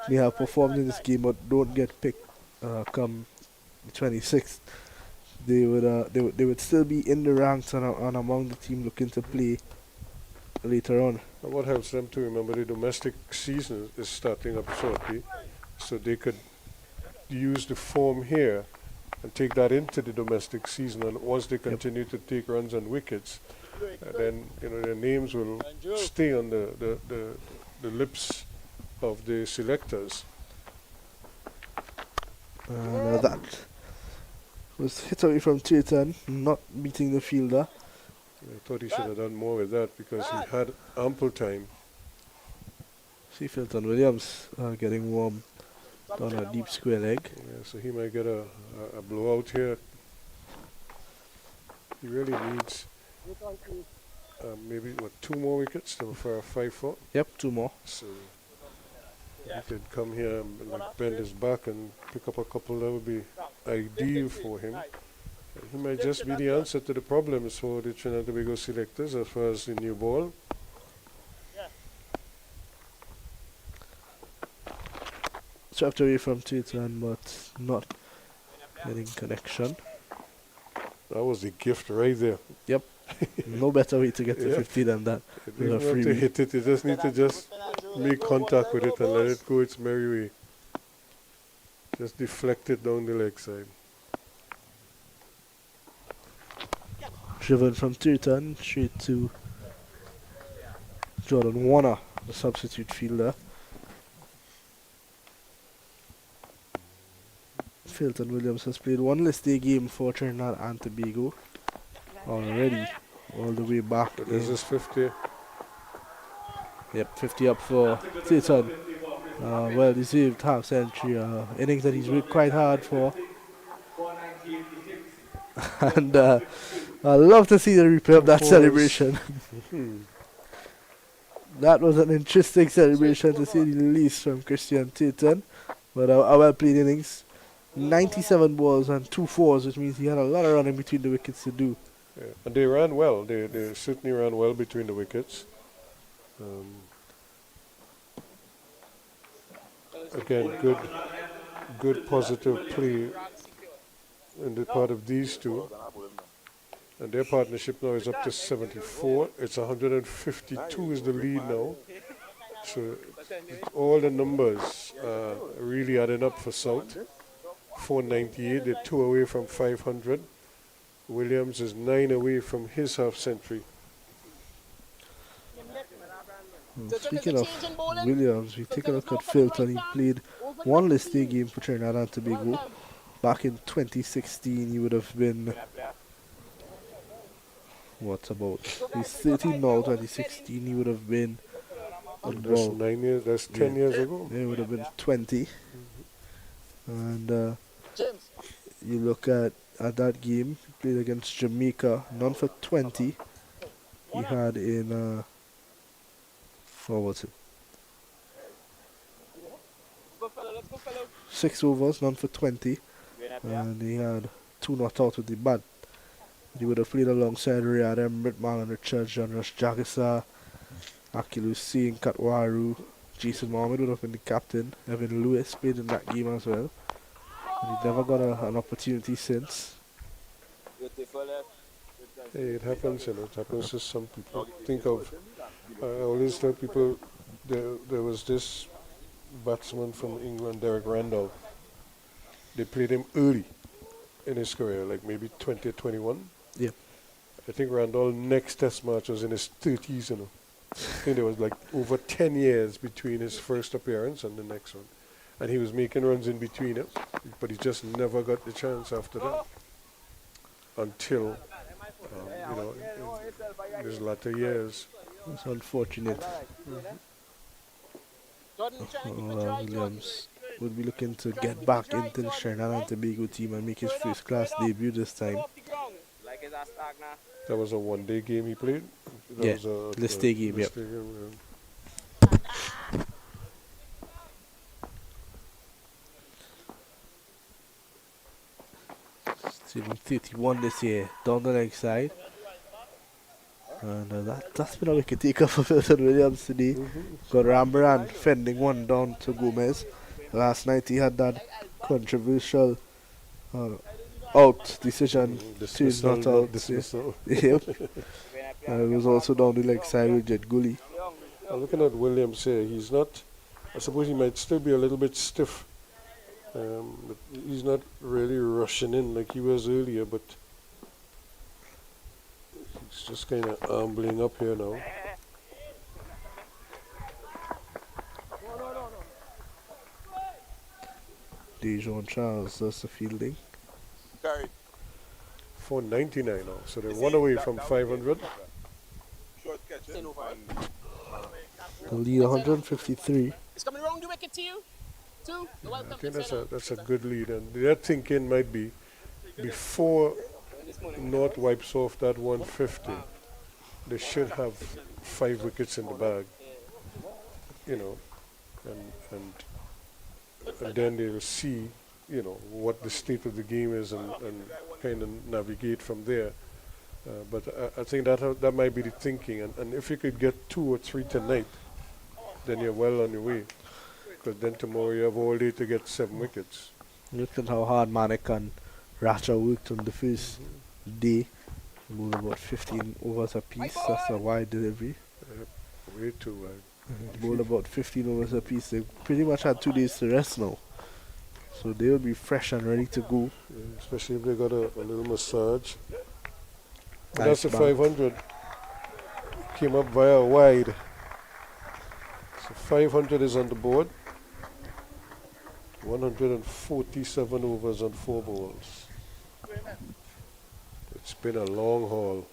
may have performed in this game but don't get picked come the 26th. They would still be in the ranks and among the team looking to play later on. And what helps them to remember the domestic season is starting up shortly, so they could use the form here and take that into the domestic season. And once they continue to take runs and wickets, then their names will stay on the lips of the selectors. That was hit away from Chaitan, not meeting the fielder. I thought he should have done more with that because he had ample time. See Filton Williams getting warm on a deep square leg. Yeah, so he might get a blowout here. He really needs maybe 2 more wickets for a 5-4. Yep, 2 more. So he could come here and bend his back and pick up a couple. That would be ideal for him. He might just be the answer to the problems for the Trinidad and Tobago selectors as far as the new ball. Swept away from Chaitan, but not getting connection. That was the gift right there. Yep. No better way to get to 50 than that. You With a don't have to freebie. hit it. You just need to just make contact with it and let it go its merry way. Just deflect it down the leg side. Driven from Chaitan straight to Jordan Warner, the substitute fielder. Filton Williams has played 1 list day game for Trinidad and Tobago already, all the way back. But this is 50. Yep, 50 up for Chaitan. Well deserved half century. Innings that he's worked quite hard for. And I love to see the replay of that Of course. celebration. That was an interesting celebration to say the least from Christian Chaitan. But a well played innings. 97 balls and 2 fours, which means he had a lot of running between the wickets to do. Yeah. And they ran well. They certainly ran well between the wickets. Again, good positive play in the part of these two. And their partnership now is up to 74. It's 152 is the lead now. So all the numbers really adding up for South. 498, they're 2 away from 500. Williams is 9 away from his half century. Speaking of Williams, we take a look at Filton. He played 1 list day game for Trinidad and Tobago. Back in 2016, he would have been, he's 13 now, 2016, he would have been That's about, 9 years, that's 10 years ago. he would have been 20. And you look at that game, he played against Jamaica, none for 20. He had in, 6 overs, none for 20. And he had 2 not out with the bat. He would have played alongside Riyad Emrit, Marlon Richards, John Rush Jagisa, Akilu Singh, Katwaru, Jason Mohammed would have been the captain. Evan Lewis played in that game as well. And he never got an opportunity since. Beautiful left. Hey, it happens, you know, it happens to some people. Think of, I always tell people, there was this batsman from England, Derek Randolph. They played him early in his career, like maybe 20 or 21. Yep. I think Randolph's next test match was in his 30s, you know. I think there was like over 10 years between his first appearance and the next one. And he was making runs in between it, but he just never got the chance after that. Until, you know, in his latter years. It's unfortunate. Williams would be looking to get back into the Trinidad and Tobago team and make his first class debut this time. That was a one-day game he played? That Yeah, was a list day game, list yep. day game, Still 31 this year, down the leg side. And that's been a wicket taker for Milton Williams today. Got Rambaran fending one down to Gomez. Last night he had that controversial out decision. Two not out. dismissal. Yep. It was also down the leg side with Jet Gully. Looking at Williams here, he's not, I suppose he might still be a little bit stiff. But he's not really rushing in like he was earlier, but he's just kind of ambling up here now. Dejon Charles does the fielding. 499 now, so they're one away from 500. The lead 153. It's coming around the wicket to you. Two. I think that's a good lead, and their thinking might be before North wipes off that 150, they should have 5 wickets in the bag, you know, and then they'll see, you know, what the state of the game is and kind of navigate from there. But I think that might be the thinking, and if you could get 2 or 3 tonight, then you're well on your way. Because then tomorrow you have all day to get 7 wickets. Look at how hard Manek and Racha worked on the first day. Moved about 15 overs apiece. That's a wide delivery. Way too wide. Bowled about 15 overs apiece. They pretty much had 2 days to rest now. So they will be fresh and ready to go. Yeah, especially if they got a little massage. But Nice that's the bang. 500. Came up via wide. So 500 is on the board. 147 overs on 4 balls. It's been a long haul.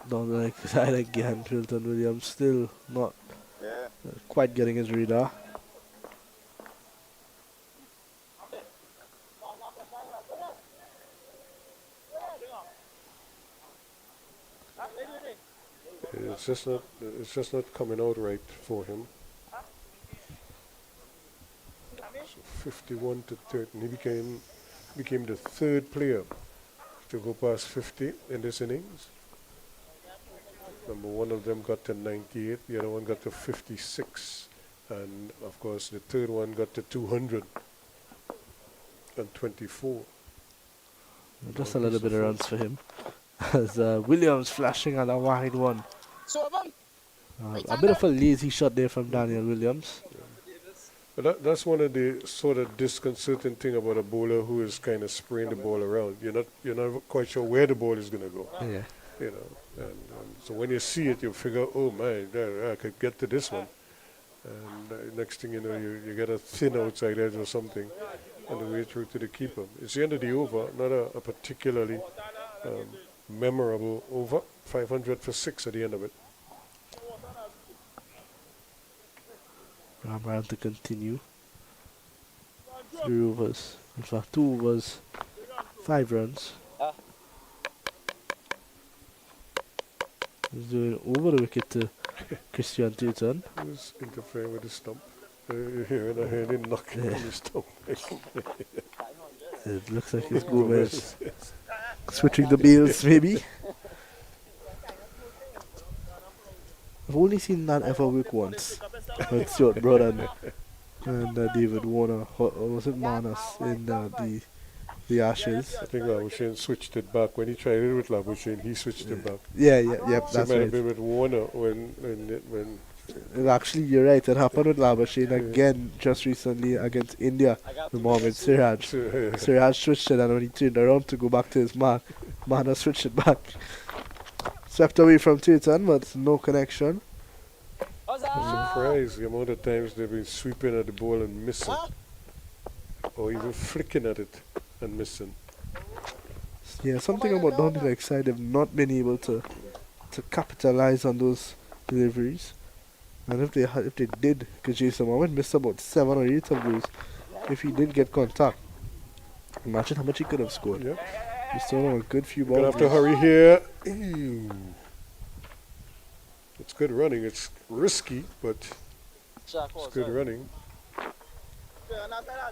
Down the leg side again, Trilton Williams still not quite getting his radar. It's just not coming out right for him. So 51 to 13. He became the 3rd player to go past 50 in this innings. Number one of them got to 98, the other one got to 56, and of course the 3rd one got to 224. Just a little bit of runs for him. As Williams flashing on a wide one. A bit of a lazy shot there from Daniel Williams. But that's one of the sort of disconcerting thing about a bowler who is kind of spraying the ball around. You're not quite sure where the ball is going to go. Yeah. You know, and so when you see it, you figure, oh my, I could get to this one. And next thing you know, you get a thin outside edge or something on the way through to the keeper. It's the end of the over, not a particularly memorable over. 500 for 6 at the end of it. Rambaran to continue. 3 overs. In fact, 2 overs, 5 runs. He's doing over the wicket to Christian Teuton. He was interfering with the stump. Here and I heard him knocking Yeah. on his stomach. It looks like his Gomez switching the bills, maybe. I've only seen that ever work once. With Stuart Broad and David Warner, or was it Manus in the Ashes? I think Labuschagne switched it back. When he tried it with Labuschagne, he switched it back. Yeah, So it that's might have right. been with Warner when Actually, you're right. It happened with Labuschagne again just recently against India with Mohammed Siraj. Siraj switched it, and when he turned around to go back to his mark, Manus switched it back. Swept away from Titan, but no connection. I'm surprised the amount of times they've been sweeping at the ball and missing. Or even flicking at it and missing. Yeah, something about down the leg side, they've not been able to capitalize on those deliveries. And if they did, because Jason Mohammed missed about 7 or 8 of those, if he did get contact, imagine how much he could have scored. Yeah. He's still on a good few Gonna balls. have to hurry here. Ew. It's good running. It's risky, but it's good running.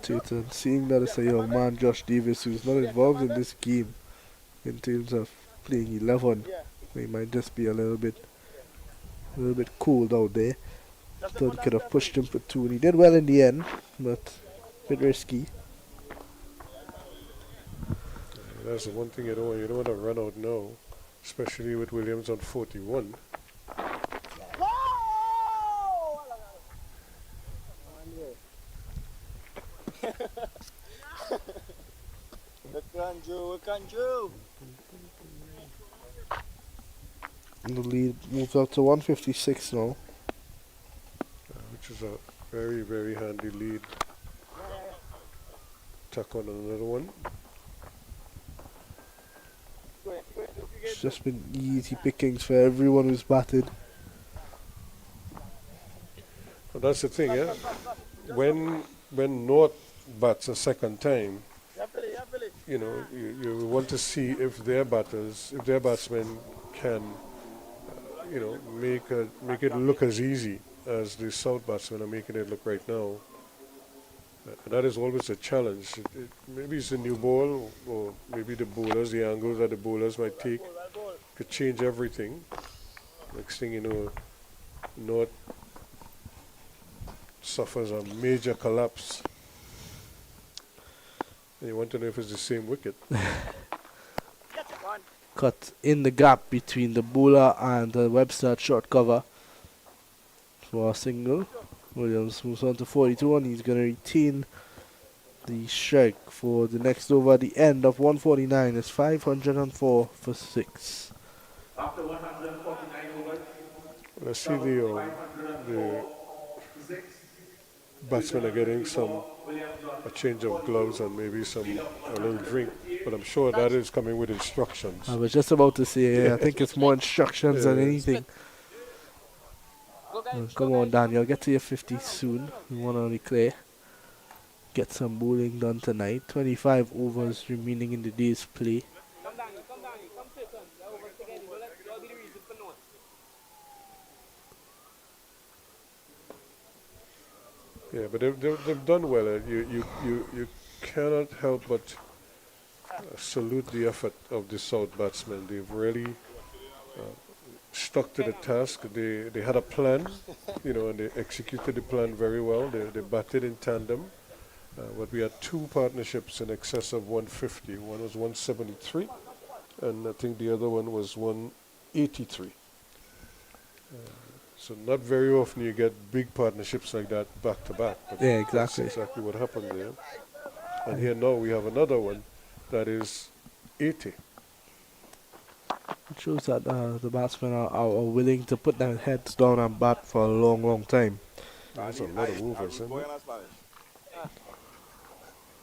Titan, seeing that it's a young man, Josh Davis, who's not involved in this game in terms of playing 11, he might just be a little bit cold out there. Thought he could have pushed him for 2, and he did well in the end, but a bit risky. That's the one thing you don't want. You don't want to run out now, especially with Williams on 41. And the lead moves up to 156 now. Which is a very, very handy lead. Tuck on another one. It's just been easy pickings for everyone who's batted. Well, that's the thing, yeah. When North bats a second time, you know, you want to see if their batsmen can, you know, make it look as easy as the South batsmen are making it look right now. And that is always a challenge. Maybe it's a new ball, or maybe the bowlers, the angles that the bowlers might take could change everything. Next thing you know, North suffers a major collapse. And you want to know if it's the same wicket. Cut in the gap between the bowler and the Webster at short cover for a single. Williams moves on to 42 and he's going to retain the strike for the next over. The end of 149 is 504 for 6. After 149 overs, Let's see the batsmen are getting a change of gloves and maybe a little drink, but I'm sure that is coming with instructions. I was just about to say, I think it's more instructions than anything. Come on, Daniel, get to your 50 soon. We want to declare. Get some bowling done tonight. 25 overs remaining in the day's play. Yeah, but they've done well. You cannot help but salute the effort of the South batsmen. They've really stuck to the task. They had a plan, you know, and they executed the plan very well. They batted in tandem. But we had 2 partnerships in excess of 150. One was 173, and I think the other one was 183. So not very often you get big partnerships like that back to back. But Yeah, exactly. That's exactly what happened there. And here now we have another one that is 80. It shows that the batsmen are willing to put their heads down and bat for a long, long time. That's a lot of overs, isn't it?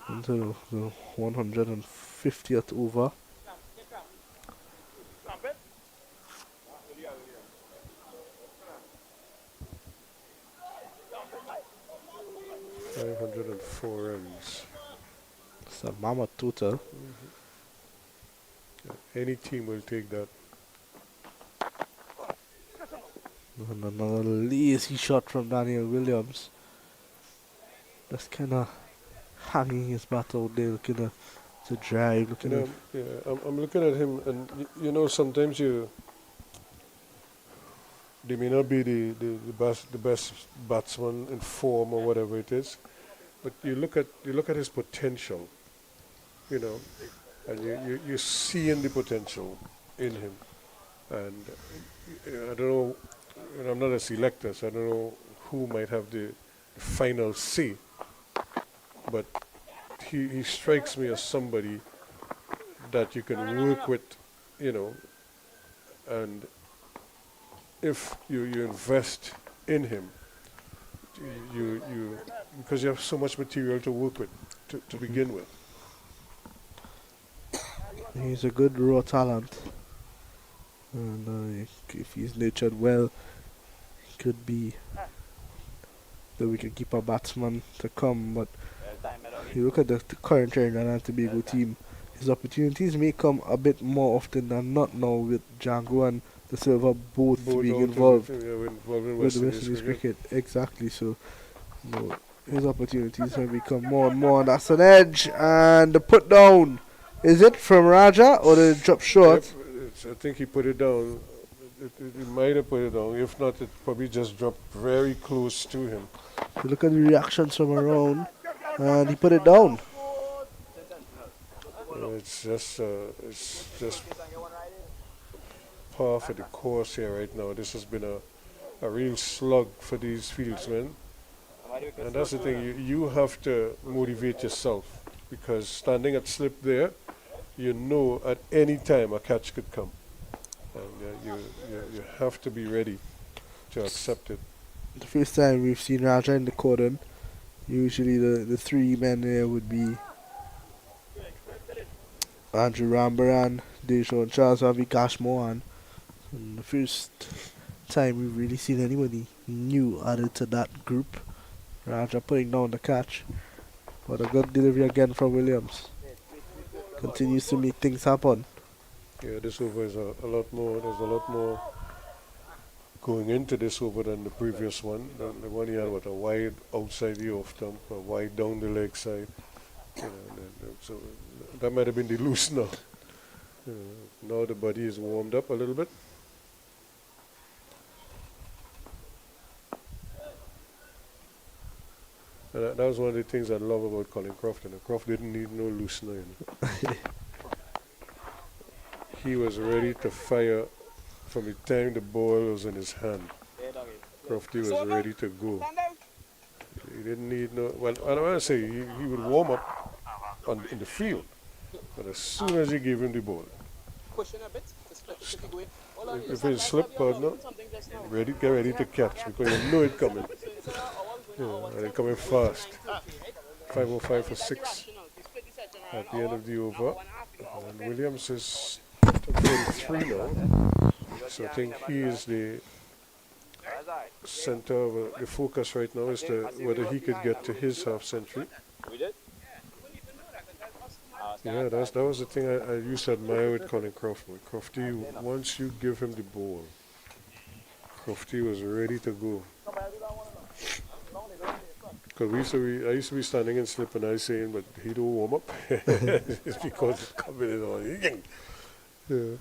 Into the 150th over. .504 runs. It's a mammoth total. Any team will take that. And another lazy shot from Daniel Williams. just kind of hanging his bat out there, looking to drive, You looking know, at. yeah, I'm looking at him, and you know, sometimes they may not be the best batsman in form or whatever it is, but you look at his potential, you know, and you're seeing the potential in him. And I don't know, and I'm not a selector, so I don't know who might have the final say, but he strikes me as somebody that you can work with, you know, and if you invest in him, you because you have so much material to work with to begin with. He's a good raw talent, and if he's nurtured well, he could be the wicketkeeper batsman to come. But you look at the current Trinidad and Tobago team, his opportunities may come a bit more often than not now, with Django and the Silver both being involved Involved in with West the West Indies Indies cricket. cricket. Exactly. So, you know, his opportunities have become more and more. And that's an edge, and the put down. Is it from Raja or did it drop short? Yep, I think he put it down. He might have put it down. If not, it probably just dropped very close to him. You look at the reactions from around, and he put it down. It's just par for the course here right now. This has been a real slug for these fieldsmen. And that's the thing, you have to motivate yourself, because standing at slip there, you know at any time a catch could come. And you have to be ready to accept it. The first time we've seen Raja in the cordon, usually the three men there would be Andrew Rambaran, Deshaun Charles, and Vikash Mohan. And the first time we've really seen anybody new added to that group. Raja putting down the catch. But a good delivery again from Williams. Continues to make things happen. Yeah, this over is a lot more. There's a lot more going into this over than the previous one. The one he had with a wide outside the off stump, a wide down the leg side. So that might have been the loose now. Now the body is warmed up a little bit. And that was one of the things I love about Colin Croft. And Croft didn't need no loosener. You know. He was ready to fire from the time the ball was in his hand. Crofty was ready to go. He didn't need no. Well, I want to say he would warm up in the field, but as soon as you gave him the ball, if it's slip partner, get ready to catch, because you know it coming. And it coming fast. 5:05 for 6 at the end of the over. And Williams is 43 now. So I think he is the center of the focus right now, is to whether he could get to his half century. Yeah, that was the thing I used to admire with Colin Croft. Crofty, once you give him the ball, Crofty was ready to go. Because I used to be standing and slip, and I saying, but he don't warm up. It's because it's coming in on. Yeah.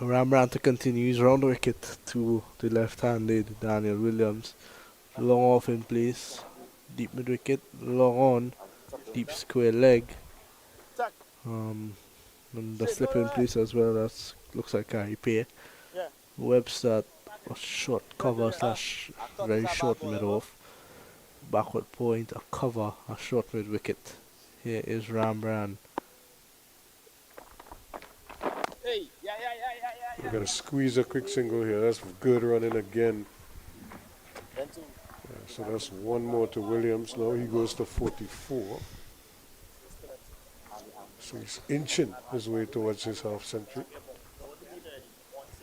Rembrandt continues round the wicket to the left-handed Daniel Williams. Long off in place, deep mid wicket, long on, deep square leg. And the slip in place as well. That looks like carry pay. Webster, a short cover slash very short mid off. Backward point, a cover, a short mid wicket. Here is Rembrandt. We're going to squeeze a quick single here. That's good running again. So that's one more to Williams. Now he goes to 44. So he's inching his way towards his half century.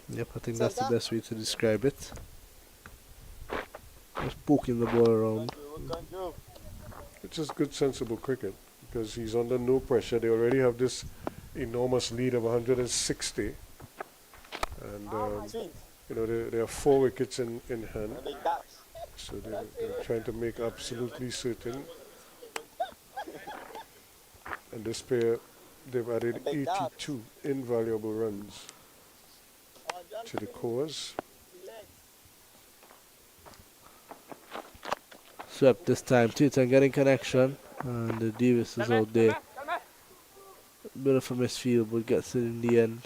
Yep, I think that's the best way to describe it. Just poking the ball around. It's just good, sensible cricket, because he's under no pressure. They already have this enormous lead of 160. And, you know, there are 4 wickets in hand. So they're trying to make absolutely certain. And this pair, they've added 82 invaluable runs to the cause. Swept this time. Titan getting connection. And the Davis is out there. Bit of a misfield, but gets it in the end.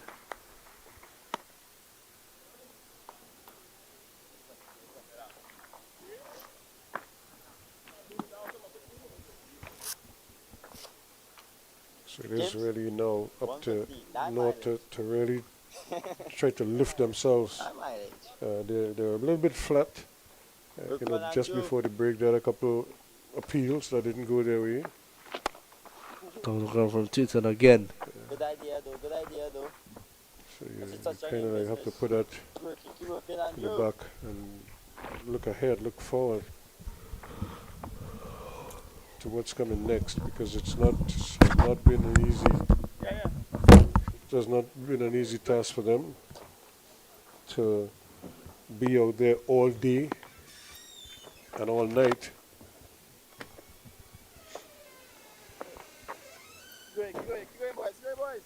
So it is really now up to North to really try to lift themselves. They're a little bit flat. Just before the break, there are a couple appeals that didn't go their way. Come from Titan again. Good idea though. So you kind of like have to put that in the back and look ahead, look forward to what's coming next, because it's not been an easy. It has not been an easy task for them to be out there all day and all night. Keep going, boys.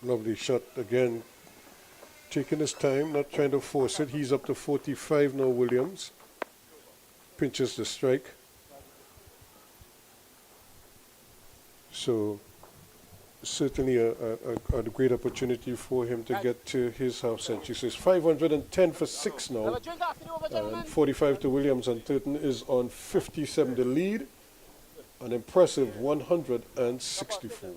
Lovely shot again. Taking his time, not trying to force it. He's up to 45 now, Williams. Pinches the strike. So certainly a great opportunity for him to get to his half century. So it's 510 for 6 now. Have a drink after the over, gentlemen. And 45 to Williams, and Turton is on 57. The lead, an impressive 164.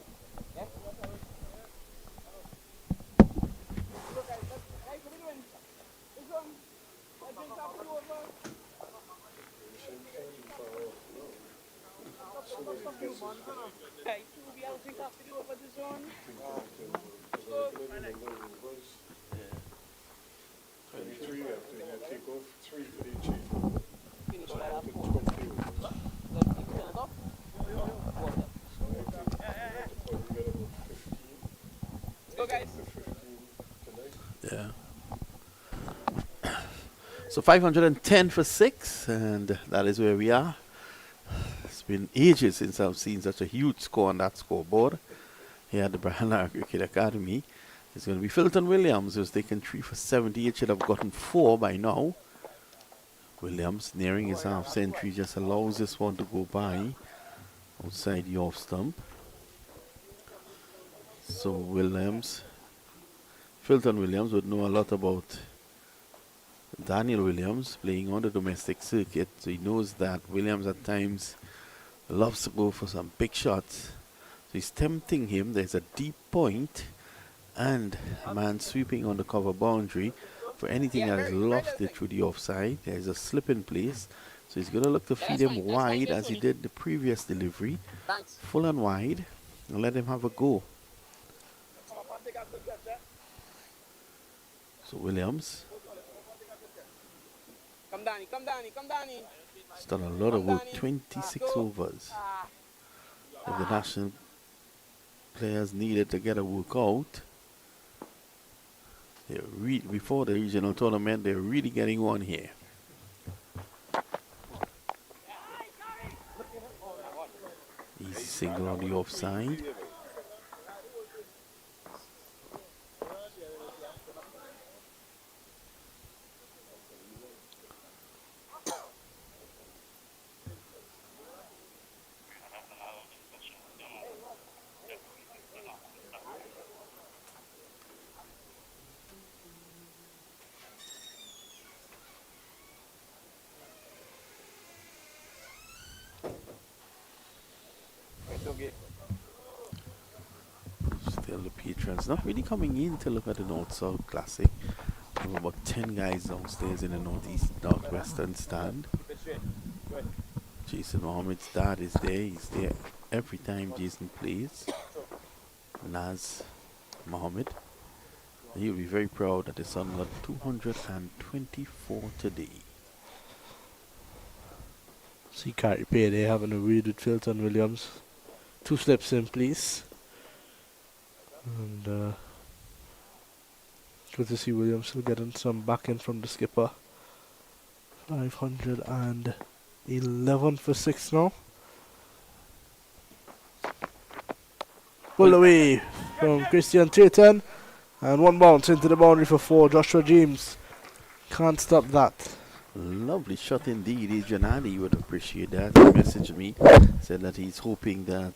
Yeah. So 510 for 6, and that is where we are. It's been ages since I've seen such a huge score on that scoreboard here at the Brian Lara Cricket Academy. It's going to be Filton Williams, who's taken 3 for 70. It should have gotten 4 by now. Williams nearing his half century just allows this one to go by outside the off stump. So Filton Williams would know a lot about Daniel Williams playing on the domestic circuit, so he knows that Williams at times loves to go for some big shots. So he's tempting him. There's a deep point and a man sweeping on the cover boundary. For anything that has lost it through the offside, there's a slip in place. So he's going to look to feed him wide as he did the previous delivery. Full and wide, and let him have a go. So Williams Come Danny. has done a lot of work, 26 overs. If the national players needed to get a workout, before the regional tournament, they're really getting one here. Easy single on the offside. Still the patrons not really coming in to look at the North-South Classic. There were about 10 guys downstairs in the northwestern stand. Jason Mohammed's dad is there. He's there every time Jason plays. Naz Mohammed. And he'll be very proud that his son got 224 today. See Carey Pay there having a read with Filton Williams. 2 slips in, please. And good to see Williams still getting some backing from the skipper. 511 for 6 now. Pull away from Christian Tatum. And 1 bounce into the boundary for 4. Joshua James can't stop that. Lovely shot indeed. Adrian Ali would appreciate that. He messaged me, said that he's hoping that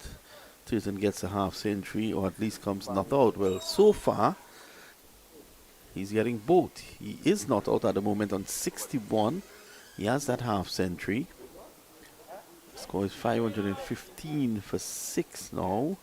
Tatum gets a half century or at least comes not out. Well, so far, he's getting both. He is not out at the moment on 61. He has that half century. Score is 515 for 6 now.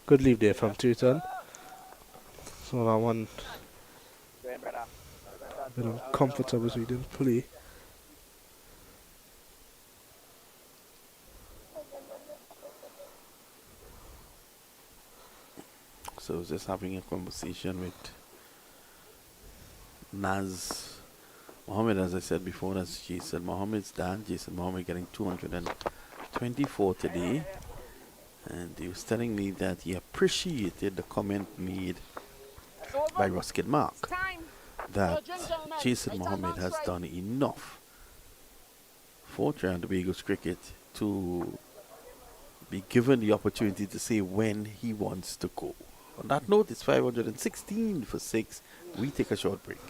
Good leave there from Tatum. So that one a bit uncomfortable, so he didn't play. So I was just having a conversation with Naz Mohammed, as I said before. That's Jason Mohammed's dad. Jason Mohammed getting 224 today. And he was telling me that he appreciated the comment made by Ruskin Mark that Jason Mohammed has done enough for Trinidad and Tobago's cricket to be given the opportunity to say when he wants to go. On that note, it's 516 for 6. We take a short break.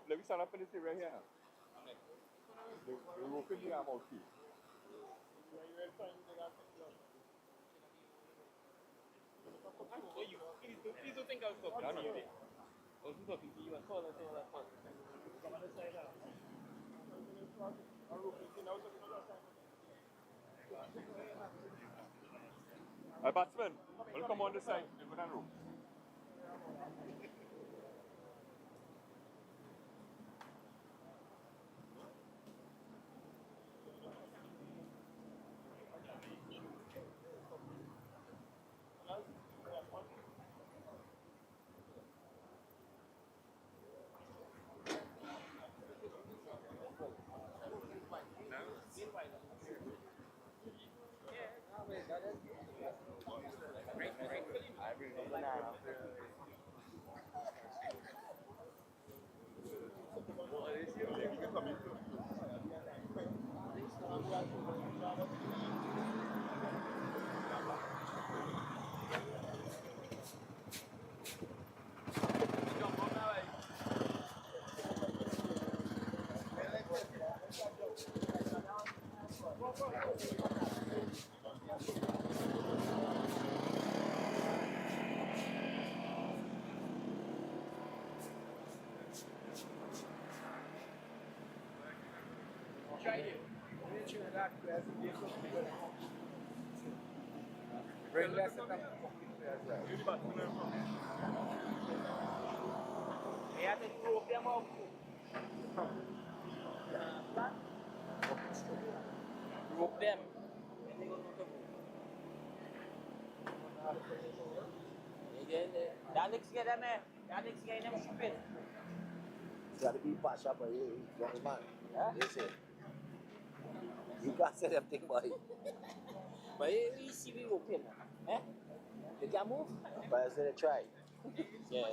Let me stand up in this area here. The rope in the arm out here. Please don't think I was talking to you. I wasn't talking to you. I saw that. Batsman, will come on this side. Go down rope. Bring less than that. You have to rope them up. Rope them. That looks good, man. That looks good, them stupid. It's got to be patched up by you, young man. Yeah? Yes, sir. You can't say them thing, boy. But you see we open, eh? They can't move. But I said try. Yeah.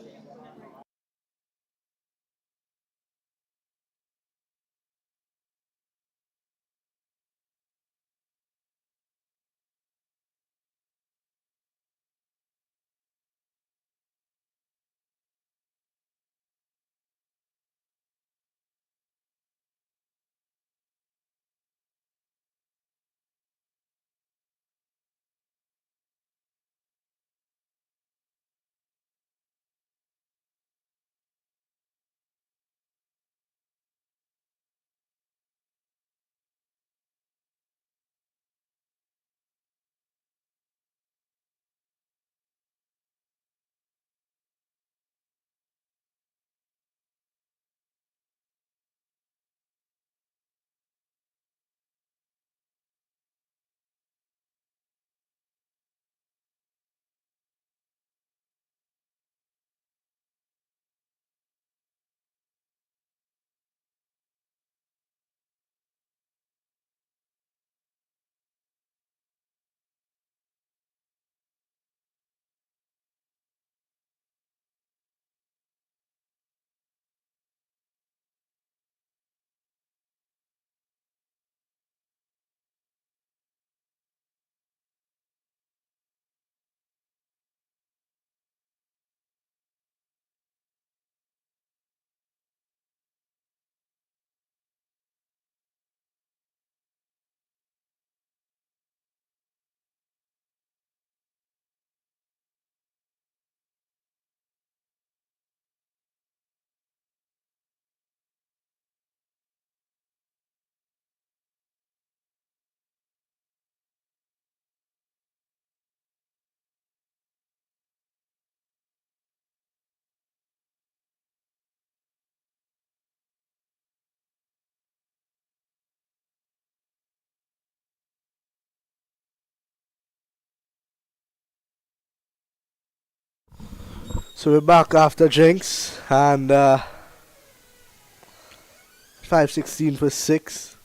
So we're back after Jinx, and 5-16 for 6.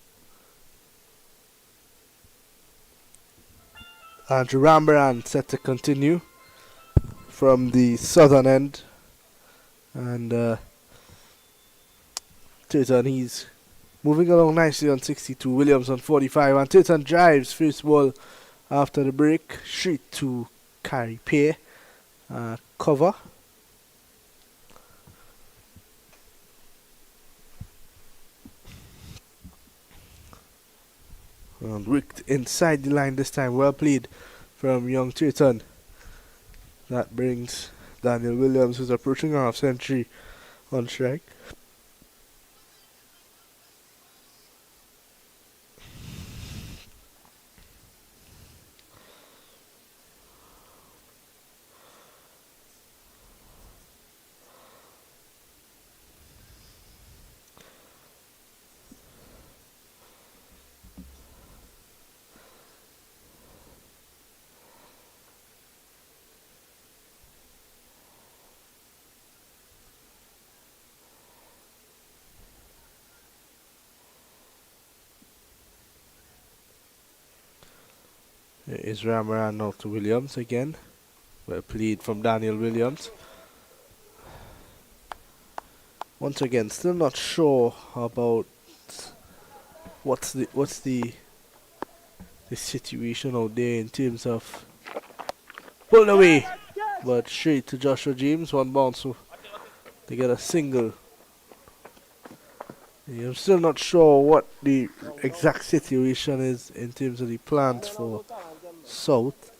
And Rambaran set to continue from the southern end. And Titan, he's moving along nicely on 62. Williams on 45. And Titan drives first ball after the break. Straight to carry pair. Cover. And Wicket inside the line this time. Well played from young Titan. That brings Daniel Williams, who's approaching a half century, on strike. Here is Ramaran now to Williams again. Well played from Daniel Williams. Once again, still not sure about what's the situation out there in terms of pull away, but straight to Joshua James, one bounce, so they get a single. I'm still not sure what the exact situation is in terms of the plans for South.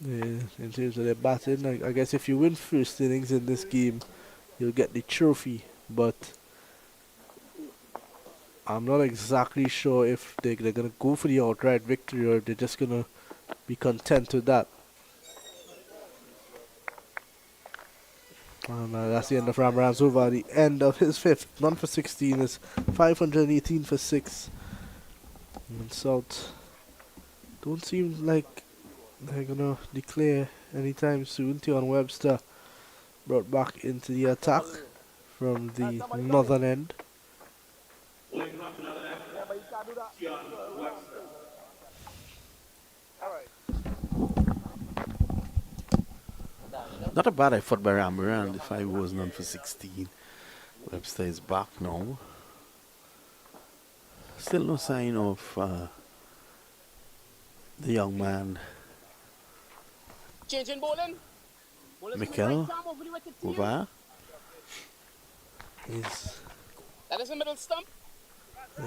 In terms of their batting, I guess if you win first innings in this game, you'll get the trophy. But I'm not exactly sure if they're gonna go for the outright victory or if they're just gonna be content with that. And that's the end of Ramran's over. The end of his fifth. None for 16 is 518 for 6. And South don't seem like they're gonna declare anytime soon. Tion Webster brought back into the attack from the northern end. Pulling from the northern end. Tion Webster. Not a bad effort by Rambaran. The 5 was none for 16. Webster is back now. Still no sign of the young man, Changing bowling. Bowler's coming Mikel, right arm over the wicket to you. over. That is the middle stump.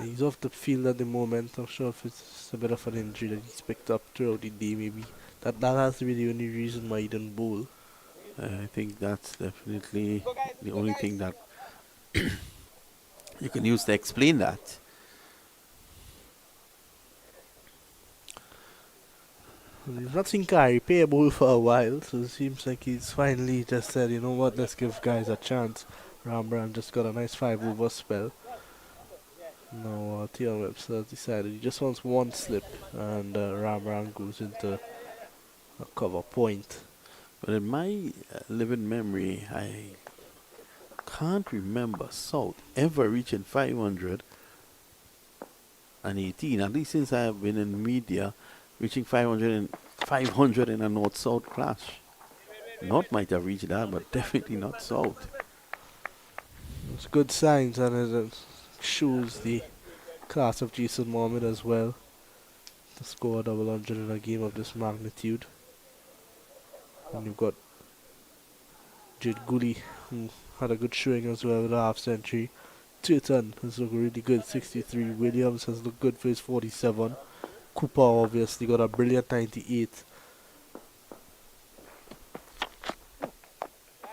He's off the field at the moment. I'm sure if it's a bit of an injury that he's picked up throughout the day, maybe. That has to be the only reason why he didn't bowl. I think that's definitely the only thing that you can use to explain that. We've not seen Kari play a bowl for a while, so it seems like he's finally just said, you know what, let's give guys a chance. Rambram just got a nice 5-over spell. Now Tion Webster decided he just wants one slip, and Rambram goes into a cover point. But in my living memory, I can't remember South ever reaching 518, at least since I have been in media, reaching 500 in a North-South clash. North might have reached that, but definitely not South. It's good signs, and it shows the class of Jason Mohammed as well to score a double hundred in a game of this magnitude. And you've got Jade Gooley, who had a good showing as well with a half century. Turton has looked really good, 63. Williams has looked good for his 47. Cooper obviously got a brilliant 98.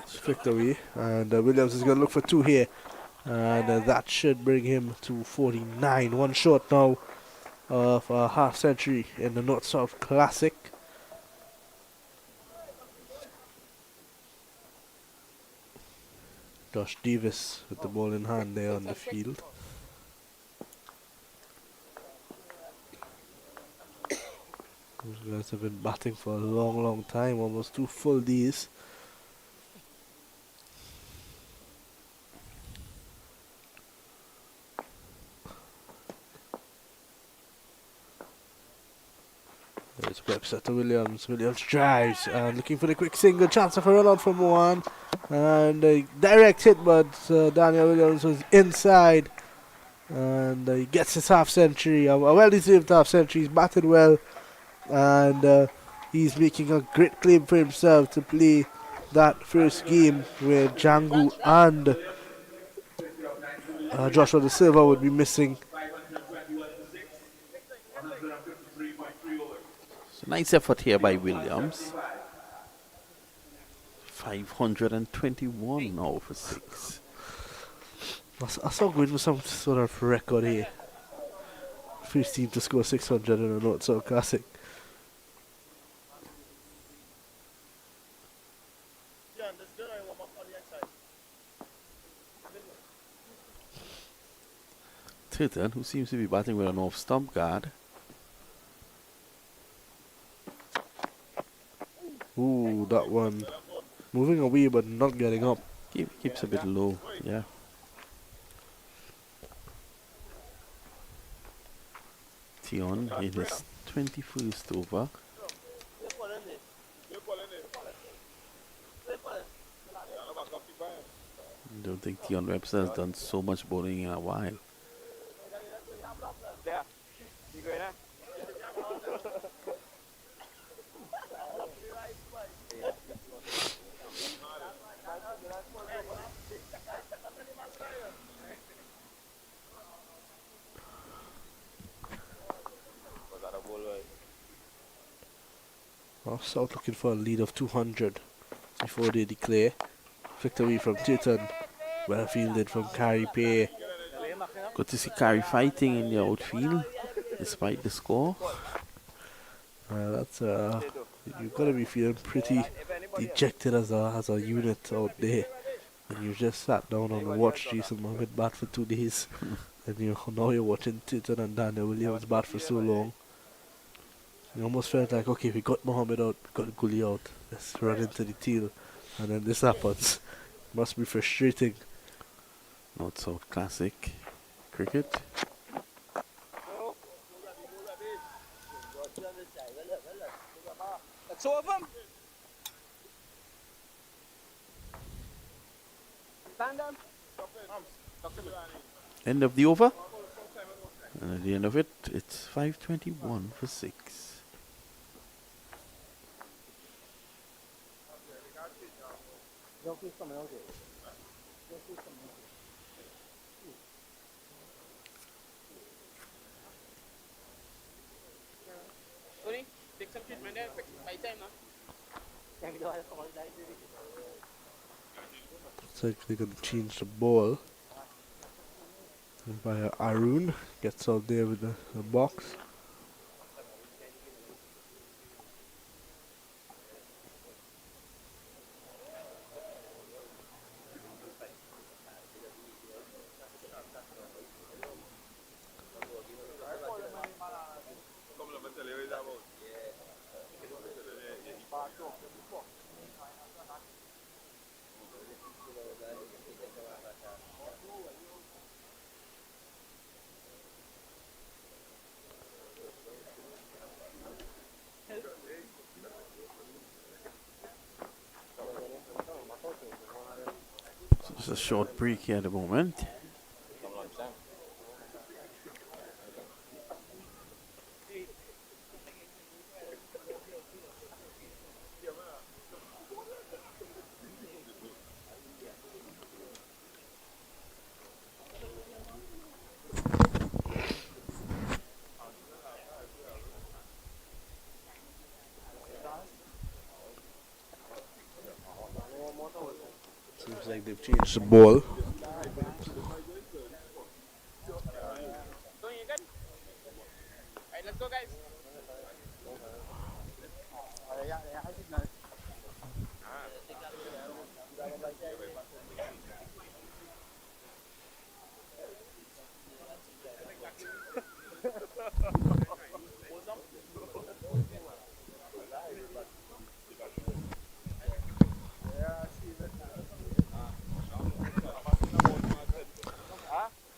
It's flicked away, and Williams is going to look for 2 here, and that should bring him to 49. One short now of a half century in the North-South Classic. Josh Davis with the ball in hand there on the field. Those guys have been batting for a long time, almost 2 full days. There's Webster to Williams. Williams drives and looking for the quick single. Chance of a run out from one. And a direct hit, but Daniel Williams was inside. And he gets his half century. A well deserved half century. He's batted well. And he's making a great claim for himself to play that first game where Django and Joshua De Silva would be missing. 521 for 6. 153.3 overs. So nice effort here by Williams. 521 now for 6. I saw going for some sort of record here. First team to score 600 in a North-South Classic. Turton, who seems to be batting with an off-stump guard. Ooh, that one. Moving away but not getting up. Keeps a bit low, yeah. Tion in his 21st over. Don't think Tion Webster has done so much bowling in a while. South looking for a lead of 200 before they declare. Victory from Turton. Well fielded from Carey Pay. Good to see Carey fighting in the outfield despite the score. That's you've got to be feeling pretty dejected as a unit out there. And you just sat down and watched Jason Mohammed bat for 2 days. And now you're watching Turton and Daniel Williams bat for so long. You almost felt like, okay, we got Mohammed out, we got Gully out, let's run into the teal. And then this happens. Must be frustrating. North-South Classic cricket. That's all of them. Stand down. End of the over. And at the end of it, it's 5:21 for 6. Tony, take some treatment there. By time now. So they're going to change the ball. Umpire Arun gets out there with the box. So it's a short break here at the moment. Seems like they've changed the ball. Tony, you good? Alright, let's go, guys.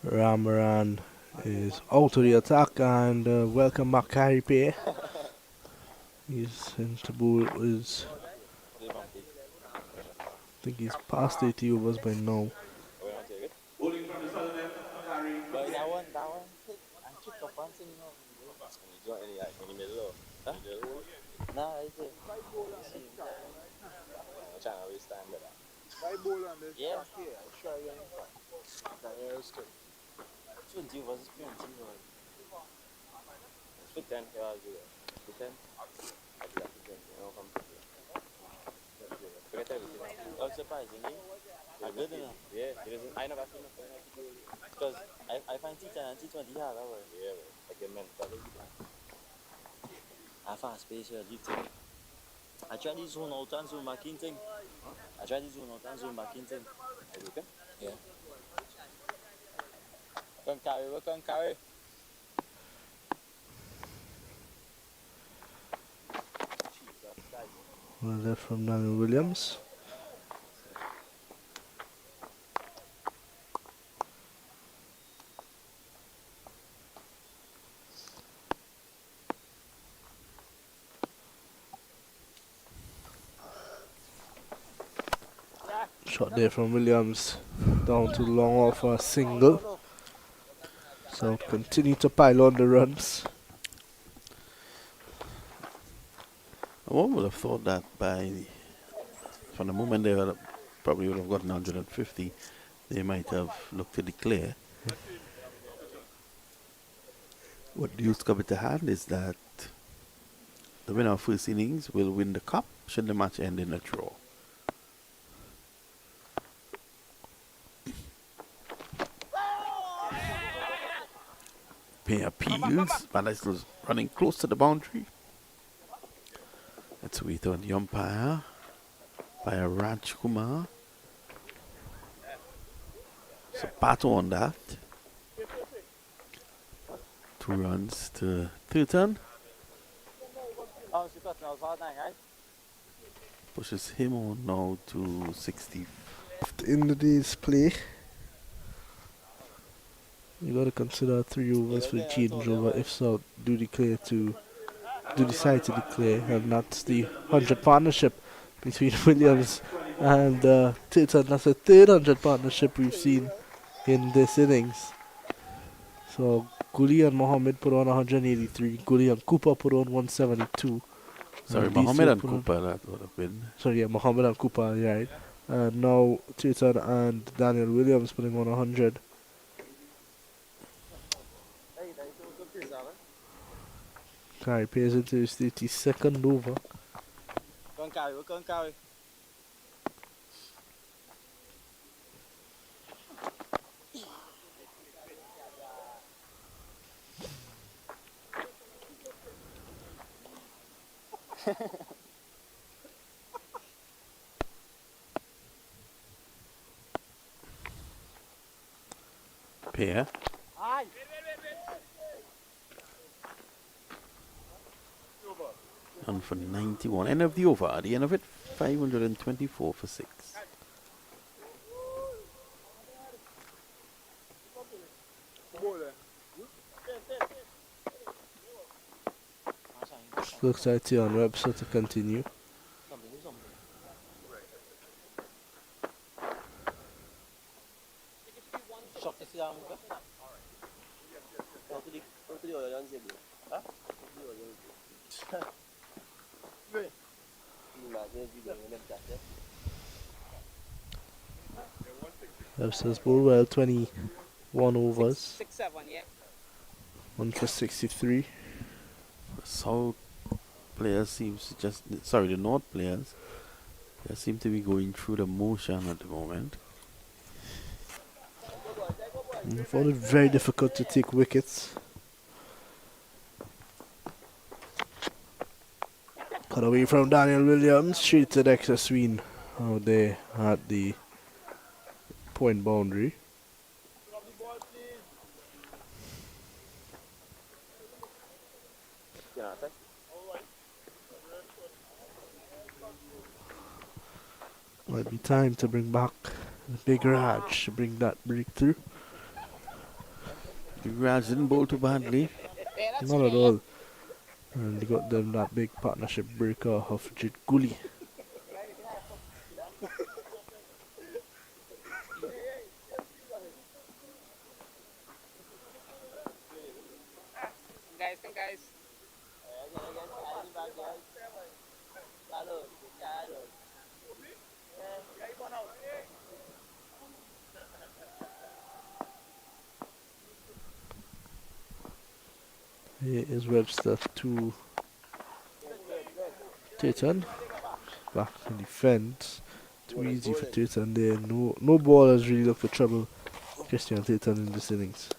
Ramaran is out of the attack and welcome back Carry Pay. He's into ball is I think he's past 80 overs by now. Bowling from the southern end, Harry. But that one, I took the punch in, you know. You don't any in the middle, huh? Nah, right there. I'm trying to waste time with that. Yeah. Sure, yeah. 20 was 20. It's 10, yeah, I'll do that. 10. I'll do that 10. You know, come to forget everything. Oh, surprisingly, I'm good enough. Yeah, it isn't. I never seen nothing like it. Because I find T10 and T20 hard, right? Yeah, like a mental. I fast pace here, deep thing. I tried this zone out and zone back in thing. Are you okay? Yeah. Come carry, we can carry. Well left from Daniel Williams. Shot there from Williams down to long off for a single. So continue to pile on the runs. One would have thought that from the moment they probably would have gotten 150, they might have looked to declare. What news coming to hand is that the winner of first innings will win the cup should the match end in a draw. Pay appeals, but that's running close to the boundary. Let's wait on the umpire by Raj Kumar. So battle on that. 2 runs to Tilton. Oh, she got no hard night, right? Pushes him on now to 60. In the day's play, you got to consider 3 overs for the changeover. If so, do declare to do decide to declare, and that's the 100 partnership between Williams and Titan. That's the third 100 partnership we've seen in this innings. So Gully and Mohammed put on 183. Gully and Cooper put on 172. Sorry, these Mohammed two and put on- Cooper, that would have been. Sorry, yeah, Mohammed and Cooper, right. And now Titan and Daniel Williams putting on 100. Carry pays into his 32nd over. Go and carry, go and carry. Pair. And for 91. End of the over. At the end of it, 524 for 6. Looks like Tion Webster to continue. Shot this down. Go to the other end, huh? Webster's bowled well, 21 overs. 6-7, yeah. 1 for 63. South players seems to just, sorry, the North players, they seem to be going through the motion at the moment. I found it very difficult to take wickets. Cut away from Daniel Williams, straight to Dexter Sween out there at the point boundary. Might be time to bring back the big Raj to bring that breakthrough. The Raj didn't bowl too badly. Yeah, that's Not at fair. all. And they got them that big partnership breaker of Jit Gully. Guys, come guys. Here is Webster to Titan. Back in defense. Too easy for Titan there. No ballers really look for trouble. Christian Titan in this innings.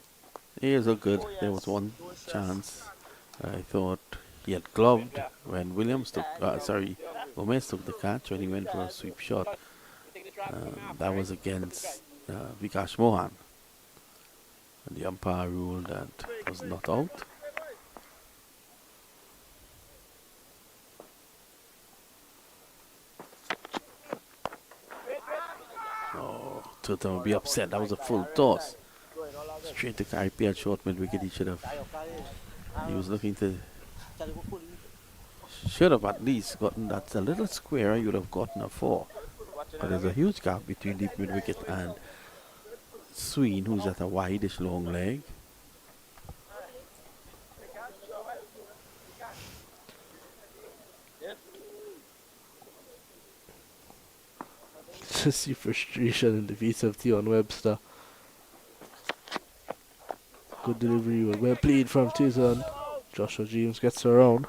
He is so good. There was one chance. I thought he had gloved when Williams took, Gomez took the catch when he went for a sweep shot. That was against Vikash Mohan. And the umpire ruled that it was not out. Oh, Titan will be upset. That was a full toss. Straight to Caribbean short mid wicket. He should have. He was looking to. Should have at least gotten that a little square. You would have gotten a 4. But there's a huge gap between deep mid wicket and Sween, who's at a wideish long leg. To see frustration in the face of Tion Webster. Good delivery, well played from Titan. Joshua James gets around.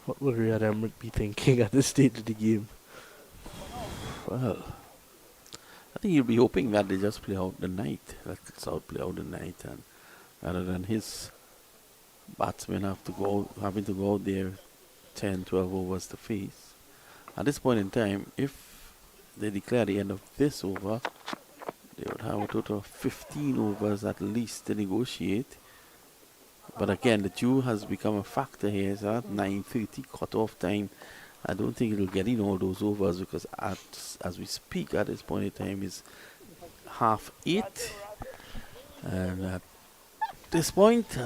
What would Riyad Emmerich be thinking at this stage of the game? Well, I think he'll be hoping that they just play out the night. Let South play out the night, and rather than his batsmen having to go out there 10, 12 overs to face. At this point in time, if they declare the end of this over, they would have a total of 15 overs at least to negotiate. But again, the dew has become a factor here. So at 9:30 cut-off time, I don't think it'll get in all those overs because as we speak at this point in time, is half 8. And at this point,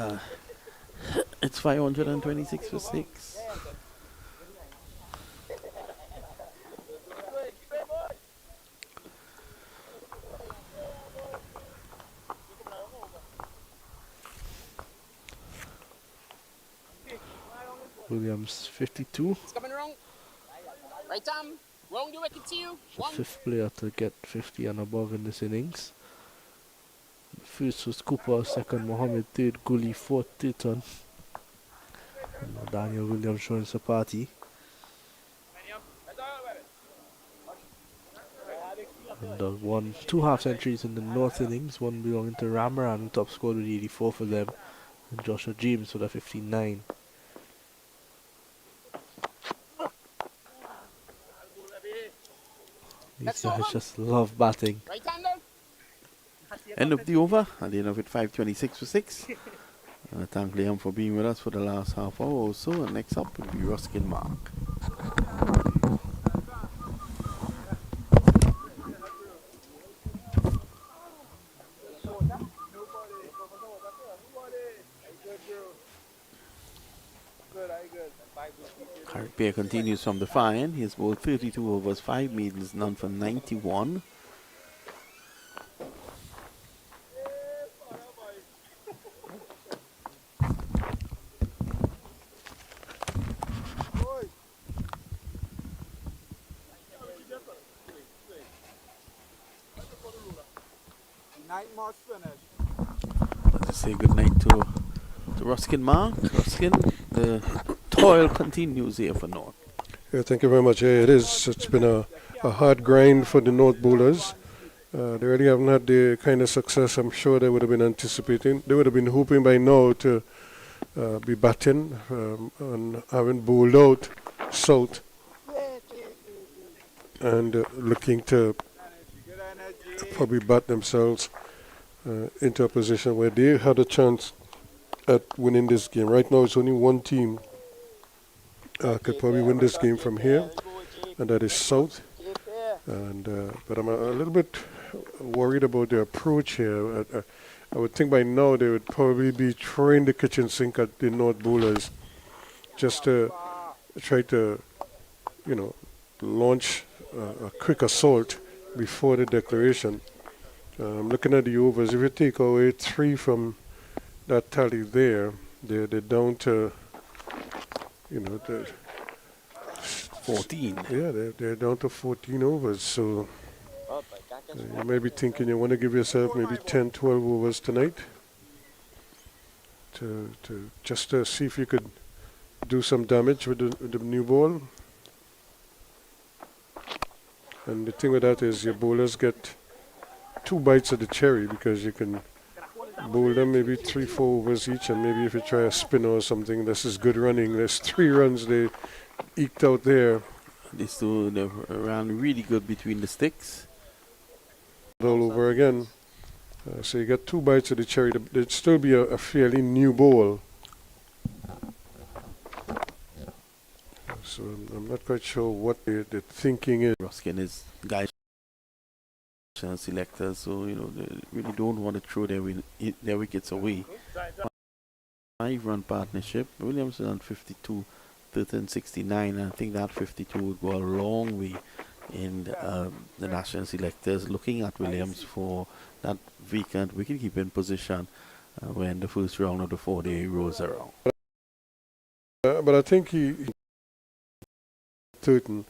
it's 526 for 6. Williams 52. It's coming wrong. Right arm. Round the wicket to you. The One. 5th player to get 50 and above in this innings. First was Cooper, second Mohammed, third Gully, fourth Titon. And now Daniel Williams showing us a party. And 2 half centuries in the North innings, one belonging to Ramaran, top scored with 84 for them, and Joshua James with a 59. These guys just love batting. Right hander. End of the over, at the end of it, 526 for 6. Thank Liam for being with us for the last half hour or so. And next up will be Ruskin Mark. Carrick continues from the far end. He has bowled 32 overs, 5 maidens, none for 91. Let's say good night to Ruskin Mark. Ruskin, the toil continues here for North. Yeah, thank you very much. Yeah, it is. It's been a hard grind for the North bowlers. They really haven't had the kind of success I'm sure they would have been anticipating. They would have been hoping by now to be batting and having bowled out South and looking to probably bat themselves into a position where they had a chance at winning this game. Right now it's only one team could probably win this game from here, and that is South. And but I'm a little bit worried about their approach here. I would think by now they would probably be throwing the kitchen sink at the North bowlers just to try to, launch a quick assault before the declaration. I'm looking at the overs. If you take away 3 from that tally there, they're down to, the 14. Yeah, they're down to 14 overs. So you may be thinking you want to give yourself maybe 10, 12 overs tonight to just to see if you could do some damage with the new ball. And the thing with that is your bowlers get 2 bites of the cherry, because you can bowl them maybe 3, 4 overs each, and maybe if you try a spinner or something, this is good running. There's 3 runs they eked out there. These two, they ran really good between the sticks. All over again. So you get 2 bites of the cherry. It'd still be a fairly new bowl. So I'm not quite sure what the thinking is. Ruskin is guys Selector, so they really don't want to throw their wickets away. 5-run partnership. Williams is on 52, 13, 69, and I think that 52 would go a long way in the national selectors looking at Williams for that vacant wicket-keeping position when the first round of the 4-day rolls around. But I think he certain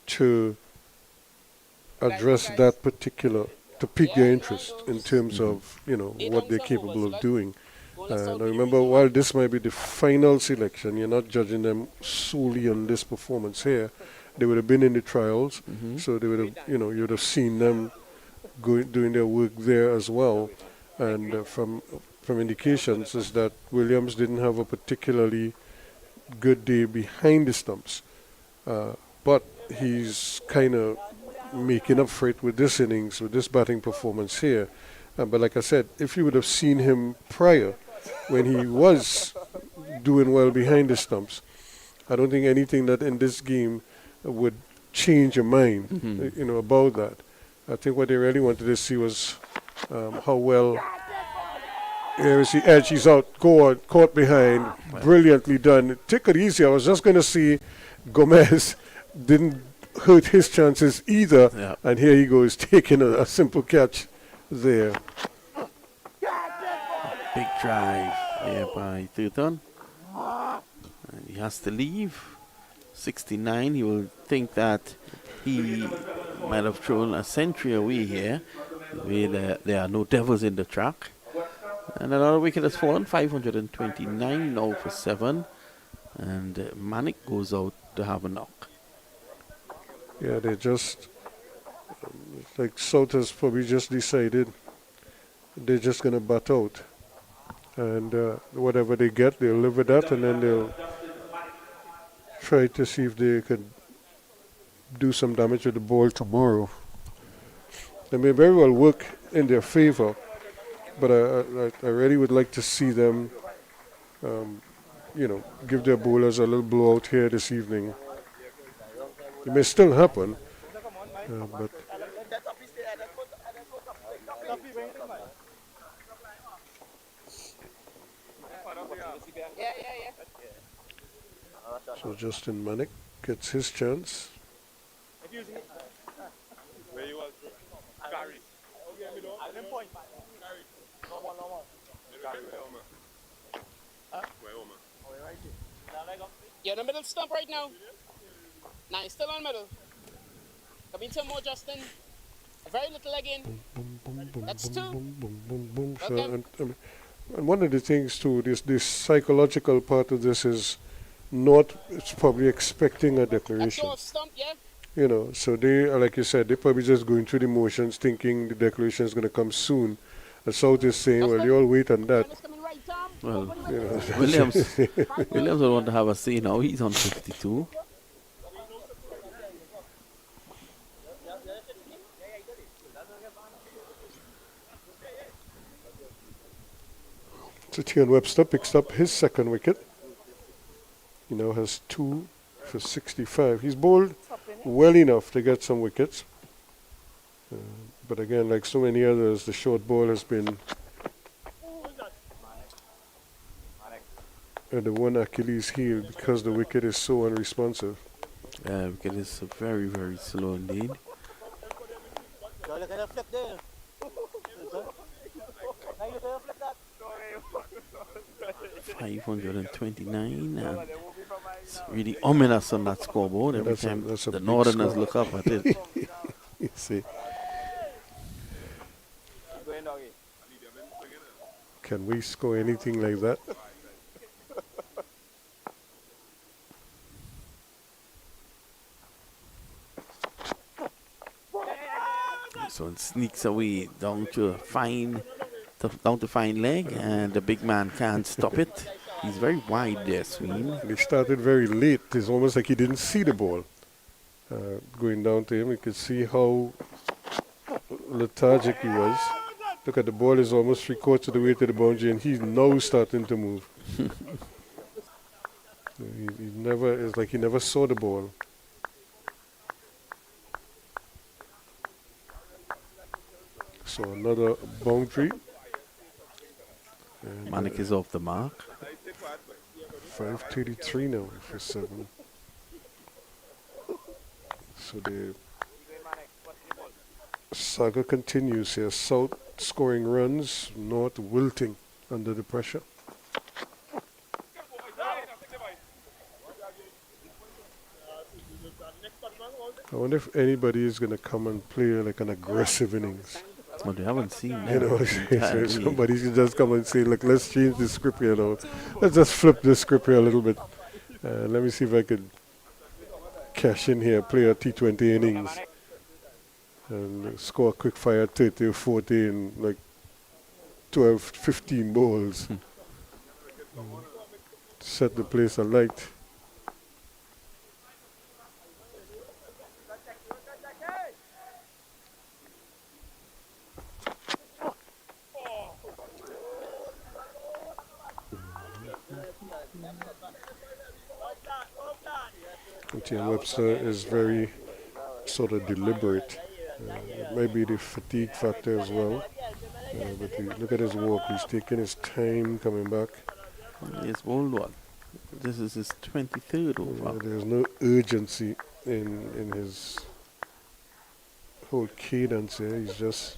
to address that particular, to pique their interest in terms of what they're capable of doing. And I remember, while this might be the final selection, you're not judging them solely on this performance here. They would have been in the trials, so they would have, you would have seen them doing their work there as well. And from indications is that Williams didn't have a particularly good day behind the stumps, but he's kind of making up for it with this innings, with this batting performance here. But like I said, if you would have seen him prior, when he was doing well behind the stumps, I don't think anything that in this game would change your mind, about that. I think what they really wanted to see was how well. Here is the edge. He's out. Go on. Caught behind. Brilliantly done. Take it easy. I was just going to see Gomez didn't hurt his chances either. Yeah. And here he goes, taking a simple catch there. Big drive here by Thuton. And he has to leave. 69. He will think that he might have thrown a century away here. There are no devils in the track. And another wicket has fallen. 529 now for 7. And Manik goes out to have a knock. Yeah, they just, like South has probably just decided they're just going to bat out. And whatever they get, they'll live with that, and then they'll try to see if they could do some damage with the ball tomorrow. They may very well work in their favor, but I really would like to see them, give their bowlers a little blowout here this evening. It may still happen, but so Justin Manik gets his chance. You're in the middle stump right now. Nah, you're still on middle. Come into more, Justin. A very little leg in. Boom, boom, boom, That's boom, two. boom, boom, boom, boom. So, Okay. and one of the things too, this psychological part of this is not. It's probably expecting a That's declaration. off stump, yeah? So they, like you said, they're probably just going through the motions, thinking the declaration is going to come soon. And South is saying, well, you all wait on that. It's coming right, Tom. Well, You know. Williams will want to have a say now. He's on 52. So Tian Webster picks up his second wicket. He now has 2 for 65. He's bowled well enough to get some wickets. But again, like so many others, the short ball has been the one Achilles heel because the wicket is so unresponsive. Wicket is very, very slow indeed. 529, and it's really ominous on that scoreboard. Every time that's a the big Northerners score. look up at it. You see, can we score anything like that? So it sneaks away down to fine leg, and the big man can't stop it. He's very wide there, Sween. He started very late. It's almost like he didn't see the ball going down to him. You could see how lethargic he was. Look at the ball is almost 3/4 of the way to the boundary, and he's now starting to move. It's like he never saw the ball. So another boundary. And, Manik is off the mark. 5:33 now for 7. So the saga continues here. South scoring runs, North wilting under the pressure. I wonder if anybody is going to come and play like an aggressive innings. Well, they haven't seen You know, that. so somebody should just come and say, look, let's change the script here now. Let's just flip the script here a little bit. Let me see if I could cash in here, play a T20 innings, and score a quick fire 30 or 40 in like 12, 15 balls. Set the place alight. T.M. Webster is very sort of deliberate. Maybe the fatigue factor as well. But look at his walk. He's taking his time coming back. He's bowled one. This is his 23rd over. There's no urgency in his whole cadence here. He's just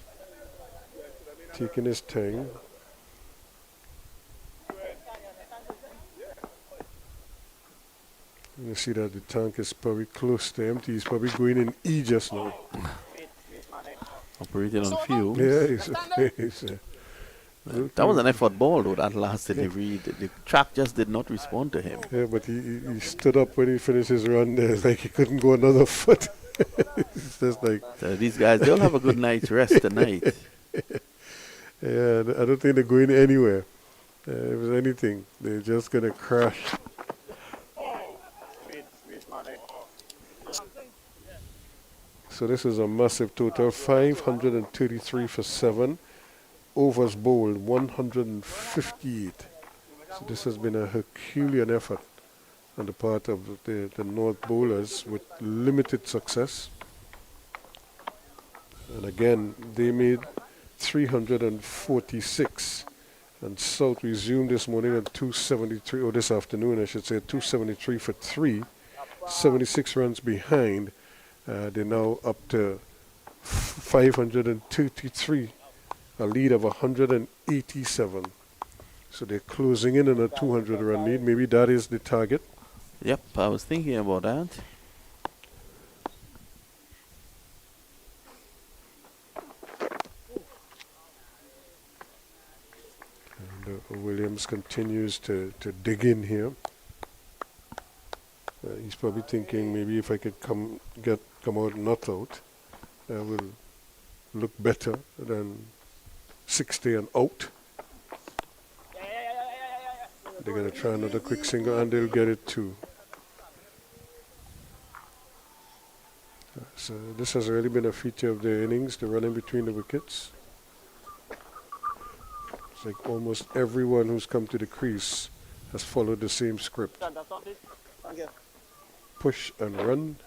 taking his time. You see that the tank is probably close to empty. He's probably going in E just now. Operating on fuel. Yeah, That was an effort ball though, that last delivery. The track just did not respond to him. yeah, but he stood up when he finished his run there. It's like he couldn't go another foot. It's just like... So these guys, they'll have a good night's rest tonight. Yeah, I don't think they're going anywhere. If there's anything, they're just going to crash. So this is a massive total, 533 for 7. Overs bowled, 158. So this has been a Herculean effort on the part of the North bowlers with limited success. And again, they made 346. And South resumed this morning at 273, or this afternoon I should say, 273 for 3. 76 runs behind. They're now up to 533, a lead of 187. So they're closing in on a 200 run lead. Maybe that is the target. Yep, I was thinking about that. And Williams continues to dig in here. He's probably thinking maybe if I could come out not out, I will look better than 60 and out. They're going to try another quick single and they'll get it too. So this has really been a feature of their innings, the running between the wickets. It's like almost everyone who's come to the crease has followed the same script. Push and run.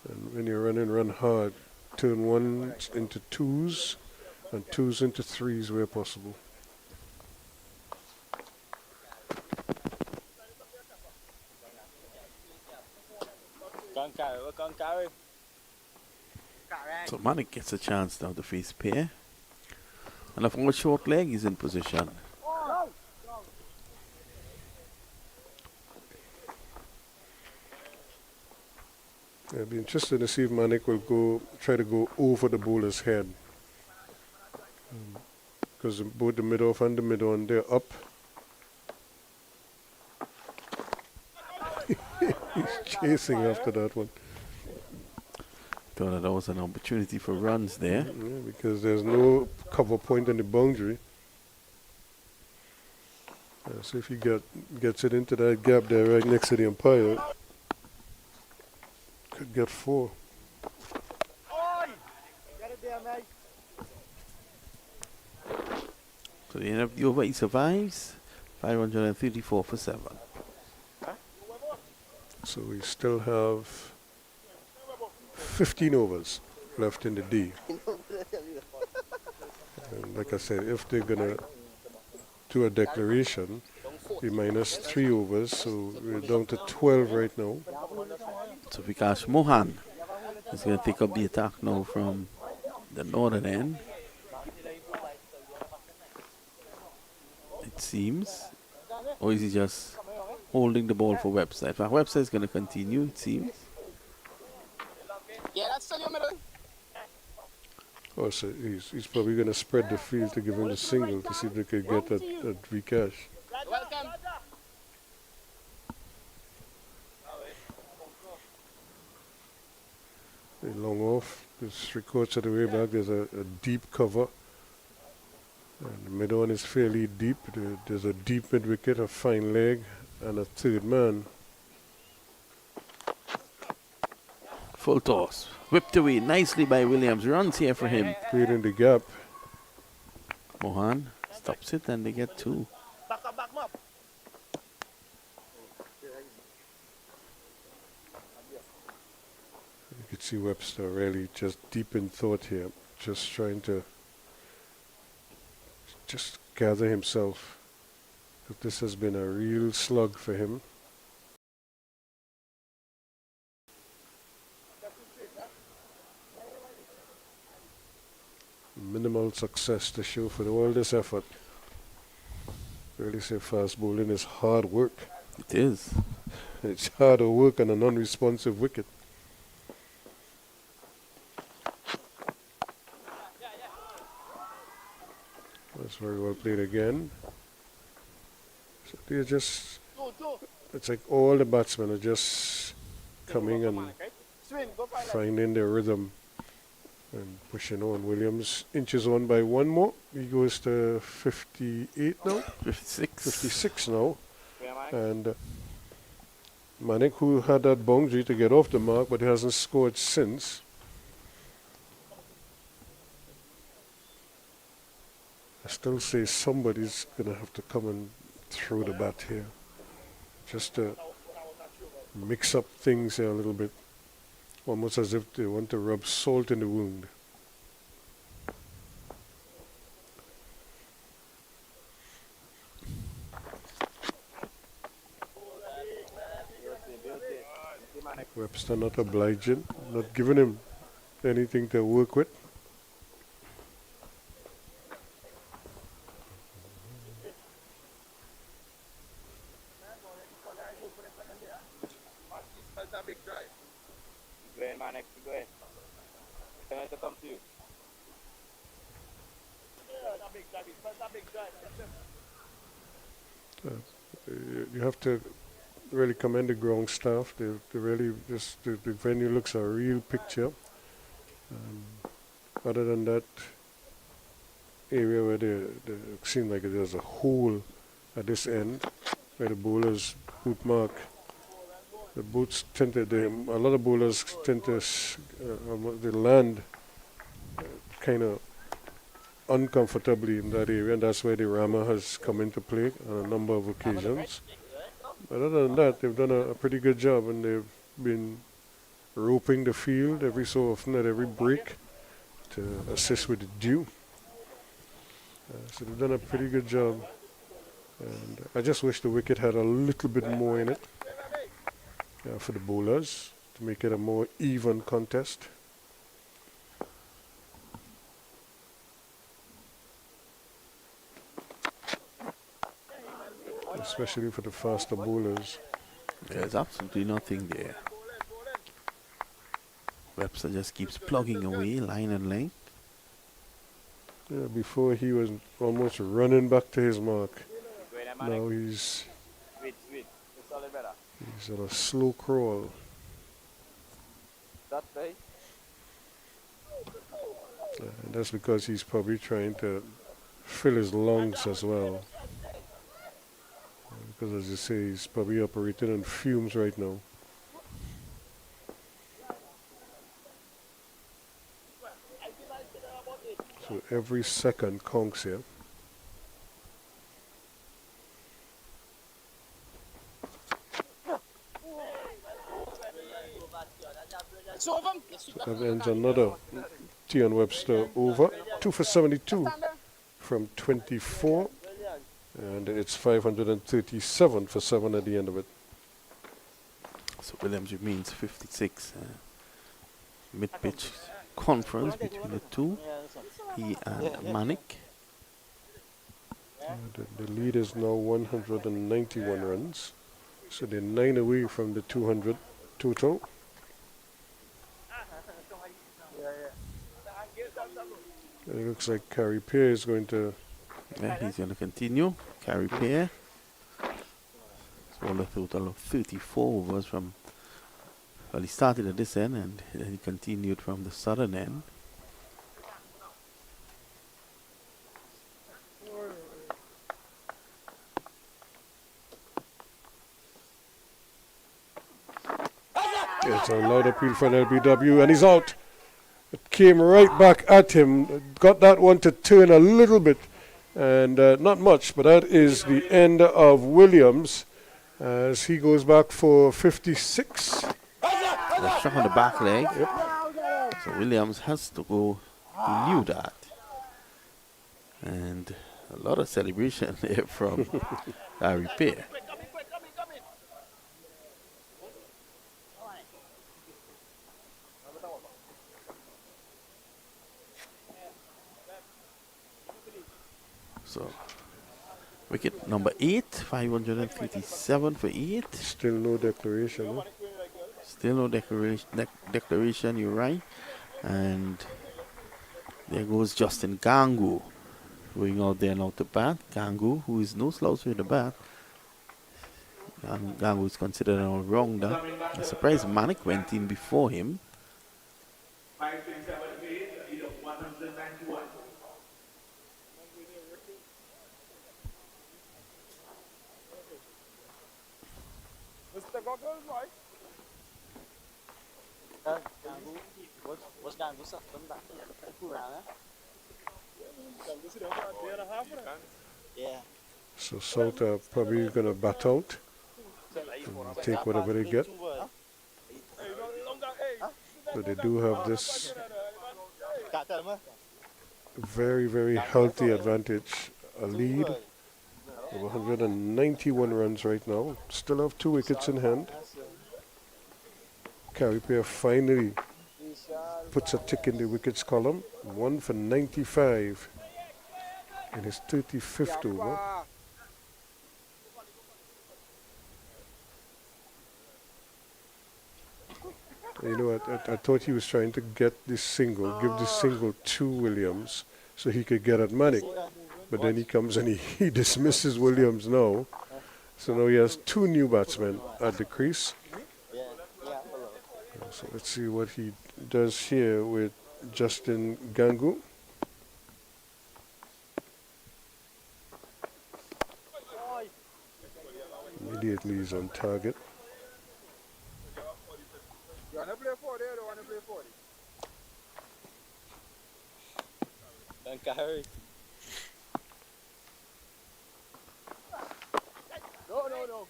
And when you're running, run hard. Turn ones into twos and twos into threes where possible. So Manik gets a chance now to face pair. And of course, short leg is in position. I'd be interested to see if Manik will try to go over the bowler's head. Because both the mid-off and the mid-on, they're up. He's chasing after that one. Thought that was an opportunity for runs there. Yeah, because there's no cover point on the boundary. So if he gets it into that gap there right next to the umpire, could get 4. So the end of the over, he survives. 534 for 7. So we still have 15 overs left in the D. And like I said, if they're going to do a declaration, be minus 3 overs, so we're down to 12 right now. So Vikash Mohan is going to take up the attack now from the northern end. It seems. Or is he just holding the ball for Webster? In fact, Webster is going to continue, it seems. Yeah, that's still your middle. Oh, so he's probably going to spread the field to give him the single to see if they could get that Vikash. Welcome. Long off, there's 3/4 of the way back, there's a deep cover. And the mid on is fairly deep. There's a deep mid wicket, a fine leg, and a third man. Full toss. Whipped away nicely by Williams. Runs here for him. Played in the gap. Mohan stops it and they get 2. You could see Webster really just deep in thought here, just trying to just gather himself. That this has been a real slug for him. Minimal success to show for all this effort. Really say fast bowling is hard work. It is. It's harder work on a non-responsive wicket. That's very well played again. So they're just, it's like all the batsmen are just coming and finding their rhythm and pushing on. Williams inches on by one more. He goes to 58 now. 56. 56 now. And Manik, who had that boundary to get off the mark, but he hasn't scored since. I still say somebody's going to have to come and throw the bat here, just to mix up things here a little bit, almost as if they want to rub salt in the wound. Webster not obliging, not giving him anything to work with. You have to really commend the ground staff. They really just, the venue looks a real picture. Other than that area where it seemed like there's a hole at this end where the bowlers boot mark. The boots tend to, a lot of bowlers tend to, they land kind of uncomfortably in that area, and that's where the rammer has come into play on a number of occasions. But other than that, they've done a pretty good job, and they've been roping the field every so often at every break to assist with the dew. So they've done a pretty good job. And I just wish the wicket had a little bit more in it for the bowlers to make it a more even contest. Especially for the faster bowlers. There's absolutely nothing there. Webster just keeps plugging away, line and length. Yeah, before he was almost running back to his mark. Now he's on a slow crawl. And that's because he's probably trying to fill his lungs as well. Because as you say, he's probably operating on fumes right now. So every second counts here. That ends another T. Webster over. 2 for 72 from 24. And it's 537 for 7 at the end of it. So Williams remains 56. Mid-pitch conference between the two. He and Manik. The lead is now 191 runs. So they're 9 away from the 200 total. And it looks like Carey Pear is going to... Yeah, he's going to continue. Carey Pear. So a total of 34 overs from... Well, he started at this end and then he continued from the southern end. It's a loud appeal for an LBW, and he's out. It came right back at him. Got that one to turn a little bit, and not much, but that is the end of Williams as he goes back for 56. A shot on the back leg. Yep. So Williams has to go. He knew that. And A lot of celebration there from Harry Pair. So, wicket number 8, 537 for 8. Still no declaration. Huh? Still no declaration, you're right. And there goes Justin Gangu going out there now to bat. Gangu, who is no slouch with the bat. Gangu is considered an all-rounder. I'm surprised Manik went in before him. 527 made, a lead of 191. Mr. Goggles, right? Gangu, what's Gangu something back? Yeah. So South are probably going to bat out and take whatever they get. But they do have this very, very healthy advantage. A lead of 191 runs right now. Still have 2 wickets in hand. Carrier finally puts a tick in the wickets column. 1 for 95 in his 35th over. You know, I thought he was trying to get this single, give this single to Williams so he could get at Manik. But then he comes and he dismisses Williams now. So now he has 2 new batsmen at the crease. So let's see what he does here with Justin Gangu. Immediately he's on target. You want to play 40 or you want to play 40? Don't carry. No.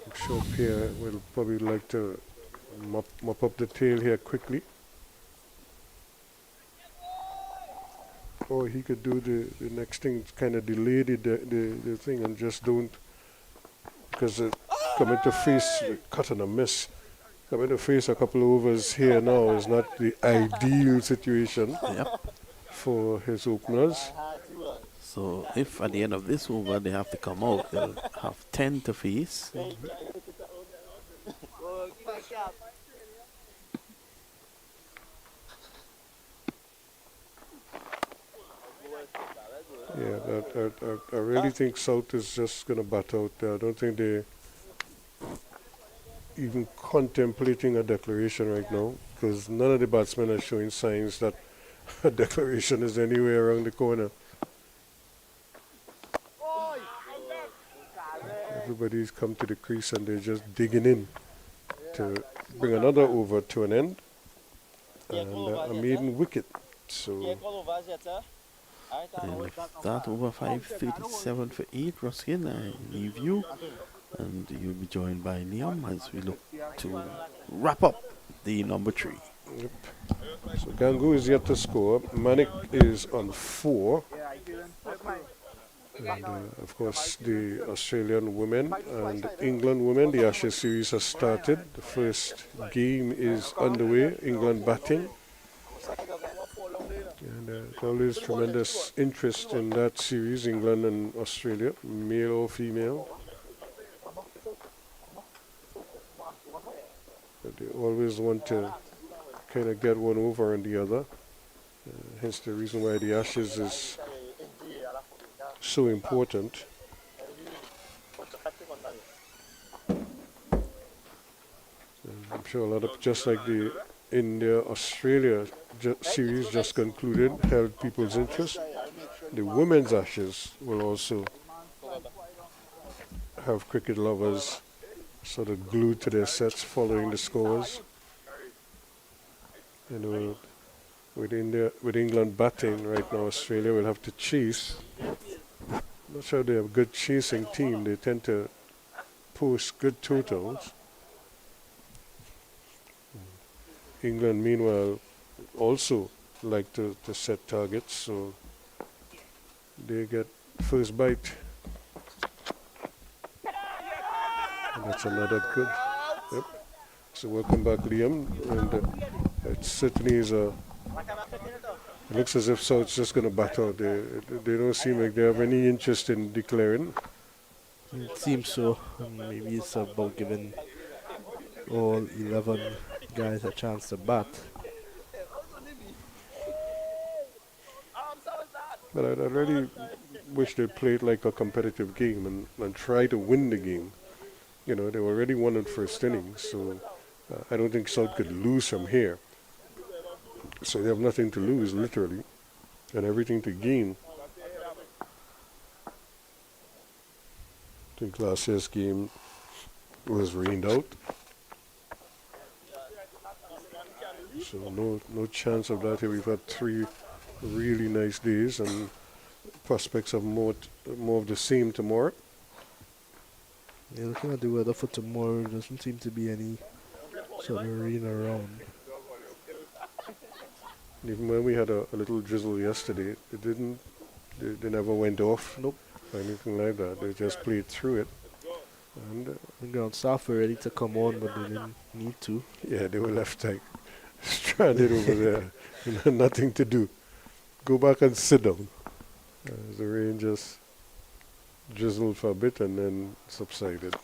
I'm sure Pierre will probably like to mop up the tail here quickly. Or he could do the next thing, kind of delay the thing and just don't, because coming to face the cut and a miss. Coming to face a couple of overs here now is not the ideal situation for his openers. So if at the end of this over they have to come out, they'll have 10 to face. Yeah, I really think South is just going to bat out there. I don't think they're even contemplating a declaration right now, because none of the batsmen are showing signs that a declaration is anywhere around the corner. Everybody's come to the crease and they're just digging in to bring another over to an end. And a maiden wicket. So And with that over 537 for 8, Ruskin, I leave you. And you'll be joined by Liam as we look to wrap up the number 3. Yep. So Gangu is yet to score. Manik is on 4. And of course, the Australian women and England women, the Ashes series has started. The first game is underway, England batting. And there's always tremendous interest in that series, England and Australia, male or female. But they always want to kind of get one over on the other. Hence the reason why the Ashes is so important. And I'm sure a lot of, just like the India-Australia series just concluded, held people's interest. The women's Ashes will also have cricket lovers sort of glued to their sets following the scores. And with England batting right now, Australia will have to chase. Not sure they're a good chasing team. They tend to post good totals. England, meanwhile, also like to set targets, so they get first bite. And that's another good. Yep. So welcome back, Liam. And it certainly is a. It looks as if South's just going to bat out. They don't seem like they have any interest in declaring. It seems so. Maybe it's about giving all 11 guys a chance to bat. But I really wish they played like a competitive game and try to win the game. You know, they already won in first innings, so I don't think South could lose from here. So they have nothing to lose, literally, and everything to gain. I think last year's game was rained out. So no chance of that here. We've had 3 really nice days and prospects of more of the same tomorrow. Yeah, looking at the weather for tomorrow, there doesn't seem to be any sort of rain around. Even when we had a little drizzle yesterday, they never went off. Nope. Or anything like that. They just played through it. And The ground staff were ready to come on, but they didn't need to. yeah, they were left like stranded over there. Nothing to do. Go back and sit down. The rain just drizzled for a bit and then subsided.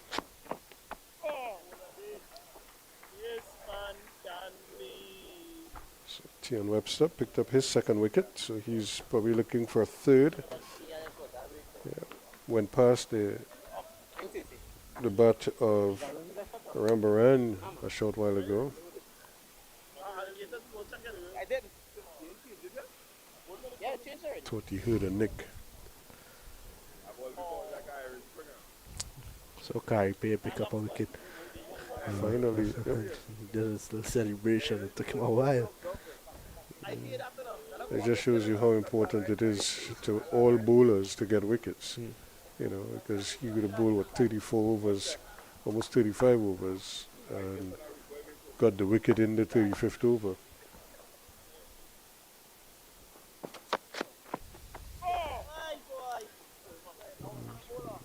So Tian Webster picked up his second wicket, so he's probably looking for a third. Yeah. Went past the bat of Rambaran a short while ago. Thought he heard a nick. So Kari Pay pick up a wicket. Finally, yep. There's the celebration. It took him a while. It just shows you how important it is to all bowlers to get wickets. You know, because you got to bowl what 34 overs, almost 35 overs, and got the wicket in the 35th over.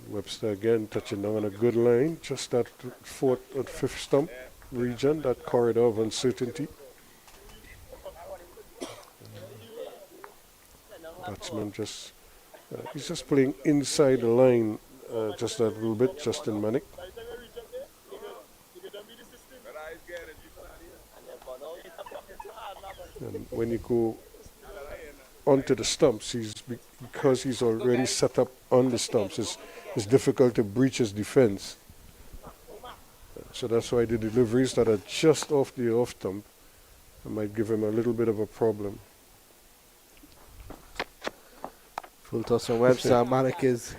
Webster again touching down on a good line, just that 4th and 5th stump region, that corridor of uncertainty. Batsman just, he's just playing inside the line just that little bit, Justin Manick. And when you go onto the stumps, because he's already set up on the stumps, it's difficult to breach his defense. So that's why the deliveries that are just off the off stump might give him a little bit of a problem. Full toss from Webster. Malik is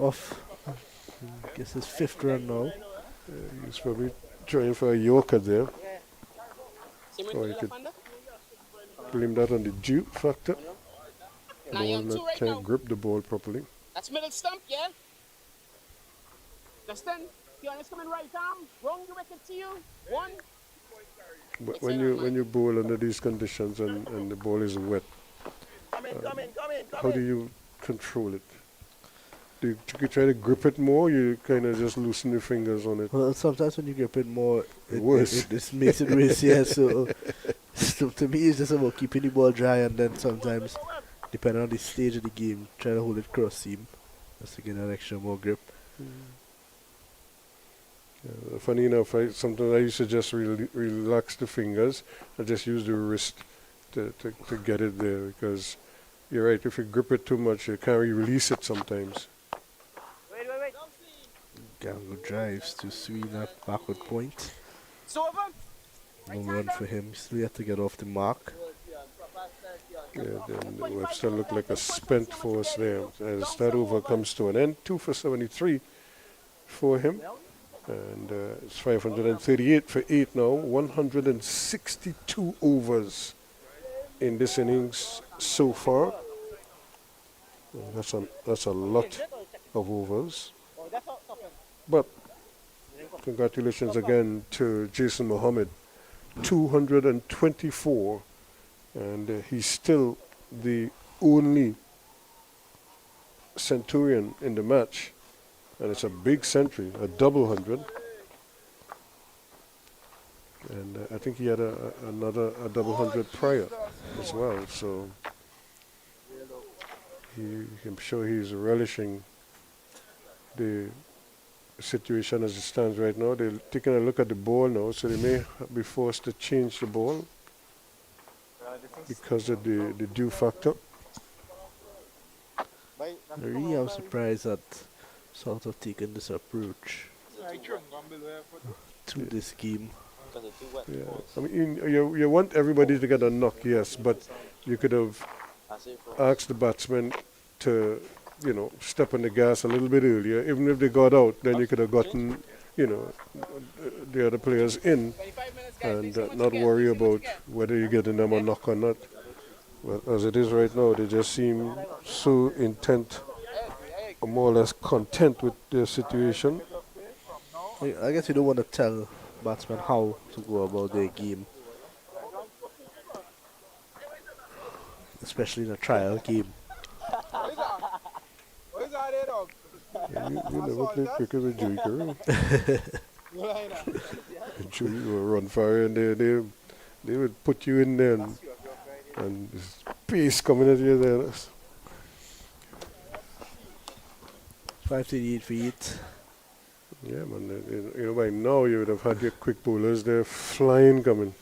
off. I guess his 5th run now. He's probably trying for a Yorker there. Or you could blame that on the dupe factor. The ball not can't grip the ball properly. That's middle stump, yeah? Justin, Tiana's coming right arm. Wrong the wicket to you. 1. But when you bowl under these conditions and the ball is wet, how do you control it? Do you try to grip it more? You kind of just loosen your fingers on it. Well, sometimes when you grip it more, it makes it worse. Yeah, so to me, it's just about keeping the ball dry, and then sometimes, depending on the stage of the game, try to hold it cross seam just to get an extra more grip. Yeah, funny enough, sometimes I used to just relax the fingers. I just use the wrist to get it there, because you're right, if you grip it too much, you can't release it sometimes. Gango drives to swing that backward point. So over. No run for him. Still yet to get off the mark. Yeah, then Webster looked like a spent force there. As that over comes to an end, 2 for 73 for him. And it's 538 for 8 now. 162 overs in this innings so far. That's a lot of overs. But congratulations again to Jason Mohammed. 224 and he's still the only centurion in the match, and it's a big century, a double hundred. And I think he had another double hundred prior as well. So I'm sure he's relishing the situation as it stands right now. They're taking a look at the ball now, so they may be forced to change the ball because of the dew factor. I really am surprised that sort of taken this approach to this game. Yeah. I mean, you want everybody to get a knock, yes, but you could have asked the batsmen to, you know, step on the gas a little bit earlier. Even if they got out, then you could have gotten, you know, the other players in and not worry about whether you're getting them a knock or not. But as it is right now, they just seem so intent, or more or less content with their situation. I guess you don't want to tell batsmen how to go about their game, especially in a trial game. You never played cricket with Joey Curry. Joey will run fire, and they would put you in there, and this pace coming at you there. 538 feet. Yeah, man. You know, by now you would have had your quick bowlers there flying coming.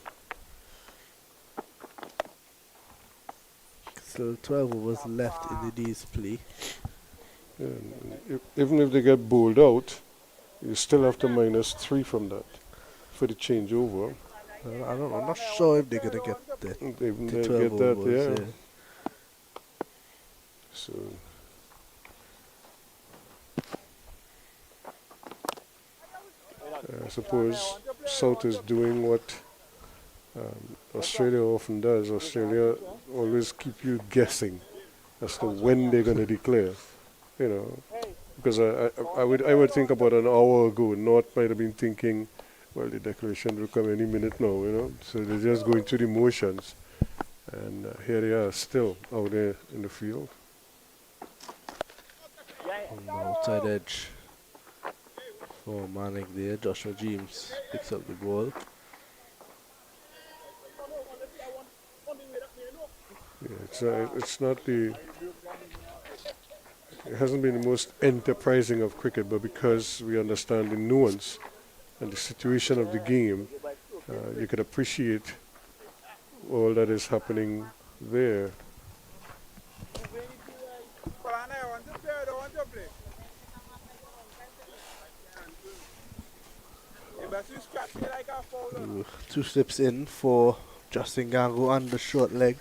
Still 12 overs left in the day's play. Yeah, even if they get bowled out, you still have to -3 from that for the changeover. I'm not sure if they're going to get that. Even to they 12 get that, overs, yeah. yeah. So. I suppose South is doing what Australia often does. Australia always keep you guessing as to when they're going to declare, you know. Because I would think about an hour ago, North might have been thinking, well, the declaration will come any minute now, you know. So they're just going through the motions. And here they are still out there in the field. On the outside edge for Manning there. Joshua James picks up the ball. Yeah, it's not the... It hasn't been the most enterprising of cricket, but because we understand the nuance and the situation of the game, you could appreciate all that is happening there. Two slips in for Justin Gangu on the short leg.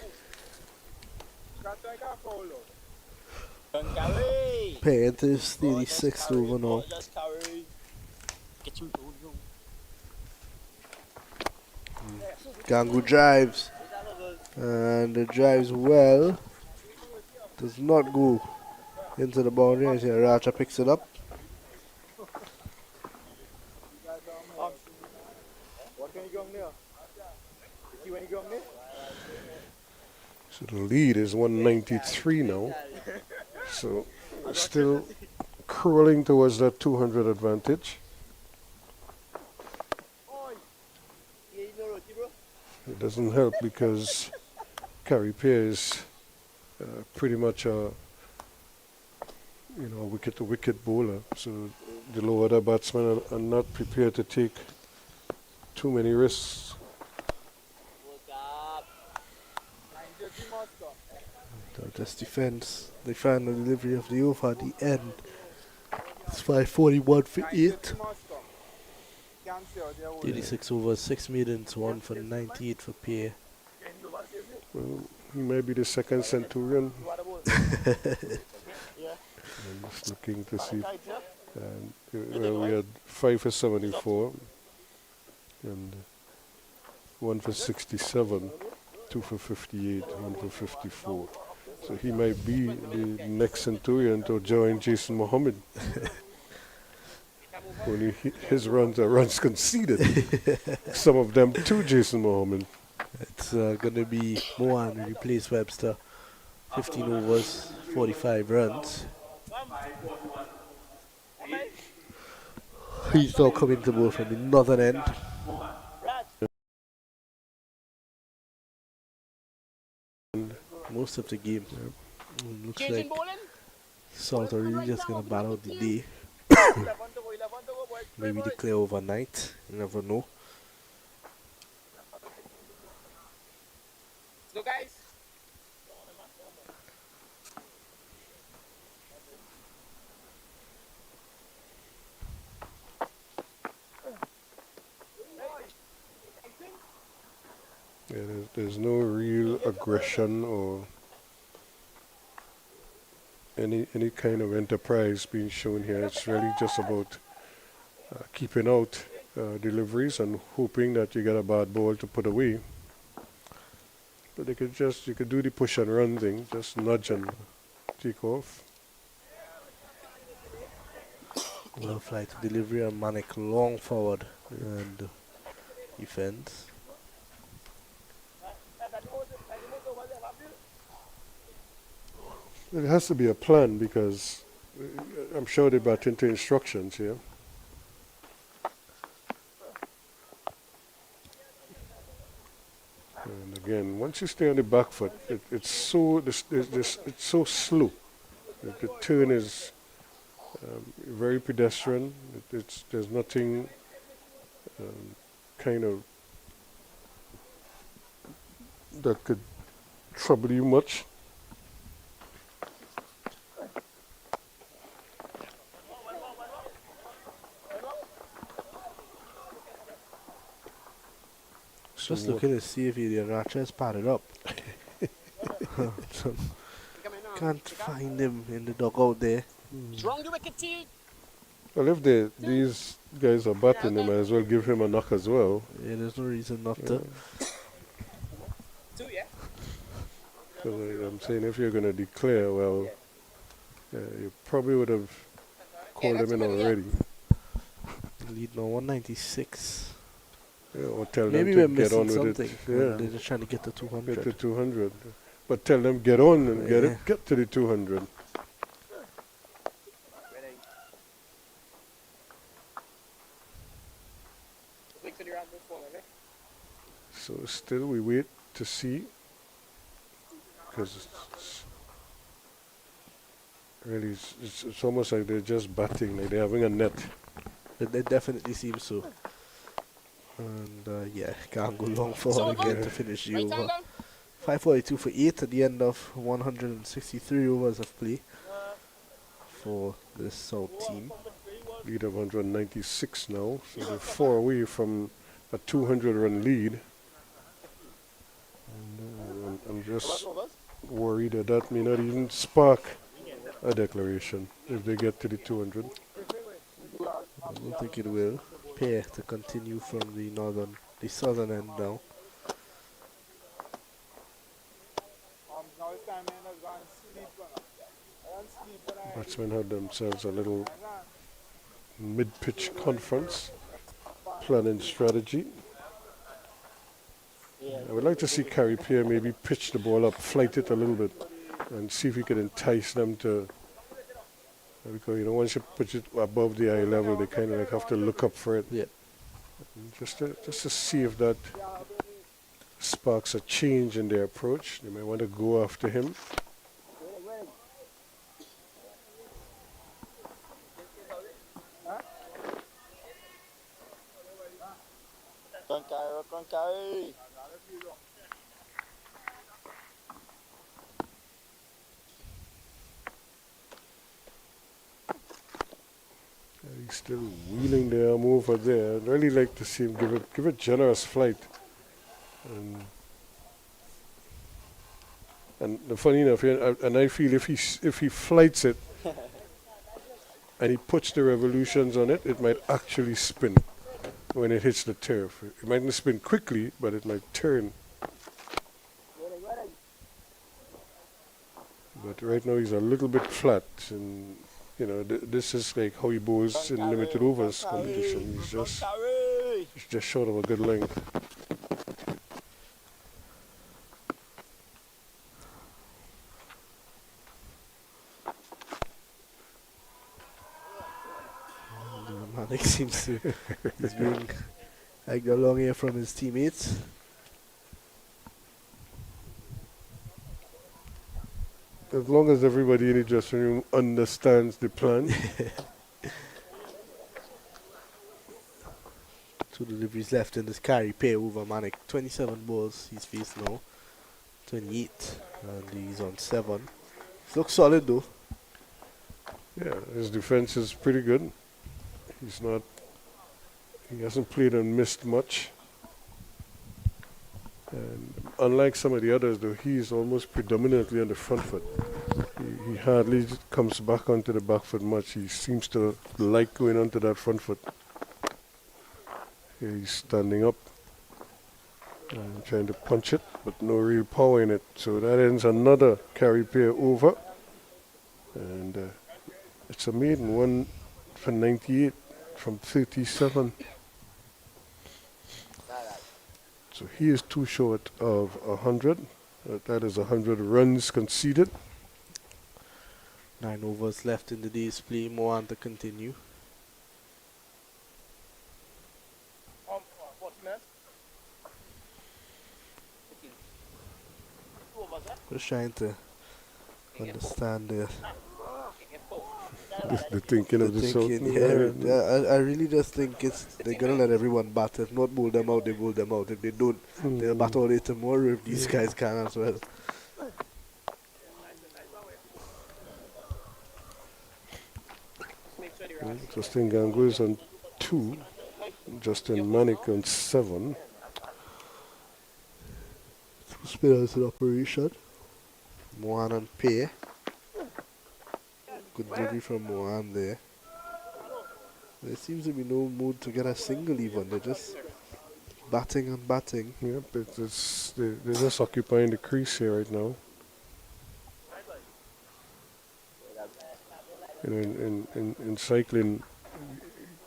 Paying to his 36th over now. Gangu drives, and it drives well. Does not go into the boundary. As Raja picks it up. So the lead is 193 now. So still crawling towards that 200 advantage. It doesn't help because Carey Pear is pretty much a wicket-to-wicket bowler. So the lower order batsmen are not prepared to take too many risks. This defense, they found the delivery of the over at the end. It's 5:41 for 8. 36 overs, 6 maidens, 1 for 98 for Pear. Well, he may be the second centurion. I'm just looking to see. And we had 5 for 74 and 1 for 67, 2 for 58, 1 for 54. So he might be the next centurion to join Jason Mohammed. Only his runs are runs conceded. Some of them to Jason Mohammed. It's going to be Mohan replace Webster. 15 overs, 45 runs. He's now coming to bowl from the northern end. Most of the game. Looks like Changing bowling. Salter really just going to bat out the day. 11 to go, boys. Maybe declare overnight. You never know. So guys, Yeah, there's no real aggression or any kind of enterprise being shown here. It's really just about keeping out deliveries and hoping that you get a bad ball to put away. But you could do the push and run thing, just nudge and take off. Well, fly to delivery and Manik long forward and defense. It has to be a plan because I'm sure they bat into instructions here. And again, once you stay on the back foot, it's so slow. The turn is very pedestrian. There's nothing kind of that could trouble you much. Just looking to see if Racha has padded up. Can't find him in the dugout there. strong the wicket team. Well, if these guys are batting, they might as well give him a knock as well. Yeah, there's no reason not to. 2, yeah. So I'm saying if you're going to declare, well, you probably would have called that's him in a minute, already. Lead now 196. Yeah, or tell Maybe them we're to get on missing with something. it. Yeah, They're just trying to get to get 200. to 200. But tell them get on and get to the 200. Wait for the round before, okay? So still we wait to see, because really it's almost like they're just batting, like they're having a net. It definitely seems so. And yeah, can't go long forward again to finish the Right over. hander. 542 for 8 at the end of 163 overs of play for the South team. Lead of 196 now, so they're 4 away from a 200-run lead. And I'm just worried that may not even spark a declaration if they get to the 200. I don't think it will. Pair to continue from the southern end now. Now it's time, man. Let's go and sleep. I don't sleep when Batsmen had themselves a little mid-pitch conference, planning strategy. I would like to see Carey Pierre maybe pitch the ball up, flight it a little bit, and see if he could entice them to. Because once you put it above the eye level, they kind of like have to look up for it. Yeah. Just to see if that sparks a change in their approach. They might want to go after him. Carry. He's still wheeling the arm over there. I'd really like to see him give it generous flight. And funny enough, and I feel if he flights it and he puts the revolutions on it, it might actually spin when it hits the turf. It mightn't spin quickly, but it might turn. But right now he's a little bit flat, and this is like how he bowls in limited overs competition. He's just short of a good length. Manik seems to he's being egged along here from his teammates. As long as everybody in the dressing room understands the plan. 2 deliveries left in this carry pair over Manik. 27 balls he's faced now. 28. And he's on 7. Looks solid though. Yeah, his defense is pretty good. He hasn't played and missed much. And unlike some of the others though, he's almost predominantly on the front foot. He hardly comes back onto the back foot much. He seems to like going onto that front foot. Here he's standing up and trying to punch it, but no real power in it. So that ends another carry pair over. And it's a maiden, 1 for 98 from 37. So he is 2 short of 100. That is 100 runs conceded. 9 overs left in the day's play. Mohan to continue. Just trying to understand The thinking of the thinking. South. Yeah, I really just think they're gonna let everyone bat. If not bowl them out, they bowl them out. If they don't, they'll bat all day tomorrow if these guys can as well. Justin Gangu is on 2. Justin Manik on 7. 2 spinners in operation. Mohan and pair. Good delivery from Mohan there. There seems to be no mood to get a single even. They're just batting and batting. Yep, they're just occupying the crease here right now. You know, in cycling,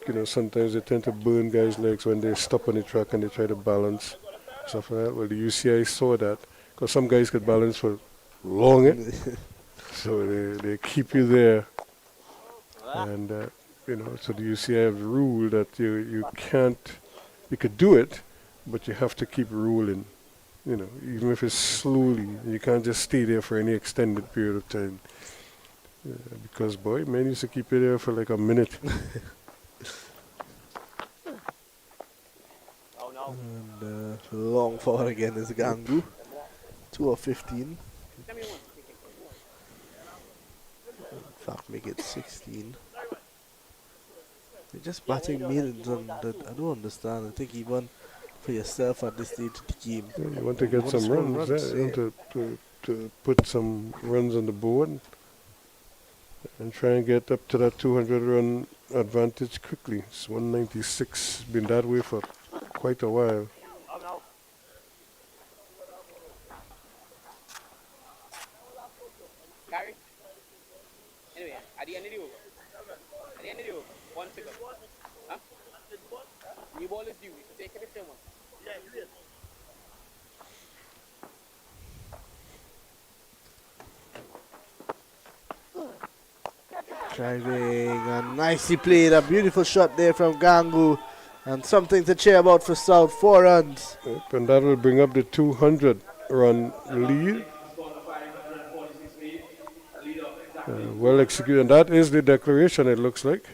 you know, sometimes they tend to burn guys' legs when they stop on the track and they try to balance, stuff like that. Well, the UCI saw that, because some guys could balance for long, so they keep you there. And, you know, so the UCI have ruled that you could do it, but you have to keep rolling, you know, even if it's slowly. You can't just stay there for any extended period of time. Because, boy, man used to keep you there for like a minute. And long forward again is Gangu. 2 of 15. In fact, make it 16. They're just batting maidens, and I don't understand. I think even for yourself at this stage of the game, Yeah, you want to get some runs. You want to put some runs on the board and try and get up to that 200-run advantage quickly. It's 196. Been that way for quite a while. Gary? Anyway, at the end of the over, 1 figure. Huh? New ball is due. You should take it if you want. driving and nicely played. A beautiful shot there from Gangu. And something to cheer about for South. 4 runs. Yep, and that will bring up the 200-run lead. Well executed. And that is the declaration, it looks like.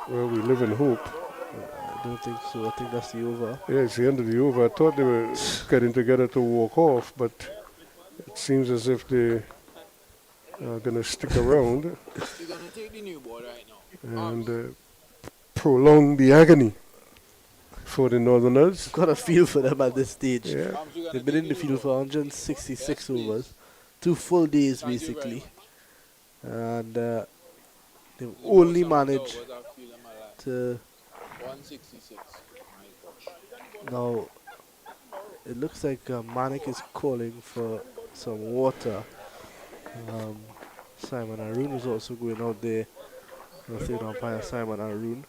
Well, we live in hope. I don't think so. I think that's the over. Yeah, it's the end of the over. I thought they were getting together to walk off, but it seems as if they are going to stick around. You're going to take the new ball right now. And prolong the agony for the Northerners. Got a feel for them at this stage. Yeah. They've been in the field for 166 overs. 2 full days basically. And they've only managed to... 166. Now, it looks like Manik is calling for some water. Simon Arun is also going out there. The third umpire, Simon Arun.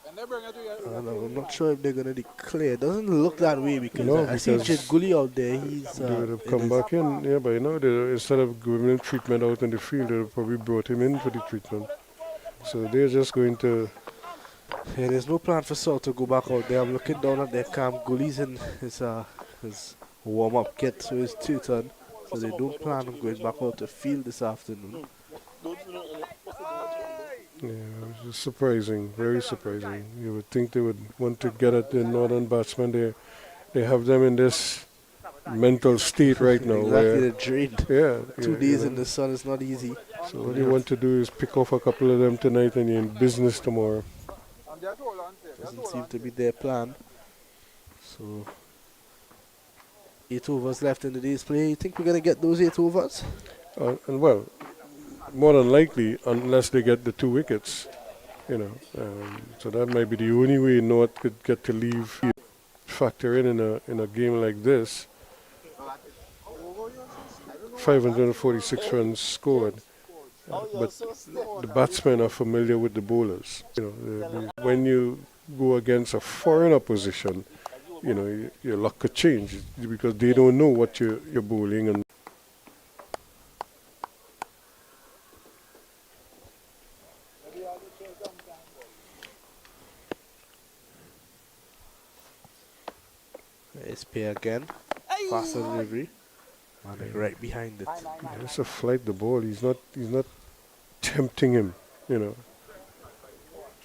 And I'm not sure if they're going to declare. It doesn't look that way because I see Jed Gully out there. He's They would have come back in. Yeah, but you know, instead of giving him treatment out in the field, they would have probably brought him in for the treatment. So they're just going to. Yeah, there's no plan for Saul to go back out there. I'm looking down at their camp. Goalie's in his warm-up kit, so it's 2 turn. So they don't plan on going back out to field this afternoon. Yeah, it's just surprising, very surprising. You would think they would want to get at the northern batsmen. They have them in this mental state right now. Exactly, Where, they're drained. yeah, 2 yeah, days you in know. the sun is not easy. So what you want to do is pick off a couple of them tonight, and you're in business tomorrow. Doesn't seem to be their plan. So 8 overs left in the day's play. You think we're gonna get those 8 overs? And well, more than likely, unless they get the 2 wickets, you know. So that might be the only way North could get to leave. Factor in a game like this, 546 runs scored, but the batsmen are familiar with the bowlers. You know, when you go against a foreign opposition, you know, your luck could change because they don't know what you're bowling. And It's pay again. Faster delivery. And right behind it. it's a flight the ball. He's not tempting him. You know,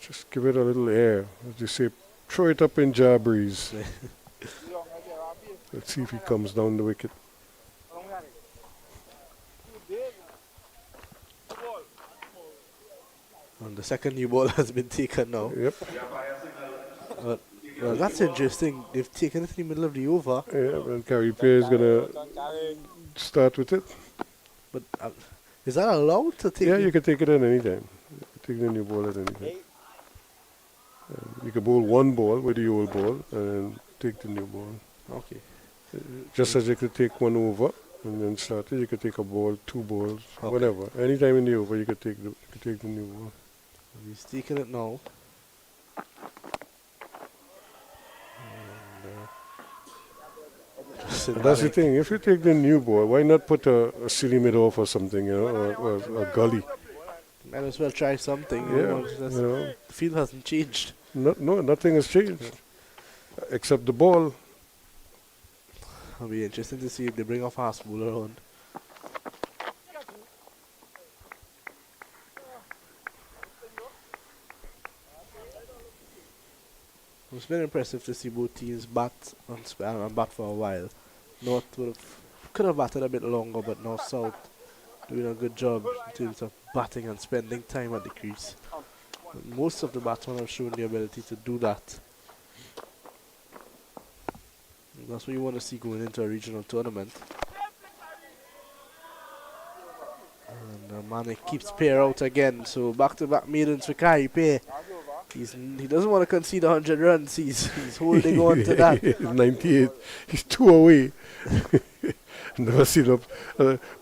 just give it a little air. As you say, throw it up in jar breeze. Let's see if he comes down the wicket. And the second new ball has been taken now. Yep. Well, that's interesting. They've taken it in the middle of the over. Yeah, and Carey Player is gonna start with it. But is that allowed to take? Yeah, it? you can take it at any time. Take the new ball at any time. You can bowl one ball with the old ball and then take the new ball. Okay. Just as you could take one over and then start it, you could take a ball, 2 balls, whatever. Anytime in the over, you could take the new ball. He's taking it now. But that's the thing. If you take the new ball, why not put a silly mid-off or something, you know, or a gully? Might as well try something. Yeah, You know, the field hasn't changed. No, nothing has changed except the ball. It'll be interesting to see if they bring a fast bowler on. It's been impressive to see both teams bat and bat for a while. North could have batted a bit longer, but now South doing a good job in terms of batting and spending time at the crease. Most of the batsmen have shown the ability to do that. And that's what you want to see going into a regional tournament. And Mane keeps Pair out again, so back-to-back maidens for Kai Pair. He doesn't want to concede 100 runs. He's holding on to that. 98. He's 2 away. Never seen up.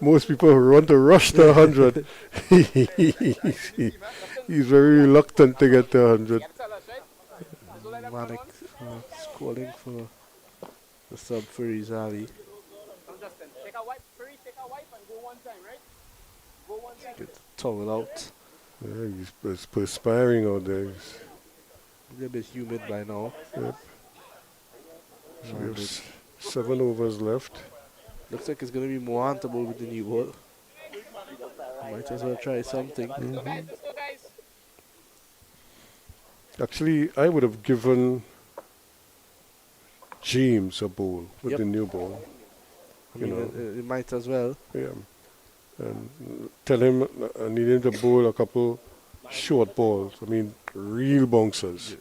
Most people want to rush to 100. He's very reluctant to get to 100. Manik calling for the sub for Rizali. Take a wipe, take a wipe and go one time, right? Go one time. Get the towel out. Yeah, he's perspiring out there. It's a little bit humid by now. Yep. So we have 7 overs left. Looks like it's going to be more huntable with the new ball. Might as well try something. Let's go, guys. Actually, I would have given James a bowl with the new ball. I mean, it might as well. Yeah. And tell him I need him to bowl a couple short balls. I mean, real bouncers.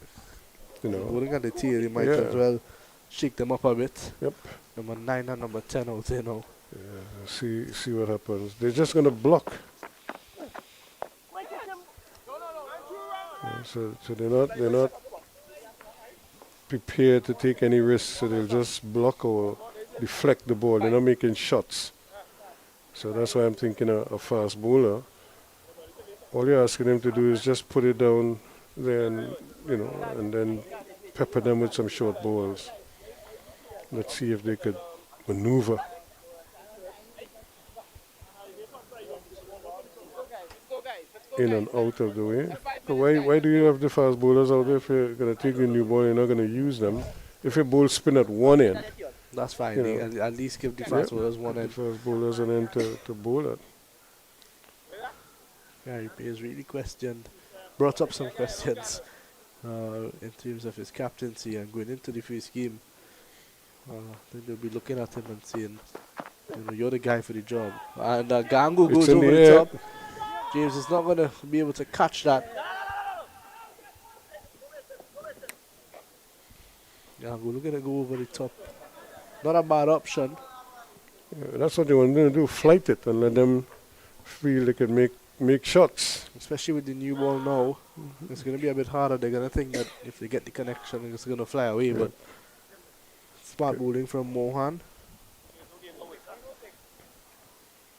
You know. Bowling at the tail, you might Yeah. as well shake them up a bit. Yep. Number 9 and number 10 out there now. Yeah. See what happens. They're just gonna block. Yeah, so they're not prepared to take any risks. So they'll just block or deflect the ball. They're not making shots. So that's why I'm thinking a fast bowler. All you're asking them to do is just put it down there and, you know, and then pepper them with some short balls. Let's see if they could maneuver. in and out of the way. So why do you have the fast bowlers out there if you're going to take the new ball, you're not going to use them? If your ball spin at one end, That's fine. You They know. at least give the fast bowlers one the end. fast bowlers and then to bowl at. Gary Payne really brought up some questions in terms of his captaincy and going into the first game. Then they'll be looking at him and saying, you're the guy for the job. And Gangu It's goes in over the the air. top. James is not going to be able to catch that. Gangu looking to go over the top. Not a bad option. Yeah, that's what they want to do, flight it and let them feel they can make shots. Especially with the new ball now. It's going to be a bit harder. They're going to think that if they get the connection, it's going to fly away. But smart bowling from Mohan.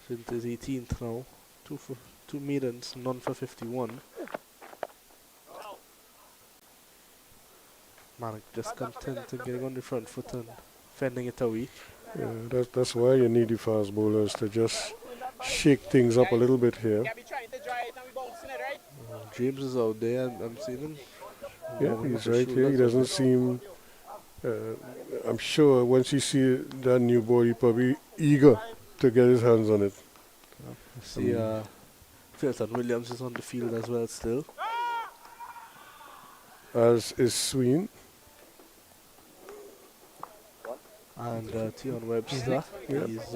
Since his 18th now. Two maidens, none for 51. Manik just content in getting on the front foot and fending it away. Yeah, that's why you need the fast bowlers to just shake things up a little bit here. Yeah, be trying to dry it and we bouncing it, right? James is out there and I'm seeing him. Yeah, moving he's with his right here. He shoulders doesn't up. seem. I'm sure once he see that new ball, he probably eager to get his hands on it. I see Filton Williams is on the field as well still. As is Sween. And Tion Webster. Yeah. He's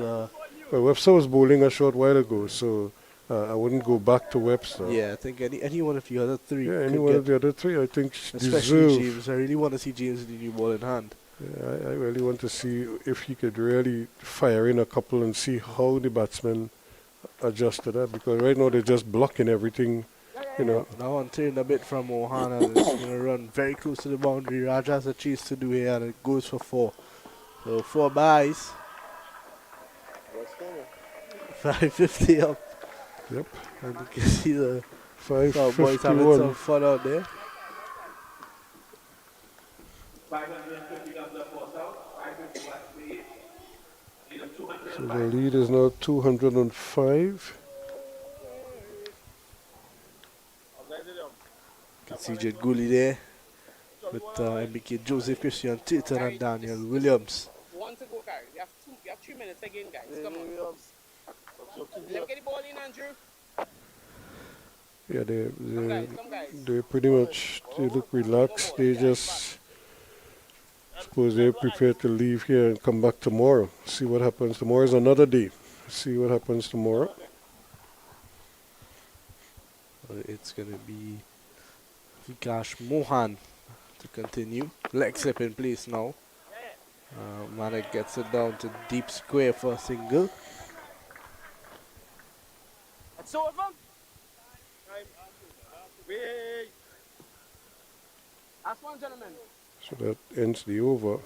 Well, Webster was bowling a short while ago, so I wouldn't go back to Webster. yeah, I think any one of the other three. Yeah, could any one get, of the other three, I think, especially deserve. James. I really want to see James with the new ball in hand. Yeah, I really want to see if he could really fire in a couple and see how the batsmen adjust to that, because right now they're just blocking everything, Now on turn a bit from Ohana, and it's going to run very close to the boundary. Raj has a chase to do here, and it goes for 4. So 4 buys. 550 up. Yep. And you can see the boys having some 551. fun out there. 550 comes up for South, 550 last for 8. Need a 200. So the lead is now 205. You can see Jed Gooley there with MBK Joseph Christian Tatum and Daniel Williams. 1 to go, Gary. We have 3 minutes again, guys. Come on. Let me get the ball in, Andrew. Yeah, Come guys. they pretty much, they look relaxed. They just, suppose they're prepared to leave here and come back tomorrow. See what happens. Tomorrow is another day. See what happens tomorrow. It's going to be Vikash Mohan to continue. Leg slip in place now. Manek gets it down to deep square for a single. That's over. Last one, gentlemen. So that ends the over.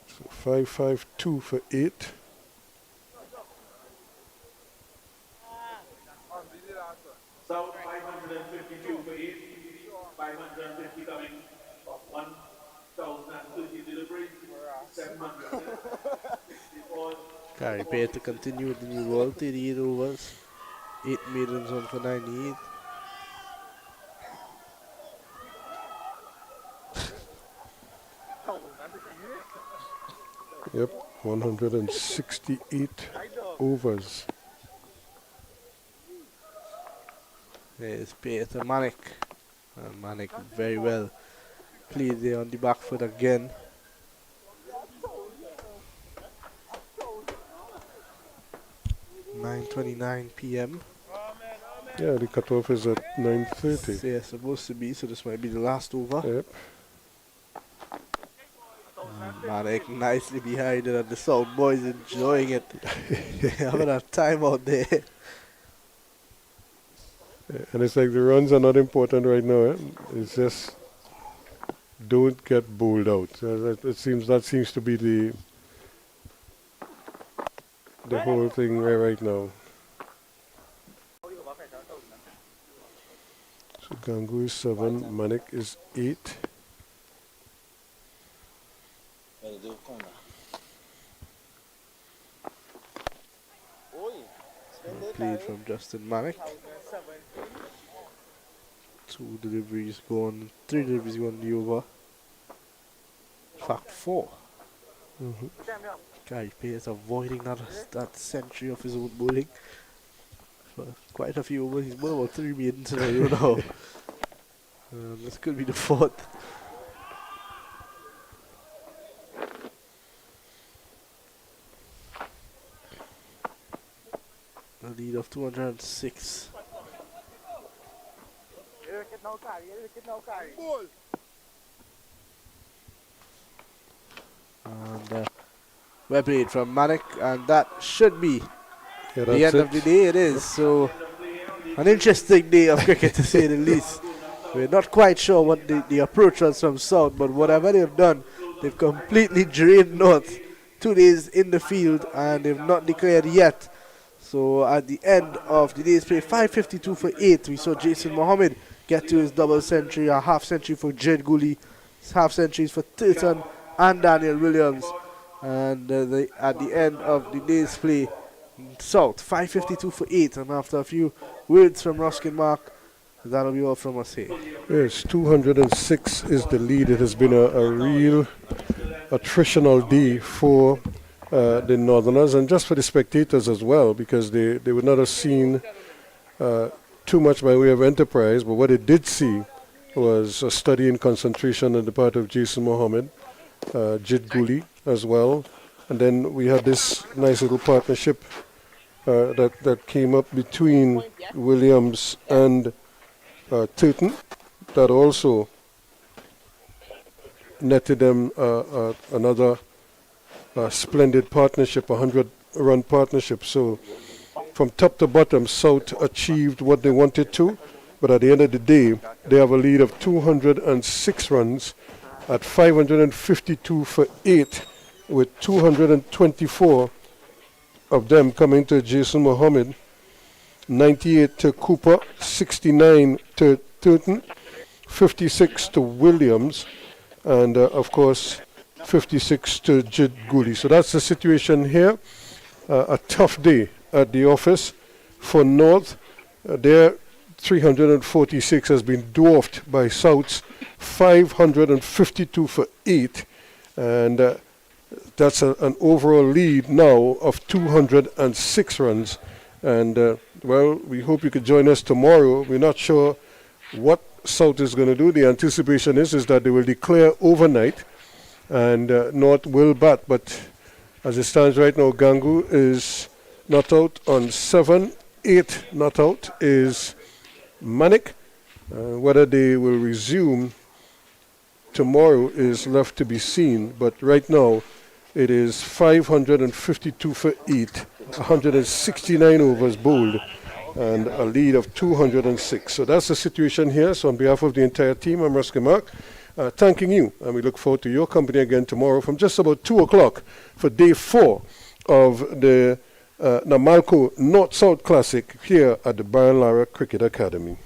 So 552 for 8. South 552 for 8. 550 coming of 1,030 deliveries. 764. Gary Payne to continue with the new ball. 38 overs. 8 maidens on for 98. Yep, 168 overs. There's Payne to Manek. And Manek very well played there on the back foot again. (9:29 p.m.) Yeah, the cutoff is at 9:30. So yeah, supposed to be. So this might be the last over. Yep. Manek nicely behind it, and the South boys enjoying it. Having a time out there. And it's like the runs are not important right now. It's just don't get bowled out. That seems to be the whole thing right now. So Gangu is 7, Manik is 8. Played from Justin Manek. 2 deliveries gone, 3 deliveries gone in the over. In fact, 4. Gary Payne avoiding that century of his own bowling. For quite a few overs, he's bowled about 3 maidens in a row now. This could be the 4th. A lead of 206. And well played from Manik, and that should be the end of the day. It is. So, an interesting day of cricket to say the least. We're not quite sure what the approach was from South, but whatever they've done, they've completely drained North. 2 days in the field, and they've not declared yet. So at the end of the day's play, 552 for 8, we saw Jason Mohammed get to his double century, a half century for Jed Gooley, half centuries for Tilton and Daniel Williams. And at the end of the day's play, South 552 for 8. And after a few words from Ruskin Mark, that'll be all from us here. Yes, 206 is the lead. It has been a real attritional day for the Northerners and just for the spectators as well, because they would not have seen too much by way of enterprise, but what they did see was a study in concentration on the part of Jason Mohammed, Jid Gooley as well, and then we had this nice little partnership that came up between Williams and Tilton that also netted them another splendid partnership, a 100-run partnership. So from top to bottom, South achieved what they wanted to, but at the end of the day, they have a lead of 206 runs at 552 for 8, with 224 of them coming to Jason Mohammed, 98 to Cooper, 69 to Tilton, 56 to Williams, and of course 56 to Jid Gooley. So that's the situation here. A tough day at the office for North. Their 346 has been dwarfed by South's 552 for 8, and that's an overall lead now of 206 runs. And well, we hope you could join us tomorrow. We're not sure what South is going to do. The anticipation is that they will declare overnight and North will bat, but as it stands right now, Gangu is not out on 7, 8 not out is Manik. Whether they will resume tomorrow is left to be seen, but right now it is 552 for 8, 169 overs bowled, and a lead of 206. So that's the situation here. So on behalf of the entire team, I'm Ruskin Mark, thanking you, and we look forward to your company again tomorrow from just about 2 o'clock for day 4 of the Namalco North-South Classic here at the Baron Lara Cricket Academy.